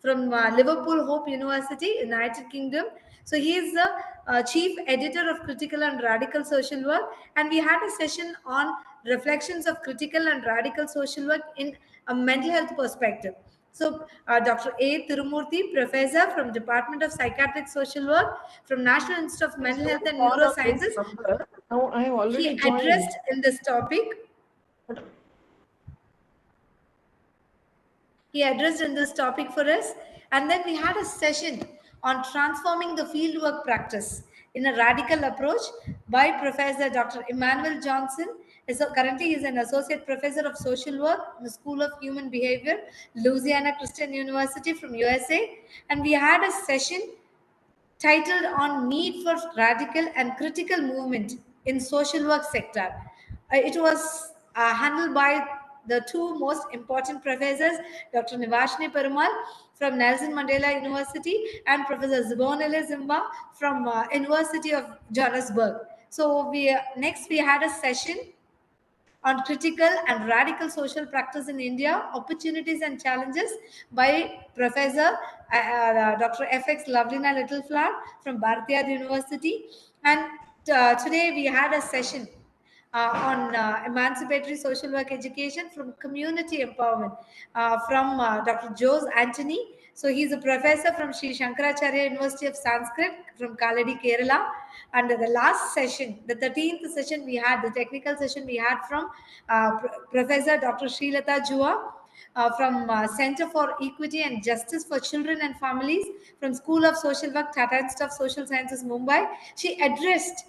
from Liverpool Hope University, United Kingdom. So he is the chief editor of Critical and Radical Social Work, and we had a session on reflections of critical and radical social work in a mental health perspective. So, Dr. A. Tirumurthy, professor from Department of Psychiatric Social Work from National Institute of Mental Health and Neurosciences, No, I have already he joined. addressed in this topic. He addressed in this topic for us. And then we had a session on transforming the fieldwork practice in a radical approach by Professor Dr. Emmanuel Johnson. Currently, he is an associate professor of social work in the School of Human Behavior, Louisiana Christian University from USA. And we had a session titled on need for radical and critical movement in social work sector. It was handled by the two most important professors, Dr. Nivashni Perumal from Nelson Mandela University and Professor Zibonele Zimba from University of Johannesburg. So next we had a session on critical and radical social practice in India, opportunities and challenges by Professor Dr. FX Lovelina Littleflower from Bharatiya University. And today we had a session on emancipatory social work education from community empowerment from Dr. Jose Anthony. So he's a professor from Sri Shankaracharya University of Sanskrit from Kaladi, Kerala. And the last session, the 13th session we had, the technical session we had from Professor Dr. Srilata Jua from Center for Equity and Justice for Children and Families from School of Social Work, Tata Institute of Social Sciences, Mumbai. She addressed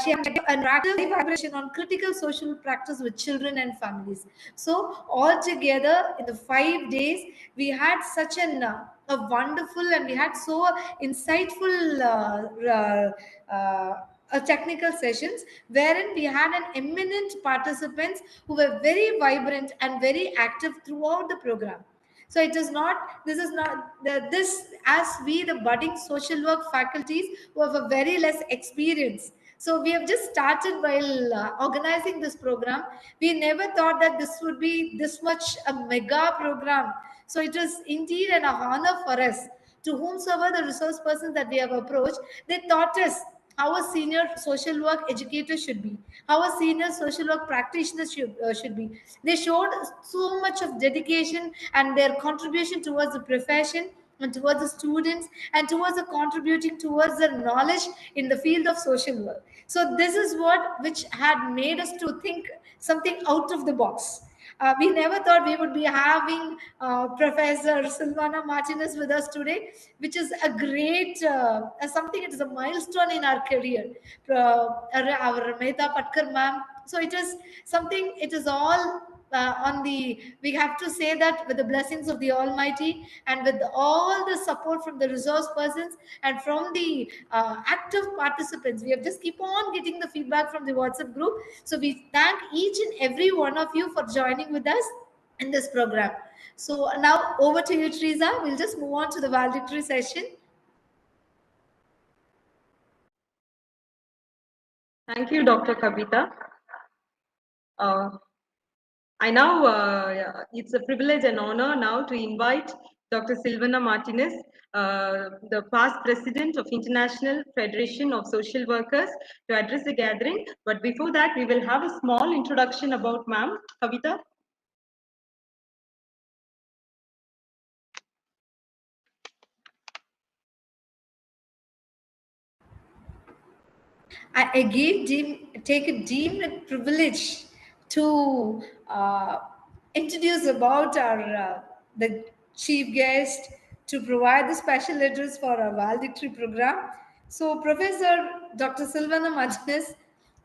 she had an active vibration on critical social practice with children and families. So altogether, in the 5 days, we had such a wonderful and we had so insightful technical sessions wherein we had an eminent participants who were very vibrant and very active throughout the program. So it is not, this is not, this as we, the budding social work faculties who have a very less experience. So we have just started while organizing this program. We never thought that this would be this much a mega program. So it is indeed an honor for us. To whomsoever the resource persons that we have approached, they taught us how a senior social work educator should be, how a senior social work practitioner should be. They showed so much of dedication and their contribution towards the profession and towards the students and towards the contributing towards the knowledge in the field of social work. So this is what which had made us to think something out of the box. We never thought we would be having Professor Silvana Martinez with us today, which is a great something. It is a milestone in our career. Our Mehta Patkar ma'am. So it is something. It is all on the. We have to say that with the blessings of the Almighty and with all the support from the resource persons and from the active participants. We have just keep on getting the feedback from the WhatsApp group. So we thank each and every one of you for joining with us in this program. So now over to you, Teresa. We'll just move on to the valedictory session. Thank you, Dr. Kavita. I now, it's a privilege and honor now to invite Dr. Silvana Martinez, the past president of International Federation of Social Workers, to address the gathering. But before that, we will have a small introduction about ma'am. Kavita. I again take a deemed privilege to introduce about our the chief guest to provide the special address for our valedictory program. So Professor Dr. Silvana Martinez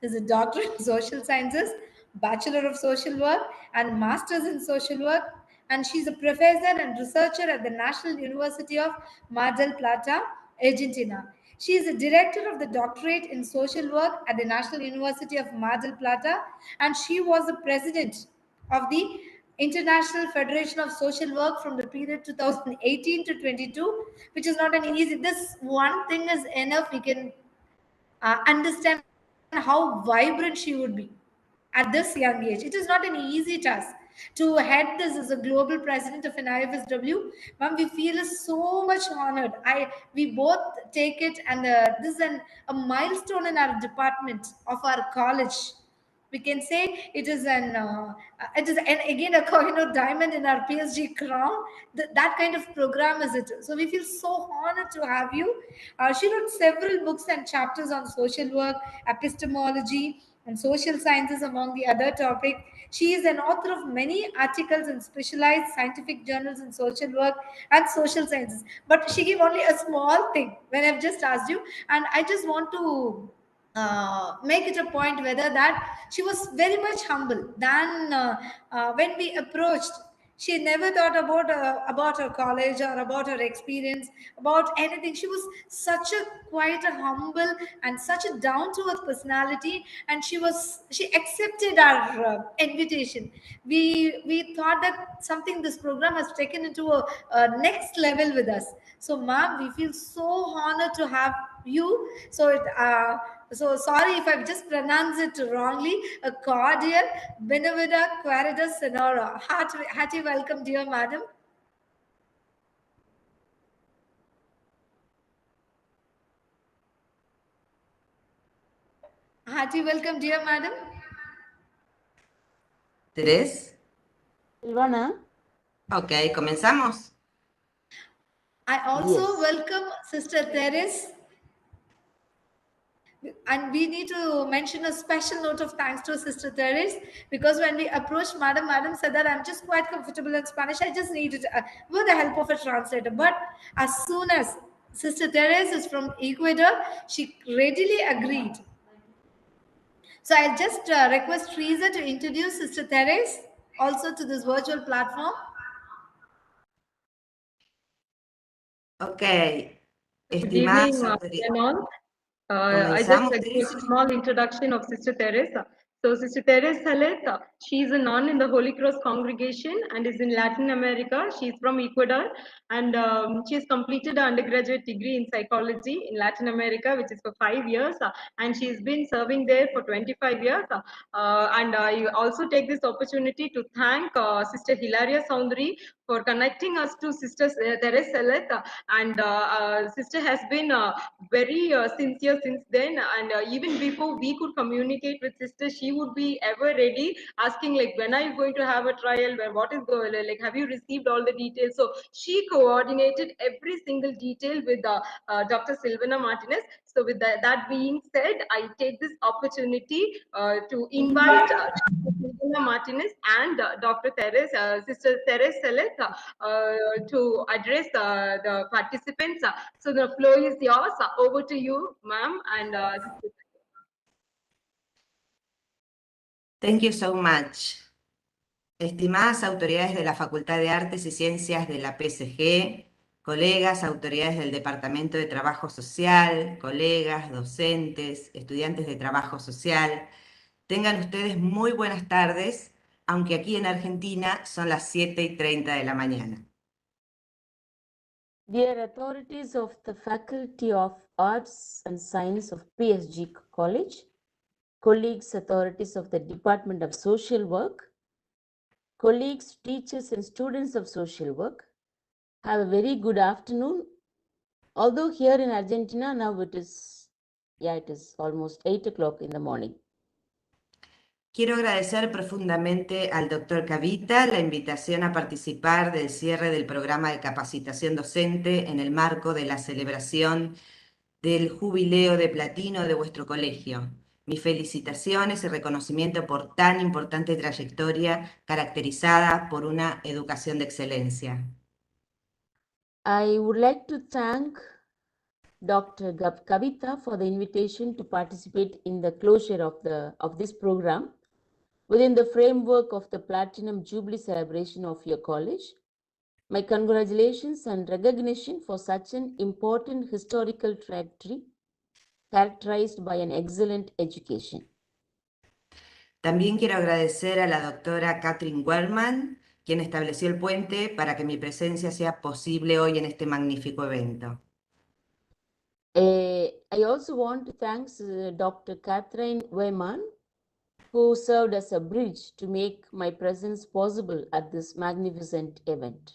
is a doctor in social sciences, bachelor of social work and masters in social work, and she's a professor and researcher at the National University of Mar del Plata, Argentina. She is a director of the doctorate in social work at the National University of Mar del Plata, and she was the president of the International Federation of Social Work from the period 2018 to 22, which is not an easy. This one thing is enough. We can understand how vibrant she would be at this young age. It is not an easy task to head this as a global president of an IFSW. Ma'am, we feel so much honored. We both take it, and this is a milestone in our department of our college. We can say it is an again a coin of diamond in our PSG crown. That kind of program is it. So we feel so honored to have you. She wrote several books and chapters on social work, epistemology, and social sciences, among the other topics. She is an author of many articles in specialized scientific journals in social work and social sciences. But she gave only a small thing when I've just asked you, and I just want to make it a point whether that she was very much humble than when we approached. She never thought about her college or about her experience, about anything. She was such a quite a humble and such a down to earth personality, and she accepted our invitation. We thought that something this program has taken into a next level with us. So ma'am, we feel so honored to have you. So sorry if I've just pronounced it wrongly. A cordial Benavida Querida Sonora. Hearty welcome, dear madam. Hearty welcome, dear madam. ¿Terés? Silvana. Ok, comenzamos. I also welcome Sister Teres. And we need to mention a special note of thanks to Sister Teres, because when we approached Madam said that I'm just quite comfortable in Spanish. I just needed with the help of a translator. But as soon as Sister Teres is from Ecuador, she readily agreed. So I just request Teresa to introduce Sister Teres also to this virtual platform. Okay. Good evening, everyone. I just give a small introduction of Sister Teresa. So Sister Teres Salet, she is a nun in the Holy Cross congregation and is in Latin America. She is from Ecuador, and she has completed an undergraduate degree in psychology in Latin America, which is for 5 years, and she has been serving there for 25 years. And I also take this opportunity to thank Sister Hilaria Soundri for connecting us to Sister Teres Salet, and Sister has been very sincere since then, and even before we could communicate with Sister, she would be ever ready, asking like, when are you going to have a trial, where what is going, like, have you received all the details? So she coordinated every single detail with Dr. Silvana Martinez. So with that being said, I take this opportunity to invite Dr. Silvana Martinez and Dr. Sister Teres Salet to address the participants. So the floor is yours. Over to you, ma'am. And Thank you so much. Estimadas autoridades de la Facultad de Artes y Ciencias de la PSG, colegas, autoridades del Departamento de Trabajo Social, colegas, docentes, estudiantes de trabajo social, tengan ustedes muy buenas tardes, aunque aquí en Argentina son las 7:30 de la mañana. Dear authorities of the Faculty of Arts and Science of PSG College, colleagues, authorities of the Department of Social Work, colleagues, teachers and students of social work, have a very good afternoon. Although here in Argentina now it is almost 8 o'clock in the morning. Quiero agradecer profundamente al doctor Cavita la invitación a participar del cierre del programa de capacitación docente en el marco de la celebración del jubileo de platino de vuestro colegio. Mis felicitaciones y reconocimiento por tan importante trayectoria caracterizada por una educación de excelencia. I would like to thank Dr. Kavita for the invitation to participate in the closure of this program within the framework of the Platinum Jubilee celebration of your college. My congratulations and recognition for such an important historical trajectory characterized by an excellent education. También quiero agradecer a la doctora Catherine Werman, quien estableció el puente para que mi presencia sea posible hoy en este magnífico evento. I also want to thank Dr. Catherine Weyman, who served as a bridge to make my presence possible at this magnificent event.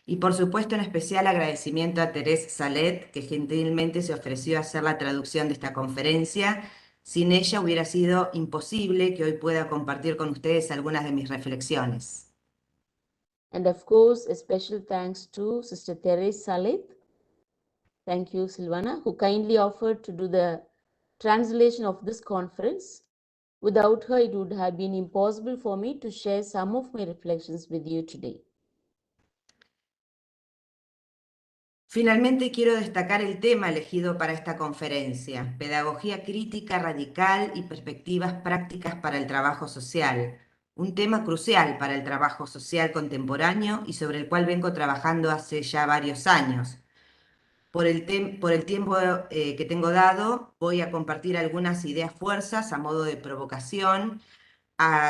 Y por supuesto, en especial agradecimiento a Teresa Salet, que gentilmente se ofreció a hacer la traducción de esta conferencia. Sin ella hubiera sido imposible que hoy pueda compartir con ustedes algunas de mis reflexiones. And of course, a special thanks to Sister Teresa Salet. Thank you, Silvana, who kindly offered to do the translation of this conference. Without her, it would have been impossible for me to share some of my reflections with you today. Finalmente, quiero destacar el tema elegido para esta conferencia: pedagogía crítica radical y perspectivas prácticas para el trabajo social. Un tema crucial para el trabajo social contemporáneo y sobre el cual vengo trabajando hace ya varios años. Por el tiempo que tengo dado, voy a compartir algunas ideas fuerzas a modo de provocación,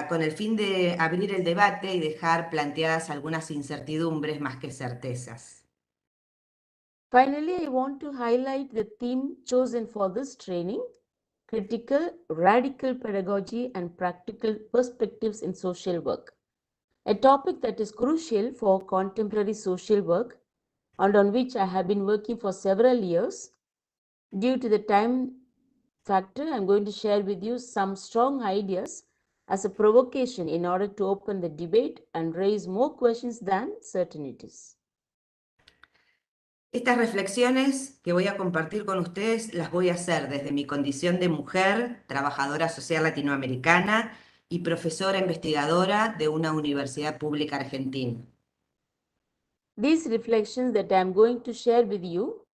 con el fin de abrir el debate y dejar planteadas algunas incertidumbres más que certezas. Finally, I want to highlight the theme chosen for this training: critical, radical pedagogy and practical perspectives in social work. A topic that is crucial for contemporary social work and on which I have been working for several years. Due to the time factor, I'm going to share with you some strong ideas as a provocation in order to open the debate and raise more questions than certainties. Estas reflexiones que voy a compartir con ustedes las voy a hacer desde mi condición de mujer, trabajadora social latinoamericana y profesora investigadora de una universidad pública argentina. These reflections that I am going to share with you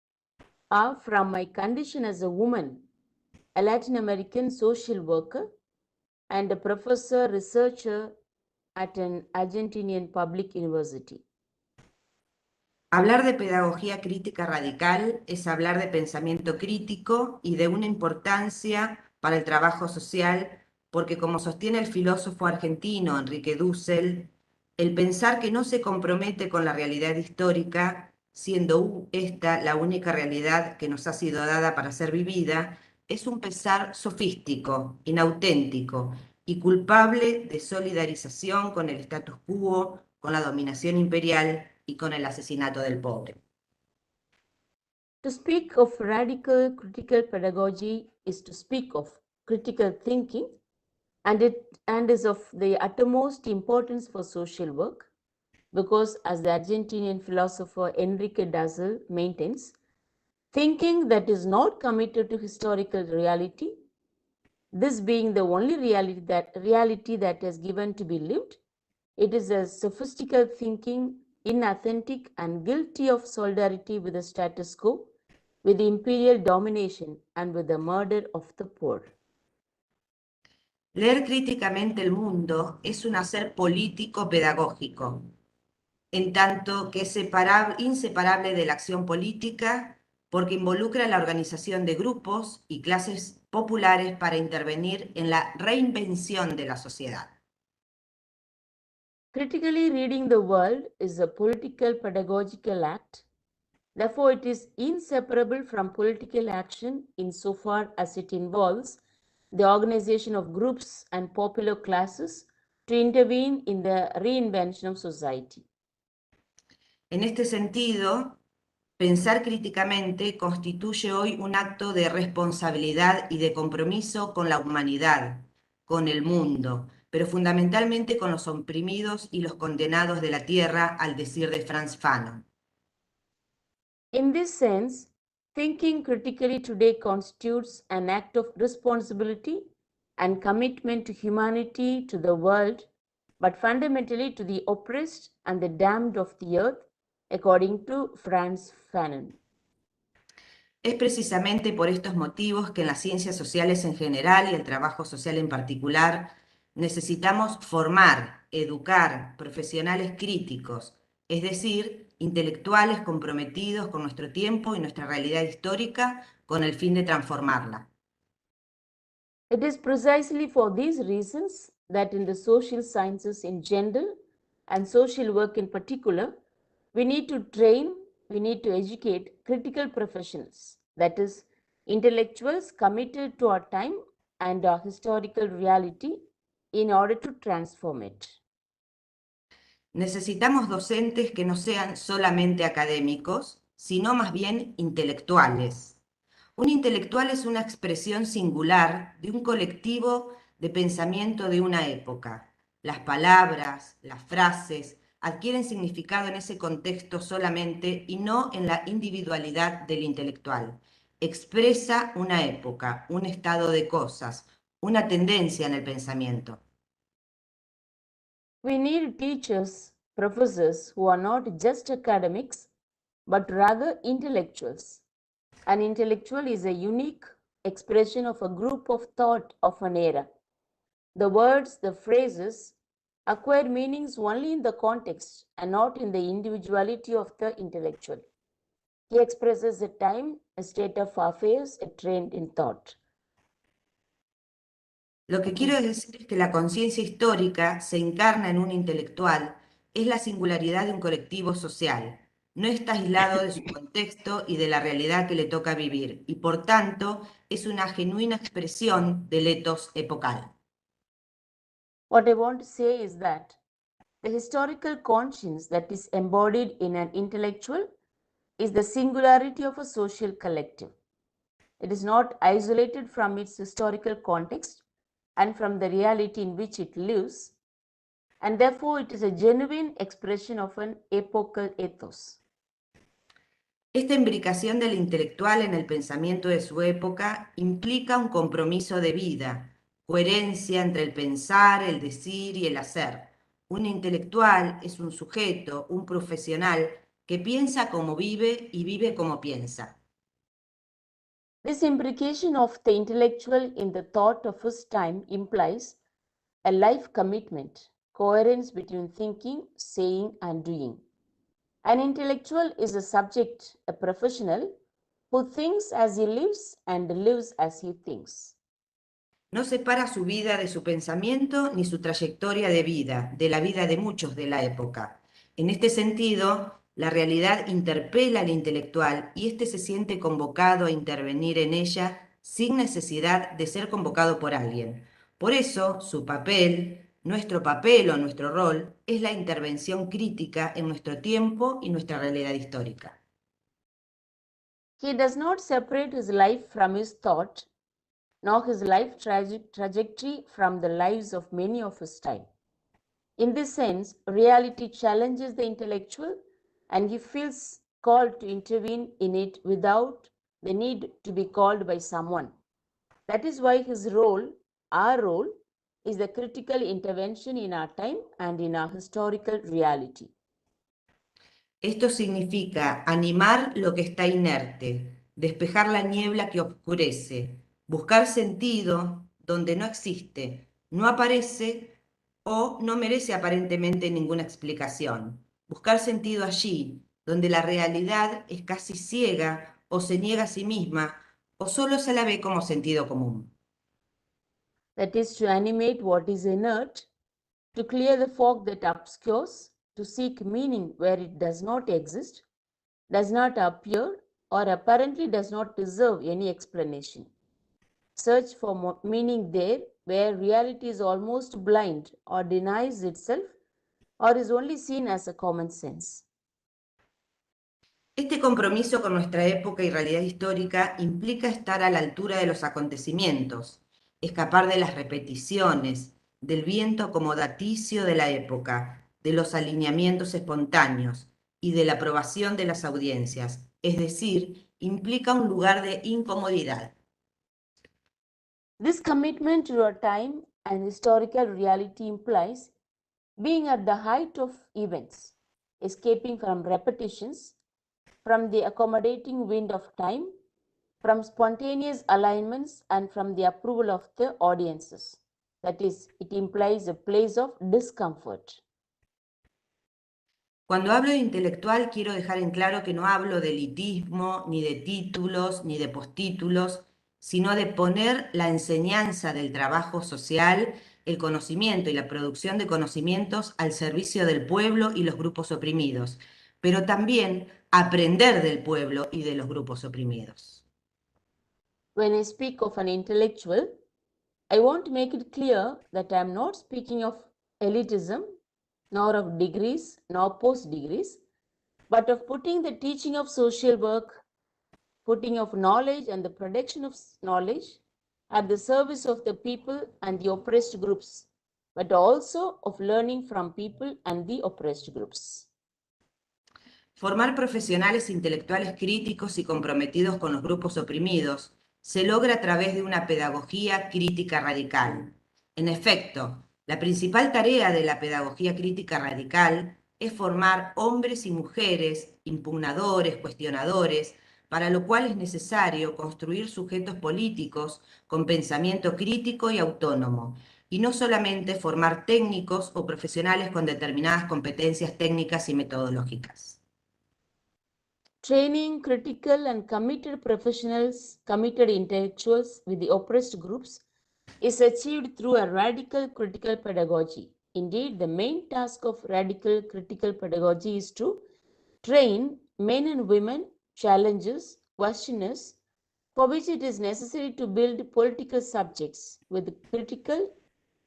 are from my condition as a woman, a Latin American social worker, and a professor researcher at an Argentinian public university. Hablar de pedagogía crítica radical es hablar de pensamiento crítico y de una importancia para el trabajo social porque como sostiene el filósofo argentino Enrique Dussel, el pensar que no se compromete con la realidad histórica, siendo esta la única realidad que nos ha sido dada para ser vivida, es un pensar sofístico, inauténtico y culpable de solidarización con el status quo, con la dominación imperial y con el asesinato del pobre. To speak of radical critical pedagogy is to speak of critical thinking, and is of the uttermost importance for social work, because as the Argentinian philosopher Enrique Dussel maintains, thinking that is not committed to historical reality, this being the only reality that is given to be lived, it is a sophistical thinking, inauthentic and guilty of solidarity with the status quo, with the imperial domination and with the murder of the poor. Leer críticamente el mundo es un hacer político pedagógico, en tanto que es inseparable de la acción política porque involucra la organización de grupos y clases populares para intervenir en la reinvención de la sociedad. Critically reading the world is a political pedagogical act. Therefore, it is inseparable from political action insofar as it involves the organization of groups and popular classes to intervene in the reinvention of society. En este sentido, pensar críticamente constituye hoy un acto de responsabilidad y de compromiso con la humanidad, con el mundo, pero fundamentalmente con los oprimidos y los condenados de la tierra, al decir de Franz Fanon. In this sense, thinking critically today constitutes an act of responsibility and commitment to humanity, to the world, but fundamentally to the oppressed and the damned of the earth, according to Franz Fanon. Es precisamente por estos motivos que en las ciencias sociales en general y el trabajo social en particular necesitamos formar, educar profesionales críticos, es decir, intelectuales comprometidos con nuestro tiempo y nuestra realidad histórica con el fin de transformarla. It is precisely for these reasons that in the social sciences in general and social work in particular, we need to train, we need to educate critical professionals, that is, intellectuals committed to our time and our historical reality in order to transform it. Necesitamos docentes que no sean solamente académicos, sino más bien intelectuales. Un intelectual es una expresión singular de un colectivo de pensamiento de una época. Las palabras, las frases, adquieren significado en ese contexto solamente y no en la individualidad del intelectual. Expresa una época, un estado de cosas, una tendencia en el pensamiento. We need teachers, professors who are not just academics, but rather intellectuals. An intellectual is a unique expression of a group of thought of an era. The words, the phrases acquire meanings only in the context and not in the individuality of the intellectual. He expresses a time, a state of affairs, a trend in thought. Lo que quiero decir es que la conciencia histórica se encarna en un intelectual, es la singularidad de un colectivo social, no está aislado de su contexto y de la realidad que le toca vivir, y por tanto es una genuina expresión del etos epocal. What I want to say is that the historical conscience that is embodied in an intellectual is the singularity of a social collective. It is not isolated from its historical context and from the reality in which it lives, and therefore it is a genuine expression of an epochal ethos. Esta imbricación del intelectual en el pensamiento de su época implica un compromiso de vida, coherencia entre el pensar, el decir y el hacer. Un intelectual es un sujeto, un profesional que piensa como vive y vive como piensa. This imbrication of the intellectual in the thought of his time implies a life commitment, coherence between thinking, saying, and doing. An intellectual is a subject, a professional, who thinks as he lives and lives as he thinks. No separa su vida de su pensamiento ni su trayectoria de vida, de la vida de muchos de la época. En este sentido, la realidad interpela al intelectual y éste se siente convocado a intervenir en ella sin necesidad de ser convocado por alguien. Por eso, su papel, nuestro papel o nuestro rol, es la intervención crítica en nuestro tiempo y nuestra realidad histórica. He does not separate his life from his thought, nor his life trajectory from the lives of many of his time. In this sense, reality challenges the intellectual, and he feels called to intervene in it without the need to be called by someone. That is why his role, our role, is the critical intervention in our time and in our historical reality. Esto significa animar lo que está inerte, despejar la niebla que oscurece, buscar sentido donde no existe, no aparece o no merece aparentemente ninguna explicación. Buscar sentido allí, donde la realidad es casi ciega o se niega a sí misma o solo se la ve como sentido común. That is to animate what is inert, to clear the fog that obscures, to seek meaning where it does not exist, does not appear, or apparently does not deserve any explanation. Search for meaning there where reality is almost blind or denies itself or is only seen as a common sense. Este compromiso con nuestra época y realidad histórica implica estar a la altura de los acontecimientos, escapar de las repeticiones, del viento acomodaticio de la época, de los alineamientos espontáneos y de la aprobación de las audiencias, es decir, implica un lugar de incomodidad. This commitment to our time and historical reality implies being at the height of events, escaping from repetitions, from the accommodating wind of time, from spontaneous alignments, and from the approval of the audiences. That is, it implies a place of discomfort. Cuando hablo de intelectual, quiero dejar en claro que no hablo de elitismo, ni de títulos, ni de postítulos, sino de poner la enseñanza del trabajo social, el conocimiento y la producción de conocimientos al servicio del pueblo y los grupos oprimidos, pero también aprender del pueblo y de los grupos oprimidos. When I speak of an intellectual, I want to make it clear that I am not speaking of elitism, nor of degrees, nor post-degrees, but of putting the teaching of social work, putting of knowledge and the production of knowledge at the service of the people and the oppressed groups, but also of learning from people and the oppressed groups. Formar profesionales intelectuales críticos y comprometidos con los grupos oprimidos se logra a través de una pedagogía crítica radical. En efecto, la principal tarea de la pedagogía crítica radical es formar hombres y mujeres, impugnadores, cuestionadores, para lo cual es necesario construir sujetos políticos con pensamiento crítico y autónomo, y no solamente formar técnicos o profesionales con determinadas competencias técnicas y metodológicas. Training critical and committed professionals, committed intellectuals with the oppressed groups is achieved through a radical critical pedagogy. Indeed, the main task of radical critical pedagogy is to train men and women, challengers, questioners, for which it is necessary to build political subjects with critical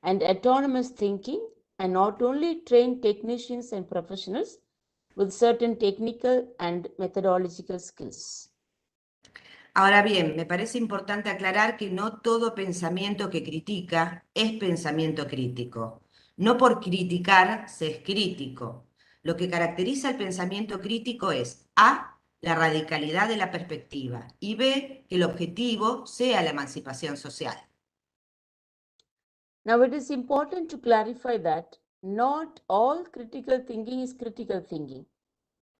and autonomous thinking, and not only train technicians and professionals with certain technical and methodological skills. Ahora bien, me parece importante aclarar que no todo pensamiento que critica es pensamiento crítico. No por criticar se es crítico. Lo que caracteriza el pensamiento crítico es A, la radicalidad de la perspectiva, y B, que el objetivo sea la emancipación social. Now it is important to clarify that not all critical thinking is critical thinking.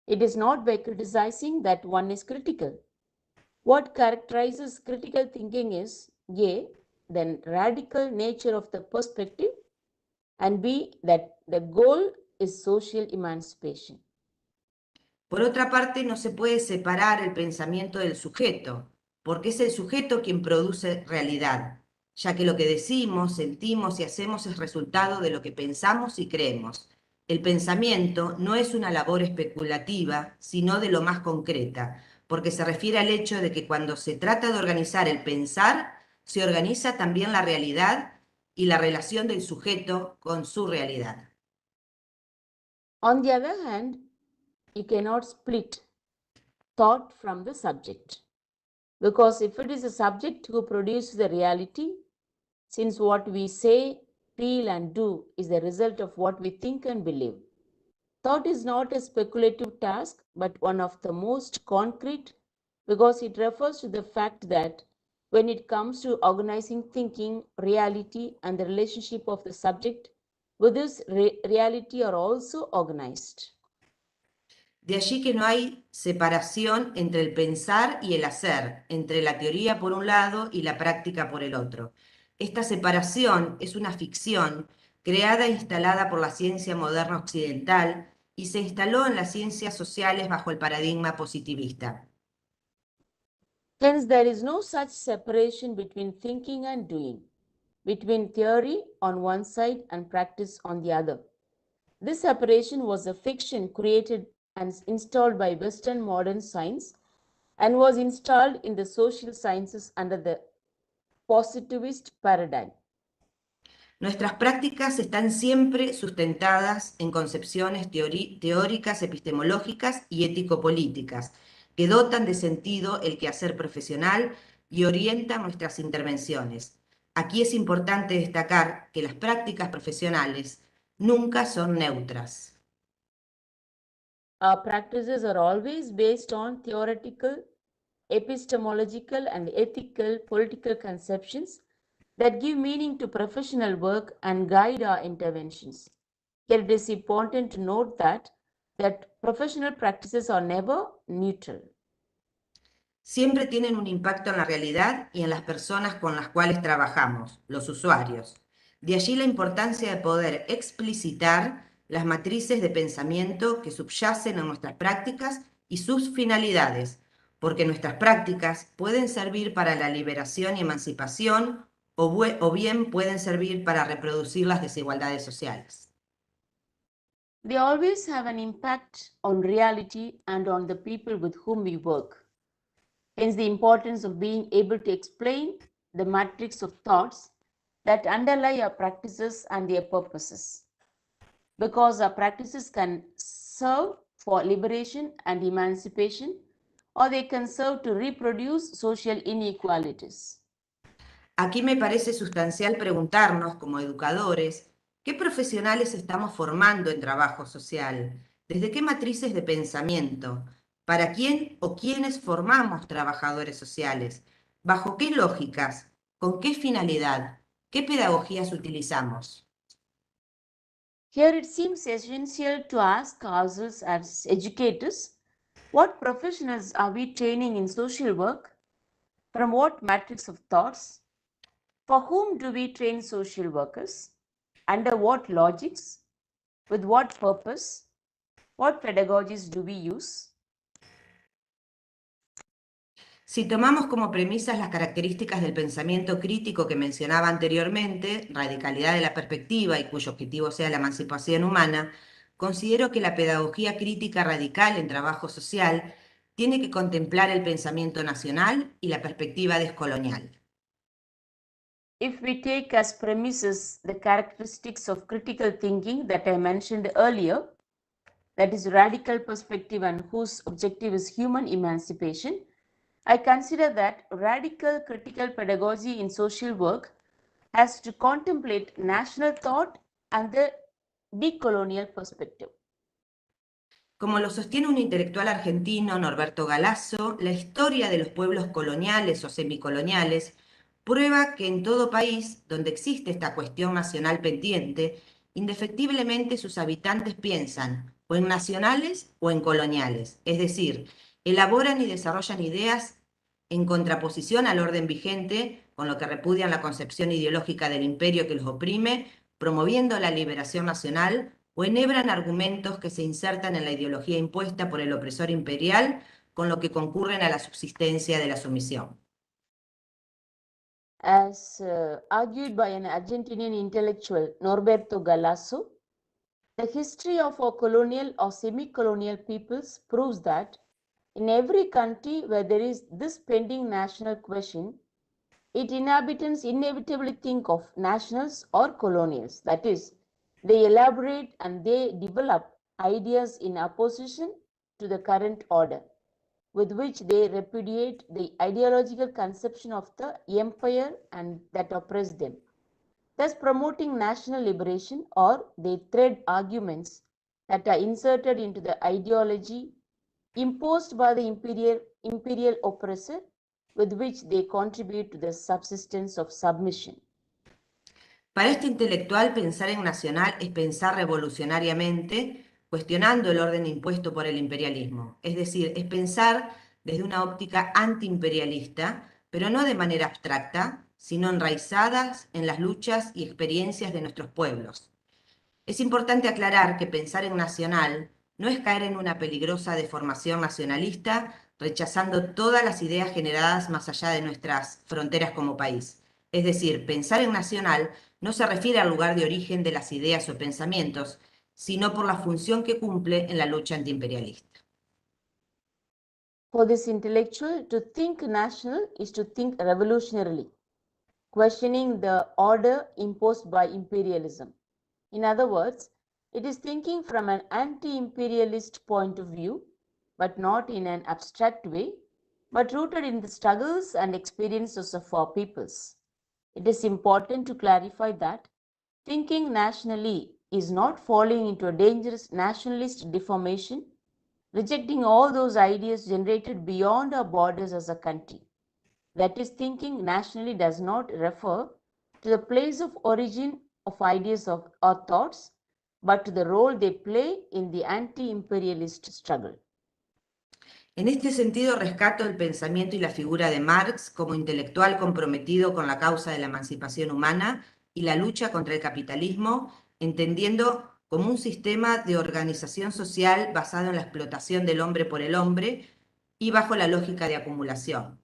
It is not by criticizing that one is critical. What characterizes critical thinking is A, the radical nature of the perspective, and B, that the goal is social emancipation. Por otra parte, no se puede separar el pensamiento del sujeto, porque es el sujeto quien produce realidad. ya que lo que decimos, sentimos y hacemos es resultado de lo que pensamos y creemos. El pensamiento no es una labor especulativa, sino de lo más concreta, porque se refiere al hecho de que cuando se trata de organizar el pensar, se organiza también la realidad y la relación del sujeto con su realidad. On the other hand, you cannot split thought from the subject. Because if it is the subject who produces the reality, since what we say, feel, and do is the result of what we think and believe, thought is not a speculative task, but one of the most concrete, because it refers to the fact that when it comes to organizing thinking, reality, and the relationship of the subject with this reality are also organized. De allí que no hay separación entre el pensar y el hacer, entre la teoría por un lado y la práctica por el otro. Esta separación es una ficción creada e instalada por la ciencia moderna occidental y se instaló en las ciencias sociales bajo el paradigma positivista. Hence, there is no such separation between thinking and doing, between theory on one side and practice on the other. This separation was a fiction created and installed by Western modern science and was installed in the social sciences under the positivist paradigm. Nuestras prácticas están siempre sustentadas en concepciones teóricas, epistemológicas y ético-políticas, que dotan de sentido el quehacer profesional y orientan nuestras intervenciones. Aquí es importante destacar que las prácticas profesionales nunca son neutras. Our practices are always based on theoretical, epistemological, and ethical political conceptions that give meaning to professional work and guide our interventions. Yet it is important to note that professional practices are never neutral. Siempre tienen un impacto en la realidad y en las personas con las cuales trabajamos, los usuarios. De allí la importancia de poder explicitar las matrices de pensamiento que subyacen en nuestras prácticas y sus finalidades, porque nuestras prácticas pueden servir para la liberación y emancipación o bien pueden servir para reproducir las desigualdades sociales. They always have an impact on reality and on the people with whom we work. Hence, the importance of being able to explain the matrix of thoughts that underlie our practices and their purposes. Because our practices can serve for liberation and emancipation, or they can serve to reproduce social inequalities. Aquí me parece sustancial preguntarnos, como educadores, ¿qué profesionales estamos formando en trabajo social? ¿Desde qué matrices de pensamiento? ¿Para quién o quiénes formamos trabajadores sociales? ¿Bajo qué lógicas? ¿Con qué finalidad? ¿Qué pedagogías utilizamos? Here it seems essential to ask ourselves as educators, what professionals are we training in social work? From what matrix of thoughts? For whom do we train social workers? Under what logics? With what purpose? What pedagogies do we use? Si tomamos como premisas las características del pensamiento crítico que mencionaba anteriormente, radicalidad de la perspectiva y cuyo objetivo sea la emancipación humana, considero que la pedagogía crítica radical en trabajo social tiene que contemplar el pensamiento nacional y la perspectiva descolonial. If we take as premises the characteristics of critical thinking that I mentioned earlier, that is radical perspective and whose objective is human emancipation, I consider that radical critical pedagogy in social work has to contemplate national thought and the decolonial perspective. Como lo sostiene un intelectual argentino, Norberto Galasso, la historia de los pueblos coloniales o semicoloniales prueba que en todo país donde existe esta cuestión nacional pendiente, indefectiblemente sus habitantes piensan o en nacionales o en coloniales, es decir, elaboran y desarrollan ideas en contraposición al orden vigente, con lo que repudian la concepción ideológica del imperio que los oprime, promoviendo la liberación nacional, o enhebran argumentos que se insertan en la ideología impuesta por el opresor imperial, con lo que concurren a la subsistencia de la sumisión. As argued by an Argentinian intellectual, Norberto Galasso, the history of our colonial or semi-colonial peoples proves that in every country where there is this pending national question, its inhabitants inevitably think of nationals or colonials. That is, they elaborate and they develop ideas in opposition to the current order, with which they repudiate the ideological conception of the empire and that oppressed them, thus promoting national liberation, or they thread arguments that are inserted into the ideology imposed by the imperial oppressor, with which they contribute to the subsistence of submission. Para este intelectual, pensar en nacional es pensar revolucionariamente, cuestionando el orden impuesto por el imperialismo. Es decir, es pensar desde una óptica antiimperialista, pero no de manera abstracta, sino enraizadas en las luchas y experiencias de nuestros pueblos. Es importante aclarar que pensar en nacional no es caer en una peligrosa deformación nacionalista, rechazando todas las ideas generadas más allá de nuestras fronteras como país. Es decir, pensar en nacional no se refiere al lugar de origen de las ideas o pensamientos, sino por la función que cumple en la lucha antiimperialista. For this intellectual, to think national is to think revolutionarily, questioning the order imposed by imperialism. In other words, it is thinking from an anti-imperialist point of view, but not in an abstract way, but rooted in the struggles and experiences of our peoples. It is important to clarify that thinking nationally is not falling into a dangerous nationalist deformation, rejecting all those ideas generated beyond our borders as a country. That is, thinking nationally does not refer to the place of origin of ideas or thoughts, but to the role they play in the anti-imperialist struggle. En este sentido, rescato el pensamiento y la figura de Marx como intelectual comprometido con la causa de la emancipación humana y la lucha contra el capitalismo, entendiendo como un sistema de organización social basado en la explotación del hombre por el hombre y bajo la lógica de acumulación.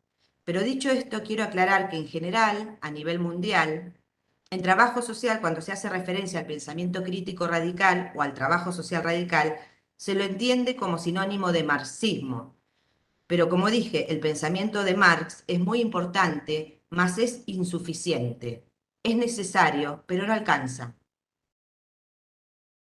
Pero dicho esto, quiero aclarar que en general, a nivel mundial, en trabajo social, cuando se hace referencia al pensamiento crítico radical o al trabajo social radical, se lo entiende como sinónimo de marxismo. Pero como dije, el pensamiento de Marx es muy importante, mas es insuficiente. Es necesario, pero no alcanza.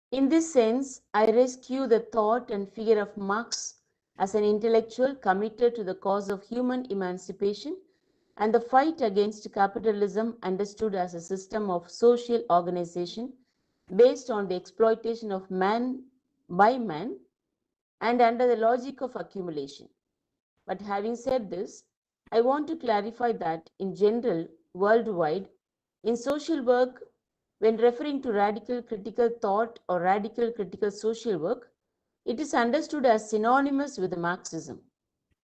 In this sense, I rescue the thought and figure of Marx as an intellectual committed to the cause of human emancipation and the fight against capitalism, understood as a system of social organization based on the exploitation of man by man and under the logic of accumulation. But having said this, I want to clarify that in general, worldwide, in social work, when referring to radical critical thought or radical critical social work, it is understood as synonymous with Marxism.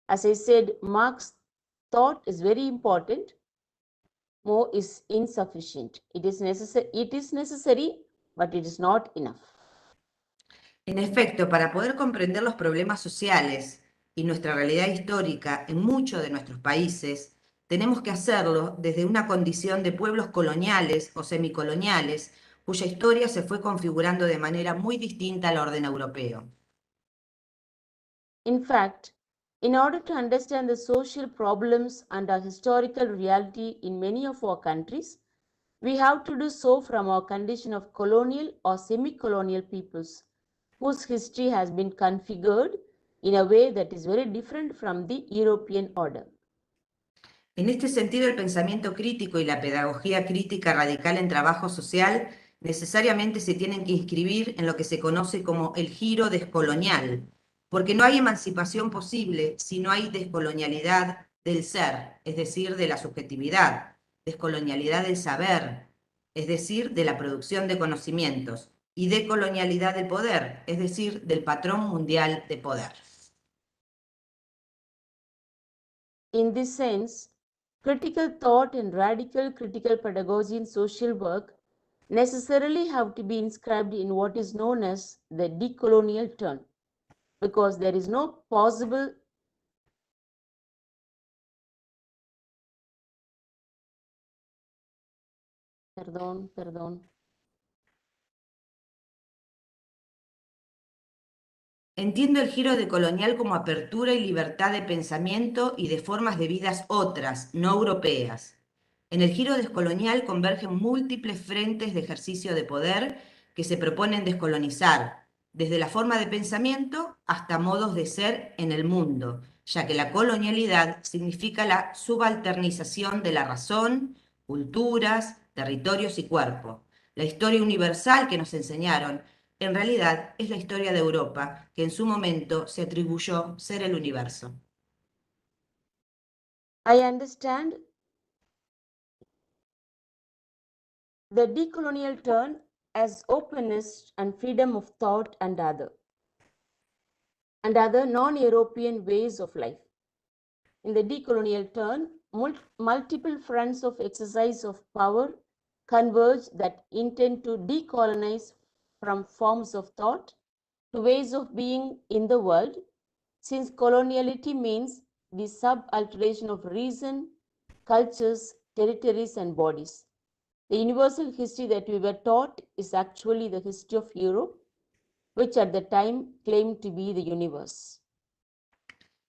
As I said, Marx thought is very important, more is insufficient. It is necessary, but it is not enough. En efecto, para poder comprender los problemas sociales y nuestra realidad histórica en muchos de nuestros países, tenemos que hacerlo desde una condición de pueblos coloniales o semicoloniales, cuya historia se fue configurando de manera muy distinta al orden europeo. In fact, in order to understand the social problems and our historical reality in many of our countries, we have to do so from our condition of colonial or semi-colonial peoples, whose history has been configured in a way that is very different from the European order. En este sentido, el pensamiento crítico y la pedagogía crítica radical en trabajo social necesariamente se tienen que inscribir en lo que se conoce como el giro descolonial, porque no hay emancipación posible si no hay descolonialidad del ser, es decir, de la subjetividad, descolonialidad del saber, es decir, de la producción de conocimientos, y decolonialidad del poder, es decir, del patrón mundial de poder. In this sense, critical thought and radical critical pedagogy in social work necessarily have to be inscribed in what is known as the decolonial turn, because there is no possible Perdón. Entiendo el giro decolonial como apertura y libertad de pensamiento y de formas de vidas otras, no europeas. En el giro descolonial convergen múltiples frentes de ejercicio de poder que se proponen descolonizar, desde la forma de pensamiento hasta modos de ser en el mundo, ya que la colonialidad significa la subalternización de la razón, culturas, territorios y cuerpo. La historia universal que nos enseñaron en realidad es la historia de Europa, que en su momento se atribuyó ser el universo. I understand the decolonial turn as openness and freedom of thought and other non-European ways of life. In the decolonial turn, multiple fronts of exercise of power converge that intend to decolonize from forms of thought to ways of being in the world, since coloniality means the subalteration of reason, cultures, territories, and bodies. The universal history that we were taught is actually the history of Europe, which at the time claimed to be the universe.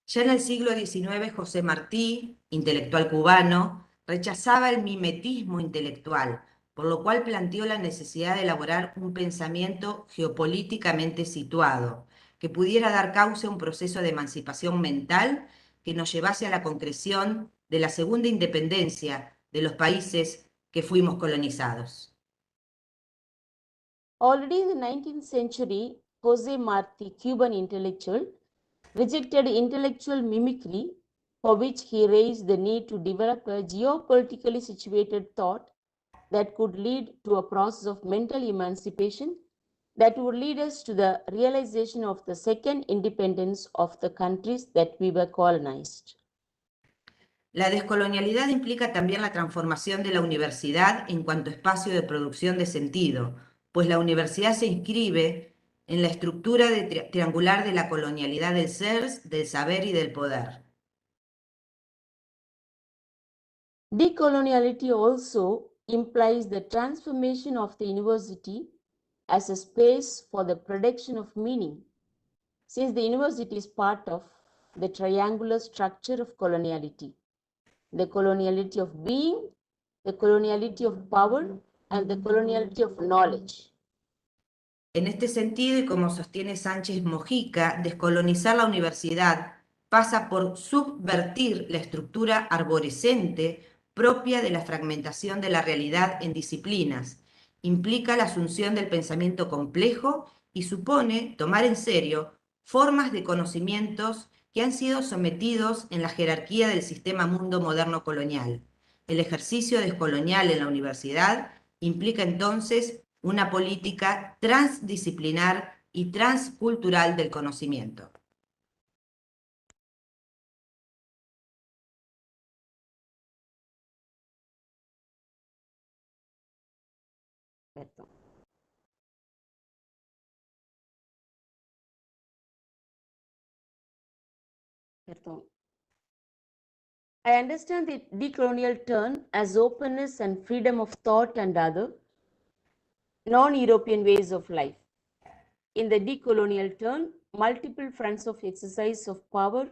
Ya en el siglo XIX, José Martí, intelectual cubano, rechazaba el mimetismo intelectual, por lo cual planteó la necesidad de elaborar un pensamiento geopolíticamente situado, que pudiera dar cauce a un proceso de emancipación mental que nos llevase a la concreción de la segunda independencia de los países que fuimos colonizados. Already in the 19th century, José Martí, Cuban intellectual, rejected intellectual mimicry, for which he raised the need to develop a geopolitically situated thought that could lead to a process of mental emancipation that would lead us to the realization of the second independence of the countries that we were colonized. La descolonialidad implica también la transformación de la universidad en cuanto a espacio de producción de sentido, pues la universidad se inscribe en la estructura triangular de la colonialidad del ser, del saber y del poder. Decoloniality also implies the transformation of the university as a space for the production of meaning, since the university is part of the triangular structure of coloniality, the coloniality of being, the coloniality of power, and the coloniality of knowledge. En este sentido, y como sostiene Sánchez Mojica, descolonizar la universidad pasa por subvertir la estructura arborescente propia de la fragmentación de la realidad en disciplinas. Implica la asunción del pensamiento complejo y supone tomar en serio formas de conocimientos que han sido sometidos en la jerarquía del sistema mundo moderno colonial. El ejercicio descolonial en la universidad implica entonces una política transdisciplinar y transcultural del conocimiento. I understand the decolonial turn as openness and freedom of thought and other non-European ways of life. In the decolonial turn, multiple fronts of exercise of power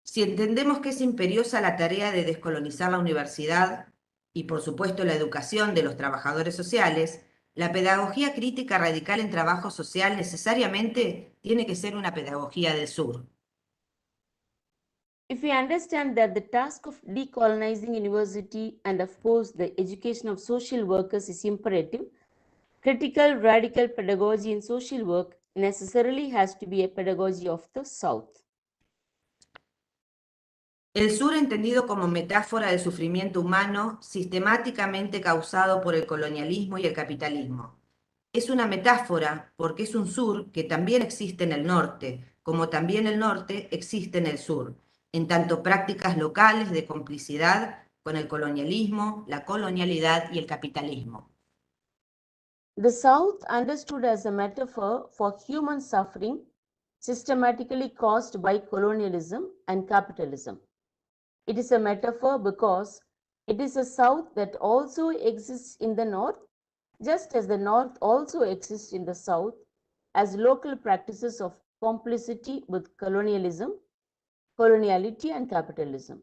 Si entendemos que es imperiosa la tarea de descolonizar la universidad y, por supuesto, la educación de los trabajadores sociales, la pedagogía crítica radical en trabajo social necesariamente tiene que ser una pedagogía del sur. If we understand that the task of decolonizing university and of course the education of social workers is imperative, critical radical pedagogy in social work necessarily has to be a pedagogy of the South. El sur entendido como metáfora del sufrimiento humano sistemáticamente causado por el colonialismo y el capitalismo. Es una metáfora porque es un sur que también existe en el norte, como también el norte existe en el sur, en tanto prácticas locales de complicidad con el colonialismo, la colonialidad y el capitalismo. The South, understood as a metaphor for human suffering systematically caused by colonialism and capitalism. It is a metaphor because it is a South that also exists in the North, just as the North also exists in the South as local practices of complicity with colonialism, coloniality, and capitalism.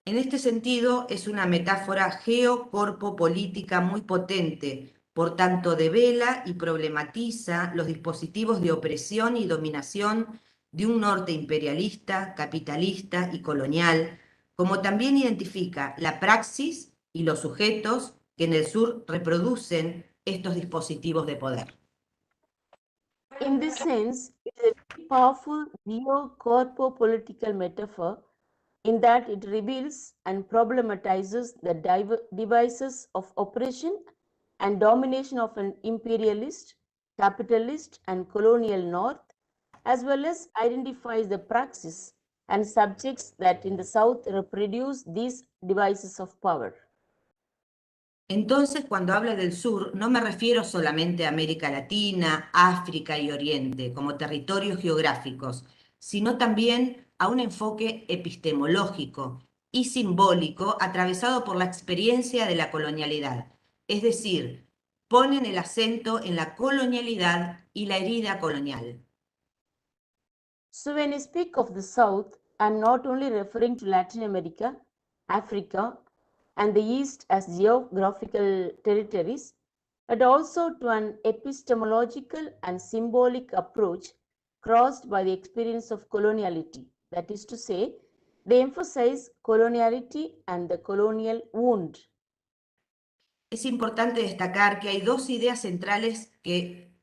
En este sentido, es una metáfora geocorpopolítica muy potente, por tanto devela y problematiza los dispositivos de opresión y dominación de un norte imperialista, capitalista y colonial, como también identifica la praxis y los sujetos que en el sur reproducen estos dispositivos de poder. In this sense, it is a very powerful neo-corpo-political metaphor in that it reveals and problematizes the devices of oppression and domination of an imperialist, capitalist, and colonial North, as well as identifies the praxis and subjects that in the South reproduce these devices of power. Entonces, cuando hablo del sur, no me refiero solamente a América Latina, África y Oriente como territorios geográficos, sino también a un enfoque epistemológico y simbólico atravesado por la experiencia de la colonialidad. Es decir, ponen el acento en la colonialidad y la herida colonial. So when I speak of the South, I'm not only referring to Latin America, Africa, and the East as geographical territories, but also to an epistemological and symbolic approach crossed by the experience of coloniality. That is to say, they emphasize coloniality and the colonial wound. Es importante destacar que hay dos ideas centrales que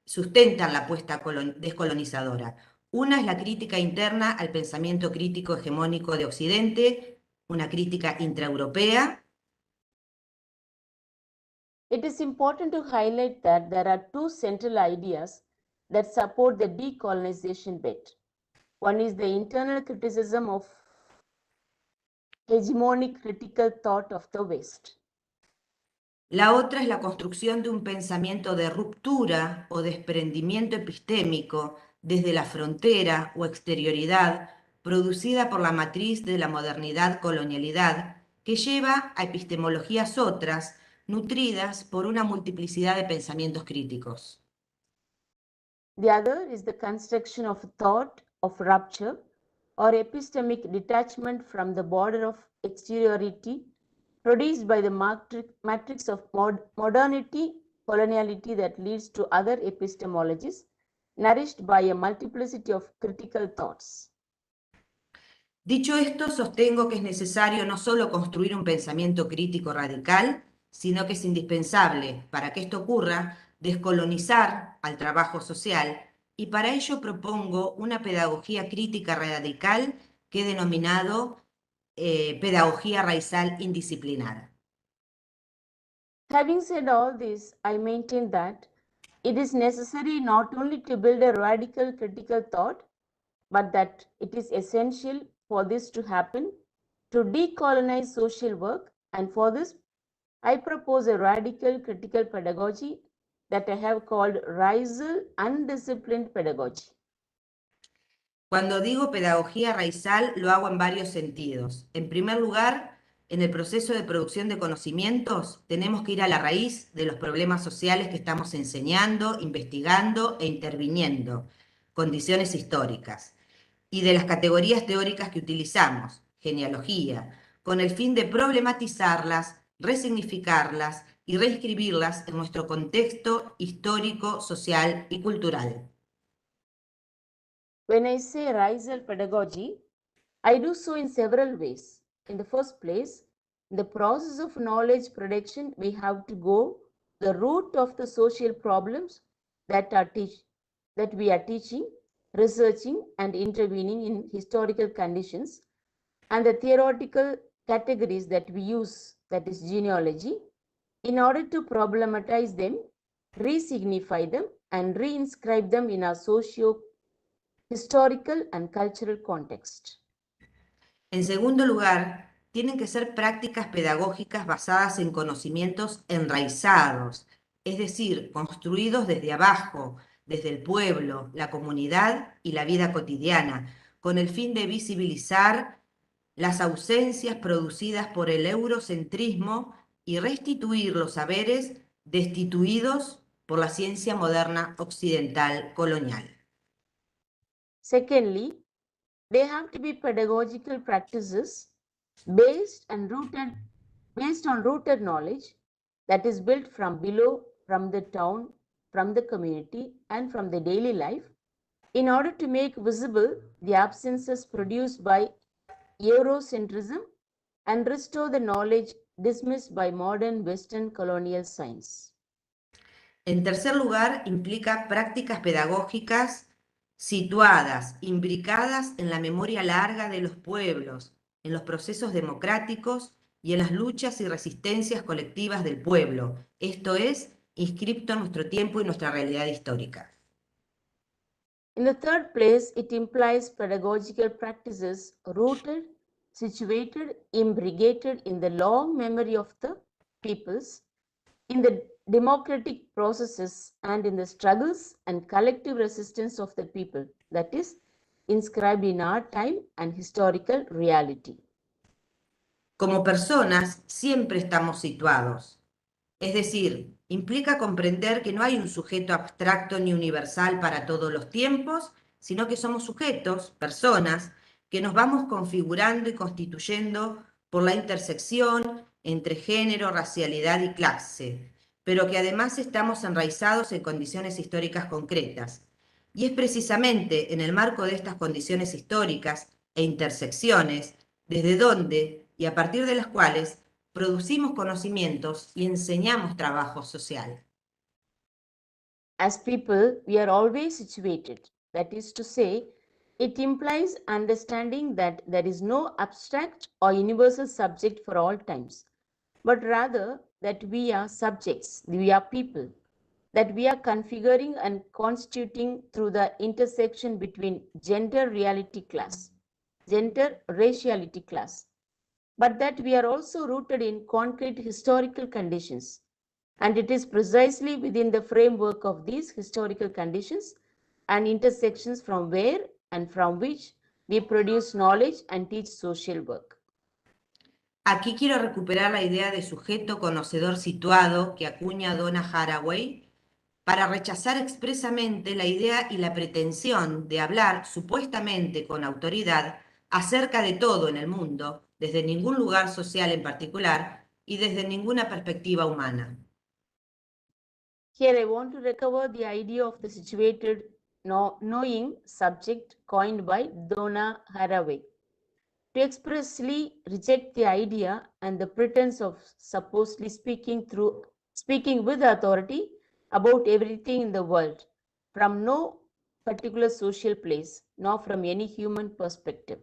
sustentan la apuesta descolonizadora. Una es la crítica interna al pensamiento crítico hegemónico de Occidente, una crítica intraeuropea. It is important to highlight that there are two central ideas that support the decolonization bet. One is the internal criticism of hegemonic critical thought of the West. La otra es la construcción de un pensamiento de ruptura o desprendimiento epistémico desde la frontera o exterioridad producida por la matriz de la modernidad-colonialidad que lleva a epistemologías otras nutridas por una multiplicidad de pensamientos críticos. The other is the construction of thought of rupture or epistemic detachment from the border of exteriority produced by the matrix of modernity, coloniality that leads to other epistemologies nourished by a multiplicity of critical thoughts. Dicho esto, sostengo que es necesario no solo construir un pensamiento crítico radical, sino que es indispensable, para que esto ocurra, descolonizar al trabajo social, y para ello propongo una pedagogía crítica radical que he denominado pedagogía raizal indisciplinada. Having said all this, I maintain that it is necessary not only to build a radical critical thought, but that it is essential for this to happen to decolonize social work, and for this I propose a radical critical pedagogy that I have called raizal undisciplined pedagogy. Cuando digo pedagogía raizal, lo hago en varios sentidos. En primer lugar, en el proceso de producción de conocimientos, tenemos que ir a la raíz de los problemas sociales que estamos enseñando, investigando e interviniendo, condiciones históricas, y de las categorías teóricas que utilizamos, genealogía, con el fin de problematizarlas, resignificarlas y reescribirlas en nuestro contexto histórico, social y cultural. When I say raizal pedagogy, I do so in several ways. In the first place, in the process of knowledge production, we have to go the root of the social problems that we are teaching, researching, and intervening in historical conditions, and the theoretical categories that we use, that is genealogy, in order to problematize them, re-signify them, and reinscribe them in our socio-historical and cultural context. En segundo lugar, tienen que ser prácticas pedagógicas basadas en conocimientos enraizados, es decir, construidos desde abajo, desde el pueblo, la comunidad y la vida cotidiana, con el fin de visibilizar las ausencias producidas por el eurocentrismo y restituir los saberes destituidos por la ciencia moderna occidental colonial. Secondly, they have to be pedagogical practices based on rooted knowledge that is built from below, from the town, from the community, and from the daily life, in order to make visible the absences produced by Eurocentrism and restore the knowledge dismissed by modern Western colonial science. En tercer lugar, implica prácticas pedagógicas situadas, imbricadas en la memoria larga de los pueblos, en los procesos democráticos y en las luchas y resistencias colectivas del pueblo, esto es, inscripto en nuestro tiempo y nuestra realidad histórica. In the third place, it implies pedagogical practices rooted, situated, imbricated in the long memory of the peoples, in the democratic processes, and in the struggles and collective resistance of the people, that is, inscribed in our time and historical reality. Como personas, siempre estamos situados. Es decir, implica comprender que no hay un sujeto abstracto ni universal para todos los tiempos, sino que somos sujetos, personas, que nos vamos configurando y constituyendo por la intersección entre género, racialidad y clase, pero que además estamos enraizados en condiciones históricas concretas. Y es precisamente en el marco de estas condiciones históricas e intersecciones desde donde y a partir de las cuales producimos conocimientos y enseñamos trabajo social. As people, we are always situated. That is to say, it implies understanding that there is no abstract or universal subject for all times, but rather that we are subjects, we are people, that we are configuring and constituting through the intersection between gender reality class, gender raciality class, but that we are also rooted in concrete historical conditions. And it is precisely within the framework of these historical conditions and intersections from where and from which we produce knowledge and teach social work. Aquí quiero recuperar la idea de sujeto conocedor situado que acuña Donna Haraway para rechazar expresamente la idea y la pretensión de hablar supuestamente con autoridad acerca de todo en el mundo, desde ningún lugar social en particular y desde ninguna perspectiva humana. Here I want to recover the idea of the situated knowing subject coined by Donna Haraway, to expressly reject the idea and the pretense of supposedly speaking with authority about everything in the world, from no particular social place, nor from any human perspective.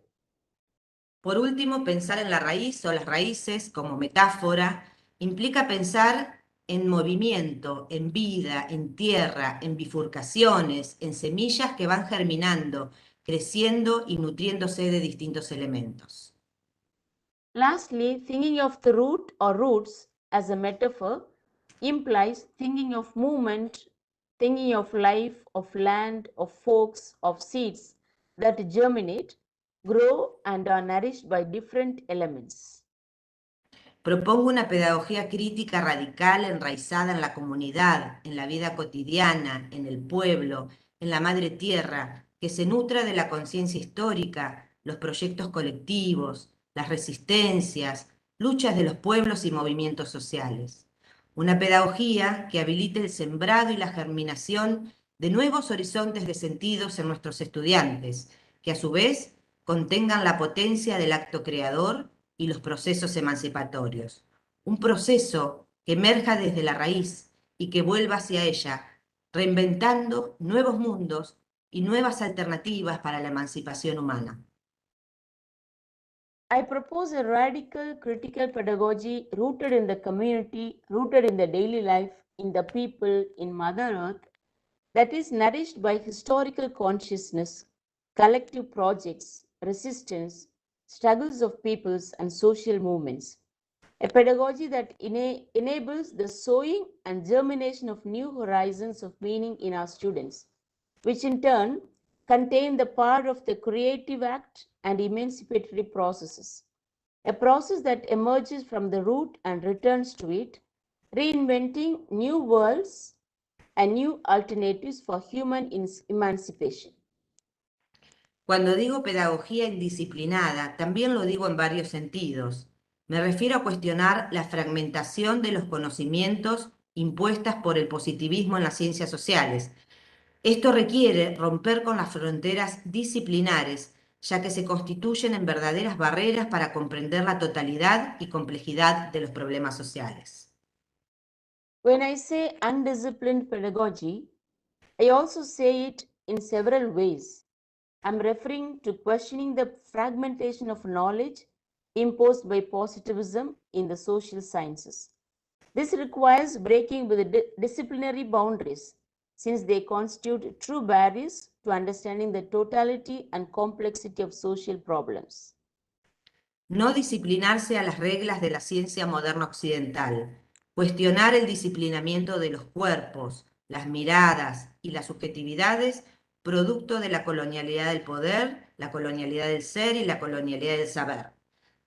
Por último, pensar en la raíz o las raíces como metáfora implica pensar en movimiento, en vida, en tierra, en bifurcaciones, en semillas que van germinando, creciendo y nutriéndose de distintos elementos. Lastly, thinking of the root or roots as a metaphor implies thinking of movement, thinking of life, of land, of folks, of seeds that germinate, grow, and are nourished by different elements. Propongo una pedagogía crítica radical enraizada en la comunidad, en la vida cotidiana, en el pueblo, en la madre tierra, que se nutra de la conciencia histórica, los proyectos colectivos, las resistencias, luchas de los pueblos y movimientos sociales. Una pedagogía que habilite el sembrado y la germinación de nuevos horizontes de sentidos en nuestros estudiantes, que a su vez contengan la potencia del acto creador y los procesos emancipatorios. Un proceso que emerja desde la raíz y que vuelva hacia ella, reinventando nuevos mundos y nuevas alternativas para la emancipación humana. I propose a radical critical pedagogy rooted in the community, rooted in the daily life, in the people, in Mother Earth, that is nourished by historical consciousness, collective projects, resistance, struggles of peoples, and social movements. A pedagogy that enables the sowing and germination of new horizons of meaning in our students, which in turn contain the power of the creative act and emancipatory processes, a process that emerges from the root and returns to it, reinventing new worlds and new alternatives for human emancipation. Cuando digo pedagogía indisciplinada, también lo digo en varios sentidos. Me refiero a cuestionar la fragmentación de los conocimientos impuestas por el positivismo en las ciencias sociales. Esto requiere romper con las fronteras disciplinares, ya que se constituyen en verdaderas barreras para comprender la totalidad y complejidad de los problemas sociales. When I say undisciplined pedagogy, I also say it in several ways. I'm referring to questioning the fragmentation of knowledge imposed by positivism in the social sciences. This requires breaking with the disciplinary boundaries, since they constitute true barriers to understanding the totality and complexity of social problems. No disciplinarse a las reglas de la ciencia moderna occidental, cuestionar el disciplinamiento de los cuerpos, las miradas y las subjetividades, producto de la colonialidad del poder, la colonialidad del ser y la colonialidad del saber.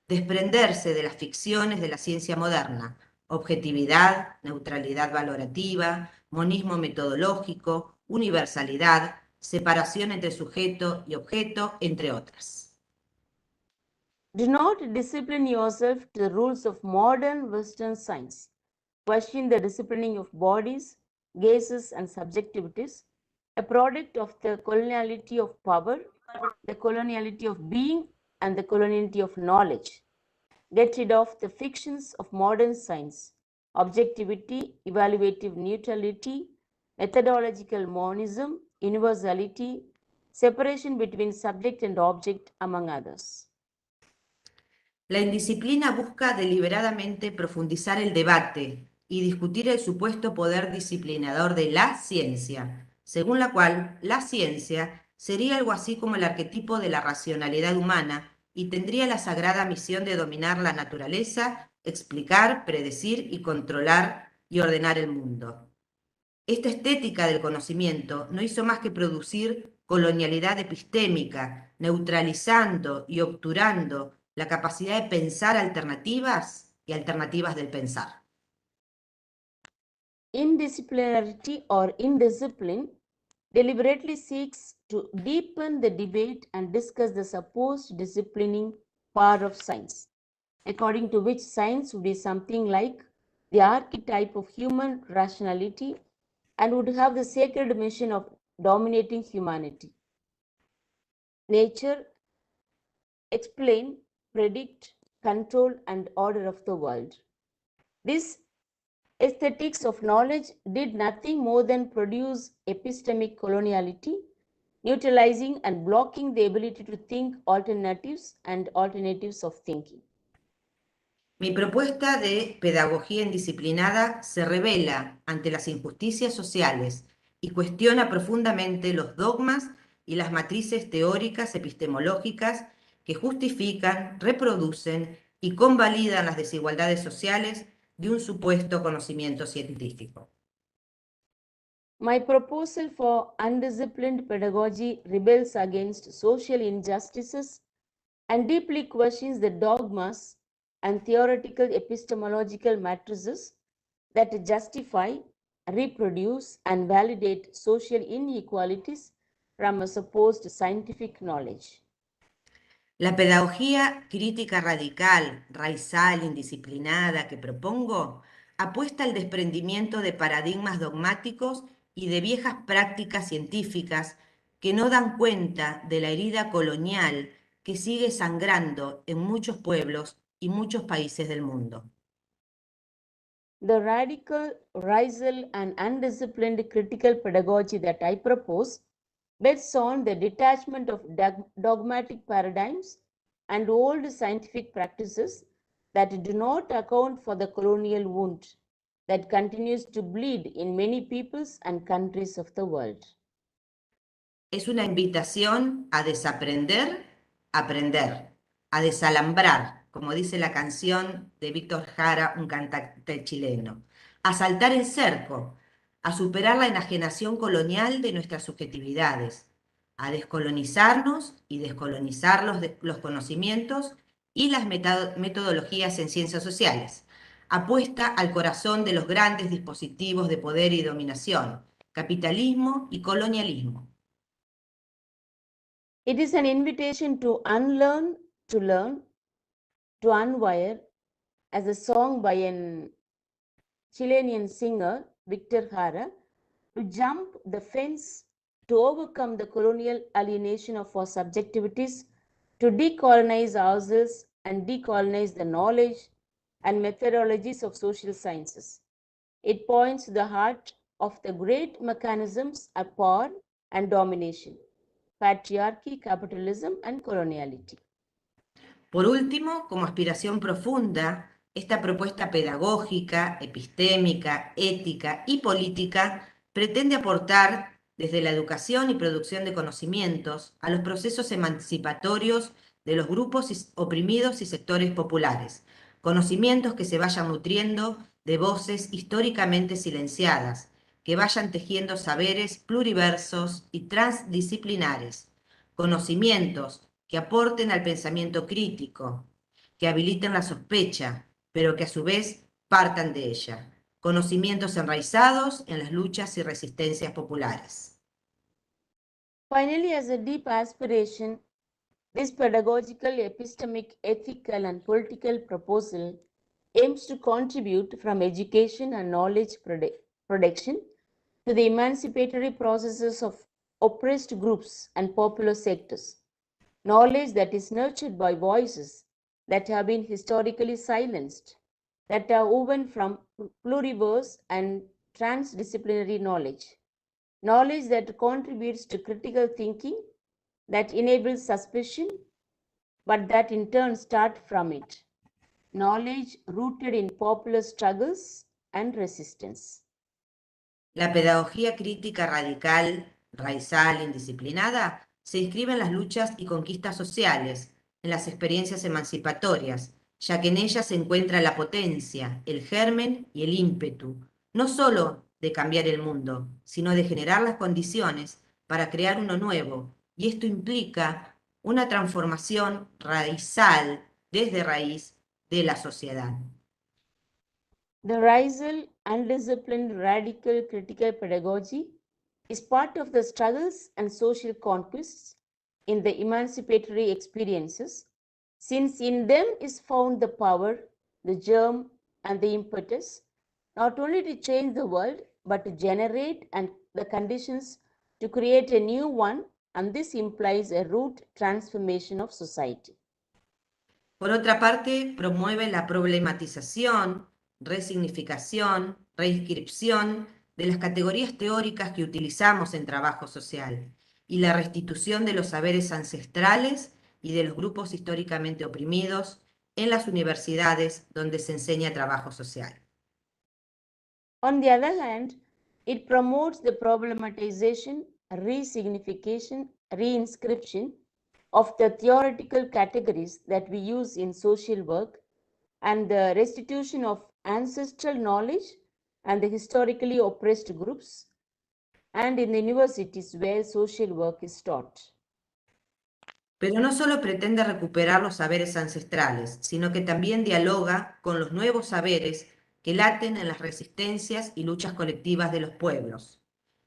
Desprenderse de las ficciones de la ciencia moderna, objetividad, neutralidad valorativa, monismo metodológico, universalidad, separación entre sujeto y objeto, entre otras. Do not discipline yourself to the rules of modern Western science. Question the disciplining of bodies, gazes, and subjectivities, a product of the coloniality of power, the coloniality of being, and the coloniality of knowledge. Get rid of the fictions of modern science, objectivity, evaluative neutrality, methodological monism, universality, separation between subject and object, among others. La indisciplina busca deliberadamente profundizar el debate y discutir el supuesto poder disciplinador de la ciencia, según la cual la ciencia sería algo así como el arquetipo de la racionalidad humana y tendría la sagrada misión de dominar la naturaleza, explicar, predecir y controlar y ordenar el mundo. Esta estética del conocimiento no hizo más que producir colonialidad epistémica, neutralizando y obturando la capacidad de pensar alternativas y alternativas del pensar. Indisciplinarity or indiscipline deliberately seeks to deepen the debate and discuss the supposed disciplining power of science, according to which science would be something like the archetype of human rationality and would have the sacred mission of dominating humanity. Nature, explain, predict, control, and order of the world. This aesthetics of knowledge did nothing more than produce epistemic coloniality, neutralizing and blocking the ability to think alternatives and alternatives of thinking. Mi propuesta de pedagogía indisciplinada se revela ante las injusticias sociales y cuestiona profundamente los dogmas y las matrices teóricas epistemológicas que justifican, reproducen y convalidan las desigualdades sociales de un supuesto conocimiento científico. My proposal for undisciplined pedagogy rebels against social injustices and deeply questions the dogmas and theoretical epistemological matrices that justify, reproduce, and validate social inequalities from a supposed scientific knowledge. La pedagogía crítica radical, raizal, indisciplinada que propongo apuesta al desprendimiento de paradigmas dogmáticos y de viejas prácticas científicas que no dan cuenta de la herida colonial que sigue sangrando en muchos pueblos y muchos países del mundo. The radical, raizal, and undisciplined critical pedagogy that I propose bets on the detachment of dogmatic paradigms and old scientific practices that do not account for the colonial wound that continues to bleed in many peoples and countries of the world. Es una invitación a desaprender, aprender, a desalambrar, como dice la canción de Víctor Jara, un cantante chileno, a saltar el cerco, a superar la enajenación colonial de nuestras subjetividades, a descolonizarnos y descolonizar los conocimientos y las metodologías en ciencias sociales. Apuesta al corazón de los grandes dispositivos de poder y dominación, capitalismo y colonialismo. It is an invitation to unlearn, to learn, to unwire, as a song by an Chilean singer, Victor Jara, to jump the fence, to overcome the colonial alienation of our subjectivities, to decolonize ourselves and decolonize the knowledge and methodologies of social sciences. It points to the heart of the great mechanisms of power and domination, patriarchy, capitalism, and coloniality. Por último, como aspiración profunda, esta propuesta pedagógica, epistémica, ética y política pretende aportar desde la educación y producción de conocimientos a los procesos emancipatorios de los grupos oprimidos y sectores populares, conocimientos que se vayan nutriendo de voces históricamente silenciadas, que vayan tejiendo saberes pluriversos y transdisciplinares, conocimientos que aporten al pensamiento crítico, que habiliten la sospecha, pero que a su vez partan de ella. Conocimientos enraizados en las luchas y resistencias populares. Finally, as a deep aspiration, this pedagogical, epistemic, ethical, and political proposal aims to contribute from education and knowledge production to the emancipatory processes of oppressed groups and popular sectors. Knowledge that is nurtured by voices that have been historically silenced, that are woven from pluriverse and transdisciplinary knowledge. Knowledge that contributes to critical thinking, that enables suspicion, but that in turn starts from it. Knowledge rooted in popular struggles and resistance. La pedagogía crítica radical, raizal, indisciplinada, se inscribe en las luchas y conquistas sociales, en las experiencias emancipatorias, ya que en ellas se encuentra la potencia, el germen y el ímpetu, no solo de cambiar el mundo, sino de generar las condiciones para crear uno nuevo, y esto implica una transformación raizal desde raíz de la sociedad. The raizal, undisciplined, radical, critical pedagogy is part of the struggles and social conquests in the emancipatory experiences, since in them is found the power, the germ, and the impetus, not only to change the world, but to generate and the conditions to create a new one, and this implies a root transformation of society. Por otra parte, promueve la problematización, resignificación, reinscripción de las categorías teóricas que utilizamos en trabajo social y la restitución de los saberes ancestrales y de los grupos históricamente oprimidos en las universidades donde se enseña trabajo social. On the other hand, it promotes the problematization, resignification, reinscription of the theoretical categories that we use in social work and the restitution of ancestral knowledge and the historically oppressed groups and in the universities where social work is taught. Pero no solo pretende recuperar los saberes ancestrales, sino que también dialoga con los nuevos saberes que laten en las resistencias y luchas colectivas de los pueblos.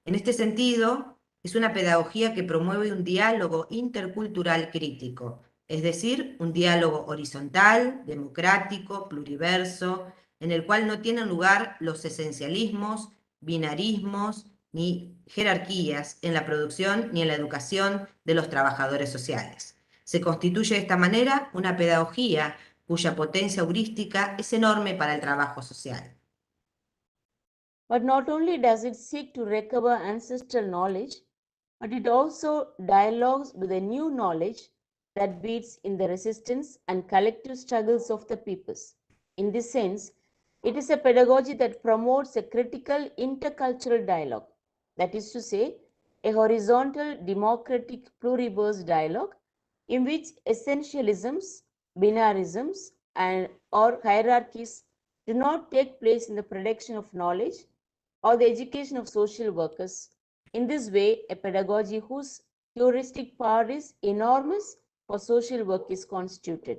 En este sentido, es una pedagogía que promueve un diálogo intercultural crítico, es decir, un diálogo horizontal, democrático, pluriverso, en el cual no tienen lugar los esencialismos, binarismos ni jerarquías en la producción ni en la educación de los trabajadores sociales. Se constituye de esta manera una pedagogía cuya potencia heurística es enorme para el trabajo social. But not only does it seek to recover ancestral knowledge, but it also dialogues with a new knowledge that beats in the resistance and collective struggles of the peoples. In this sense, it is a pedagogy that promotes a critical intercultural dialogue, that is to say, a horizontal, democratic, pluriverse dialogue in which essentialisms, binarisms, or hierarchies do not take place in the production of knowledge or the education of social workers. In this way, a pedagogy whose heuristic power is enormous for social work is constituted.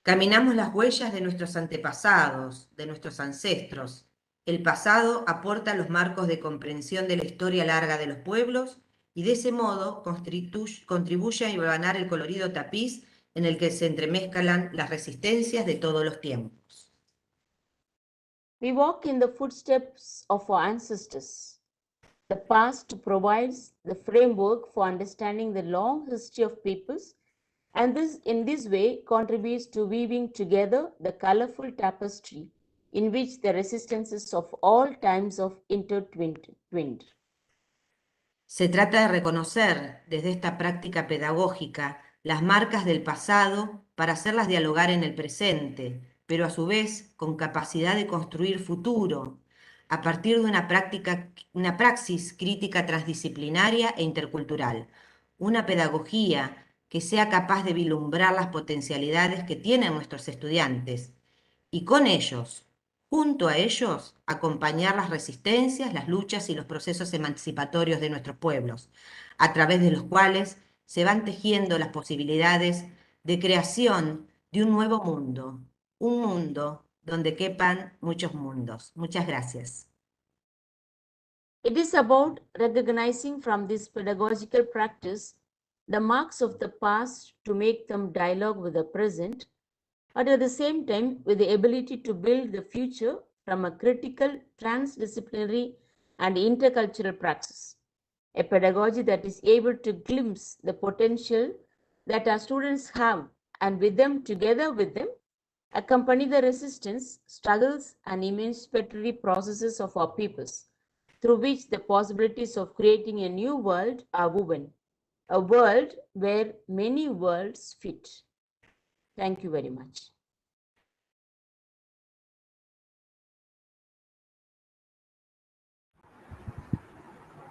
Caminamos las huellas de nuestros antepasados, de nuestros ancestros. El pasado aporta los marcos de comprensión de la historia larga de los pueblos y de ese modo contribuye a hilvanar el colorido tapiz en el que se entremezclan las resistencias de todos los tiempos. We walk in the footsteps of our ancestors. The past provides the framework for understanding the long history of peoples, and this, in this way, contributes to weaving together the colorful tapestry in which the resistances of all times of intertwined. Se trata de reconocer desde esta práctica pedagógica las marcas del pasado para hacerlas dialogar en el presente, pero a su vez con capacidad de construir futuro, a partir de una praxis crítica transdisciplinaria e intercultural, una pedagogía que sea capaz de vislumbrar las potencialidades que tienen nuestros estudiantes y con ellos, junto a ellos, acompañar las resistencias, las luchas y los procesos emancipatorios de nuestros pueblos, a través de los cuales se van tejiendo las posibilidades de creación de un nuevo mundo, un mundo donde quepan muchos mundos. Muchas gracias. It is about recognizing from this pedagogical practice the marks of the past to make them dialogue with the present, but at the same time with the ability to build the future from a critical, transdisciplinary, and intercultural praxis. A pedagogy that is able to glimpse the potential that our students have and with them, together with them, accompany the resistance, struggles, and emancipatory processes of our peoples, through which the possibilities of creating a new world are woven, a world where many worlds fit. Thank you very much.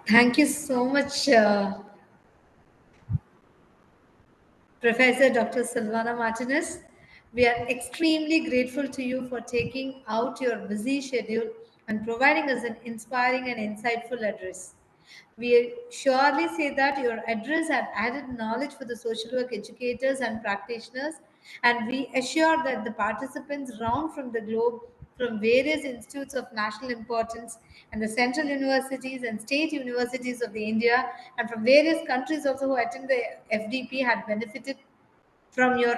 Thank you so much, Professor Dr. Silvana Martinez. We are extremely grateful to you for taking out your busy schedule and providing us an inspiring and insightful address. We surely say that your address had added knowledge for the social work educators and practitioners, and we assure that the participants round from the globe from various institutes of national importance and the central universities and state universities of the India and from various countries also who attend the FDP had benefited from your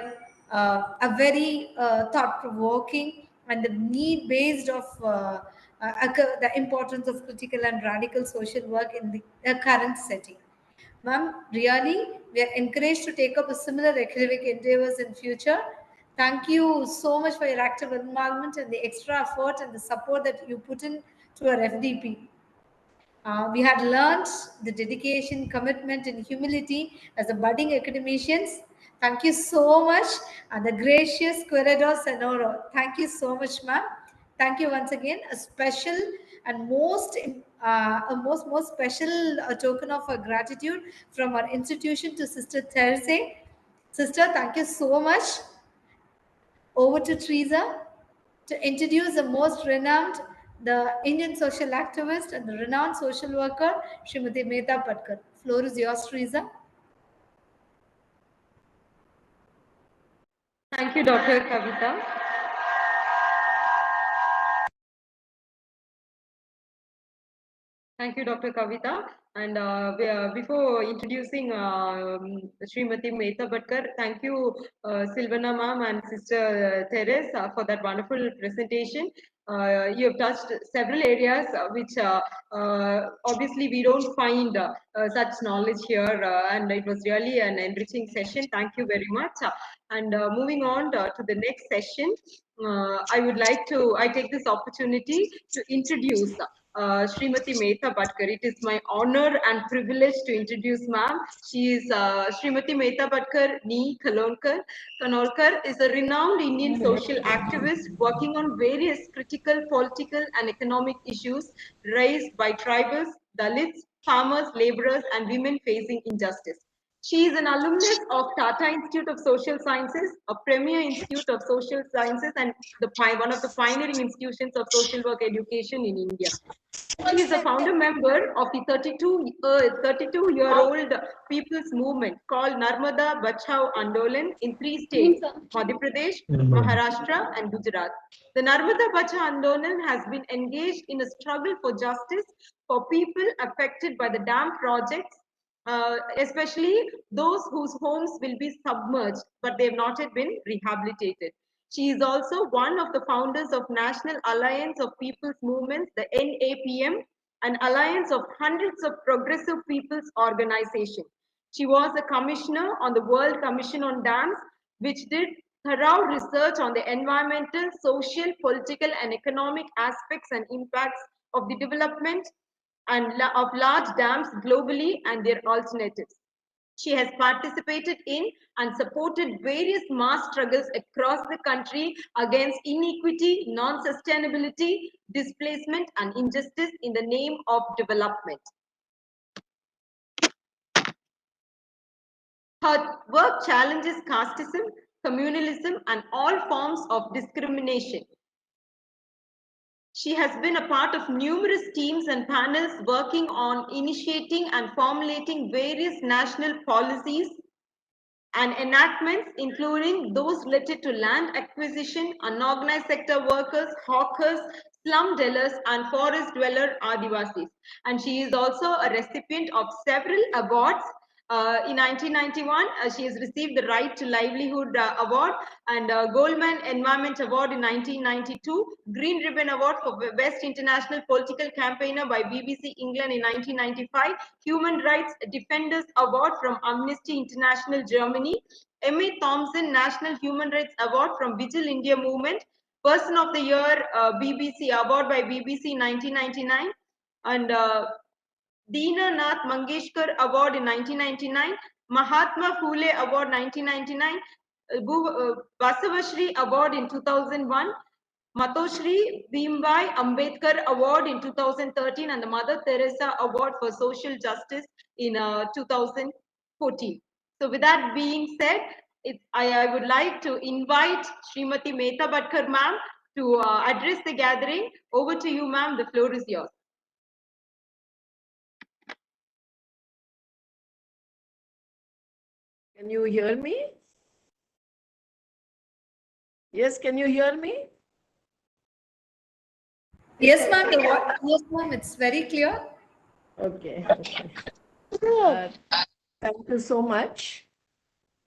a very thought-provoking and the need-based of the importance of critical and radical social work in the current setting. Ma'am, really, we are encouraged to take up a similar academic endeavors in future. Thank you so much for your active involvement and the extra effort and the support that you put in to our FDP. We had learned the dedication, commitment, and humility as the budding academicians. Thank you so much. And the gracious Corredor Sonoro. Thank you so much, ma'am. Thank you once again. A special and most special token of our gratitude from our institution to Sister Therese. Sister, thank you so much. Over to Teresa to introduce the most renowned, the Indian social activist and the renowned social worker, Srimati Mehta Patkar. Floor is yours, Teresa. Thank you, Dr. Kavita. Thank you, Dr. Kavita. And before introducing Srimati Mehta Bhatkar, thank you, Silvana ma'am and Sister Therese for that wonderful presentation. You have touched several areas which obviously we don't find such knowledge here, and it was really an enriching session. Thank you very much. And moving on to the next session, I take this opportunity to introduce Srimati Mehta Bhatkar. It is my honor and privilege to introduce ma'am. She is Srimati Mehta Bhatkar Nee Kanolkar is a renowned Indian social activist working on various critical political and economic issues raised by tribals, Dalits, farmers, laborers, and women facing injustice. She is an alumnus of Tata Institute of Social Sciences, a premier institute of social sciences and one of the pioneering institutions of social work education in India. She is a founder member of the 32-year-old people's movement called Narmada Bachao Andolan in 3 states, Madhya Pradesh, Maharashtra, and Gujarat. The Narmada Bachao Andolan has been engaged in a struggle for justice for people affected by the dam projects, especially those whose homes will be submerged, but they have not yet been rehabilitated. She is also one of the founders of National Alliance of People's Movements, the NAPM, an alliance of hundreds of progressive people's organizations. She was a commissioner on the World Commission on Dams, which did thorough research on the environmental, social, political, and economic aspects and impacts of the development of large dams globally and their alternatives. She has participated in and supported various mass struggles across the country against inequity, non-sustainability, displacement, and injustice in the name of development. Her work challenges casteism, communalism, and all forms of discrimination. She has been a part of numerous teams and panels working on initiating and formulating various national policies and enactments, including those related to land acquisition, unorganized sector workers, hawkers, slum dwellers, and forest dweller Adivasis. And she is also a recipient of several awards. In 1991, she has received the Right to Livelihood Award and Goldman Environment Award in 1992, Green Ribbon Award for Best International Political Campaigner by BBC England in 1995, Human Rights Defenders Award from Amnesty International Germany, Emmy Thompson National Human Rights Award from Vigil India Movement, Person of the Year BBC Award by BBC in 1999, and Deena Nath Mangeshkar Award in 1999, Mahatma Phule Award 1999, Basavashri Award in 2001, Matoshri Bhimbai Ambedkar Award in 2013, and the Mother Teresa Award for Social Justice in 2014. So with that being said, I would like to invite Srimati Mehta Bhatkar ma'am to address the gathering. Over to you, ma'am. The floor is yours. Can you hear me? Yes, can you hear me? Yes, ma'am. Yes, ma'am. It's very clear. Okay. Thank you so much.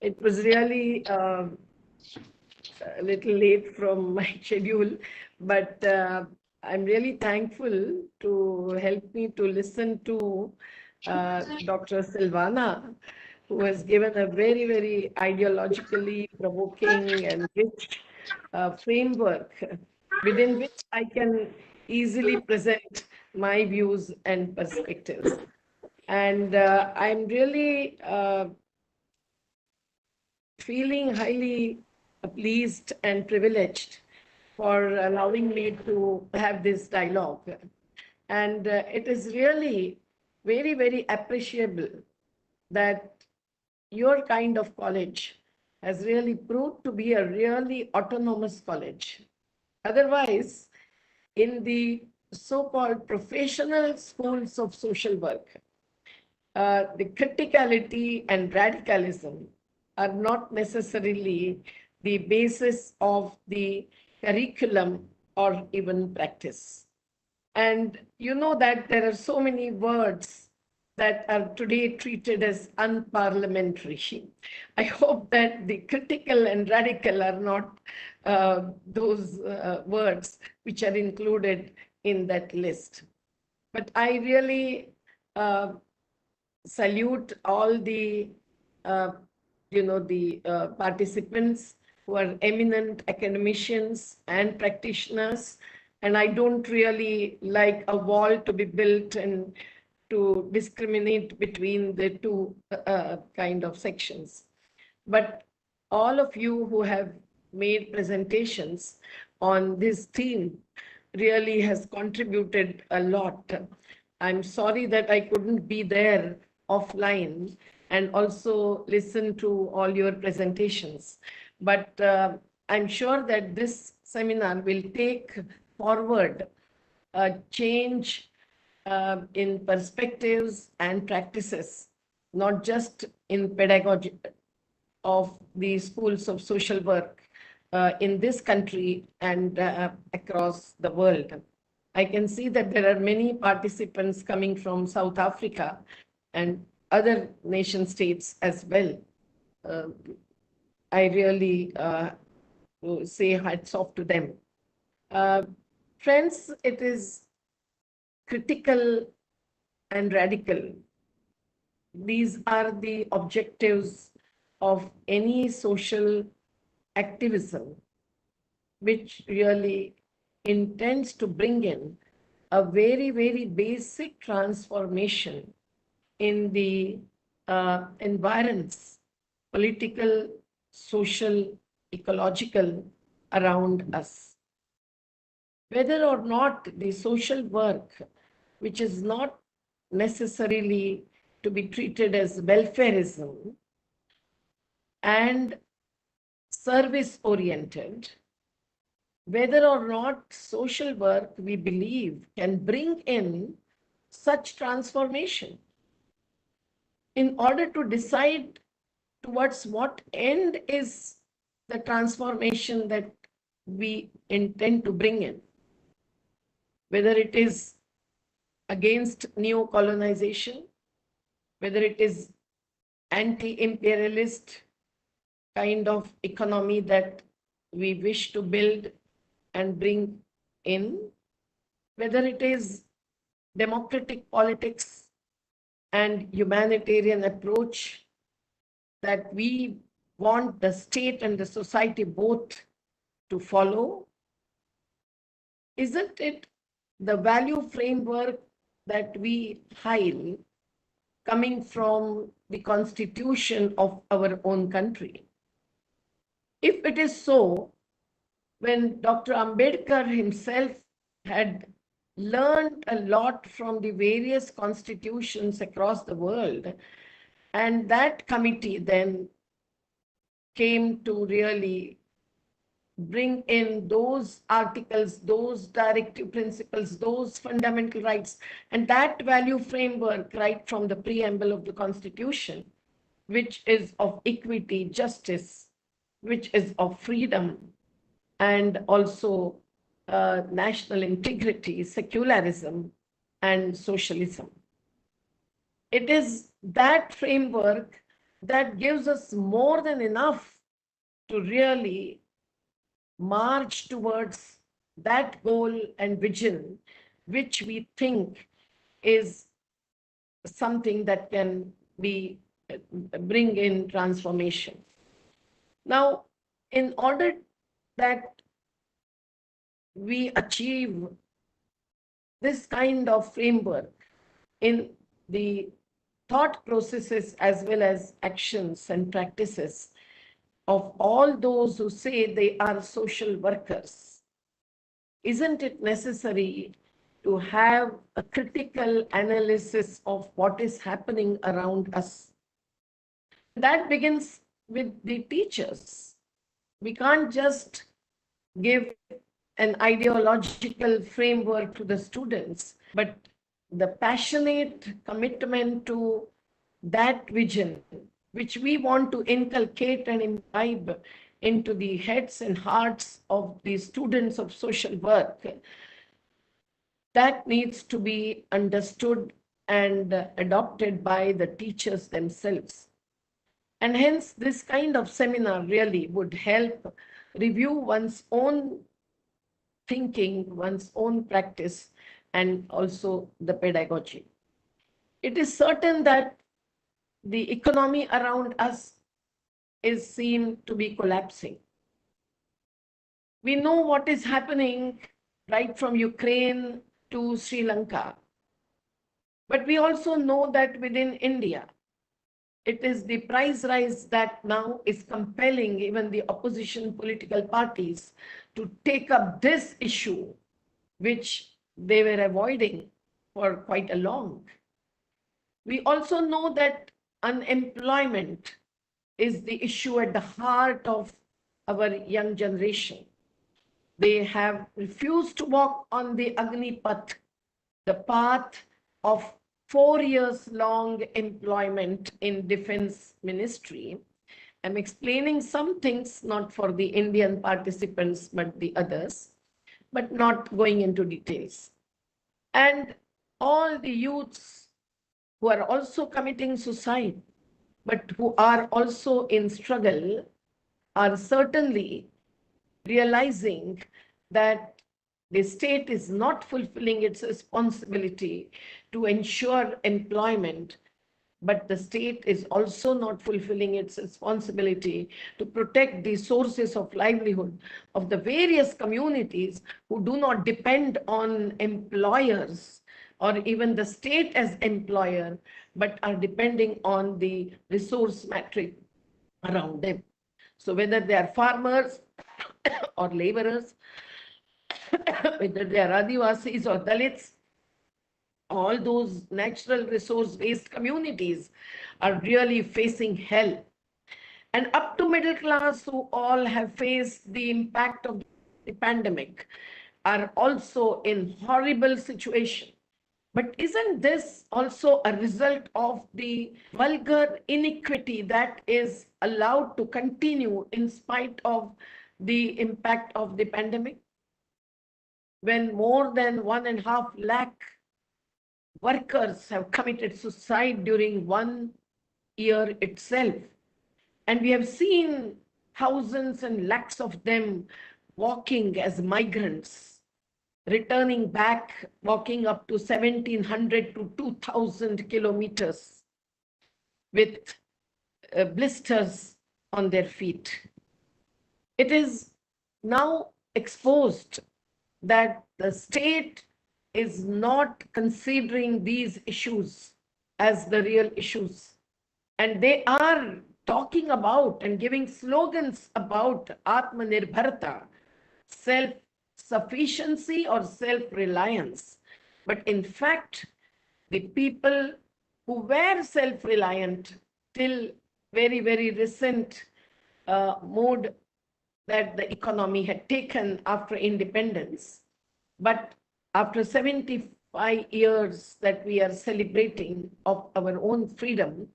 It was really a little late from my schedule, but I'm really thankful to help me to listen to Dr. Silvana, who has given a very, very ideologically provoking and rich framework within which I can easily present my views and perspectives. And I'm really feeling highly pleased and privileged for allowing me to have this dialogue. And it is really very, very appreciable that your kind of college has really proved to be a really autonomous college. Otherwise, in the so-called professional schools of social work, the criticality and radicalism are not necessarily the basis of the curriculum or even practice. And you know that there are so many words that are today treated as unparliamentary. I hope that the critical and radical are not those words which are included in that list. But I really salute all the participants who are eminent academicians and practitioners, and I don't really like a wall to be built and to discriminate between the two kind of sections. But all of you who have made presentations on this theme really has contributed a lot. I'm sorry that I couldn't be there offline, and also listen to all your presentations. But I'm sure that this seminar will take forward a change in perspectives and practices, not just in pedagogy of the schools of social work in this country and across the world. I can see that there are many participants coming from South Africa and other nation states as well. Uh, I really say hats off to them. Friends, it is critical and radical. These are the objectives of any social activism, which really intends to bring in a very, very basic transformation in the environs, political, social, ecological around us. Whether or not the social work, which is not necessarily to be treated as welfareism and service oriented, whether or not social work, we believe, can bring in such transformation. In order to decide towards what end is the transformation that we intend to bring in, whether it is against neo-colonization, whether it is anti-imperialist kind of economy that we wish to build and bring in, whether it is democratic politics and humanitarian approach that we want the state and the society both to follow, isn't it the value framework that we hail coming from the constitution of our own country? If it is so, when Dr. Ambedkar himself had learned a lot from the various constitutions across the world, and that committee then came to really bring in those articles, those directive principles, those fundamental rights, and that value framework right from the preamble of the Constitution, which is of equity, justice, which is of freedom, and also national integrity, secularism, and socialism. It is that framework that gives us more than enough to really march towards that goal and vision, which we think is something that can be bring in transformation. Now, in order that we achieve this kind of framework in the thought processes as well as actions and practices of all those who say they are social workers, isn't it necessary to have a critical analysis of what is happening around us? That begins with the teachers. We can't just give an ideological framework to the students, but the passionate commitment to that vision, which we want to inculcate and imbibe into the heads and hearts of the students of social work, that needs to be understood and adopted by the teachers themselves. And hence, this kind of seminar really would help review one's own thinking, one's own practice, and also the pedagogy. It is certain that the economy around us is seen to be collapsing. We know what is happening right from Ukraine to Sri Lanka. But we also know that within India, it is the price rise that now is compelling even the opposition political parties to take up this issue, which they were avoiding for quite a long. We also know that unemployment is the issue at the heart of our young generation. They have refused to walk on the Agni Path, the path of 4 years long employment in defense ministry. I'm explaining some things, not for the Indian participants, but the others, but not going into details. And all the youths who are also committing suicide, but who are also in struggle, are certainly realizing that the state is not fulfilling its responsibility to ensure employment, but the state is also not fulfilling its responsibility to protect the sources of livelihood of the various communities who do not depend on employers or even the state as employer, but are depending on the resource matrix around them. So whether they are farmers or laborers, whether they are Adivasis or Dalits, all those natural resource-based communities are really facing hell. And up to middle class, who all have faced the impact of the pandemic, are also in horrible situation. But isn't this also a result of the vulgar iniquity that is allowed to continue in spite of the impact of the pandemic? When more than 1.5 lakh workers have committed suicide during 1 year itself. And we have seen thousands and lakhs of them walking as migrants, returning back, walking up to 1,700 to 2,000 kilometers with blisters on their feet. It is now exposed that the state is not considering these issues as the real issues. And they are talking about and giving slogans about Atmanirbharta, self-sufficiency or self-reliance. But in fact, the people who were self-reliant till very, very recent mode that the economy had taken after independence. But after 75 years that we are celebrating of our own freedom,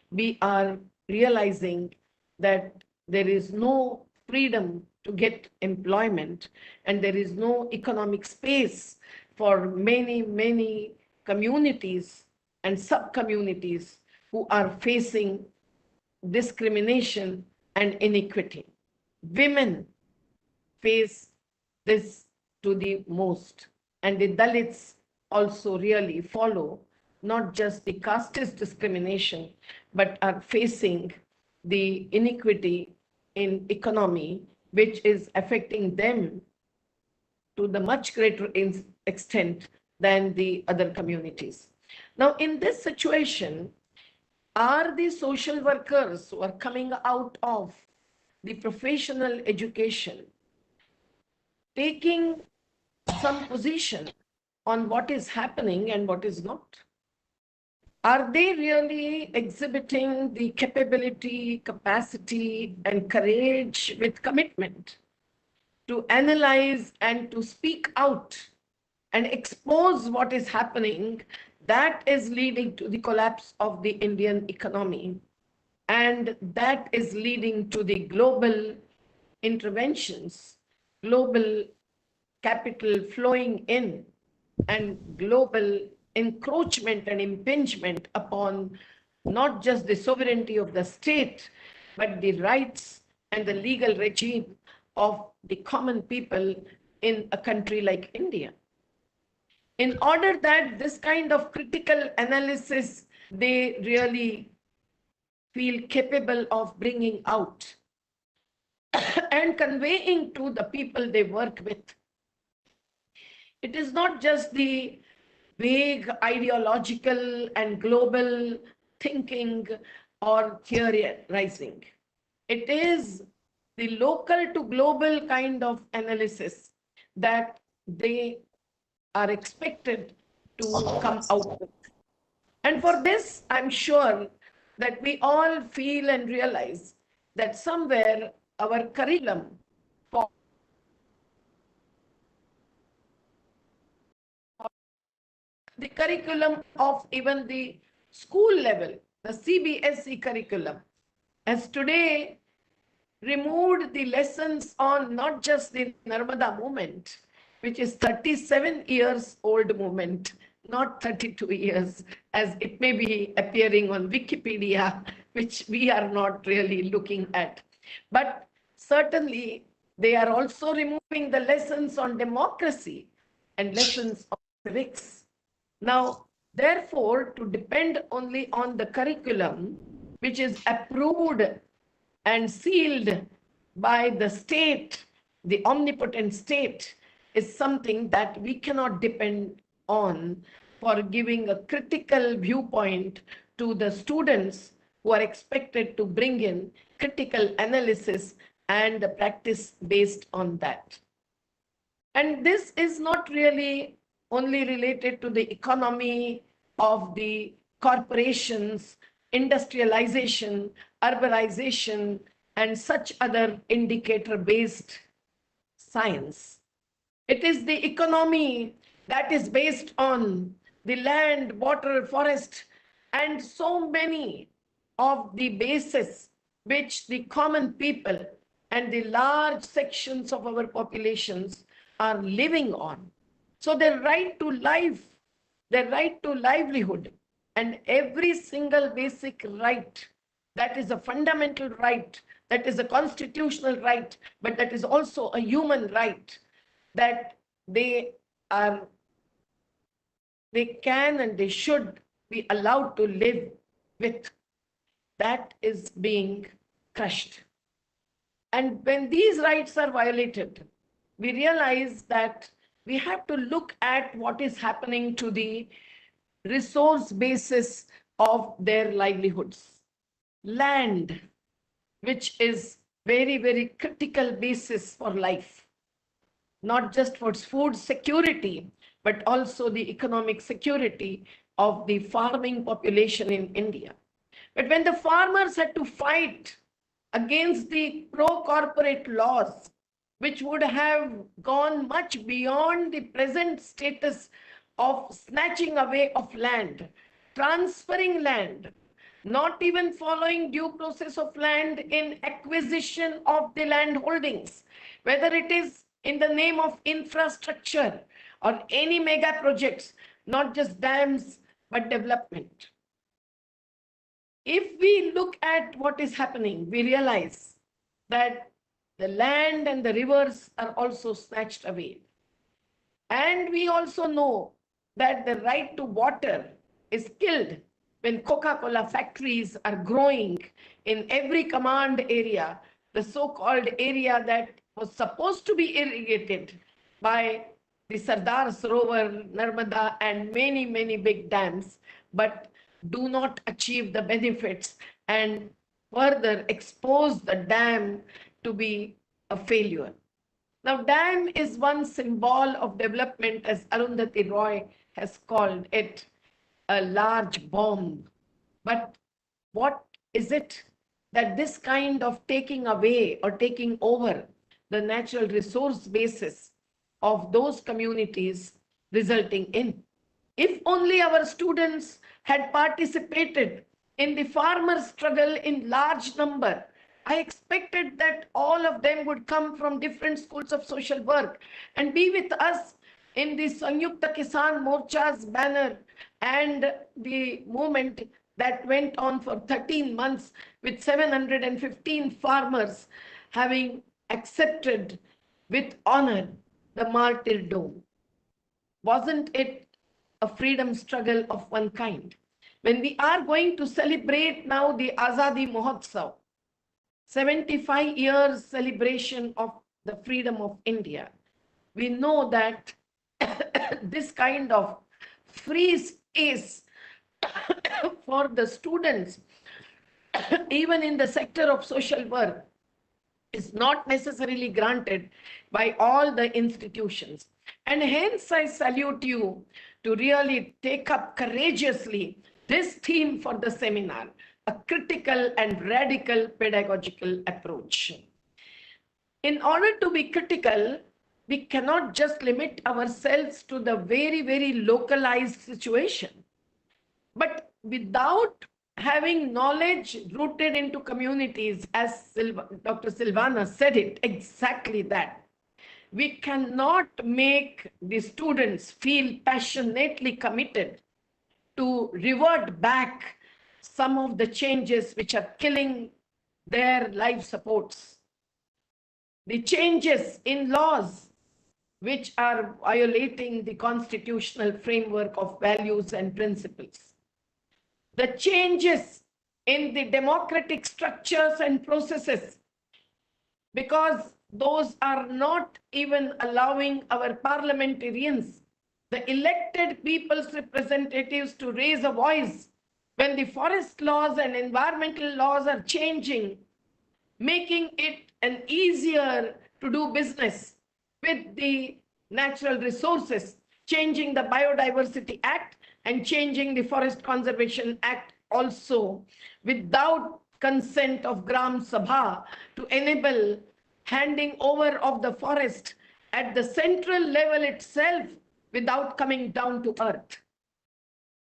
we are realizing that there is no freedom to get employment and there is no economic space for many, many communities and sub-communities who are facing discrimination and inequity. Women face this to the most, and the Dalits also really follow not just the casteist discrimination, but are facing the inequity in economy, which is affecting them to the much greater extent than the other communities. Now, in this situation, are the social workers who are coming out of the professional education taking some position on what is happening and what is not? Are they really exhibiting the capability, capacity, and courage with commitment to analyze and to speak out and expose what is happening that is leading to the collapse of the Indian economy, and that is leading to the global interventions, global capital flowing in, and global encroachment and impingement upon not just the sovereignty of the state, but the rights and the legal regime of the common people in a country like India? In order that this kind of critical analysis they really feel capable of bringing out and conveying to the people they work with. It is not just the vague ideological and global thinking or theorizing. It is the local to global kind of analysis that they are expected to come out with. And for this, I'm sure that we all feel and realize that somewhere our curriculum for the curriculum of even the school level, the CBSE curriculum, has today removed the lessons on not just the Narmada movement, which is 37 years old movement, not 32 years, as it may be appearing on Wikipedia, which we are not really looking at. But certainly, they are also removing the lessons on democracy and lessons on civics. Now, therefore, to depend only on the curriculum, which is approved and sealed by the state, the omnipotent state, is something that we cannot depend on for giving a critical viewpoint to the students who are expected to bring in critical analysis and the practice based on that. And this is not really only related to the economy of the corporations, industrialization, urbanization, and such other indicator-based science. It is the economy that is based on the land, water, forest, and so many of the bases which the common people and the large sections of our populations are living on. So their right to life, their right to livelihood, and every single basic right, that is a fundamental right, that is a constitutional right, but that is also a human right, that they can and they should be allowed to live with, that is being crushed. And when these rights are violated, we realize that we have to look at what is happening to the resource basis of their livelihoods. Land, which is very, very critical basis for life, not just for food security, but also the economic security of the farming population in India. But when the farmers had to fight against the pro-corporate laws, which would have gone much beyond the present status of snatching away of land, transferring land, not even following due process of land in acquisition of the land holdings, whether it is in the name of infrastructure or any mega projects, not just dams, but development. If we look at what is happening, we realize that the land and the rivers are also snatched away. And we also know that the right to water is killed when Coca-Cola factories are growing in every command area, the so-called area that was supposed to be irrigated by the Sardar Sarovar, Narmada, and many, many big dams, but do not achieve the benefits and further expose the dam to be a failure. Now, dam is one symbol of development, as Arundhati Roy has called it, a large bomb. But what is it that this kind of taking away or taking over the natural resource basis of those communities resulting in? If only our students had participated in the farmer struggle in large number, I expected that all of them would come from different schools of social work and be with us in the Sanyukta Kisan Morcha's banner and the movement that went on for 13 months with 715 farmers having accepted with honor the martyrdom. Wasn't it a freedom struggle of one kind? When we are going to celebrate now the Azadi Mahotsav, 75 years celebration of the freedom of India, we know that this kind of free space for the students, even in the sector of social work, is not necessarily granted by all the institutions. And hence I salute you to really take up courageously this theme for the seminar, a critical and radical pedagogical approach. In order to be critical, we cannot just limit ourselves to the very, very localized situation. But without having knowledge rooted into communities, as Dr. Silvana said it, exactly that. We cannot make the students feel passionately committed to revert back some of the changes which are killing their life supports. The changes in laws which are violating the constitutional framework of values and principles. The changes in the democratic structures and processes, because those are not even allowing our parliamentarians, the elected people's representatives, to raise a voice when the forest laws and environmental laws are changing, making it an easier to do business with the natural resources, changing the Biodiversity Act and changing the Forest Conservation Act also, without consent of Gram Sabha, to enable handing over of the forest at the central level itself without coming down to earth.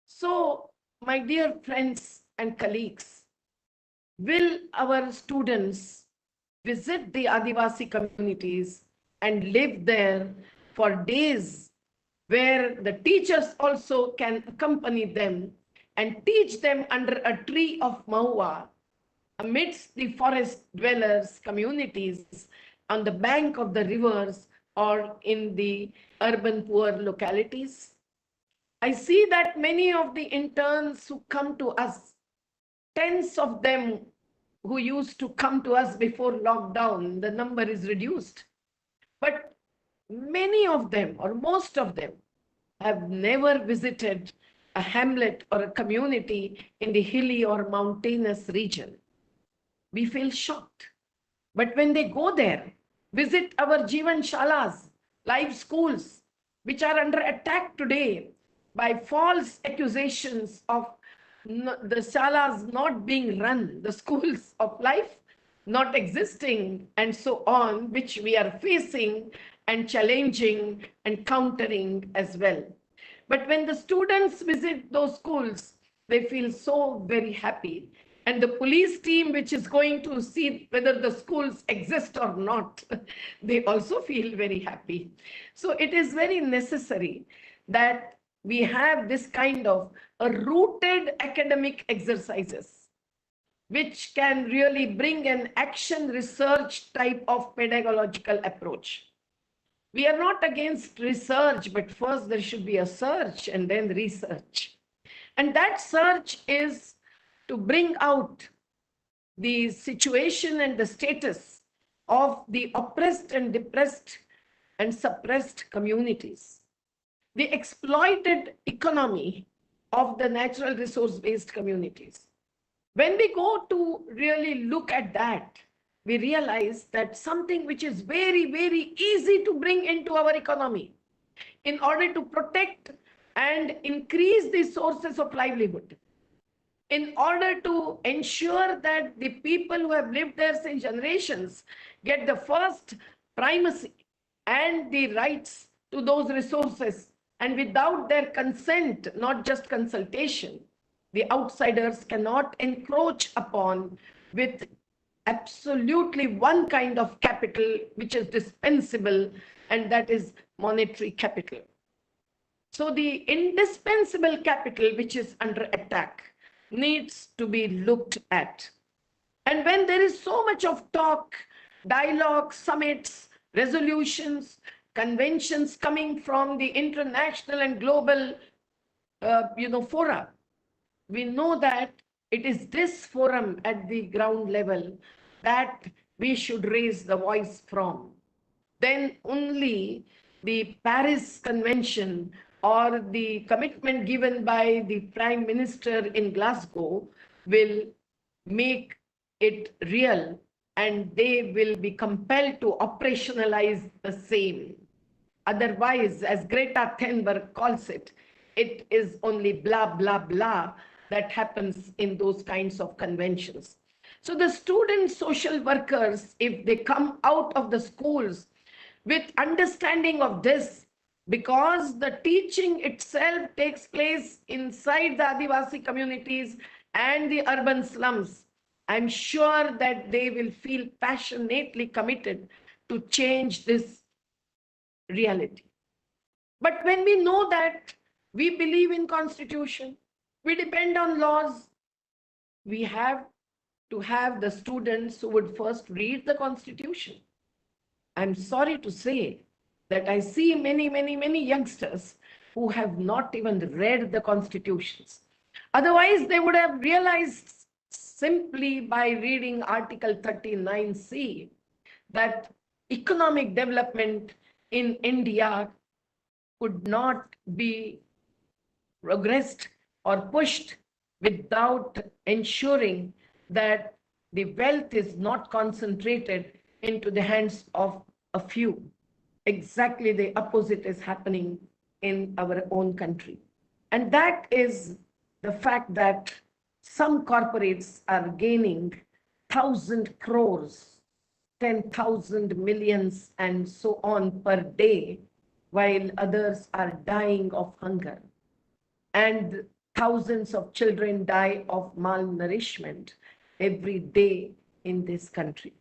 So, my dear friends and colleagues, will our students visit the Adivasi communities and live there for days, where the teachers also can accompany them and teach them under a tree of mahua amidst the forest dwellers communities on the bank of the rivers or in the urban poor localities? I see that many of the interns who come to us, tens of them who used to come to us before lockdown, the number is reduced. But many of them, or most of them, have never visited a hamlet or a community in the hilly or mountainous region. We feel shocked. But when they go there, visit our Jivan Shalas, live schools, which are under attack today by false accusations of the shalas not being run, the schools of life not existing, and so on, which we are facing and challenging and countering as well. But when the students visit those schools, they feel so very happy. And the police team, which is going to see whether the schools exist or not, they also feel very happy. So it is very necessary that we have this kind of a rooted academic exercises, which can really bring an action research type of pedagogical approach. We are not against research, but first there should be a search and then research. And that search is to bring out the situation and the status of the oppressed and depressed and suppressed communities, the exploited economy of the natural resource-based communities. When we go to really look at that, we realize that something which is very, very easy to bring into our economy in order to protect and increase the sources of livelihood, in order to ensure that the people who have lived there since generations get the first primacy and the rights to those resources, and without their consent, not just consultation, the outsiders cannot encroach upon with absolutely one kind of capital which is dispensable, and that is monetary capital. So the indispensable capital which is under attack needs to be looked at. And when there is so much of talk, dialogue, summits, resolutions, conventions coming from the international and global fora, we know that it is this forum at the ground level that we should raise the voice from. Then only the Paris Convention or the commitment given by the Prime Minister in Glasgow will make it real, and they will be compelled to operationalize the same. Otherwise, as Greta Thunberg calls it, it is only blah, blah, blah that happens in those kinds of conventions. So the student social workers, if they come out of the schools with understanding of this, because the teaching itself takes place inside the Adivasi communities and the urban slums, I'm sure that they will feel passionately committed to change this reality. But when we know that we believe in constitution, we depend on laws, we have to have the students who would first read the constitution. I'm sorry to say that I see many youngsters who have not even read the constitutions. Otherwise, they would have realized simply by reading Article 39C that economic development in India could not be progressed or pushed without ensuring that the wealth is not concentrated into the hands of a few. Exactly the opposite is happening in our own country. And that is the fact that some corporates are gaining 1,000 crores, 10,000 millions, and so on per day, while others are dying of hunger. And thousands of children die of malnourishment every day in this country.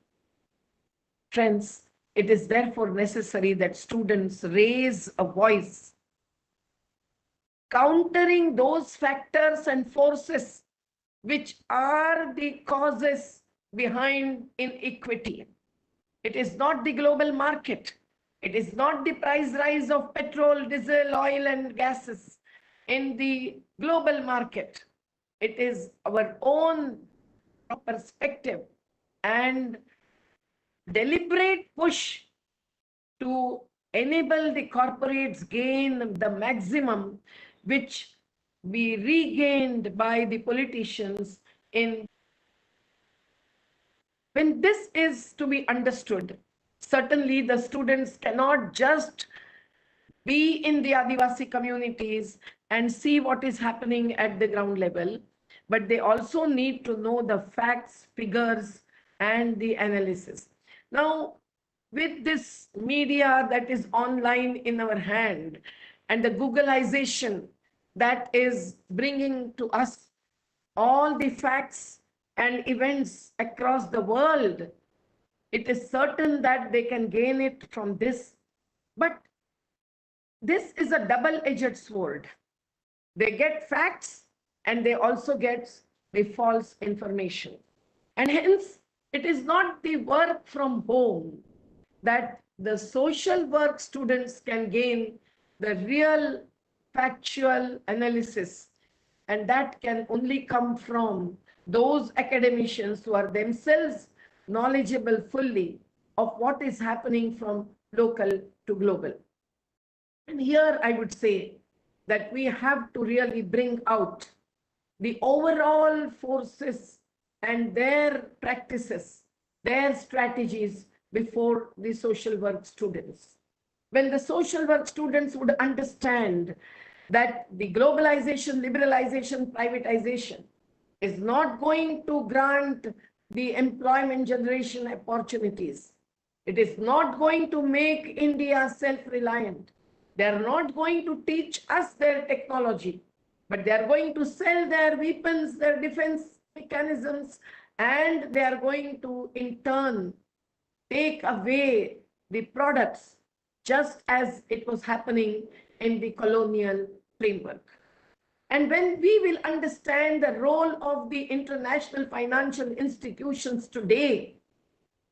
Friends, it is therefore necessary that students raise a voice countering those factors and forces which are the causes behind inequity. It is not the global market. It is not the price rise of petrol, diesel, oil, and gases in the global market. It is our own perspective and deliberate push to enable the corporates gain the maximum which we regained by the politicians in. When this is to be understood, certainly the students cannot just be in the Adivasi communities and see what is happening at the ground level, but they also need to know the facts, figures, and the analysis. Now, with this media that is online in our hand and the Googleization that is bringing to us all the facts and events across the world, it is certain that they can gain it from this. But this is a double-edged sword. They get facts and they also get the false information. And hence, it is not the work from home that the social work students can gain the real factual analysis. And that can only come from those academicians who are themselves knowledgeable fully of what is happening from local to global. And here I would say that we have to really bring out the overall forces and their practices, their strategies before the social work students. When the social work students would understand that the globalization, liberalization, privatization is not going to grant the employment generation opportunities. It is not going to make India self-reliant. They are not going to teach us their technology, but they are going to sell their weapons, their defense mechanisms, and they are going to, in turn, take away the products, just as it was happening in the colonial framework. And when we will understand the role of the international financial institutions today,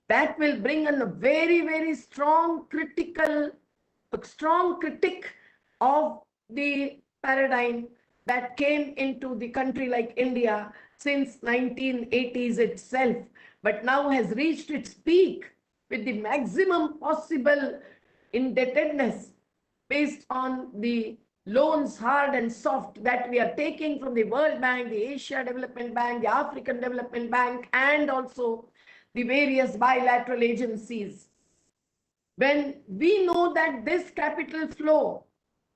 that will bring in a very strong critique of the paradigm that came into the country like India since 1980s itself, but now has reached its peak with the maximum possible indebtedness based on the loans, hard and soft, that we are taking from the World Bank, the Asia Development Bank, the African Development Bank, and also the various bilateral agencies. When we know that this capital flow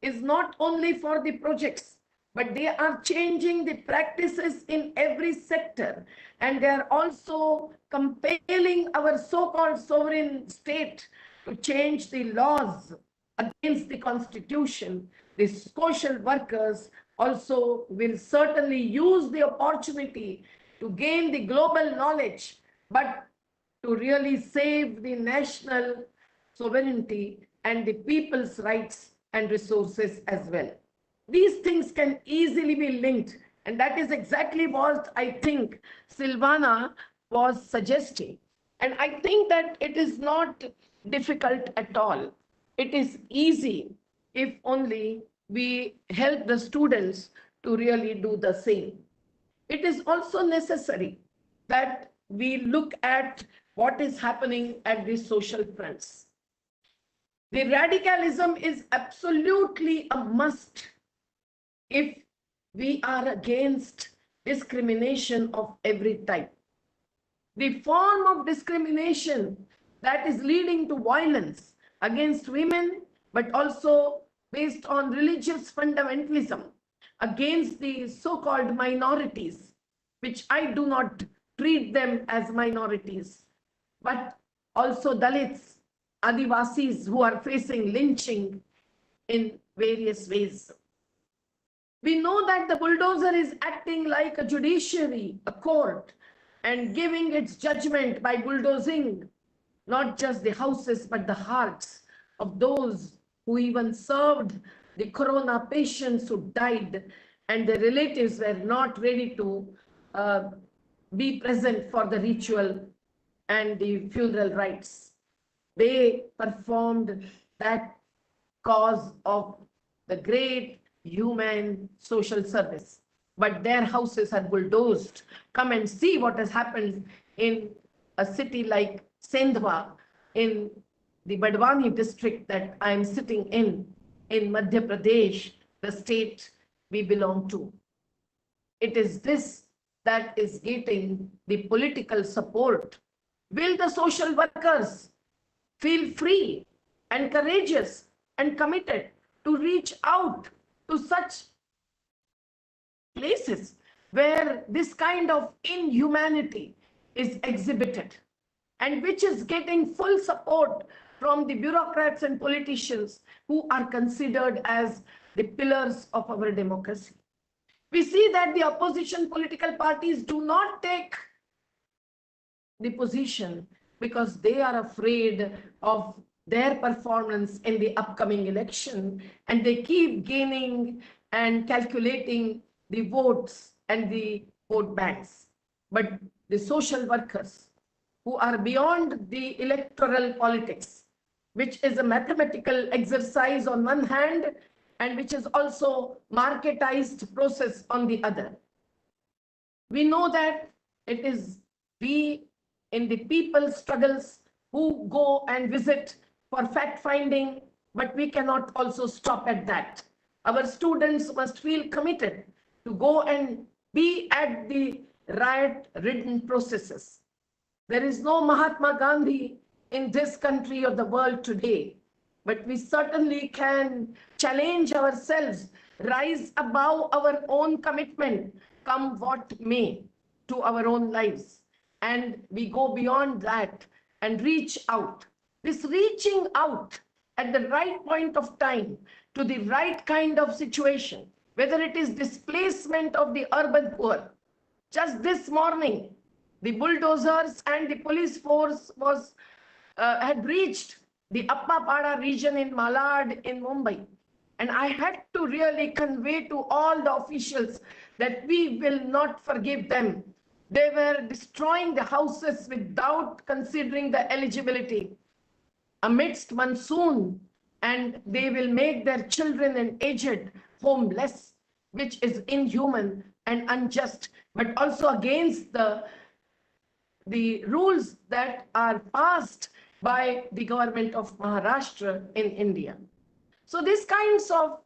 is not only for the projects, but they are changing the practices in every sector. And they are also compelling our so-called sovereign state to change the laws against the constitution. The social workers also will certainly use the opportunity to gain the global knowledge, but to really save the national sovereignty and the people's rights and resources as well. These things can easily be linked, and that is exactly what I think Silvana was suggesting. And I think that it is not difficult at all. It is easy if only we help the students to really do the same. It is also necessary that we look at what is happening at the social fronts. The radicalism is absolutely a must if we are against discrimination of every type. The form of discrimination that is leading to violence against women, but also based on religious fundamentalism against the so-called minorities, which I do not treat them as minorities, but also Dalits, Adivasis who are facing lynching in various ways. We know that the bulldozer is acting like a judiciary, a court, and giving its judgment by bulldozing not just the houses, but the hearts of those who even served the corona patients who died, and the relatives were not ready to be present for the ritual and the funeral rites. They performed that cause of the great human social service, but their houses are bulldozed. Come and see what has happened in a city like Sendhwa in the Badwani district that I am sitting in Madhya Pradesh, the state we belong to. It is this that is getting the political support. Will the social workers feel free and courageous and committed to reach out to such places where this kind of inhumanity is exhibited, and which is getting full support from the bureaucrats and politicians who are considered as the pillars of our democracy? We see that the opposition political parties do not take the position because they are afraid of their performance in the upcoming election, and they keep gaining and calculating the votes and the vote banks. But the social workers who are beyond the electoral politics, which is a mathematical exercise on one hand and which is also marketized process on the other. We know that it is we in the people's struggles who go and visit for fact finding, but we cannot also stop at that. Our students must feel committed to go and be at the riot-ridden processes. There is no Mahatma Gandhi in this country or the world today, but we certainly can challenge ourselves, rise above our own commitment, come what may, to our own lives. And we go beyond that and reach out. This reaching out at the right point of time to the right kind of situation, whether it is displacement of the urban poor. Just this morning, the bulldozers and the police force had reached the Appapada region in Malad in Mumbai. And I had to really convey to all the officials that we will not forgive them. They were destroying the houses without considering the eligibility amidst monsoon, and they will make their children and aged homeless, which is inhuman and unjust, but also against the rules that are passed by the government of Maharashtra in India. So these kinds of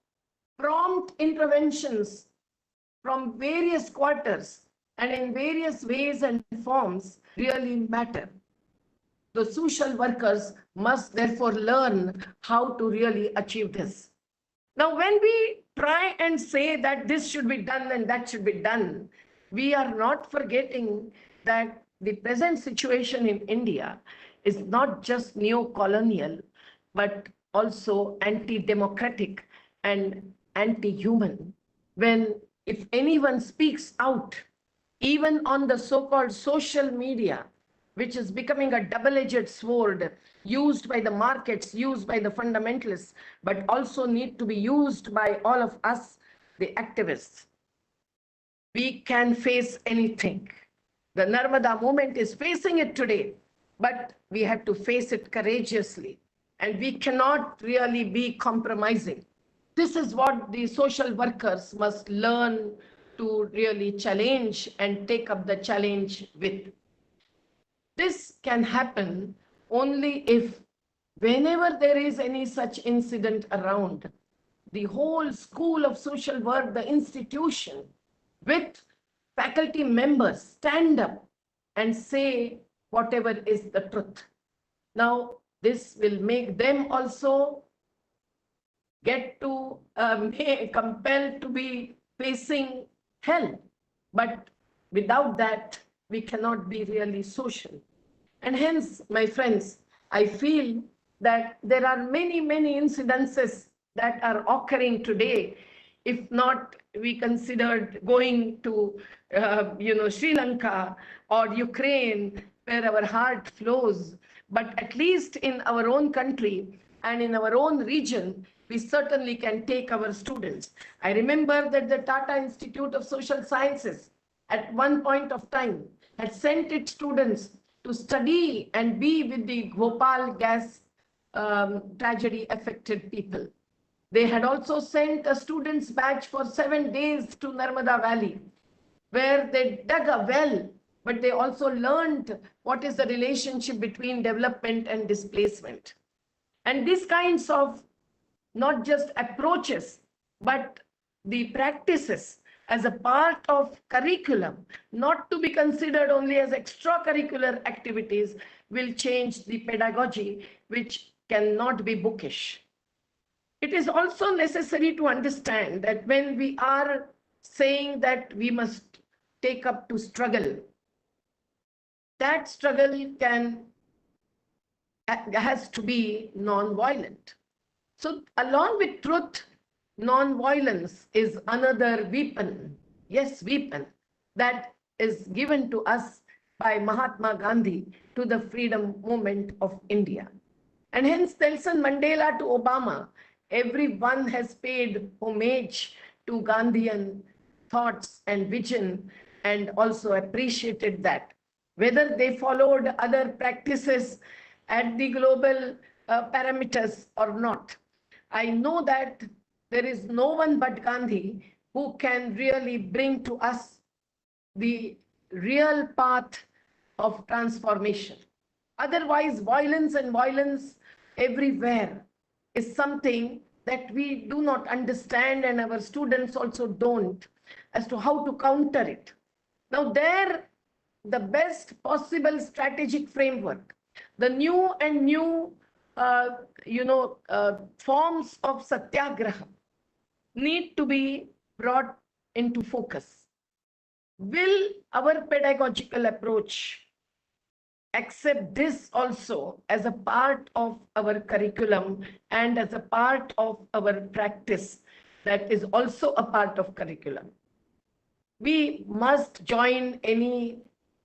prompt interventions from various quarters and in various ways and forms really matter. The social workers must therefore learn how to really achieve this. Now, when we try and say that this should be done and that should be done, we are not forgetting that the present situation in India is not just neo-colonial, but also anti-democratic and anti-human. When if anyone speaks out, even on the so-called social media, which is becoming a double-edged sword used by the markets, used by the fundamentalists, but also need to be used by all of us, the activists. We can face anything. The Narmada movement is facing it today, but we have to face it courageously. And we cannot really be compromising. This is what the social workers must learn to really challenge and take up the challenge with. This can happen only if, whenever there is any such incident around, the whole school of social work, the institution, with faculty members stand up and say whatever is the truth. Now, this will make them also get to compelled to be facing hell. But without that, we cannot be really social. And hence, my friends, I feel that there are many, many incidences that are occurring today. If not, we considered going to, Sri Lanka or Ukraine, where our heart flows. But at least in our own country and in our own region, we certainly can take our students. I remember that the Tata Institute of Social Sciences, at one point of time, had sent its students to study and be with the Bhopal gas tragedy affected people. They had also sent a students batch for 7 days to Narmada Valley, where they dug a well, but they also learned what is the relationship between development and displacement. And these kinds of not just approaches, but the practices as a part of curriculum, not to be considered only as extracurricular activities, will change the pedagogy, which cannot be bookish. It is also necessary to understand that when we are saying that we must take up to struggle, that struggle has to be non-violent. So along with truth, non-violence is another weapon, yes, weapon, that is given to us by Mahatma Gandhi to the freedom movement of India. And hence Nelson Mandela to Obama, everyone has paid homage to Gandhian thoughts and vision and also appreciated that. Whether they followed other practices at the global parameters or not, I know that there is no one but Gandhi who can really bring to us the real path of transformation. Otherwise, violence and violence everywhere is something that we do not understand, and our students also don't, as to how to counter it. Now, the best possible strategic framework, the new and new forms of satyagraha need to be brought into focus. Will our pedagogical approach accept this also as a part of our curriculum and as a part of our practice that is also a part of curriculum? We must join any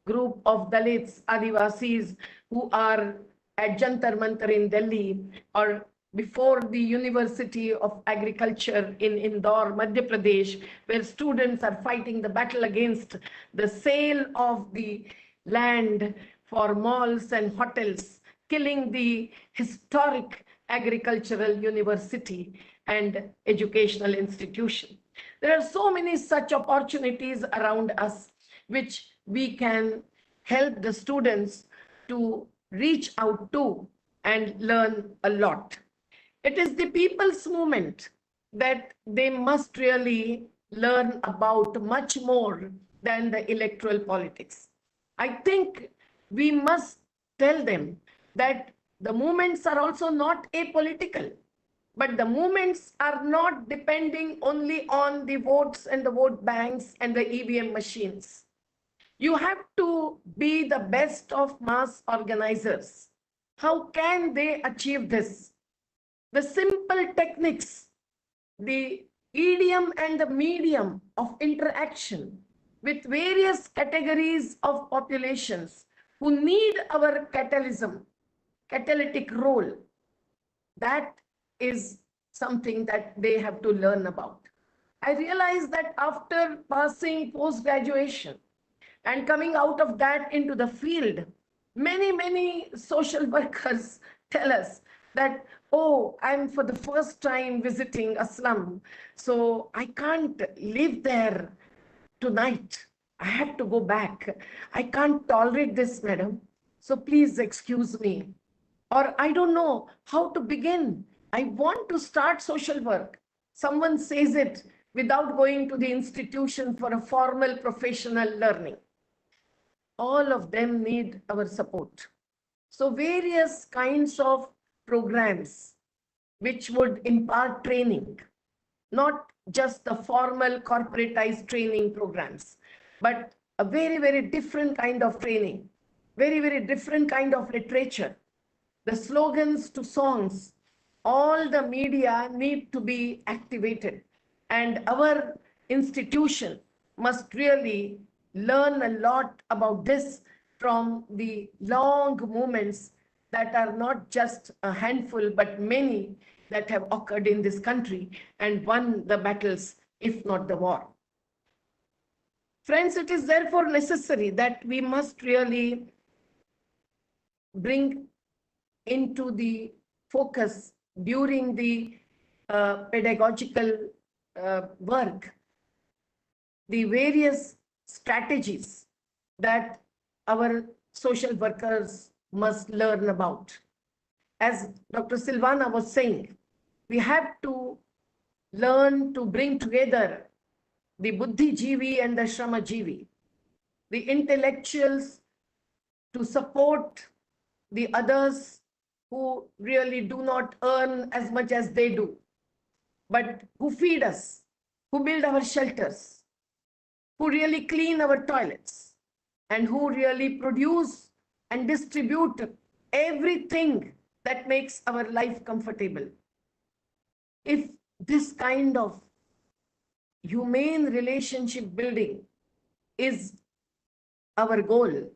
group of Dalits, Adivasis who are at Jantar Mantar in Delhi or before the University of Agriculture in Indore, Madhya Pradesh, where students are fighting the battle against the sale of the land for malls and hotels, killing the historic agricultural university and educational institution. There are so many such opportunities around us which we can help the students to reach out to and learn a lot. It is the people's movement that they must really learn about much more than the electoral politics. I think we must tell them that the movements are also not apolitical. But the movements are not depending only on the votes and the vote banks and the EVM machines. You have to be the best of mass organizers. How can they achieve this? The simple techniques, the idiom and the medium of interaction with various categories of populations who need our catalytic role, that is something that they have to learn about. I realized that after passing post-graduation and coming out of that into the field, many social workers tell us that, oh, I'm for the first time visiting a slum, so I can't live there tonight. I have to go back. I can't tolerate this, madam. So please excuse me. Or I don't know how to begin. I want to start social work. Someone says it without going to the institution for a formal professional learning. All of them need our support. So various kinds of programs which would impart training, not just the formal corporatized training programs, but a very different kind of training, very different kind of literature. The slogans to songs, all the media need to be activated. And our institution must really learn a lot about this from the long movements that are not just a handful, but many that have occurred in this country and won the battles, if not the war. Friends, it is therefore necessary that we must really bring into the focus during the pedagogical work the various strategies that our social workers must learn about. As Dr. Silvana was saying, we have to learn to bring together the Buddhijeevi and the Shramajeevi, the intellectuals to support the others who really do not earn as much as they do, but who feed us, who build our shelters, who really clean our toilets, and who really produce and distribute everything that makes our life comfortable. If this kind of humane relationship building is our goal,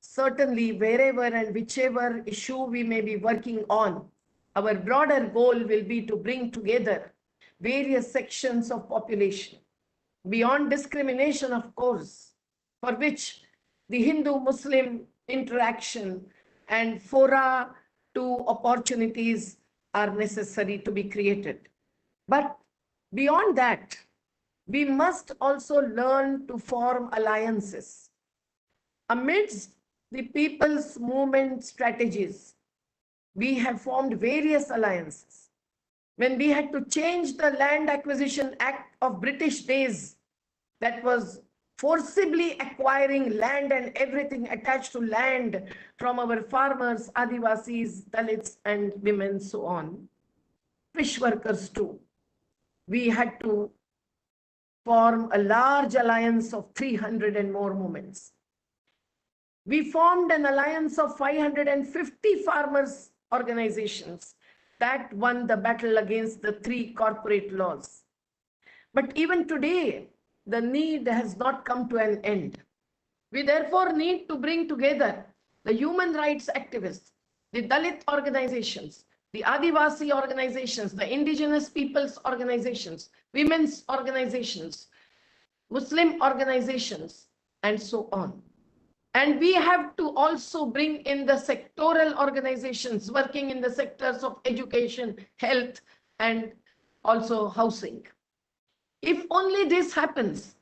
certainly wherever and whichever issue we may be working on, our broader goal will be to bring together various sections of population beyond discrimination, of course, for which the Hindu-Muslim interaction and fora to opportunities are necessary to be created. But beyond that, we must also learn to form alliances. Amidst the people's movement strategies, we have formed various alliances. When we had to change the Land Acquisition Act of British days, that was forcibly acquiring land and everything attached to land from our farmers, Adivasis, Dalits, and women, so on, fish workers too, we had to form a large alliance of 300 and more movements. We formed an alliance of 550 farmers organizations that won the battle against the 3 corporate laws. But even today, the need has not come to an end. We therefore need to bring together the human rights activists, the Dalit organizations, the Adivasi organizations, the indigenous peoples organizations, women's organizations, Muslim organizations, and so on. And we have to also bring in the sectoral organizations working in the sectors of education, health, and also housing. If only this happens,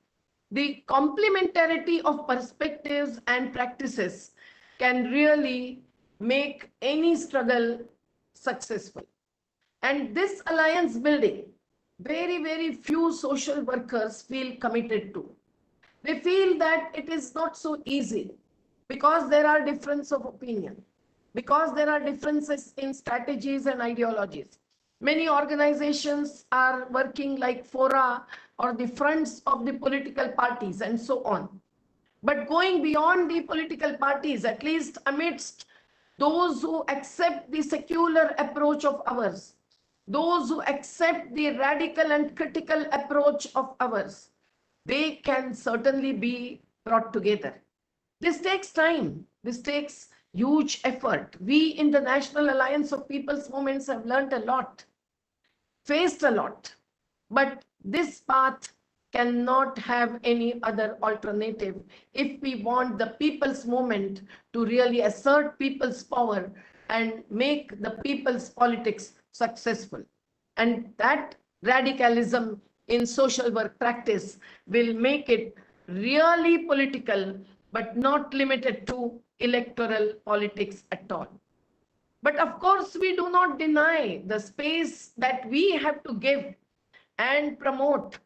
the complementarity of perspectives and practices can really make any struggle successful. And this alliance building, very few social workers feel committed to. They feel that it is not so easy because there are differences of opinion, because there are differences in strategies and ideologies, Many organizations are working like fora or the fronts of the political parties and so on. But going beyond the political parties, at least amidst those who accept the secular approach of ours, those who accept the radical and critical approach of ours, they can certainly be brought together. This takes time. This takes huge effort. We in the National Alliance of People's Movements have learned a lot, faced a lot, but this path cannot have any other alternative if we want the people's movement to really assert people's power and make the people's politics successful. And that radicalism in social work practice will make it really political, but not limited to electoral politics at all. But of course, we do not deny the space that we have to give and promote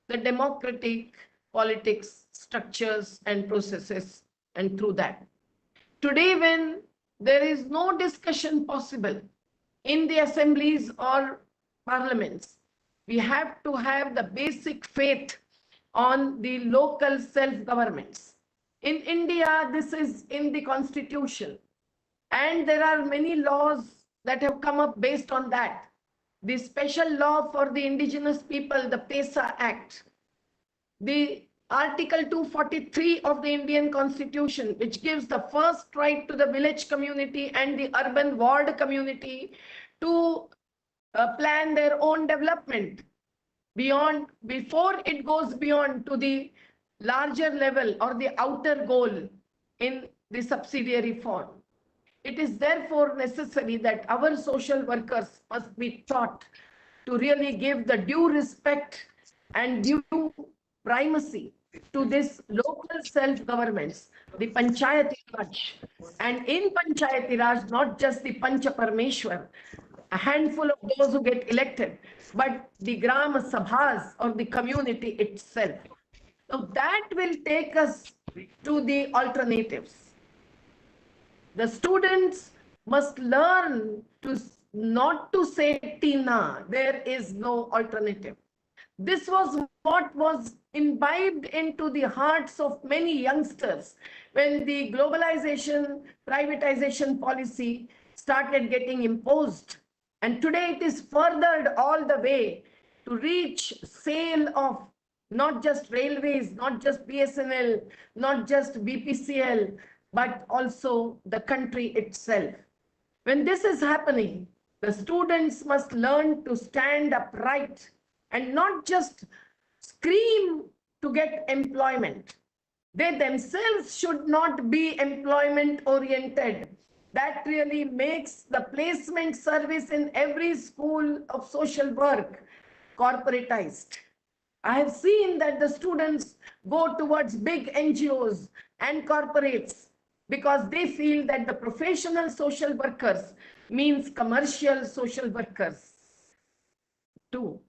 the democratic politics, structures, and processes, and through that. Today, when there is no discussion possible in the assemblies or parliaments, we have to have the basic faith on the local self-governments. In India, this is in the constitution. And there are many laws that have come up based on that. The special law for the indigenous people, the PESA Act, the Article 243 of the Indian Constitution, which gives the first right to the village community and the urban ward community to plan their own development before it goes beyond to the larger level or the outer goal in the subsidiary form. It is therefore necessary that our social workers must be taught to really give the due respect and due primacy to this local self-governments, the Panchayati Raj. And in Panchayati Raj, not just the Pancha Parmeshwar, a handful of those who get elected, but the Gram Sabhas or the community itself. So that will take us to the alternatives. The students must learn to not to say Tina, there is no alternative. This was what was imbibed into the hearts of many youngsters when the globalization, privatization policy started getting imposed. And today it is furthered all the way to reach sale of not just railways, not just BSNL, not just BPCL, but also the country itself. When this is happening, the students must learn to stand upright and not just scream to get employment. They themselves should not be employment oriented. That really makes the placement service in every school of social work corporatized. I have seen that the students go towards big NGOs and corporates because they feel that the professional social workers means commercial social workers too.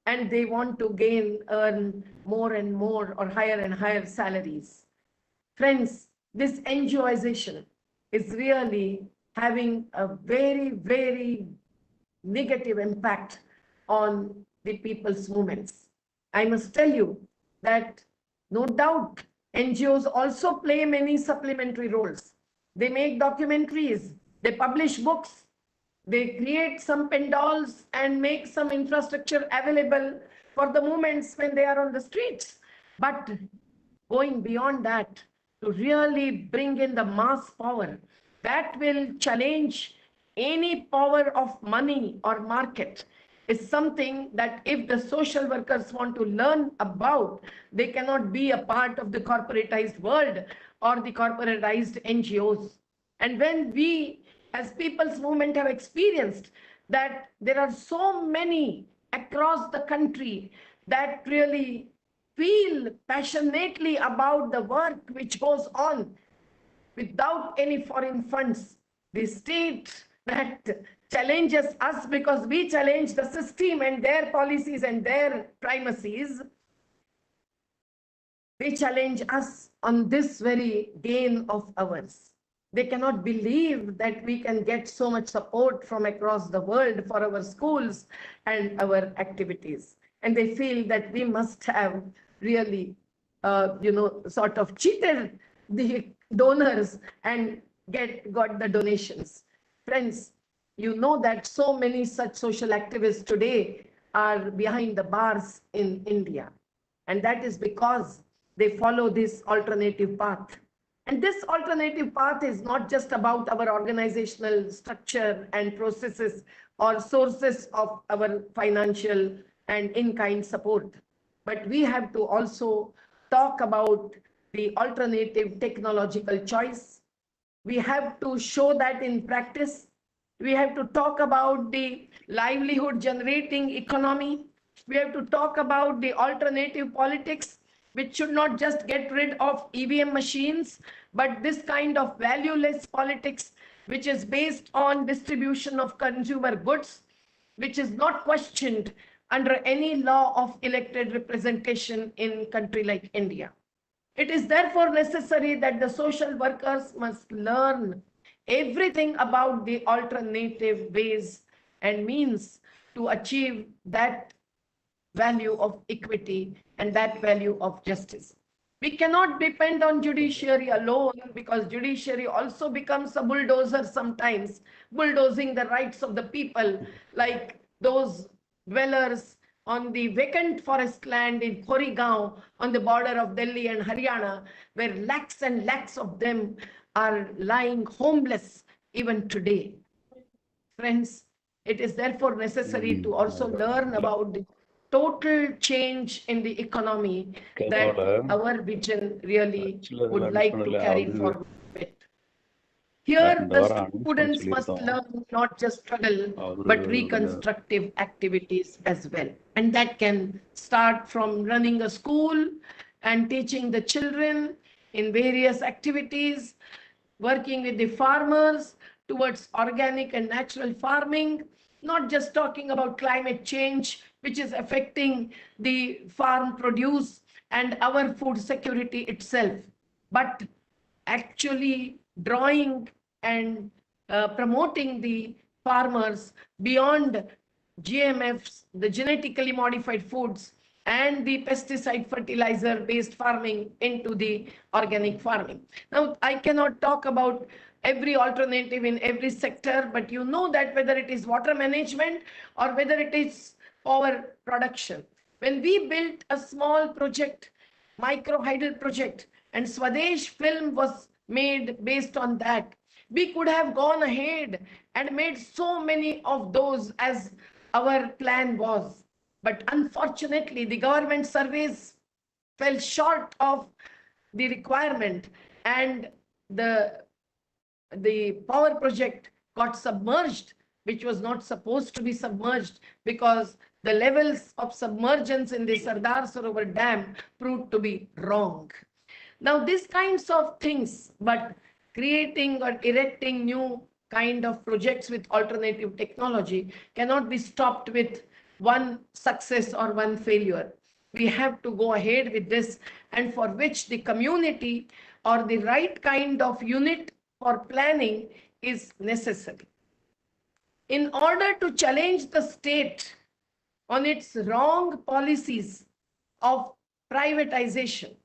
And they want to earn more and more or higher and higher salaries. Friends, this NGOization is really having a very, very negative impact on the people's movements. I must tell you that no doubt NGOs also play many supplementary roles. They make documentaries, they publish books, they create some pandals and make some infrastructure available for the movements when they are on the streets. But going beyond that, to really bring in the mass power, that will challenge any power of money or market, is something that if the social workers want to learn about, they cannot be a part of the corporatized world or the corporatized NGOs. And when we as people's movement have experienced that there are so many across the country that really feel passionately about the work which goes on without any foreign funds, the state that challenges us because we challenge the system and their policies and their primacies, they challenge us on this very gain of ours. They cannot believe that we can get so much support from across the world for our schools and our activities. And they feel that we must have really, sort of cheated the donors and got the donations. Friends, you know that so many such social activists today are behind the bars in India. And that is because they follow this alternative path. And this alternative path is not just about our organizational structure and processes or sources of our financial and in-kind support, but we have to also talk about the alternative technological choice. We have to show that in practice. We have to talk about the livelihood generating economy. We have to talk about the alternative politics, which should not just get rid of EVM machines, but this kind of valueless politics, which is based on distribution of consumer goods, which is not questioned under any law of elected representation in a country like India. It is therefore necessary that the social workers must learn everything about the alternative ways and means to achieve that value of equity and that value of justice. We cannot depend on judiciary alone, because judiciary also becomes a bulldozer sometimes, bulldozing the rights of the people, like those dwellers on the vacant forest land in Koregaon on the border of Delhi and Haryana, where lakhs and lakhs of them are lying homeless even today. Friends, it is therefore necessary to also learn about the total change in the economy that our vision really would like to carry forward. Here, the students must learn not just struggle, but reconstructive activities as well. And that can start from running a school and teaching the children in various activities, working with the farmers towards organic and natural farming, not just talking about climate change, which is affecting the farm produce and our food security itself, but actually drawing and promoting the farmers beyond GMFs, the genetically modified foods, and the pesticide fertilizer based farming into the organic farming. Now, I cannot talk about every alternative in every sector, but you know that whether it is water management or whether it is power production. When we built a small project, micro hydel project, and Swadesh film was made based on that, we could have gone ahead and made so many of those as our plan was. But unfortunately, the government surveys fell short of the requirement, and the power project got submerged, which was not supposed to be submerged, because the levels of submergence in the Sardar Sarovar Dam proved to be wrong. Now, these kinds of things, but creating or erecting new kind of projects with alternative technology cannot be stopped with one success or one failure. We have to go ahead with this, and for which the community or the right kind of unit for planning is necessary. In order to challenge the state on its wrong policies of privatization,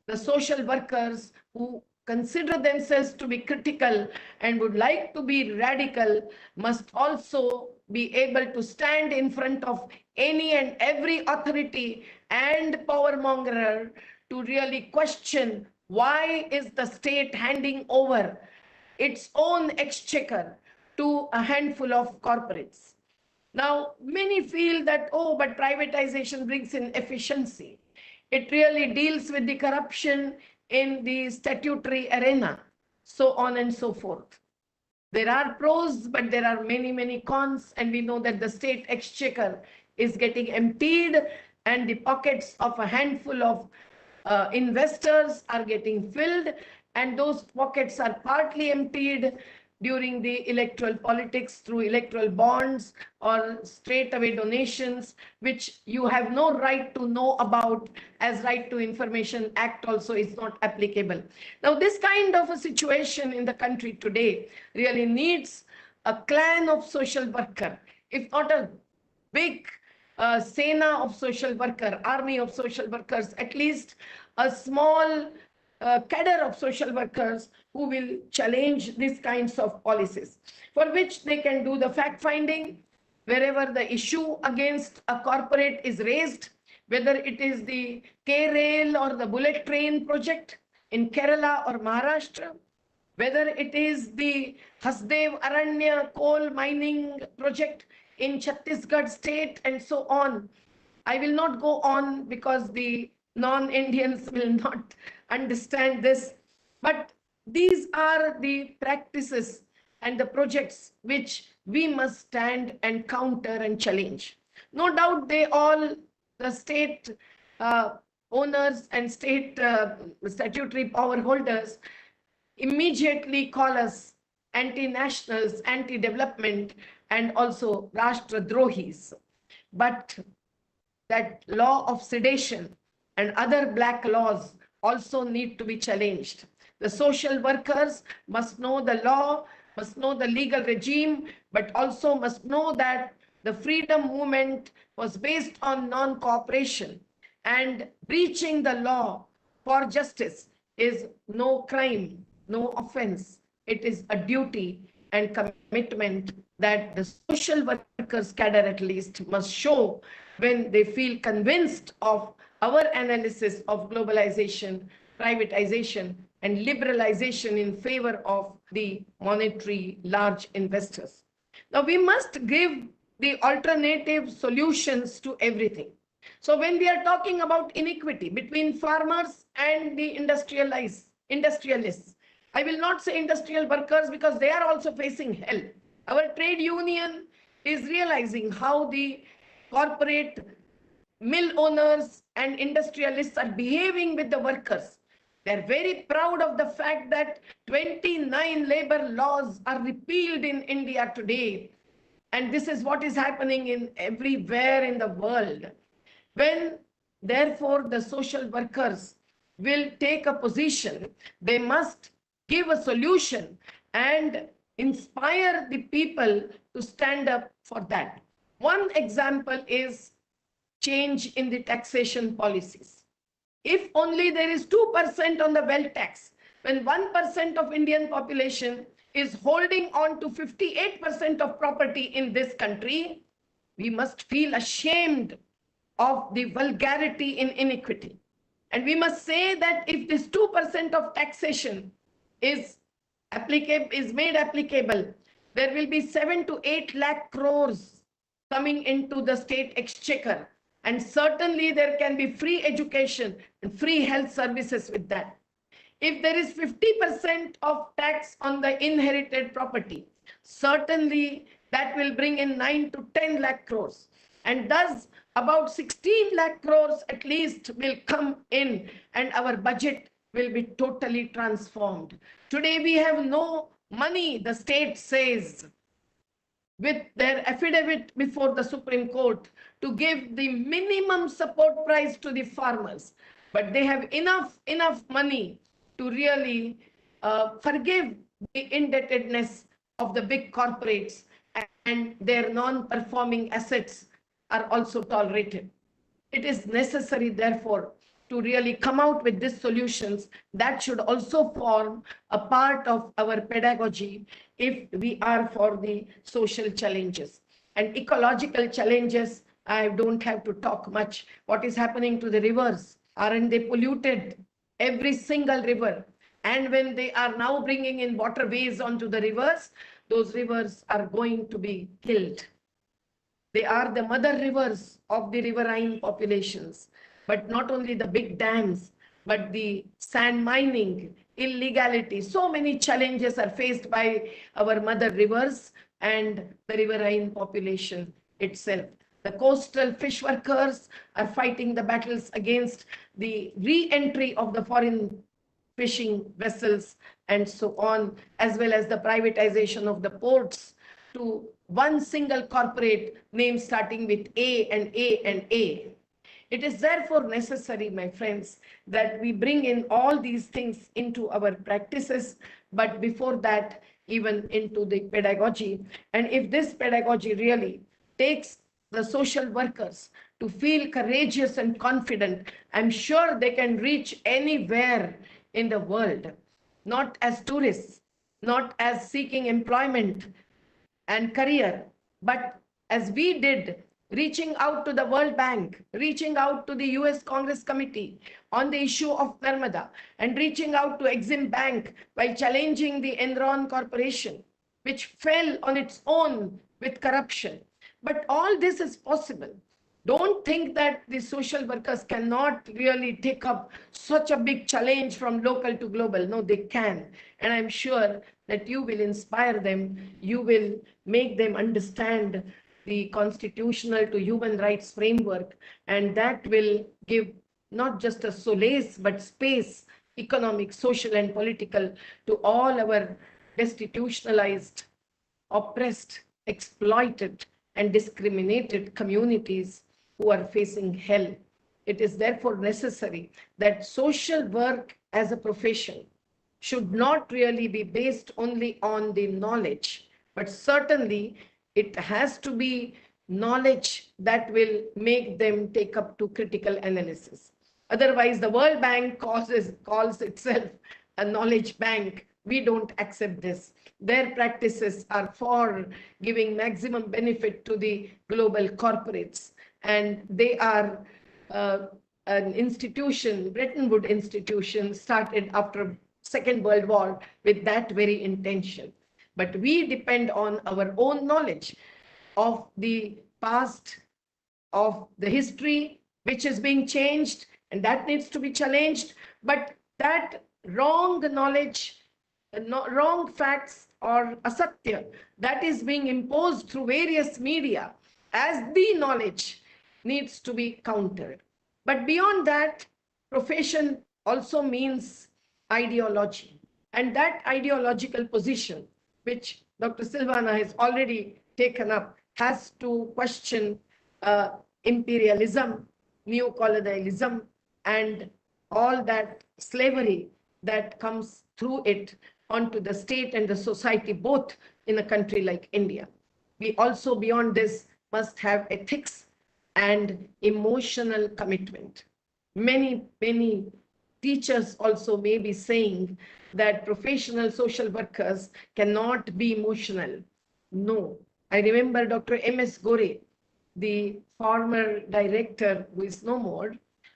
the social workers who consider themselves to be critical and would like to be radical must also be able to stand in front of any and every authority and powermonger to really question why is the state handing over its own exchequer to a handful of corporates. Now, many feel that, oh, but privatization brings in efficiency. It really deals with the corruption in the statutory arena, so on and so forth. There are pros, but there are many, many cons, and we know that the state exchequer is getting emptied and the pockets of a handful of investors are getting filled, and those pockets are partly emptied during the electoral politics through electoral bonds or straightaway donations, which you have no right to know about, as Right to Information Act also is not applicable. Now, this kind of a situation in the country today really needs a clan of social worker, if not a big Sena of social worker, army of social workers, at least a small cadre of social workers who will challenge these kinds of policies, for which they can do the fact finding wherever the issue against a corporate is raised, whether it is the K-Rail or the bullet train project in Kerala or Maharashtra, whether it is the Hasdev Aranya coal mining project in Chhattisgarh state and so on. I will not go on because the non-Indians will not understand this. But these are the practices and the projects which we must stand and counter and challenge. No doubt they all, the state owners and state statutory power holders immediately call us anti-nationals, anti-development, and also Rashtra-drohis. But that law of sedation and other black laws also need to be challenged. The social workers must know the law, must know the legal regime, but also must know that the freedom movement was based on non-cooperation, and breaching the law for justice is no crime, no offense. It is a duty and commitment that the social workers cadre at least must show when they feel convinced of our analysis of globalization, privatization, and liberalization in favor of the monetary large investors. Now, we must give the alternative solutions to everything. So when we are talking about inequity between farmers and the industrialists, I will not say industrial workers because they are also facing hell. Our trade union is realizing how the corporate mill owners and industrialists are behaving with the workers. They're very proud of the fact that 29 labor laws are repealed in India today. And this is what is happening in everywhere in the world. When, therefore, the social workers will take a position, they must give a solution and inspire the people to stand up for that. One example is change in the taxation policies. If only there is 2% on the wealth tax, when 1% of Indian population is holding on to 58% of property in this country, we must feel ashamed of the vulgarity in inequity. And we must say that if this 2% of taxation is made applicable, there will be 7 to 8 lakh crores coming into the state exchequer. And certainly there can be free education and free health services with that. If there is 50% of tax on the inherited property, certainly that will bring in 9 to 10 lakh crores. And thus about 16 lakh crores at least will come in, and our budget will be totally transformed. Today we have no money, the state says, with their affidavit before the Supreme Court to give the minimum support price to the farmers. But they have enough money to really forgive the indebtedness of the big corporates, and their non-performing assets are also tolerated. It is necessary, therefore, to really come out with these solutions that should also form a part of our pedagogy if we are for the social challenges. And ecological challenges, I don't have to talk much. What is happening to the rivers? Aren't they polluted? Every single river. And when they are now bringing in waterways onto the rivers, those rivers are going to be killed. They are the mother rivers of the riverine populations. But not only the big dams, but the sand mining, illegality. So many challenges are faced by our mother rivers and the riverine population itself. The coastal fish workers are fighting the battles against the re-entry of the foreign fishing vessels and so on, as well as the privatization of the ports to one single corporate name starting with A and A and A. It is therefore necessary, my friends, that we bring in all these things into our practices, but before that, even into the pedagogy. And if this pedagogy really takes the social workers to feel courageous and confident, I'm sure they can reach anywhere in the world, not as tourists, not as seeking employment and career, but as we did, reaching out to the World Bank, reaching out to the US Congress Committee on the issue of Narmada, and reaching out to Exim Bank while challenging the Enron Corporation, which fell on its own with corruption. But all this is possible. Don't think that the social workers cannot really take up such a big challenge from local to global. No, they can. And I'm sure that you will inspire them. You will make them understand the constitutional to human rights framework. And that will give not just a solace, but space, economic, social, and political to all our destitutionalized, oppressed, exploited, and discriminated communities who are facing hell. It is therefore necessary that social work as a profession should not really be based only on the knowledge, but certainly it has to be knowledge that will make them take up to critical analysis. Otherwise, the World Bank calls itself a knowledge bank. We don't accept this. Their practices are for giving maximum benefit to the global corporates. And they are an institution, Bretton Woods institution, started after Second World War with that very intention. But we depend on our own knowledge of the past, of the history, which is being changed, and that needs to be challenged. But that wrong knowledge, wrong facts or asatya that is being imposed through various media as the knowledge needs to be countered. But beyond that, profession also means ideology. And that ideological position, which Dr. Silvana has already taken up, has to question imperialism, neocolonialism, and all that slavery that comes through it onto the state and the society, both in a country like India. We also, beyond this, must have ethics and emotional commitment. Many teachers also may be saying that professional social workers cannot be emotional. No. I remember Dr. M.S. Gore, the former director, who is no more,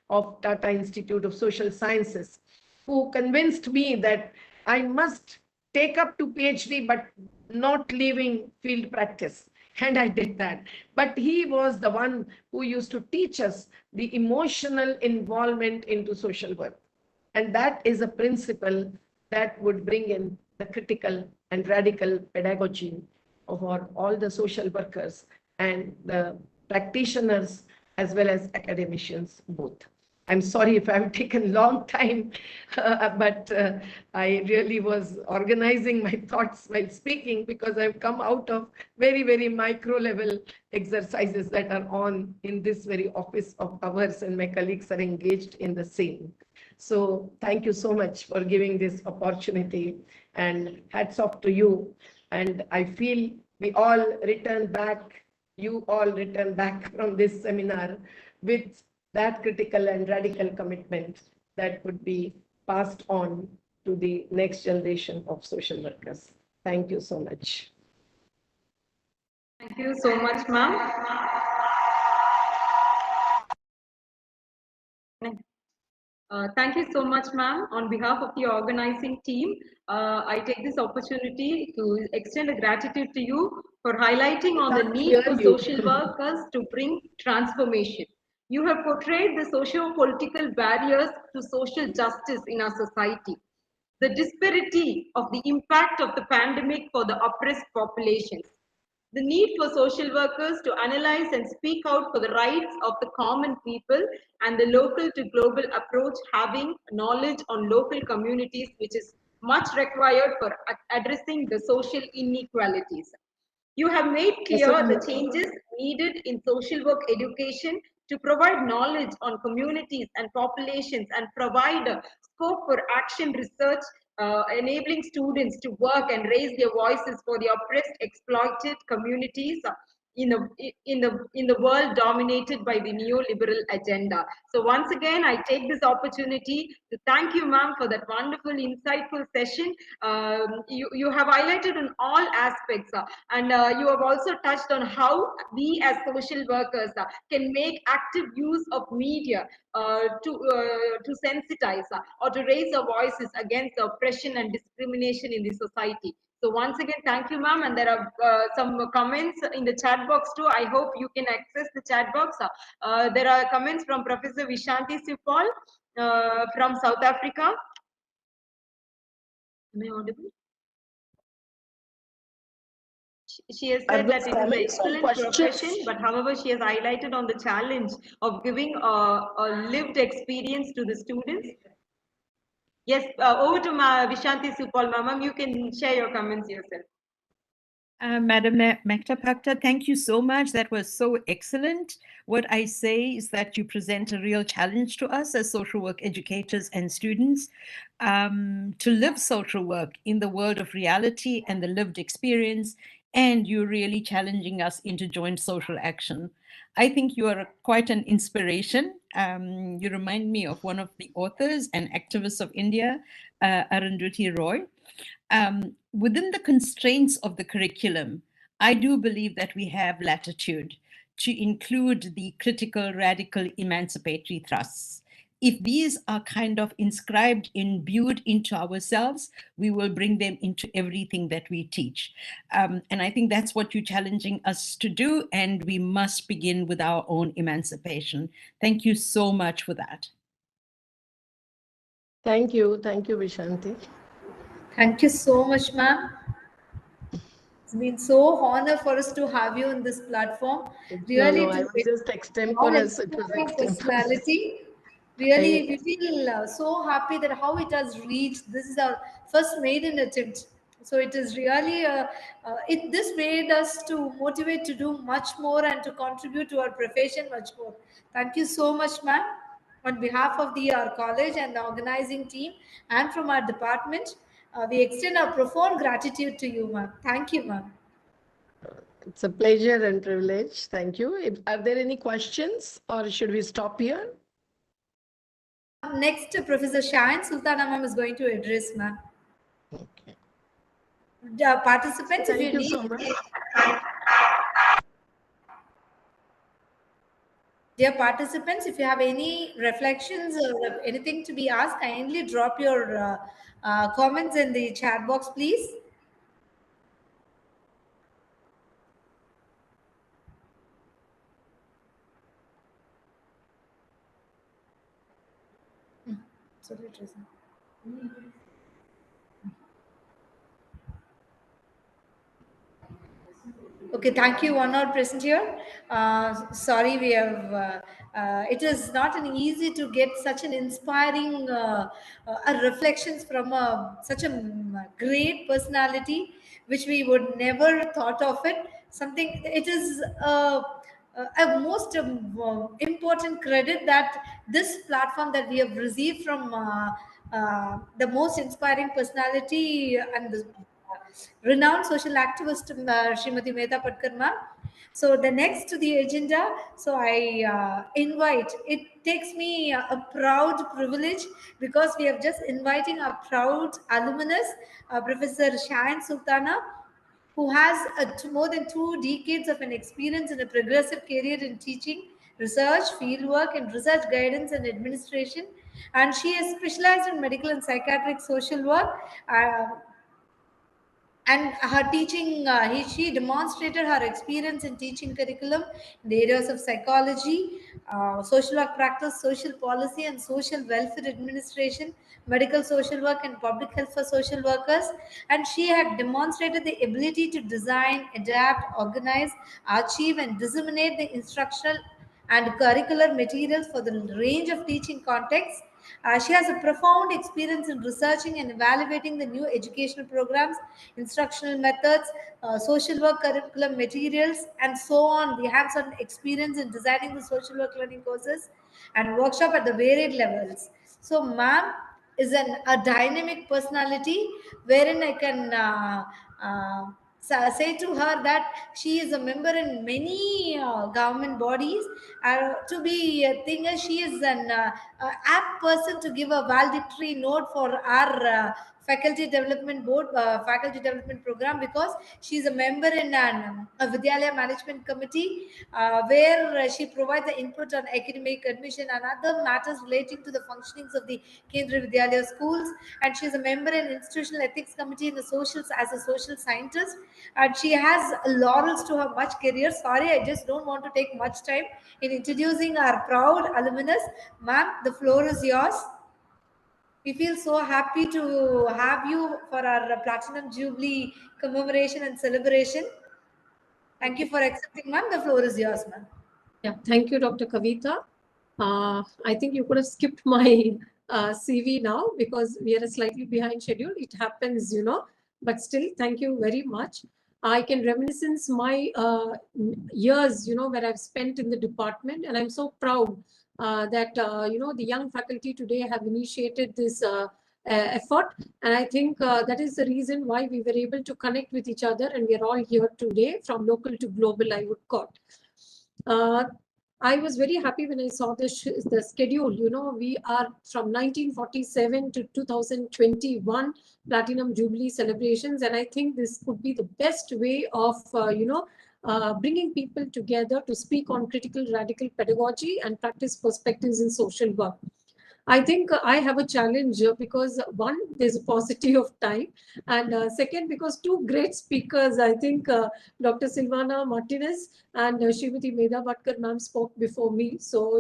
of Tata Institute of Social Sciences, who convinced me that I must take up to PhD, but not leaving field practice. And I did that. But he was the one who used to teach us the emotional involvement into social work. And that is a principle that would bring in the critical and radical pedagogy for all the social workers and the practitioners as well as academicians both. I'm sorry if I've taken long time, but I really was organizing my thoughts while speaking because I've come out of very micro level exercises that are on in this very office of ours, and my colleagues are engaged in the same. So thank you so much for giving this opportunity, and hats off to you. And I feel we all return back, you all return back from this seminar with that critical and radical commitment that would be passed on to the next generation of social workers. Thank you so much. Thank you so much, ma'am. Thank you so much, ma'am. On behalf of the organizing team, I take this opportunity to extend a gratitude to you for highlighting on the need for social workers to bring transformation. You have portrayed the socio-political barriers to social justice in our society, the disparity of the impact of the pandemic for the oppressed populations, The need for social workers to analyze and speak out for the rights of the common people, and the local to global approach, having knowledge on local communities, which is much required for addressing the social inequalities. You have made Yes, clear the changes needed in social work education to provide knowledge on communities and populations and provide a scope for action research, enabling students to work and raise their voices for the oppressed, exploited communities in the world dominated by the neoliberal agenda. So once again, I take this opportunity to thank you, ma'am, for that wonderful, insightful session. You have highlighted on all aspects, and you have also touched on how we as social workers can make active use of media to sensitize or to raise our voices against oppression and discrimination in the society. So once again, thank you, ma'am. And there are some comments in the chat box too. I hope you can access the chat box. There are comments from Professor Vishanti Supal from South Africa. Am I audible? She has Are said those that it is an comments or excellent profession, questions? but however, she has highlighted on the challenge of giving a lived experience to the students. Yes, over to Vishanti Supal, ma'am. You can share your comments yourself. Madam Mektapakta, thank you so much. That was so excellent. What I say is that you present a real challenge to us as social work educators and students to live social work in the world of reality and the lived experience, and you're really challenging us into joint social action. I think you are quite an inspiration. You remind me of one of the authors and activists of India, Arundhati Roy. Within the constraints of the curriculum, I do believe that we have latitude to include the critical, radical, emancipatory thrusts. If these are kind of inscribed, imbued into ourselves, we will bring them into everything that we teach. And I think that's what you're challenging us to do, and we must begin with our own emancipation. Thank you so much for that. Thank you, Vishanti. Thank you so much, ma'am. It's been so honor for us to have you on this platform. Really, I to was just your extemporaneous. It was inspiring extemporaneous. personality. Really, we feel so happy that how it has reached. This is our first maiden attempt. So it is really this made us to motivate to do much more and to contribute to our profession much more. Thank you so much, ma'am. On behalf of our college and the organizing team and from our department, we extend our profound gratitude to you, ma'am. Thank you, ma'am. It's a pleasure and privilege. Thank you. Are there any questions or should we stop here? Next, Professor Shahin Sultana ma'am is going to address, ma'am. Okay. Participants, Thank if you you need. so much. Dear participants, if you have any reflections or anything to be asked, kindly drop your comments in the chat box, please. Sorry, Tracy. Okay, thank you. One more present here. Sorry, we have. It is not an easy to get such an inspiring reflections from such a great personality, which we would never thought of it. Something. It is a most important credit that this platform that we have received from the most inspiring personality and the renowned social activist Srimati Mehta Patkar ma'am. So the next to the agenda, so I invite, it takes me a proud privilege because we have just inviting our proud alumnus, Professor Shahin Sultana, who has more than 2 decades of an experience in a progressive career in teaching, research, fieldwork, and research guidance and administration. And she is specialized in medical and psychiatric social work. and her teaching, she demonstrated her experience in teaching curriculum in the areas of psychology, social work practice, social policy, and social welfare administration, medical social work, and public health for social workers. And she had demonstrated the ability to design, adapt, organize, achieve, and disseminate the instructional and curricular materials for the range of teaching contexts. She has a profound experience in researching and evaluating the new educational programs, instructional methods, social work curriculum materials, and so on. They have some experience in designing the social work learning courses and workshop at the varied levels. So, ma'am is a dynamic personality wherein I can say to her that she is a member in many government bodies. To be a thing, she is an apt person to give a valedictory note for our faculty development board, faculty development program, because she is a member in a Vidyalaya management committee where she provides the input on academic admission and other matters relating to the functionings of the Kendriya Vidyalaya schools. And she is a member in institutional ethics committee in the socials as a social scientist. And she has laurels to her much career. Sorry, I just don't want to take much time in introducing our proud alumnus. Ma'am, the floor is yours. We feel so happy to have you for our Platinum Jubilee commemoration and celebration. Thank you for accepting, ma'am. The floor is yours, ma'am. Yeah, thank you, Dr. Kavita. I think you could have skipped my CV now because we are slightly behind schedule. It happens, but still, thank you very much. I can reminiscence my years, where I've spent in the department, and I'm so proud that, the young faculty today have initiated this effort. And I think that is the reason why we were able to connect with each other, and we are all here today from local to global, I would call. I was very happy when I saw the schedule. We are from 1947 to 2021 Platinum Jubilee celebrations, and I think this could be the best way of, bringing people together to speak on critical radical pedagogy and practice perspectives in social work. I think I have a challenge because one, there's a paucity of time, and second, because two great speakers, I think Dr. Silvana Martinez and Srimati Medha Bhatkar ma'am spoke before me. So,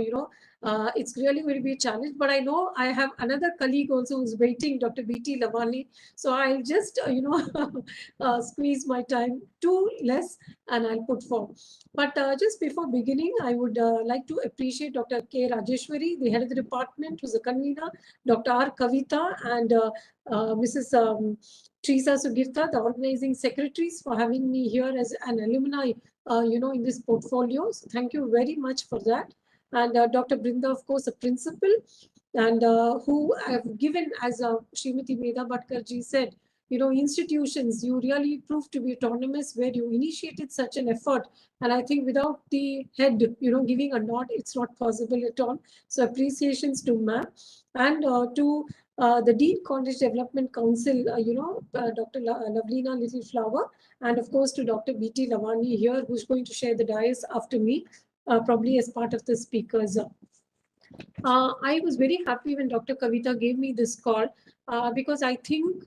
it's really going to be a challenge, but I know I have another colleague also who's waiting, Dr. B.T. Lavani. So I'll just, squeeze my time too less and I'll put forward. But just before beginning, I would like to appreciate Dr. K. Rajeshwari, the head of the department, who's the convener, Dr. R. Kavita, and Mrs. Teresa Sugirta, the organizing secretaries, for having me here as an alumni, in this portfolio. So thank you very much for that. And Dr. Brinda, of course, a principal, and who have given, as Srimati Medha Bhatkar ji said, institutions, you really proved to be autonomous where you initiated such an effort. And I think without the head, giving a nod, it's not possible at all. So appreciations to ma'am and to the Dean College Development Council, Dr. Lavlina Little Flower, and of course to Dr. B.T. Lavani here, who's going to share the dais after me, probably as part of the speakers. I was very happy when Dr. Kavita gave me this call because I think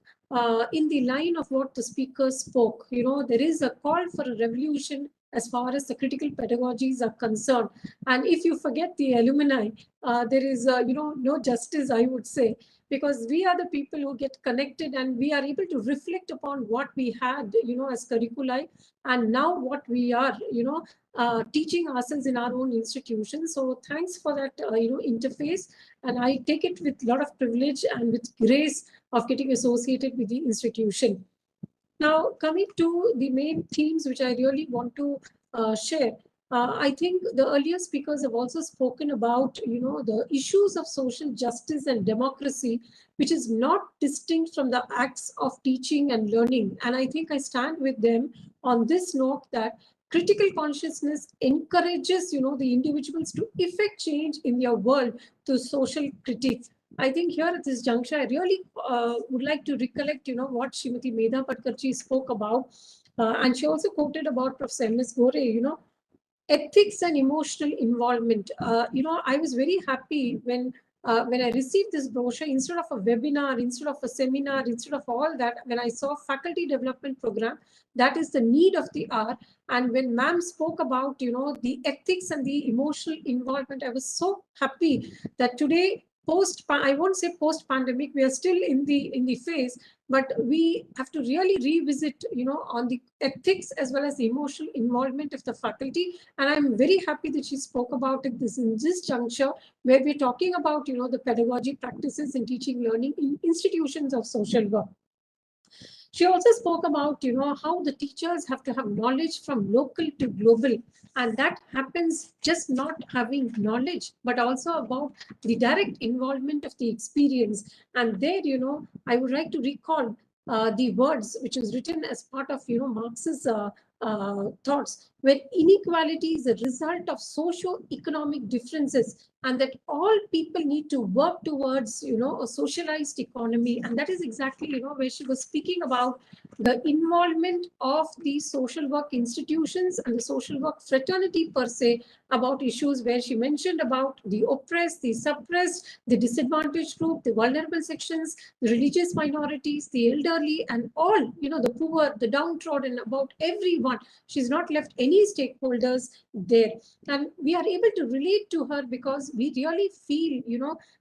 in the line of what the speaker spoke, there is a call for a revolution as far as the critical pedagogies are concerned. And if you forget the alumni, there is, no justice, I would say, because we are the people who get connected and we are able to reflect upon what we had, as curriculi, and now what we are, teaching ourselves in our own institutions. So thanks for that, interface. And I take it with a lot of privilege and with grace of getting associated with the institution. Now, coming to the main themes which I really want to share, I think the earlier speakers have also spoken about, the issues of social justice and democracy, which is not distinct from the acts of teaching and learning. And I think I stand with them on this note that critical consciousness encourages, the individuals to effect change in their world through social critiques. I think here at this juncture, I really would like to recollect, what Srimati Medha Bhatkar spoke about. And she also quoted about Professor M.S. Gore, ethics and emotional involvement. I was very happy when when I received this brochure, instead of a webinar, instead of a seminar, instead of all that, when I saw faculty development program, that is the need of the hour. And when ma'am spoke about, the ethics and the emotional involvement, I was so happy that today, I won't say post pandemic, we are still in the phase, but we have to really revisit, on the ethics as well as the emotional involvement of the faculty. And I'm very happy that she spoke about it in this juncture, where we're talking about, the pedagogy practices in teaching learning in institutions of social work. She also spoke about, how the teachers have to have knowledge from local to global. And that happens just not having knowledge, but also about the direct involvement of the experience. And there, I would like to recall the words which is written as part of, Marx's thoughts, where inequality is a result of socio-economic differences, and that all people need to work towards, a socialized economy. And that is exactly, where she was speaking about the involvement of the social work institutions and the social work fraternity per se, about issues where she mentioned about the oppressed, the suppressed, the disadvantaged group, the vulnerable sections, the religious minorities, the elderly, and all, the poor, the downtrodden, about everyone. She's not left any stakeholders there. And we are able to relate to her because we really feel,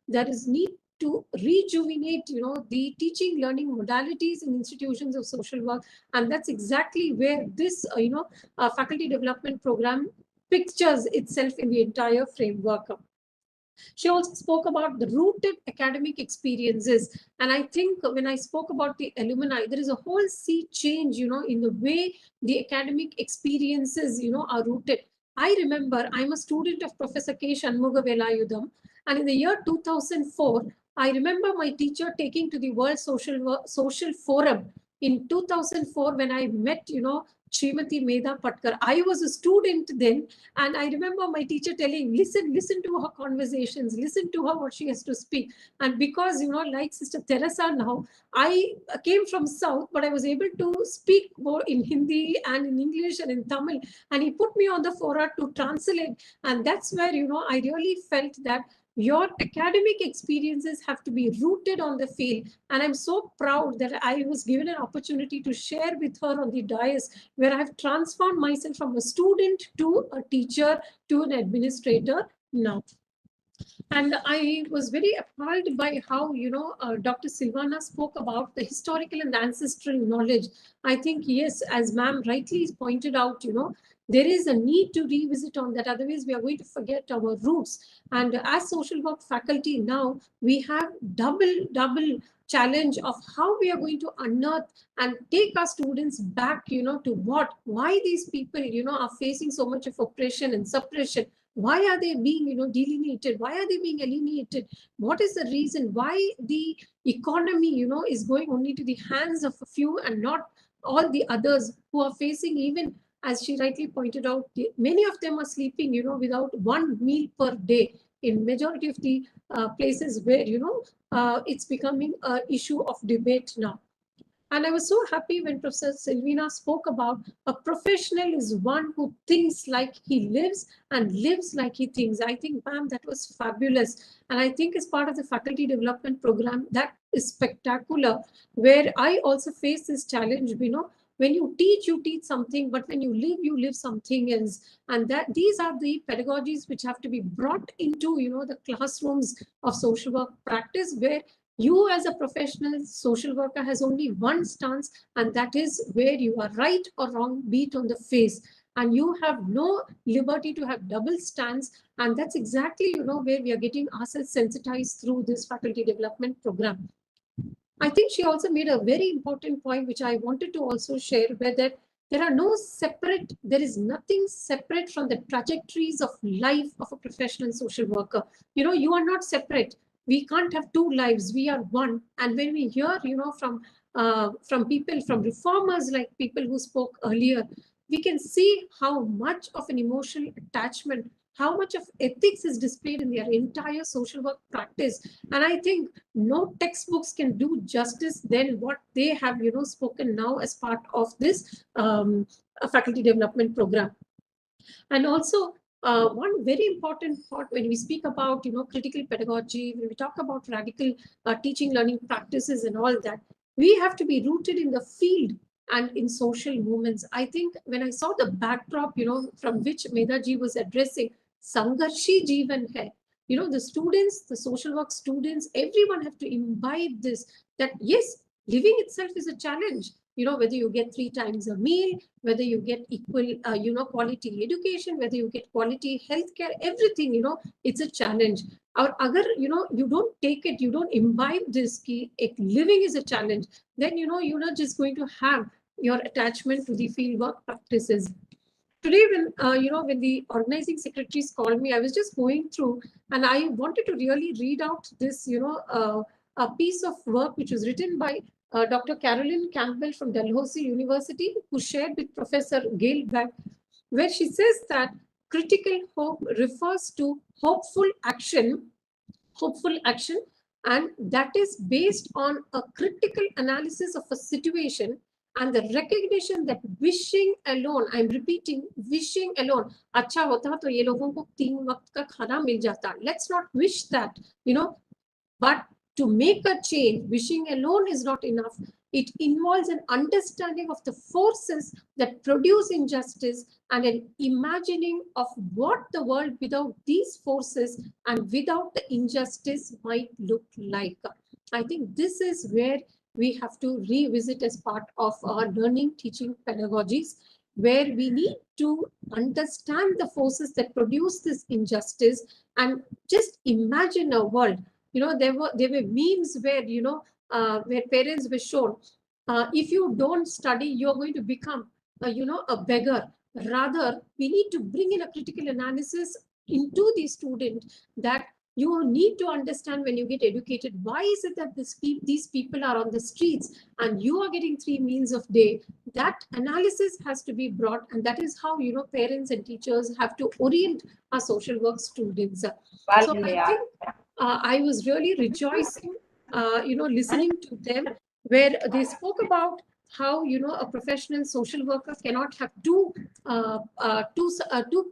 there is need to rejuvenate, the teaching learning modalities in institutions of social work. And that's exactly where this, faculty development program pictures itself in the entire framework. She also spoke about the rooted academic experiences. And I think when I spoke about the alumni, there is a whole sea change, in the way the academic experiences, are rooted. I remember I'm a student of Professor K. Shanmuga Velayudham, and in the year 2004, I remember my teacher taking to the World Social Forum in 2004 when I met, Srimati Medha Patkar. I was a student then, and I remember my teacher telling, listen to her conversations, listen to her, what she has to speak. And because, like Sister Teresa now, I came from South, but I was able to speak more in Hindi and in English and in Tamil. And he put me on the fora to translate. And that's where, I really felt that your academic experiences have to be rooted on the field. And I'm so proud that I was given an opportunity to share with her on the dais, where I have transformed myself from a student to a teacher to an administrator now. And I was very appalled by how, Dr. Silvana spoke about the historical and ancestral knowledge. I think, yes, as ma'am rightly pointed out, there is a need to revisit on that. Otherwise, we are going to forget our roots. And as social work faculty now, we have double challenge of how we are going to unearth and take our students back, to why these people, are facing so much of oppression and suppression. Why are they being, delineated? Why are they being alienated? What is the reason why the economy, is going only to the hands of a few and not all the others who are facing, even as she rightly pointed out, many of them are sleeping, without one meal per day in majority of the places where, it's becoming an issue of debate now. And I was so happy when Professor Silvina spoke about a professional is one who thinks like he lives and lives like he thinks. I think, ma'am, that was fabulous. And I think as part of the faculty development program, that is spectacular, where I also face this challenge, when you teach something, but when you live something else. And that these are the pedagogies which have to be brought into, the classrooms of social work practice, where you as a professional social worker has only one stance, and that is where you are right or wrong, be it on the face. And you have no liberty to have double stance. And that's exactly, where we are getting ourselves sensitized through this faculty development program. I think she also made a very important point, which I wanted to also share, where that there is nothing separate from the trajectories of life of a professional social worker. You are not separate. We can't have two lives. We are one. And when we hear, from people, from reformers, like people who spoke earlier, we can see how much of an emotional attachment, how much of ethics is displayed in their entire social work practice. And I think no textbooks can do justice than what they have, spoken now as part of this faculty development program. And also, one very important part when we speak about, critical pedagogy, when we talk about radical teaching learning practices and all that, we have to be rooted in the field and in social movements. I think when I saw the backdrop, from which Medaji was addressing, Sangarshi Jeevan Hai, the students, the social work students, everyone have to imbibe this, that yes, living itself is a challenge. Whether you get 3 times a meal, whether you get equal, quality education, whether you get quality healthcare, everything, it's a challenge. Or agar, you don't take it, you don't imbibe this key, living is a challenge, then, you're not just going to have your attachment to the field work practices. Today, when the organizing secretaries called me, I was just going through and I wanted to really read out this, a piece of work which was written by Dr. Carolyn Campbell from Dalhousie University, who shared with Professor Gail Beck, where she says that critical hope refers to hopeful action, and that is based on a critical analysis of a situation and the recognition that wishing alone, I'm repeating, wishing alone, अच्छा होता तो ये लोगों को 3 वक्त का खाना मिल जाता. Let's not wish that, but to make a change, wishing alone is not enough. It involves an understanding of the forces that produce injustice and an imagining of what the world without these forces and without the injustice might look like. I think this is where we have to revisit as part of our learning teaching pedagogies, where we need to understand the forces that produce this injustice and just imagine a world. There were memes where, where parents were shown, if you don't study, you're going to become, a beggar. Rather, we need to bring in a critical analysis into the student, that you need to understand when you get educated, why is it that these people are on the streets and you are getting 3 meals of day? That analysis has to be brought, and that is how, parents and teachers have to orient our social work students. So I think I was really rejoicing, listening to them, where they spoke about how, a professional social worker cannot have two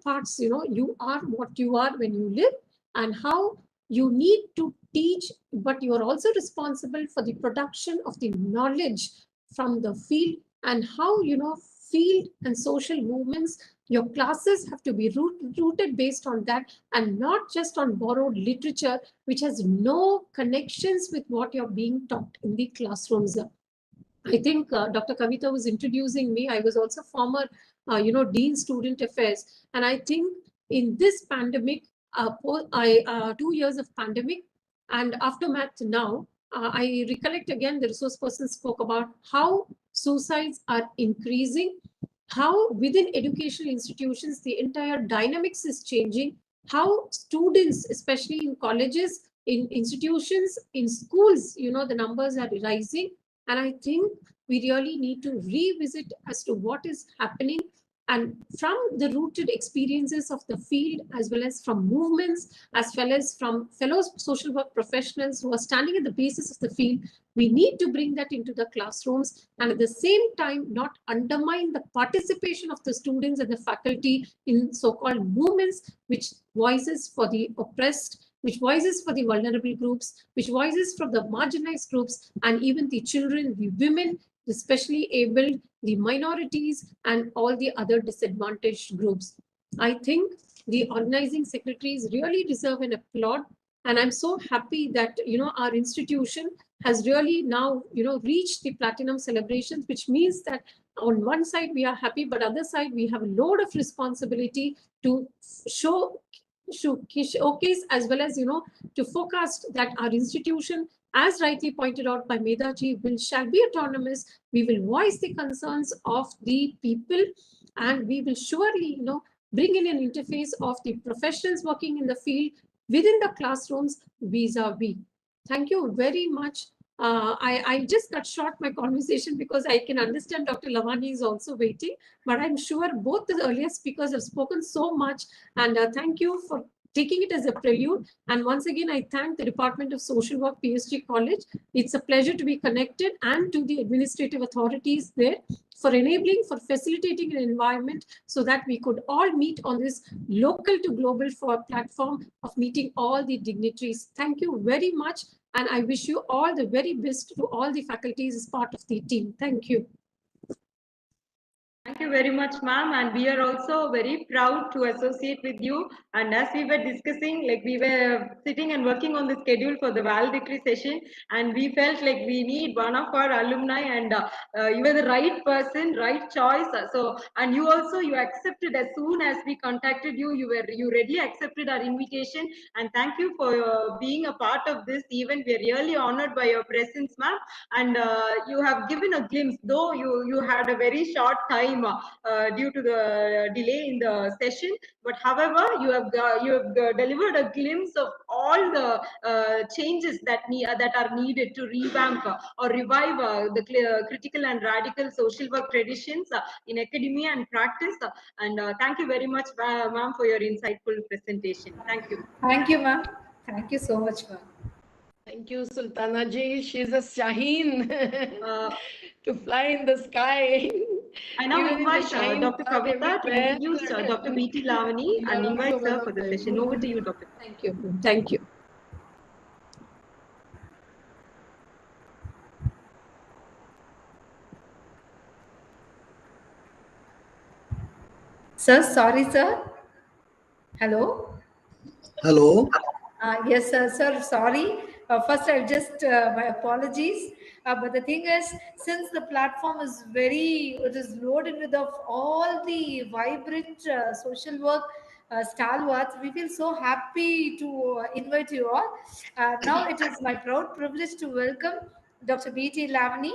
parts. You are what you are when you live, and how you need to teach, but you are also responsible for the production of the knowledge from the field, and how, field and social movements, your classes have to be rooted based on that, and not just on borrowed literature, which has no connections with what you're being taught in the classrooms. I think Dr. Kavita was introducing me. I was also former, Dean Student Affairs. And I think in this pandemic, 2 years of pandemic and aftermath now, I recollect again, the resource person spoke about how suicides are increasing, how within educational institutions, the entire dynamics is changing, how students, especially in colleges, in institutions, in schools, the numbers are rising. And I think we really need to revisit as to what is happening, and from the rooted experiences of the field, as well as from movements, as well as from fellow social work professionals who are standing at the basis of the field, we need to bring that into the classrooms, and at the same time not undermine the participation of the students and the faculty in so-called movements, which voices for the oppressed, which voices for the vulnerable groups, which voices for the marginalized groups, and even the children, the women, the specially abled, the minorities, and all the other disadvantaged groups. I think the organizing secretaries really deserve an applaud. And I'm so happy that, our institution has really now, reached the platinum celebrations, which means that on one side we are happy, but other side we have a load of responsibility to showcase, as well as, to forecast that our institution, as rightly pointed out by Medaji, shall be autonomous. We will voice the concerns of the people, and we will surely, bring in an interface of the professionals working in the field within the classrooms vis-a-vis. Thank you very much. I just cut short my conversation because I can understand Dr. Lavani is also waiting, but I'm sure both the earlier speakers have spoken so much, and thank you for taking it as a prelude. And once again, I thank the Department of Social Work, PSG College. It's a pleasure to be connected, and to the administrative authorities there for enabling, for facilitating an environment so that we could all meet on this local to global platform of meeting all the dignitaries. Thank you very much. And I wish you all the very best to all the faculties as part of the team. Thank you. Thank you very much, ma'am. And we are also very proud to associate with you. And as we were discussing, like we were sitting and working on the schedule for the valedictory session, and we felt like we need one of our alumni, and you were the right person, right choice. So, and you also, you accepted as soon as we contacted you, you readily accepted our invitation. And thank you for being a part of this event. We are really honored by your presence, ma'am. And you have given a glimpse, though you had a very short time due to the delay in the session, but however you have delivered a glimpse of all the changes that are needed to revamp or revive the critical and radical social work traditions in academia and practice. And thank you very much, ma'am, for your insightful presentation. Thank you. Thank you, ma'am. Thank you so much, ma'am. Thank you, Sultana ji. She's a Shaheen to fly in the sky. I now Even in the invite Shaheen Dr. Bagh Kavita to everywhere. introduce Dr. B.T. Lavani and You are invite also her one for of the them. session. Over to you, Dr. Thank you. Thank you. Sir, sorry, sir. Hello. Hello. Yes, sir. Sorry. First, I'll just my apologies. But the thing is, since the platform is it is loaded with of all the vibrant social work stalwarts, we feel so happy to invite you all. Now, it is my proud privilege to welcome Dr. B.T. Lavani,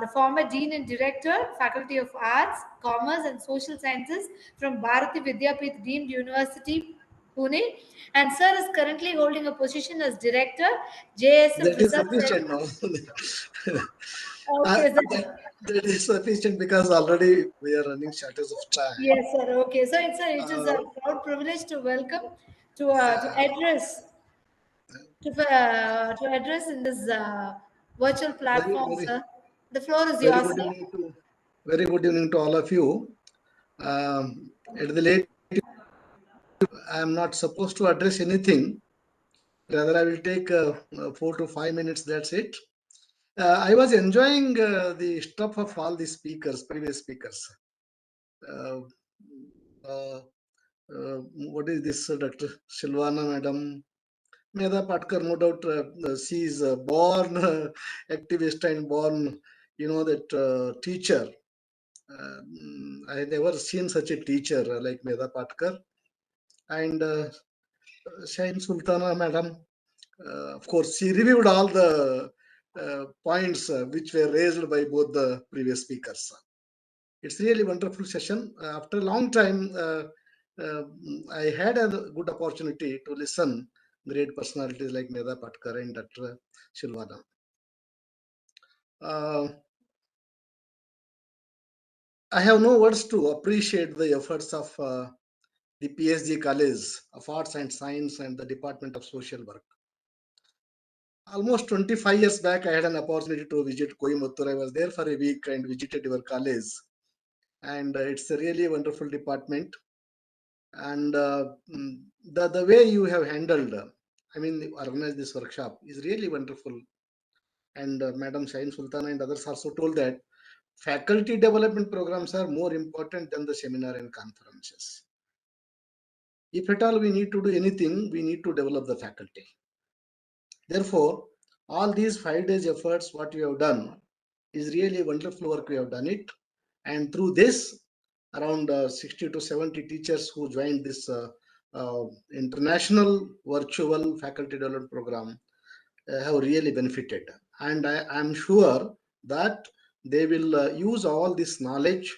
the former Dean and Director, Faculty of Arts, Commerce and Social Sciences from Bharati Vidyapith Deemed University, Pune, and sir is currently holding a position as director, JSF That is Research sufficient now. Okay, sir. That is sufficient because already we are running shortage of time. Yes, sir. Okay, so it is a proud privilege to welcome to address to address in this virtual platform, Very, sir. The floor is very yours, good sir. evening to very good evening to all of you. At the late, I am not supposed to address anything. Rather, I will take 4 to 5 minutes. That's it. I was enjoying the stuff of all the speakers, previous speakers. What is this, Dr. Silvana, madam? Medha Patkar, no doubt, she is born activist and born, that teacher. I never seen such a teacher like Medha Patkar. And Shahin Sultana, madam, of course, she reviewed all the points which were raised by both the previous speakers. It's really wonderful session. After a long time, I had a good opportunity to listen great personalities like Medha Patkar and Dr. Silvana. I have no words to appreciate the efforts of the PSG College of Arts and Science and the Department of Social Work. Almost 25 years back, I had an opportunity to visit Coimbatore. I was there for a week and visited your college. And it's a really wonderful department. And the way you have handled, organized this workshop is really wonderful. And Madam Shahin Sultana and others also told that faculty development programs are more important than the seminar and conferences. If at all we need to do anything, we need to develop the faculty. Therefore, all these 5 days efforts, what you have done is really wonderful work. We have done it. And through this, around 60 to 70 teachers who joined this international virtual faculty development program have really benefited. And I am sure that they will use all this knowledge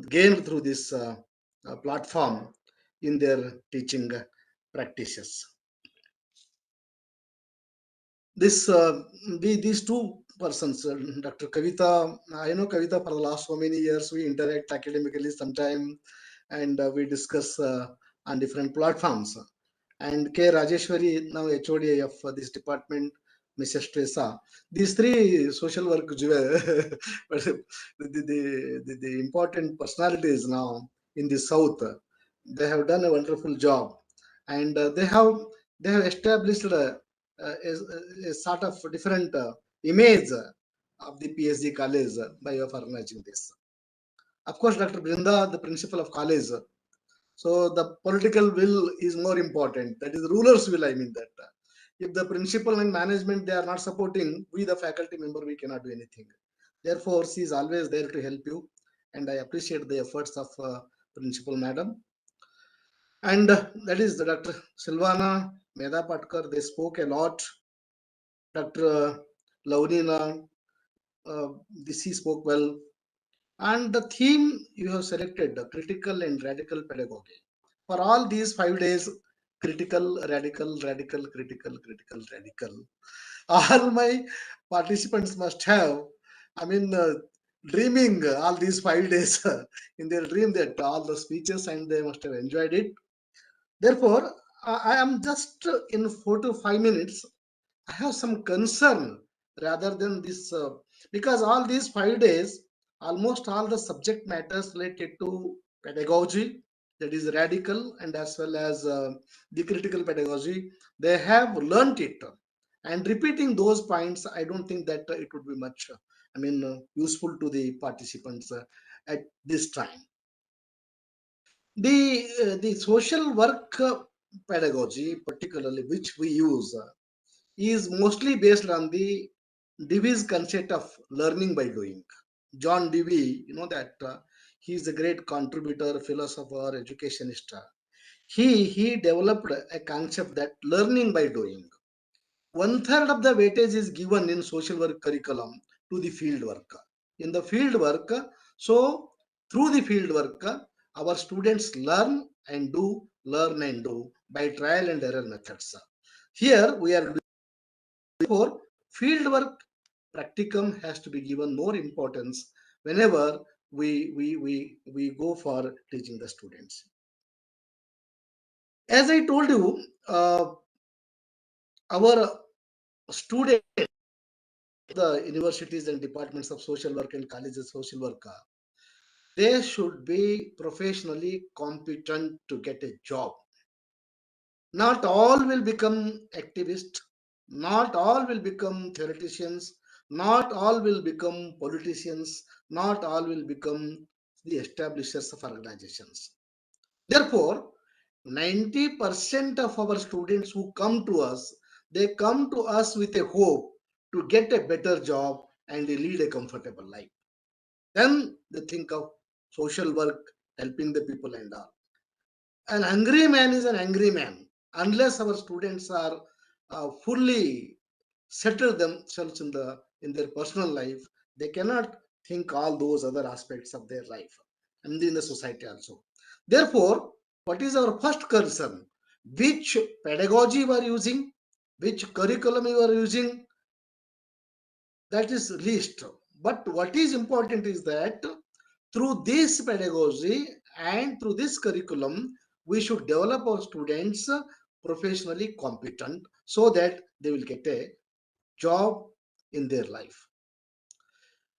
gained through this platform in their teaching practices. These two persons, Dr. Kavita, I know Kavita for the last so many years. We interact academically sometime, and we discuss on different platforms. And K. Rajeshwari, now HOD of this department, Mrs. Tresa. These three social work but the important personalities now in the South. They have done a wonderful job, and they have established a sort of different image of the PSG college by organizing this. Of course, Dr. Brinda, the principal of college. So the political will is more important. That is ruler's will. I mean that if the principal and management they are not supporting, we the faculty member we cannot do anything. Therefore, she is always there to help you, and I appreciate the efforts of principal madam. And that is Dr. Silvana Medha Patkar. They spoke a lot. Dr. Launina, this he spoke well. And the theme you have selected, the critical and radical pedagogy. For all these 5 days, critical, radical, radical, critical, critical, radical. All my participants must have, I mean, dreaming all these 5 days in their dream that all the speeches and they must have enjoyed it. Therefore, I am just in 4 to 5 minutes I have some concern rather than this because all these 5 days, almost all the subject matters related to pedagogy, that is radical and as well as the critical pedagogy, they have learnt it. And repeating those points, I don't think that it would be much, useful to the participants at this time. The social work pedagogy, particularly which we use, is mostly based on the Dewey's concept of learning by doing. John Dewey, you know that he is a great contributor, philosopher, educationist. He developed a concept that learning by doing. 1/3 of the weightage is given in social work curriculum to the field work. In the field work, so through the field work, our students learn and do by trial and error methods. Here we are therefore, fieldwork practicum has to be given more importance whenever we go for teaching the students. As I told you, our students, the universities and departments of social work and colleges of social work, they should be professionally competent to get a job. Not all will become activists. Not all will become theoreticians. Not all will become politicians. Not all will become the establishers of organizations. Therefore, 90% of our students who come to us, they come to us with a hope to get a better job and they lead a comfortable life. Then they think of social work, helping the people and all. An angry man is an angry man unless our students are fully settled themselves in their personal life. They cannot think all those other aspects of their life and in the society also. Therefore, what is our first concern? Which pedagogy we are using, which curriculum you are using, that is least. But what is important is that through this pedagogy and through this curriculum, we should develop our students professionally competent so that they will get a job in their life.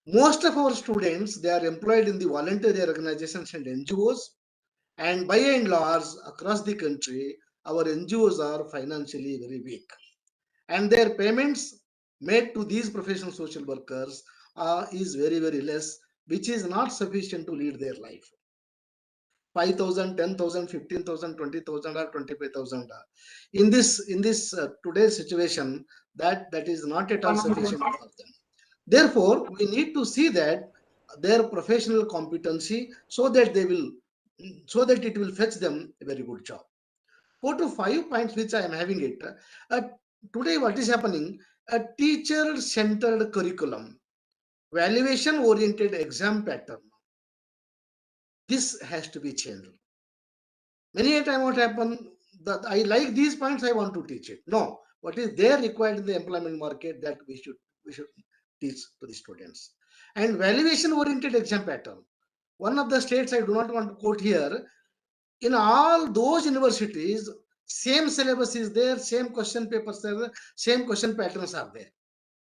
Most of our students, they are employed in the voluntary organizations and NGOs, and by and large across the country, our NGOs are financially very weak, and their payments made to these professional social workers is very, very less, which is not sufficient to lead their life. 5,000, 10,000, 15,000, 20,000 or 25,000. In this today's situation, that is not at all sufficient for them. Therefore, we need to see that their professional competency so that it will fetch them a very good job. 4 to 5 points which I am having it. Today, what is happening? A teacher-centered curriculum, valuation-oriented exam pattern. This has to be changed. Many a time what happen that I like these points, I want to teach it. No, what is there required in the employment market that we should teach to the students. And valuation oriented exam pattern. One of the states I do not want to quote here, In all those universities, same syllabus is there, same question papers are there, same question patterns are there.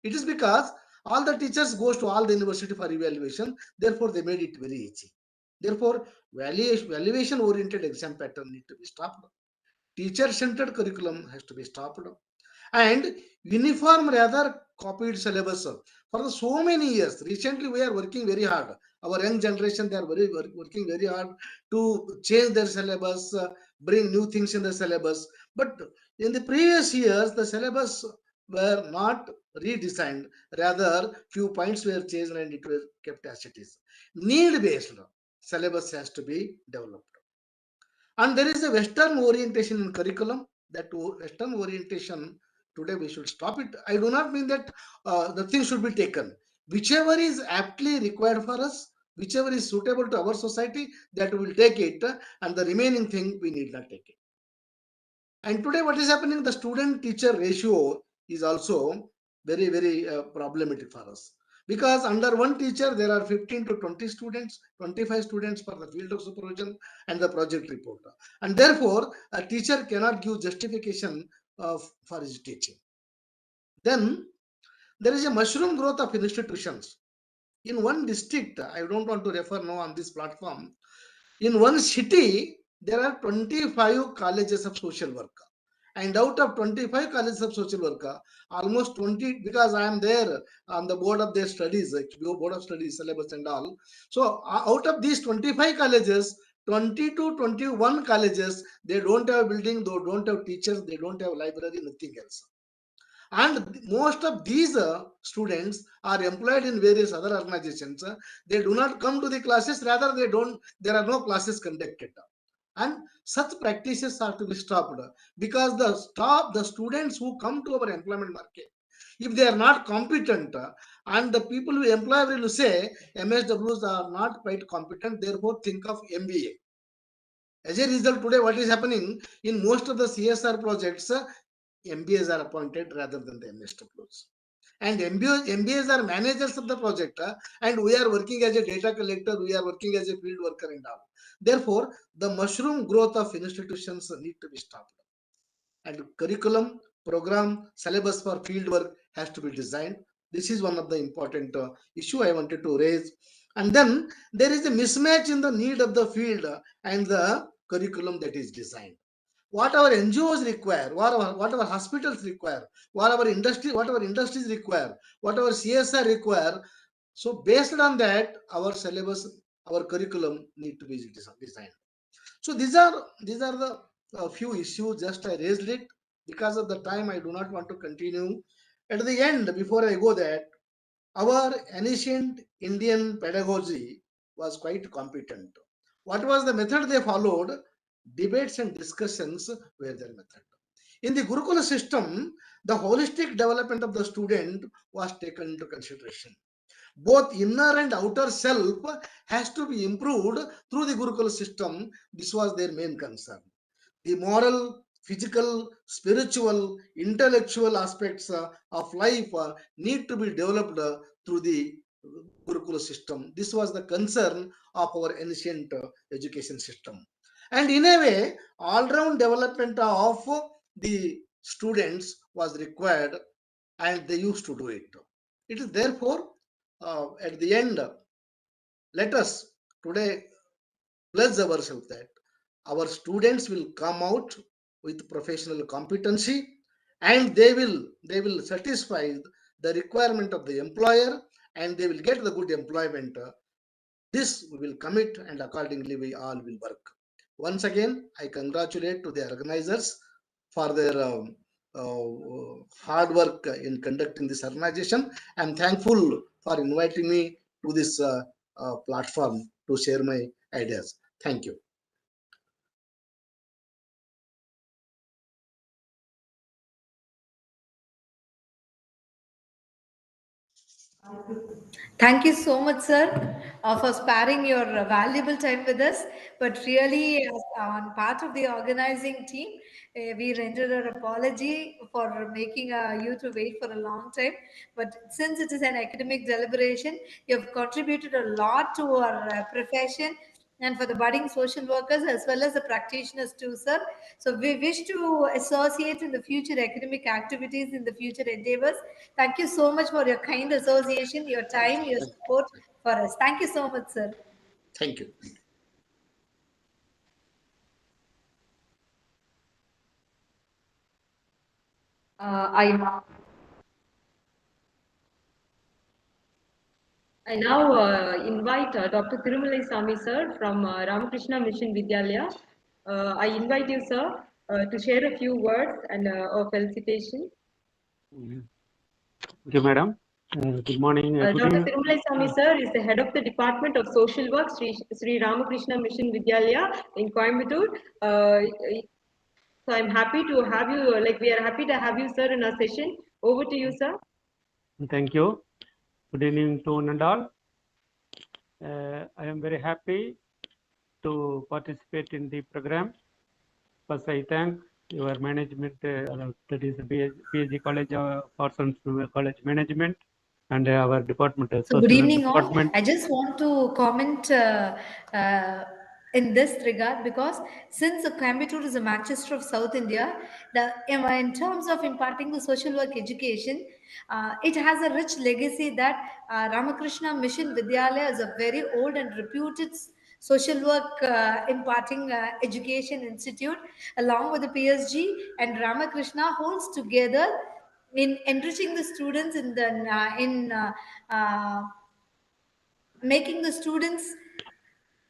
It is because all the teachers goes to all the university for evaluation, therefore they made it very easy. Therefore, valuation oriented exam pattern need to be stopped. Teacher centered curriculum has to be stopped, and uniform rather copied syllabus for so many years. Recently we are working very hard. Our young generation, they are working very hard to change their syllabus, bring new things in the syllabus. But in the previous years the syllabus were not redesigned, rather few points were changed and it was kept as it is. Need based syllabus has to be developed. And there is a Western orientation in curriculum. That Western orientation, today we should stop it. I do not mean that the thing should be taken. Whichever is aptly required for us, whichever is suitable to our society, that we will take it, and the remaining thing we need not take it. And today what is happening, the student teacher ratio is also very problematic for us, because under one teacher there are 15 to 20 students, 25 students for the field of supervision and the project report, and therefore a teacher cannot give justification for his teaching. Then there is a mushroom growth of institutions in one district. I don't want to refer now on this platform. In one city there are 25 colleges of social work, and out of 25 colleges of social work, almost 20, because I am there on the board of their studies, board of studies syllabus and all. So out of these 25 colleges, 20 to 21 colleges, they don't have building, they don't have teachers, they don't have library, nothing else. And most of these students are employed in various other organizations. They do not come to the classes, rather there are no classes conducted. And such practices are to be stopped, because the students who come to our employment market, if they are not competent, and the people who employ will say MSWs are not quite competent, therefore think of MBA. As a result, today what is happening in most of the CSR projects, MBAs are appointed rather than the MSWs. And MBAs are managers of the project, and we are working as a data collector, we are working as a field worker and all. Therefore, the mushroom growth of institutions need to be stopped. And curriculum, program, syllabus for field work has to be designed. This is one of the important issue I wanted to raise. And then there is a mismatch in the need of the field and the curriculum that is designed. What our NGOs require, what our hospitals require, what our industries require, what our CSR require. So based on that, our syllabus, our curriculum need to be designed. So these are the few issues. Just I raised it because of the time. I do not want to continue. At the end, before I go that, our ancient Indian pedagogy was quite competent. What was the method they followed? Debates and discussions were their method. In the Gurukula system, the holistic development of the student was taken into consideration. Both inner and outer self has to be improved through the Gurukula system. This was their main concern. The moral, physical, spiritual, intellectual aspects of life need to be developed through the Gurukula system. This was the concern of our ancient education system. And in a way, all-round development of the students was required, and they used to do it. It is therefore, at the end, let us today pledge ourselves that our students will come out with professional competency, and they will satisfy the requirement of the employer, and they will get the good employment. This we will commit, and accordingly we all will work. Once again, I congratulate to the organizers for their hard work in conducting this organization. I am thankful for inviting me to this platform to share my ideas. Thank you. Thank you so much, sir, for sparing your valuable time with us. But really, as on part of the organizing team, we render our apology for making you to wait for a long time. But since it is an academic deliberation, you have contributed a lot to our profession, and for the budding social workers as well as the practitioners too, sir. So we wish to associate in the future academic activities, in the future endeavors. Thank you so much for your kind association, your time, your support for us. Thank you so much, sir. Thank you. I now invite Dr. Thirumalai Sami sir from Ramakrishna Mission Vidyalaya. I invite you, sir, to share a few words and of felicitation. Okay, madam. Good morning. Dr. Thirumalai Sami sir is the head of the Department of Social Work, Sri Ramakrishna Mission Vidyalaya in Coimbatore. So I'm happy to have you, we are happy to have you, sir, in our session. Over to you, sir. Thank you. Good evening to one and all. I am very happy to participate in the program. First, I thank your management, that is the PSG College Parsons College Management, and our department, So good Social evening all. Department. I just want to comment uh, in this regard because since the Coimbatore is a Manchester of South India, in terms of imparting the social work education, it has a rich legacy that Ramakrishna Mission Vidyalaya is a very old and reputed social work imparting education institute along with the PSG, and Ramakrishna holds together in enriching the students in the uh, making the students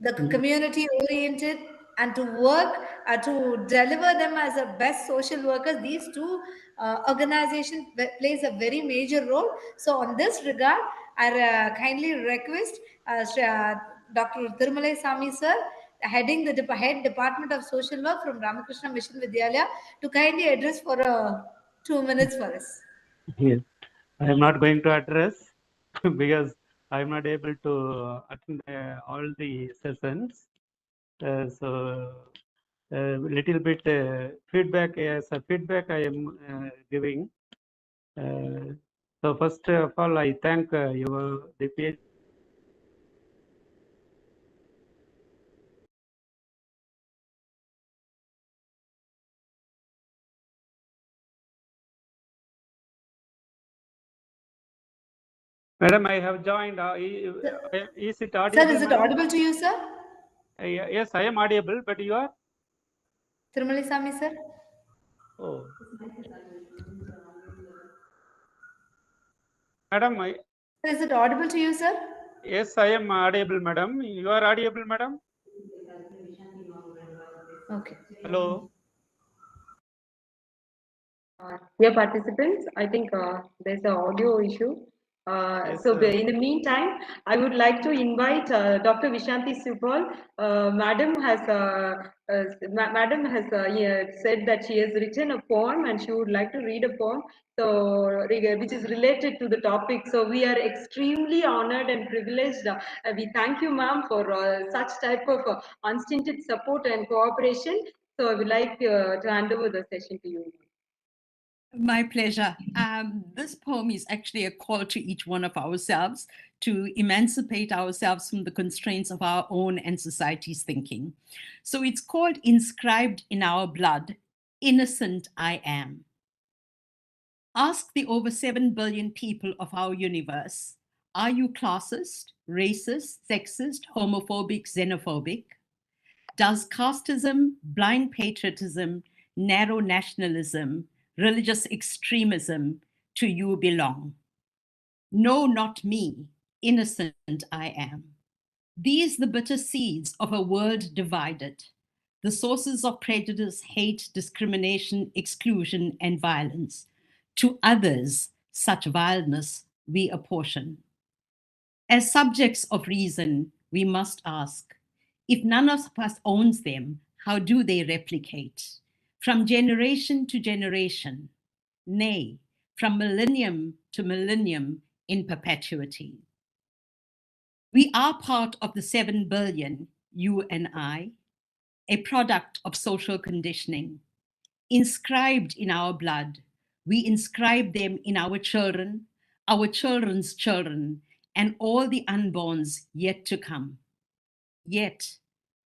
the community oriented and to work to deliver them as a best social workers. These two organizations plays a very major role. So on this regard, I kindly request Dr. Thirumalai Sami sir, heading the head department of social work from Ramakrishna Mission Vidyalaya, to kindly address for 2 minutes for us. Yes, I am not going to address because I am not able to attend all the sessions. So little bit feedback as a feedback I am giving. So first of all, I thank your the PhD. Madam, I have joined. Is it audible? Sir, is it audible to you, sir? Yes, I am audible, but you are? Thirumalai Sami, sir? Oh. Madam, Sir, is it audible to you, sir? Yes, I am audible, madam. You are audible, madam? Okay. Hello. Dear participants, I think there's an audio issue. Yes, so in the meantime, I would like to invite Dr. Vishanti Subal. Madam has said that she has written a poem and she would like to read a poem, so which is related to the topic. So we are extremely honored and privileged. We thank you, ma'am, for such type of unstinted support and cooperation. So I would like to hand over the session to you. My pleasure. This poem is actually a call to each one of ourselves to emancipate ourselves from the constraints of our own and society's thinking. So it's called Inscribed in Our Blood, Innocent I Am. Ask the over 7 billion people of our universe, are you classist, racist, sexist, homophobic, xenophobic? Does casteism, blind patriotism, narrow nationalism, religious extremism to you belong? No, not me, innocent I am. These the bitter seeds of a world divided, the sources of prejudice, hate, discrimination, exclusion, and violence. To others, such vileness we apportion. As subjects of reason, we must ask, if none of us owns them, how do they replicate? From generation to generation, nay, from millennium to millennium in perpetuity. We are part of the 7 billion, you and I, a product of social conditioning, inscribed in our blood. We inscribe them in our children, our children's children, and all the unborns yet to come. Yet,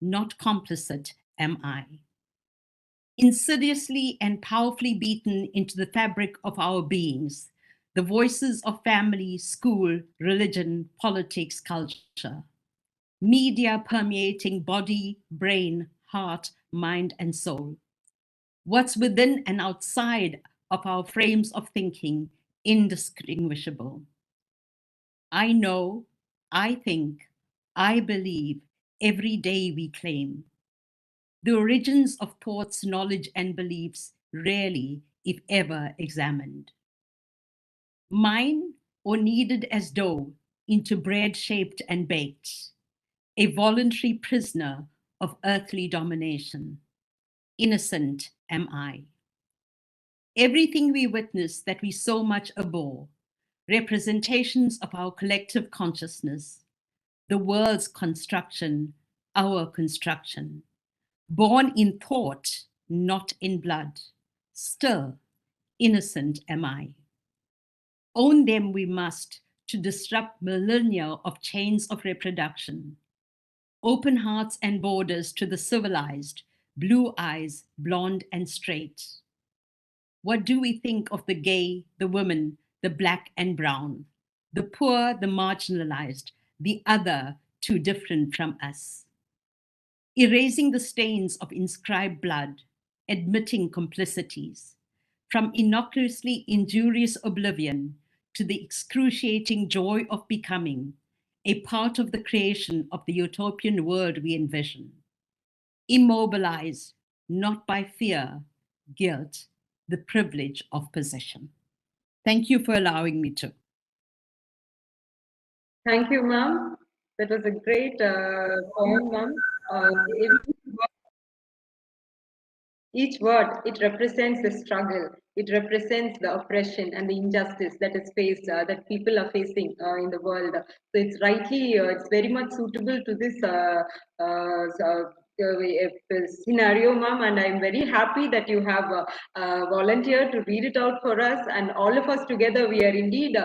not complicit am I. Insidiously and powerfully beaten into the fabric of our beings, the voices of family, school, religion, politics, culture, media permeating body, brain, heart, mind, and soul. What's within and outside of our frames of thinking, indistinguishable. I know, I think, I believe every day we claim. The origins of thoughts, knowledge, and beliefs rarely, if ever, examined. Mine or kneaded as dough into bread shaped and baked, a voluntary prisoner of earthly domination. Innocent am I. Everything we witness that we so much abhor, representations of our collective consciousness, the world's construction, our construction, born in thought, not in blood, still innocent am I. Own them we must to disrupt millennia of chains of reproduction, open hearts and borders to the civilized, blue eyes, blonde and straight. What do we think of the gay, the women, the black and brown, the poor, the marginalized, the other, too different from us? Erasing the stains of inscribed blood, admitting complicities, from innocuously injurious oblivion to the excruciating joy of becoming a part of the creation of the utopian world we envision. Immobilized, not by fear, guilt, the privilege of possession. Thank you for allowing me to. Thank you, ma'am. That was a great poem, ma'am. Each word, it represents the struggle. It represents the oppression and the injustice that is faced, that people are facing in the world. So it's rightly, it's very much suitable to this scenario, ma'am. And I'm very happy that you have volunteered to read it out for us. And all of us together, we are indeed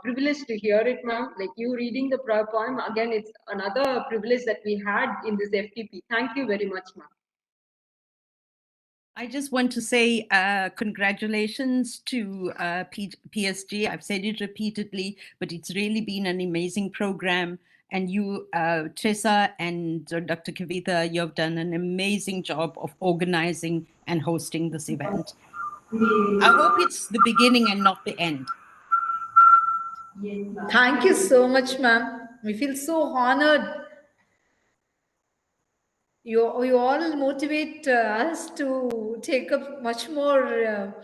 privileged to hear it, ma'am. Like you reading the poem, again, it's another privilege that we had in this FDP. Thank you very much, ma'am. I just want to say congratulations to PSG. I've said it repeatedly, but it's really been an amazing program. And you, Tressa and Dr. Kavita, you have done an amazing job of organizing and hosting this event. I hope it's the beginning and not the end. Thank you so much, ma'am. We feel so honored. You all motivate us to take up much more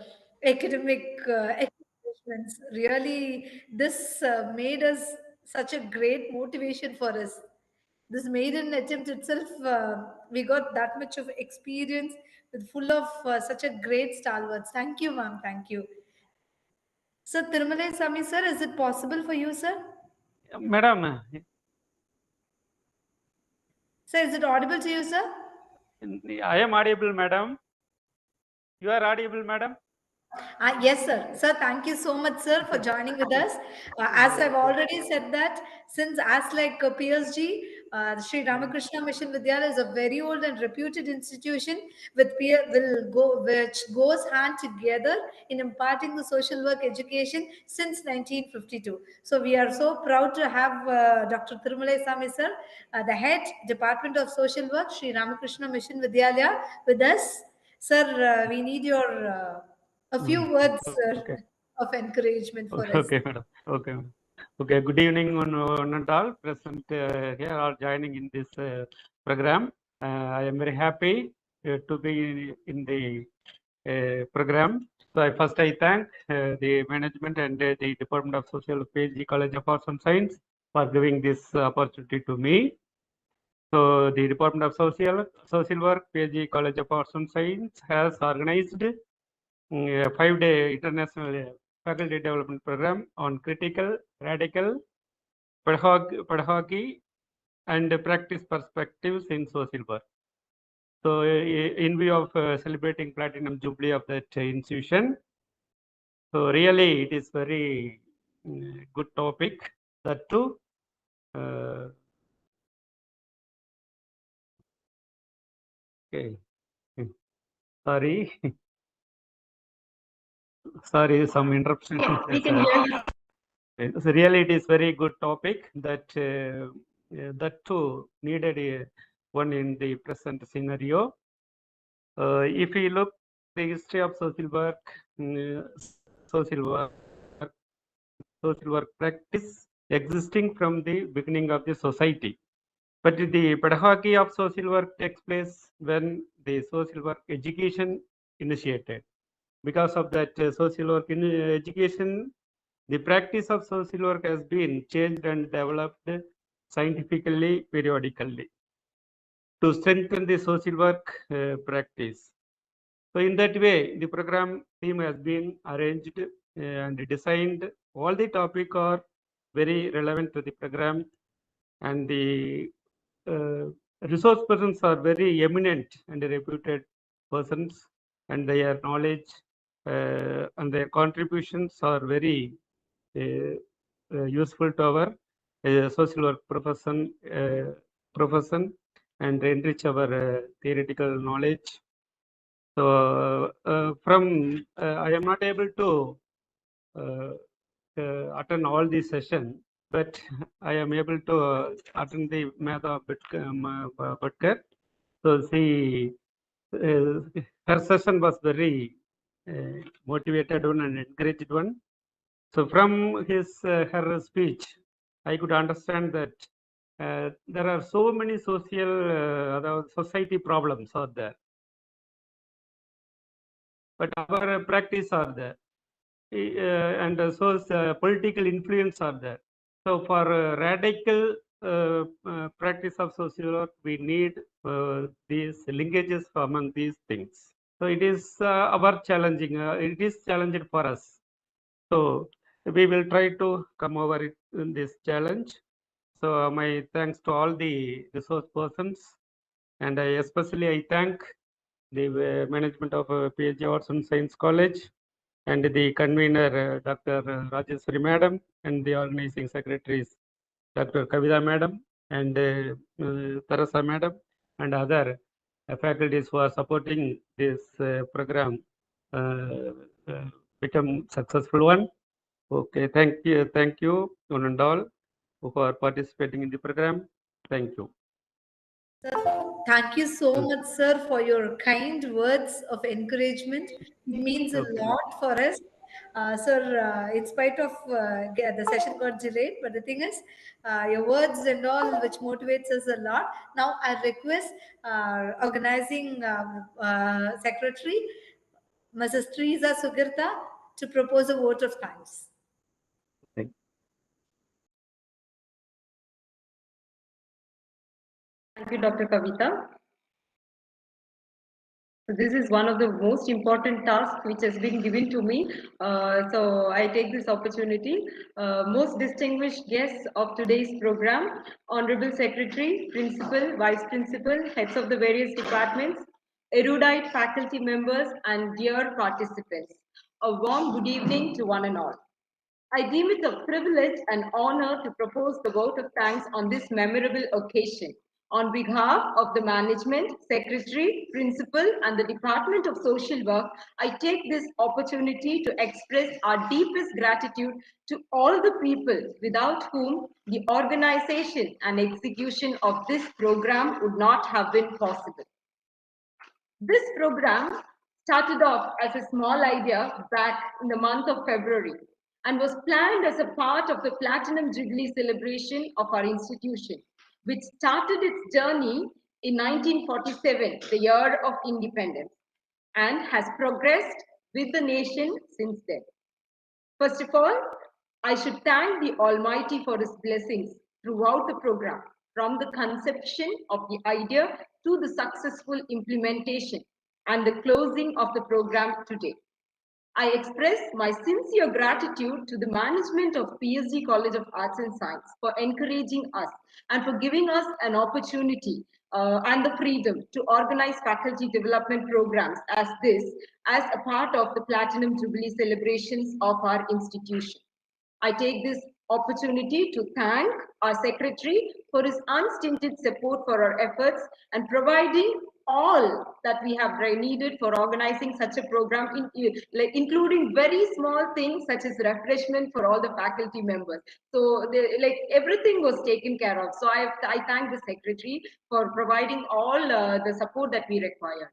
academic accomplishments. Really, this made us such a great motivation for us. This maiden attempt itself, we got that much of experience with full of such a great stalwarts. Thank you, ma'am. Thank you. Sir Tirumalai Sami, sir, is it possible for you, sir? Madam. Sir, is it audible to you, sir? I am audible, madam. You are audible, madam? Yes, sir. Sir, thank you so much, sir, for joining with us. As I've already said that, since as like PSG, Sri Ramakrishna Mission Vidyalaya is a very old and reputed institution which goes hand together in imparting the social work education since 1952. So we are so proud to have Dr. Tirumalai Sami, sir, the head Department of Social Work, Sri Ramakrishna Mission Vidyalaya, with us. Sir, we need your a few words, sir, of encouragement for us. Okay, madam. Okay. Okay. Good evening, one and all present here or joining in this program. I am very happy to be in the program. So I thank the management and the Department of Social PSG College of Arts and Science for giving this opportunity to me. So the Department of Social Work PSG College of Arts and Science has organized a 5-day international faculty development program on critical, radical, pedagogy, and practice perspectives in social work. So in view of celebrating Platinum Jubilee of that institution, so really it is very good topic that too Okay. Sorry. Sorry, some interruption. We can hear you. So really, it is very good topic that that too needed one in the present scenario. If we look the history of social work, social work, social work practice existing from the beginning of the society. But the pedagogy of social work takes place when the social work education initiated. Because of that social work education, the practice of social work has been changed and developed scientifically, periodically to strengthen the social work practice. So in that way, the program theme has been arranged and designed. All the topics are very relevant to the program, and the resource persons are very eminent and reputed persons, and their knowledge and their contributions are very useful to our social work profession and enrich our theoretical knowledge. So I am not able to attend all these sessions, but I am able to attend the Madha Bhatkar. So her session was very motivated one and encouraged one. So from her speech, I could understand that there are so many social society problems out there, but our practice are there, and so political influence are there. So for radical practice of social work, we need these linkages among these things. So it is our challenging. It is challenging for us. So we will try to come over it in this challenge. So my thanks to all the resource persons, and especially I thank the management of PSG Arts and Science College and the convener Dr. Rajeshwari Madam and the organizing secretaries Dr. Kavita Madam and Tarasa Madam and other faculties who are supporting this program become successful one. Okay, thank you, one and all, for participating in the program. Thank you. Thank you so much, sir, for your kind words of encouragement. It means a lot for us. Sir, in spite of the session got delayed, but the thing is, your words and all, which motivates us a lot. Now, I request organizing secretary, Mrs. Teresa Sugirta, to propose a vote of thanks. Thank you, Dr. Kavita. So this is one of the most important tasks which has been given to me. So I take this opportunity. Most distinguished guests of today's program, Honorable Secretary, Principal, Vice Principal, heads of the various departments, erudite faculty members, and dear participants. A warm good evening to one and all. I deem it a privilege and honor to propose the vote of thanks on this memorable occasion. On behalf of the management, secretary, principal, and the Department of Social Work, I take this opportunity to express our deepest gratitude to all the people without whom the organization and execution of this program would not have been possible. This program started off as a small idea back in the month of February and was planned as a part of the Platinum Jubilee celebration of our institution, which started its journey in 1947, the year of independence, and has progressed with the nation since then. First of all, I should thank the Almighty for His blessings throughout the program, from the conception of the idea to the successful implementation and the closing of the program today. I express my sincere gratitude to the management of PSG College of Arts and Science for encouraging us and for giving us an opportunity and the freedom to organize faculty development programs as this as a part of the Platinum Jubilee celebrations of our institution. I take this opportunity to thank our secretary for his unstinted support for our efforts and providing all that we have needed for organizing such a program, like including very small things such as refreshment for all the faculty members. So like everything was taken care of. So I thank the secretary for providing all the support that we required.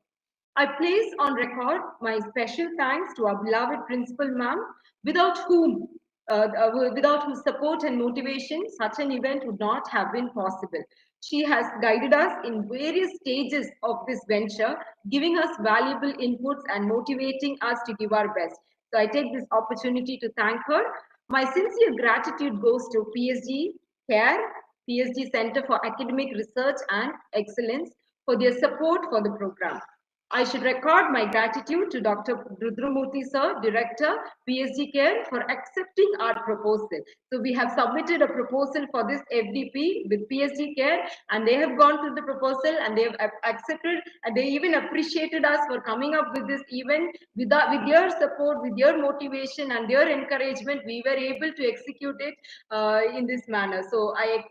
I place on record my special thanks to our beloved principal ma'am, without whom, without whose support and motivation, such an event would not have been possible. She has guided us in various stages of this venture, giving us valuable inputs and motivating us to give our best. So I take this opportunity to thank her. My sincere gratitude goes to PSG CARE, PSG Center for Academic Research and Excellence, for their support for the program. I should record my gratitude to Dr. Rudramurthy Sir, Director, PSG CARE, for accepting our proposal. So we have submitted a proposal for this FDP with PSG CARE, and they have gone through the proposal and they have accepted, and they even appreciated us for coming up with this event. With your support, with your motivation and their encouragement, we were able to execute it in this manner. So I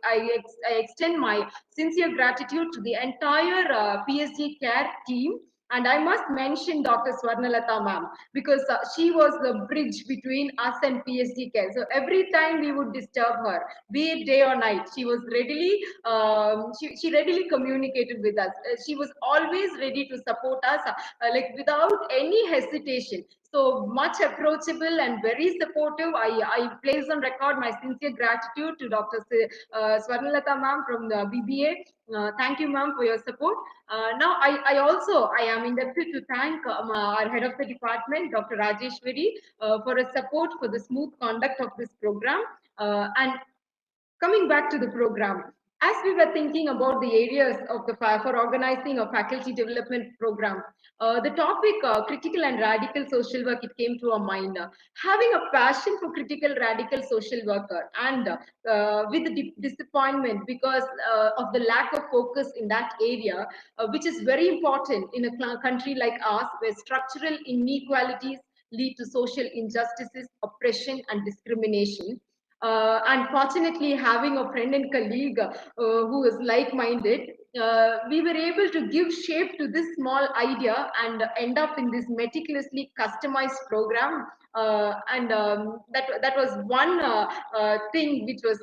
extend my sincere gratitude to the entire PSG CARE team. And I must mention Dr. Swarnalatha ma'am, because she was the bridge between us and PSGCAS. So every time we would disturb her, be it day or night, she was readily, she readily communicated with us. She was always ready to support us, like without any hesitation. So much approachable and very supportive. I place on record my sincere gratitude to Dr. Swarnalatha ma'am from the BBA. Thank you, ma'am, for your support. Now, I am indebted to thank our head of the department, Dr. Rajeshwari, for her support for the smooth conduct of this program. And coming back to the program, as we were thinking about the areas of the for organizing a faculty development program, the topic critical and radical social work, it came to our mind. Having a passion for critical radical social worker, and with the disappointment because of the lack of focus in that area, which is very important in a country like ours, where structural inequalities lead to social injustices, oppression, and discrimination. And fortunately, having a friend and colleague who is like-minded, we were able to give shape to this small idea and end up in this meticulously customized program. And that was one thing which was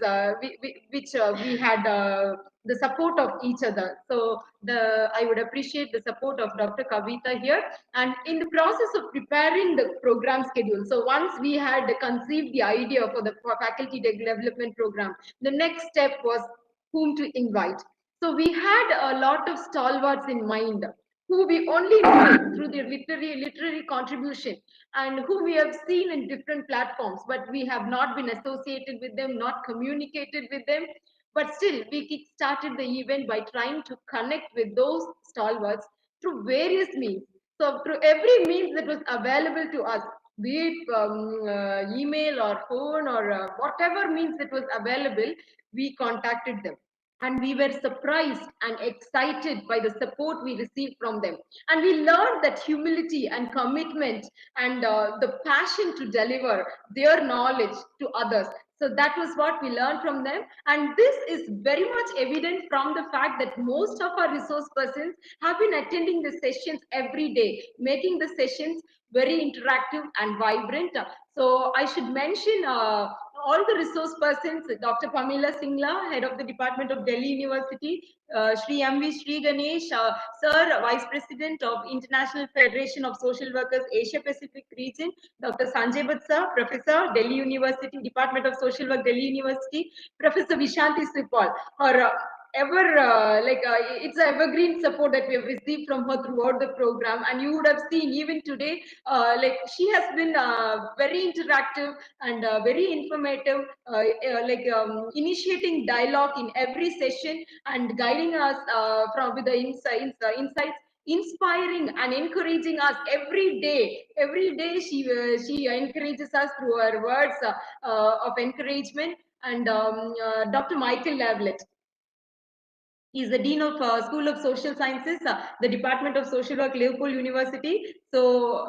we had the support of each other. So I would appreciate the support of Dr. Kavita here. And in the process of preparing the program schedule, so once we had conceived the idea for the faculty development program, the next step was whom to invite. So we had a lot of stalwarts in mind, who we only knew through their literary contribution, and who we have seen in different platforms, but we have not been associated with them, not communicated with them. But still, we kick-started the event by trying to connect with those stalwarts through various means. So through every means that was available to us, be it email or phone or whatever means that was available, we contacted them. And we were surprised and excited by the support we received from them. And we learned that humility and commitment and the passion to deliver their knowledge to others. So that was what we learned from them. And this is very much evident from the fact that most of our resource persons have been attending the sessions every day, making the sessions very interactive and vibrant. So I should mention all the resource persons: Dr. Pamela Singla, head of the Department of Delhi University; Shri M.V. Shri Ganesh, Sir, Vice President of International Federation of Social Workers, Asia Pacific region; Dr. Sanjay Batsa, Professor, Delhi University, Department of Social Work, Delhi University; Professor Vishanti Sipal, her it's an evergreen support that we have received from her throughout the program. And you would have seen even today, she has been very interactive and very informative, initiating dialogue in every session and guiding us with the insights, inspiring and encouraging us every day. Every day she encourages us through her words of encouragement. And Dr. Michael Lavlet, He's the Dean of School of Social Sciences, the Department of Social Work, Liverpool University. So,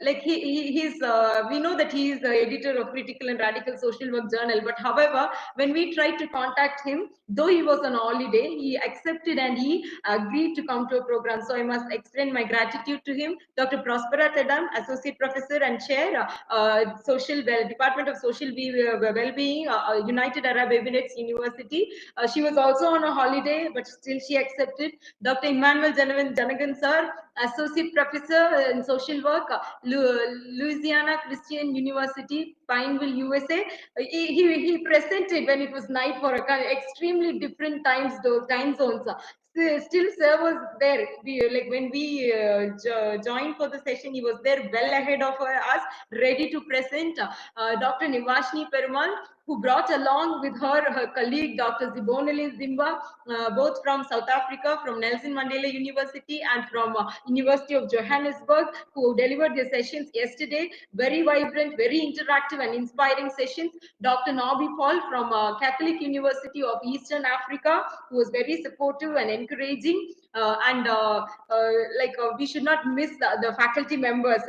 like we know that he is the editor of Critical and Radical Social Work Journal. But however, when we tried to contact him, though he was on holiday, he accepted and he agreed to come to a program. So I must extend my gratitude to him. Dr. Prospera Tedam, Associate Professor and Chair, Department of Social Well-being, United Arab Emirates University. She was also on a holiday, but still she accepted. Dr. Emmanuel Janagan sir, Associate Professor in Social Work, Louisiana Christian University, Pineville, USA. He presented when it was night for extremely different time zones. Still sir was there. Like when we joined for the session, he was there well ahead of us, ready to present. Dr. Nivashni Perumal, who brought along with her colleague Dr. Zibonali Zimba, both from South Africa, from Nelson Mandela University and from University of Johannesburg, who delivered their sessions yesterday. Very vibrant, very interactive and inspiring sessions. Dr. Nobby Paul from Catholic University of Eastern Africa, who was very supportive and encouraging. We should not miss the faculty members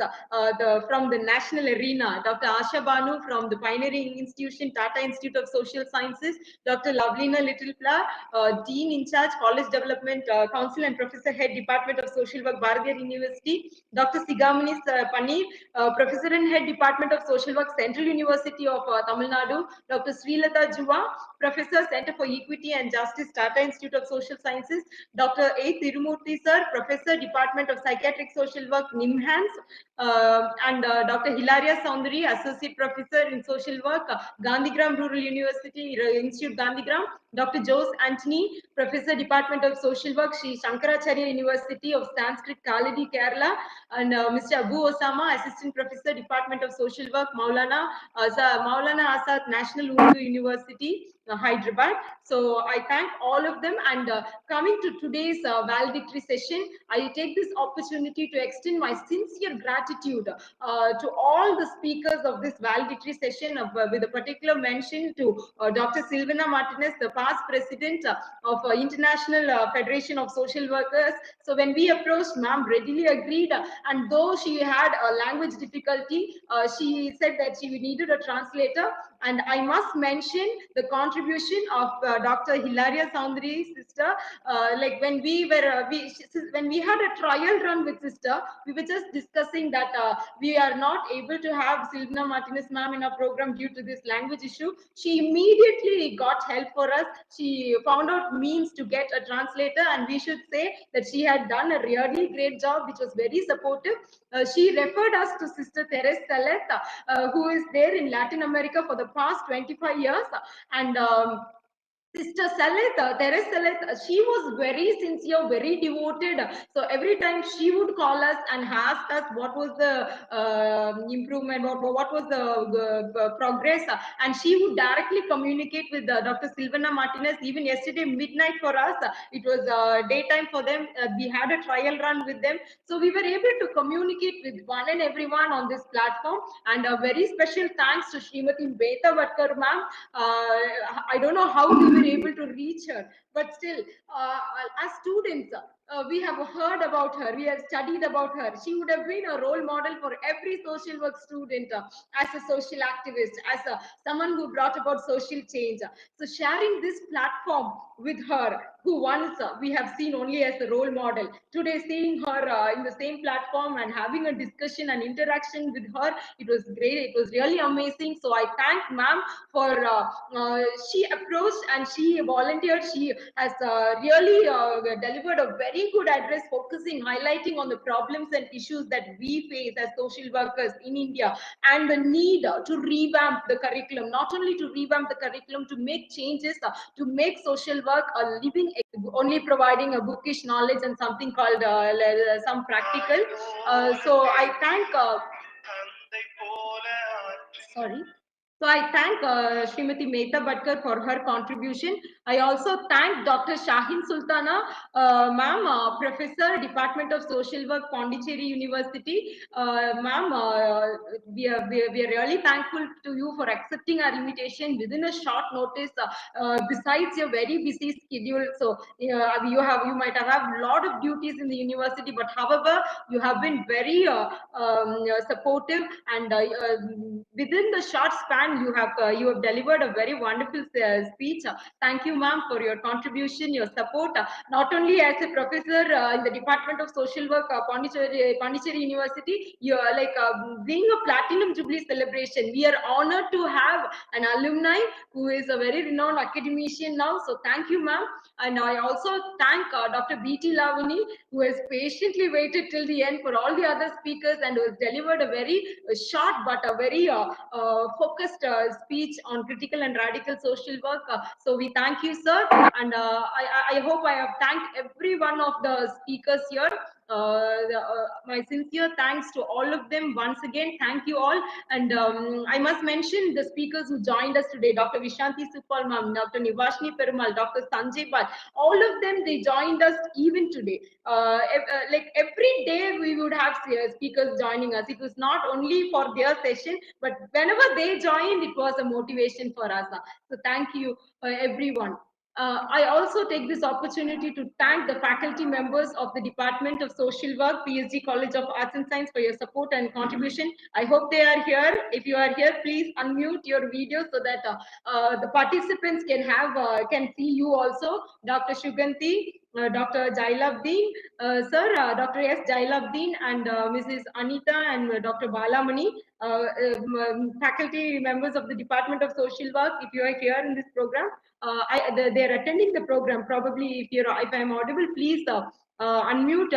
from the national arena. Dr. Asha Banu from the Pioneering Institution, Tata Institute of Social Sciences. Dr. Lavlina Littlepla, Dean in charge, College Development Council and Professor Head, Department of Social Work, Bharatiya University. Dr. Sigamani Pani, Professor and Head, Department of Social Work, Central University of Tamil Nadu. Dr. Srilata Juva, Professor, Center for Equity and Justice, Tata Institute of Social Sciences. Dr. A. Tirumurthy sir, Professor, Department of Psychiatric Social Work, NIMHANS. And Dr. Hilaria Soundari, Associate Professor in Social Work, Gandhigram Rural University, Institute Gandhigram. Dr. Jose Anthony, Professor, Department of Social Work, Sri Shankaracharya University of Sanskrit, Kaladi, Kerala. And Mr. Abu Osama, Assistant Professor, Department of Social Work, Maulana Asad, National Urdu University, Hyderabad. So I thank all of them. And coming to today's valedictory session, I take this opportunity to extend my sincere gratitude to all the speakers of this valedictory session, with a particular mention to Dr. Silvana Martinez, the past president of International Federation of Social Workers. So when we approached, ma'am readily agreed, and though she had a language difficulty, she said that she needed a translator. And I must mention the contribution of Dr. Hilaria Soundari's sister. Like when we were, when we had a trial run with sister, we were just discussing that we are not able to have Silvana Martinez ma'am in our program due to this language issue. She immediately got help for us. She found out means to get a translator, and we should say that she had done a really great job, which was very supportive. She referred us to Sister Teres Salet, who is there in Latin America for the past 25 years. And Sister Salet, Teres Salet, she was very sincere, very devoted. So every time she would call us and ask us what was the improvement, what was the progress, and she would directly communicate with Dr. Silvana Martinez. Even yesterday midnight for us, it was daytime for them. We had a trial run with them, so we were able to communicate with one and everyone on this platform. And a very special thanks to Srimati Beta Vatkar ma'am. I don't know how we were able to reach her, but still, as students, we have heard about her, we have studied about her. She would have been a role model for every social work student, as a social activist, as someone who brought about social change. So sharing this platform with her, who once we have seen only as a role model, today seeing her in the same platform and having a discussion and interaction with her, it was great. It was really amazing. So I thank ma'am for she approached and she volunteered. She has really delivered a very good address, focusing, highlighting on the problems and issues that we face as social workers in India, and the need to revamp the curriculum, not only to revamp the curriculum, to make changes, to make social work a living, only providing a bookish knowledge and something called some practical. So I thank sorry. So I thank Srimati Mehta Bhatkar for her contribution. I also thank Dr. Shahin Sultana, ma'am, Professor, Department of Social Work, Pondicherry University. Ma'am, we are really thankful to you for accepting our invitation within a short notice. Besides your very busy schedule, so you might have a lot of duties in the university, but however, you have been very supportive, and within the short span you have delivered a very wonderful speech. Thank you, ma'am, for your contribution, your support, not only as a professor in the Department of Social Work, Pondicherry University. You are like being a platinum jubilee celebration, we are honored to have an alumni who is a very renowned academician now. So thank you, ma'am. And I also thank Dr. B.T. Lavani, who has patiently waited till the end for all the other speakers and who has delivered a very short but a very focused speech on critical and radical social work. So we thank you, sir. And I hope I have thanked every one of the speakers here. My sincere thanks to all of them once again. Thank you all. And I must mention the speakers who joined us today: Dr. Vishanti Supal ma'am, Dr. Nivashni Perumal, Dr. Sanjay Pal. All of them, they joined us even today. Like every day we would have speakers joining us. It was not only for their session, but whenever they joined, it was a motivation for us. So thank you, everyone. I also take this opportunity to thank the faculty members of the Department of Social Work, PSG College of Arts and Science, for your support and contribution. I hope they are here. If you are here, please unmute your video so that the participants can see you also. Dr. Shuganti, Dr. Jailabdeen, sir, Dr. S. Jailabdeen, and Mrs. Anita, and Dr. Balamani, faculty members of the Department of Social Work. If you are here in this program, they are attending the program. Probably, if I am audible, please unmute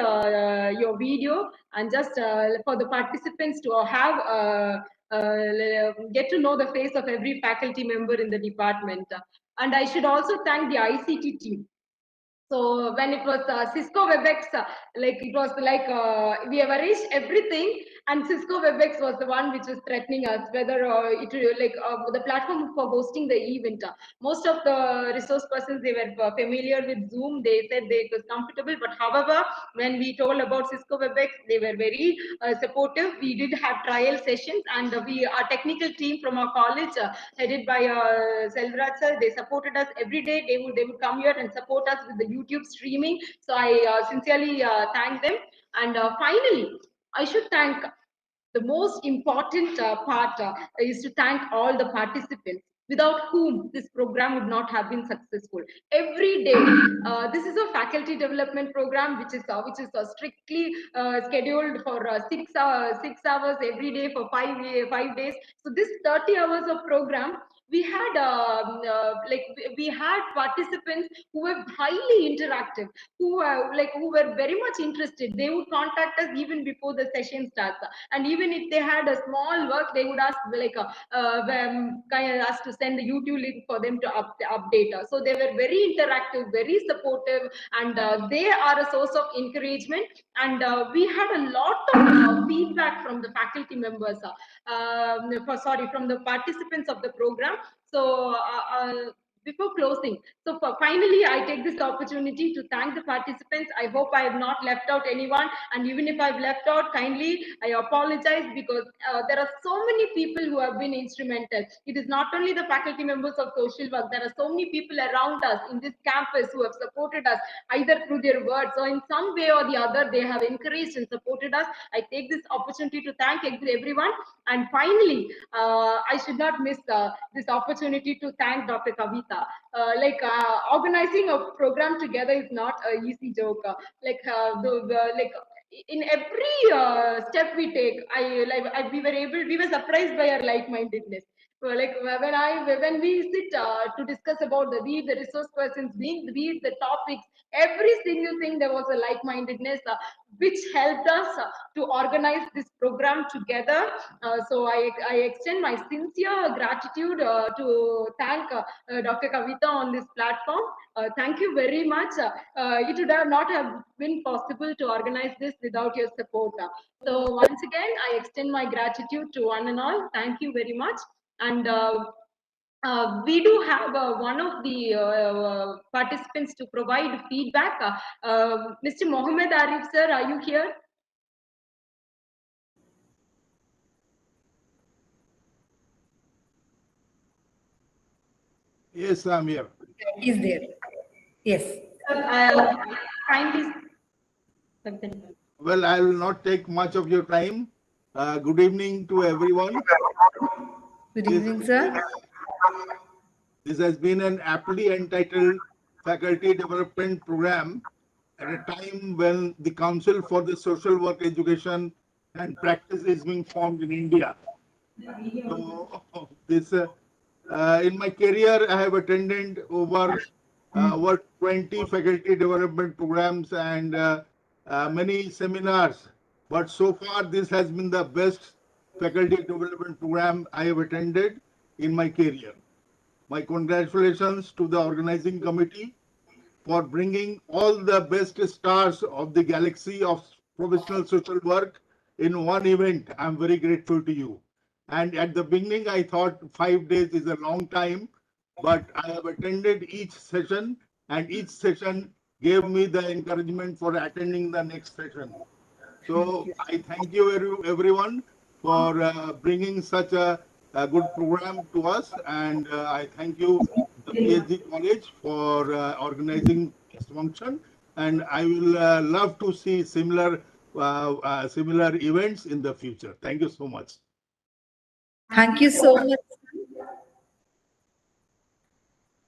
your video, and just for the participants to have get to know the face of every faculty member in the department. And I should also thank the ICT team. So when it was Cisco WebEx, like it was like we have arranged everything, and Cisco WebEx was the one which was threatening us whether the platform for hosting the event. Most of the resource persons, they were familiar with Zoom. They said it was comfortable, but however, when we told about Cisco WebEx, they were very supportive. We did have trial sessions, and our technical team from our college, headed by Selvraj sir, they supported us every day. They would come here and support us with the YouTube streaming. So I sincerely thank them. And finally, I should thank the most important part is to thank all the participants, without whom this program would not have been successful. Every day, this is a faculty development program which is strictly scheduled for 6 hours every day for 5 days. So this 30 hours of program, we had we had participants who were highly interactive, who were very much interested. They would contact us even before the session starts, and even if they had a small work, they would ask kind of ask to send the YouTube link for them to update us. So they were very interactive, very supportive, and they are a source of encouragement. And we had a lot of feedback from the faculty members, from the participants of the program. So before closing, so finally, I take this opportunity to thank the participants. I hope I have not left out anyone, and even if I've left out, kindly I apologize, because there are so many people who have been instrumental. It is not only the faculty members of social work. There are so many people around us in this campus who have supported us, either through their words or in some way or the other. They have encouraged and supported us. I take this opportunity to thank everyone. And finally, I should not miss this opportunity to thank Dr. Kavita. Organizing a program together is not an easy joke. In every step we take, we were surprised by our like-mindedness. So when we sit to discuss about the resource persons, be the topics, every single thing, there was a like-mindedness which helped us to organize this program together. So I extend my sincere gratitude to thank Dr. Kavita on this platform. Thank you very much. It would have not have been possible to organize this without your support. So once again, I extend my gratitude to one and all. Thank you very much. And we do have one of the participants to provide feedback. Mr. Mohammed Arif, sir, are you here? Yes, I'm here. He's there. Yes. Kindly. Well, I will not take much of your time. Good evening to everyone. Good evening, sir. This has been an aptly entitled faculty development program at a time when the Council for the Social Work Education and Practice is being formed in India. So, in my career, I have attended over 20 faculty development programs and many seminars. But so far, this has been the best faculty development program I have attended in my career. My congratulations to the organizing committee for bringing all the best stars of the galaxy of professional social work in one event. I'm very grateful to you. And at the beginning, I thought 5 days is a long time, but I have attended each session, and each session gave me the encouragement for attending the next session. So I thank you everyone for bringing such a good program to us, and I thank you, the PSG College, for organizing this function. And I will love to see similar events in the future. Thank you so much. Thank you so much.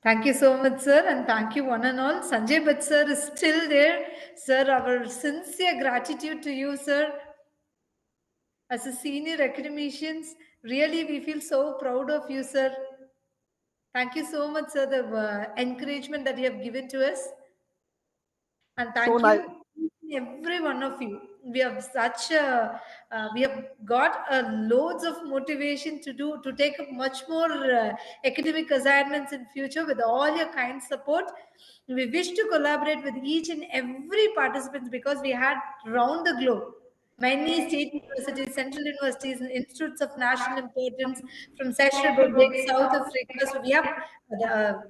Thank you so much, sir, and thank you one and all. Sanjay Bhatt sir is still there. Sir, our sincere gratitude to you, sir. As a senior academicians, really we feel so proud of you, sir. Thank you so much, sir, the encouragement that you have given to us. And thank you, every one of you. We have we have got loads of motivation to take up much more academic assignments in future with all your kind support. We wish to collaborate with each and every participant because we had round the globe many state universities, central universities, and institutes of national importance from Czech Republic, South Africa. So we have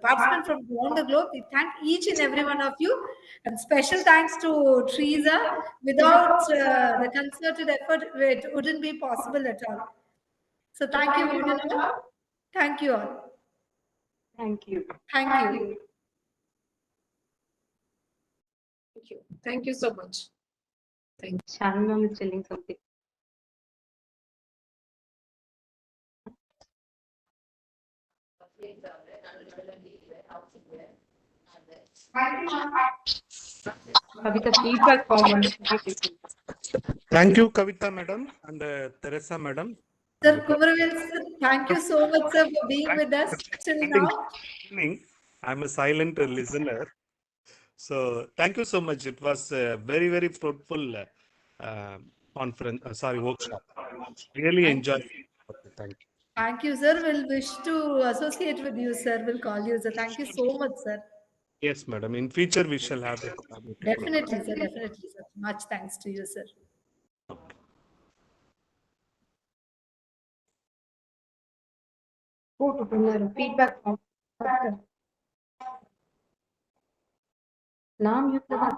participants from around the globe. We thank each and every one of you. And special thanks to Teresa. Without the concerted effort, it wouldn't be possible at all. So thank you one and all. Thank you all. Thank you. Thank you. Thank you. Thank you so much. Thank you. Shannon is telling something. Kavita, feedback form. Thank you, Kavita madam and Teresa madam. Sir Kumarvel, sir, thank you so much, sir, for being with us till now. I'm a silent listener. So thank you so much. It was a very, very fruitful workshop. Really enjoyed it. Thank you. Thank you, sir. We'll wish to associate with you, sir. We'll call you, sir. Thank you so much, sir. Yes, madam. In future, we shall have a collaborative. Definitely, sir. Definitely, sir. Much thanks to you, sir. Go to feedback form. Naam you put.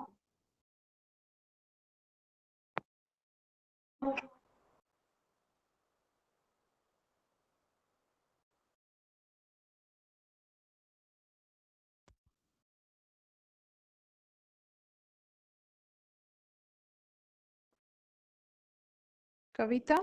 Kavita?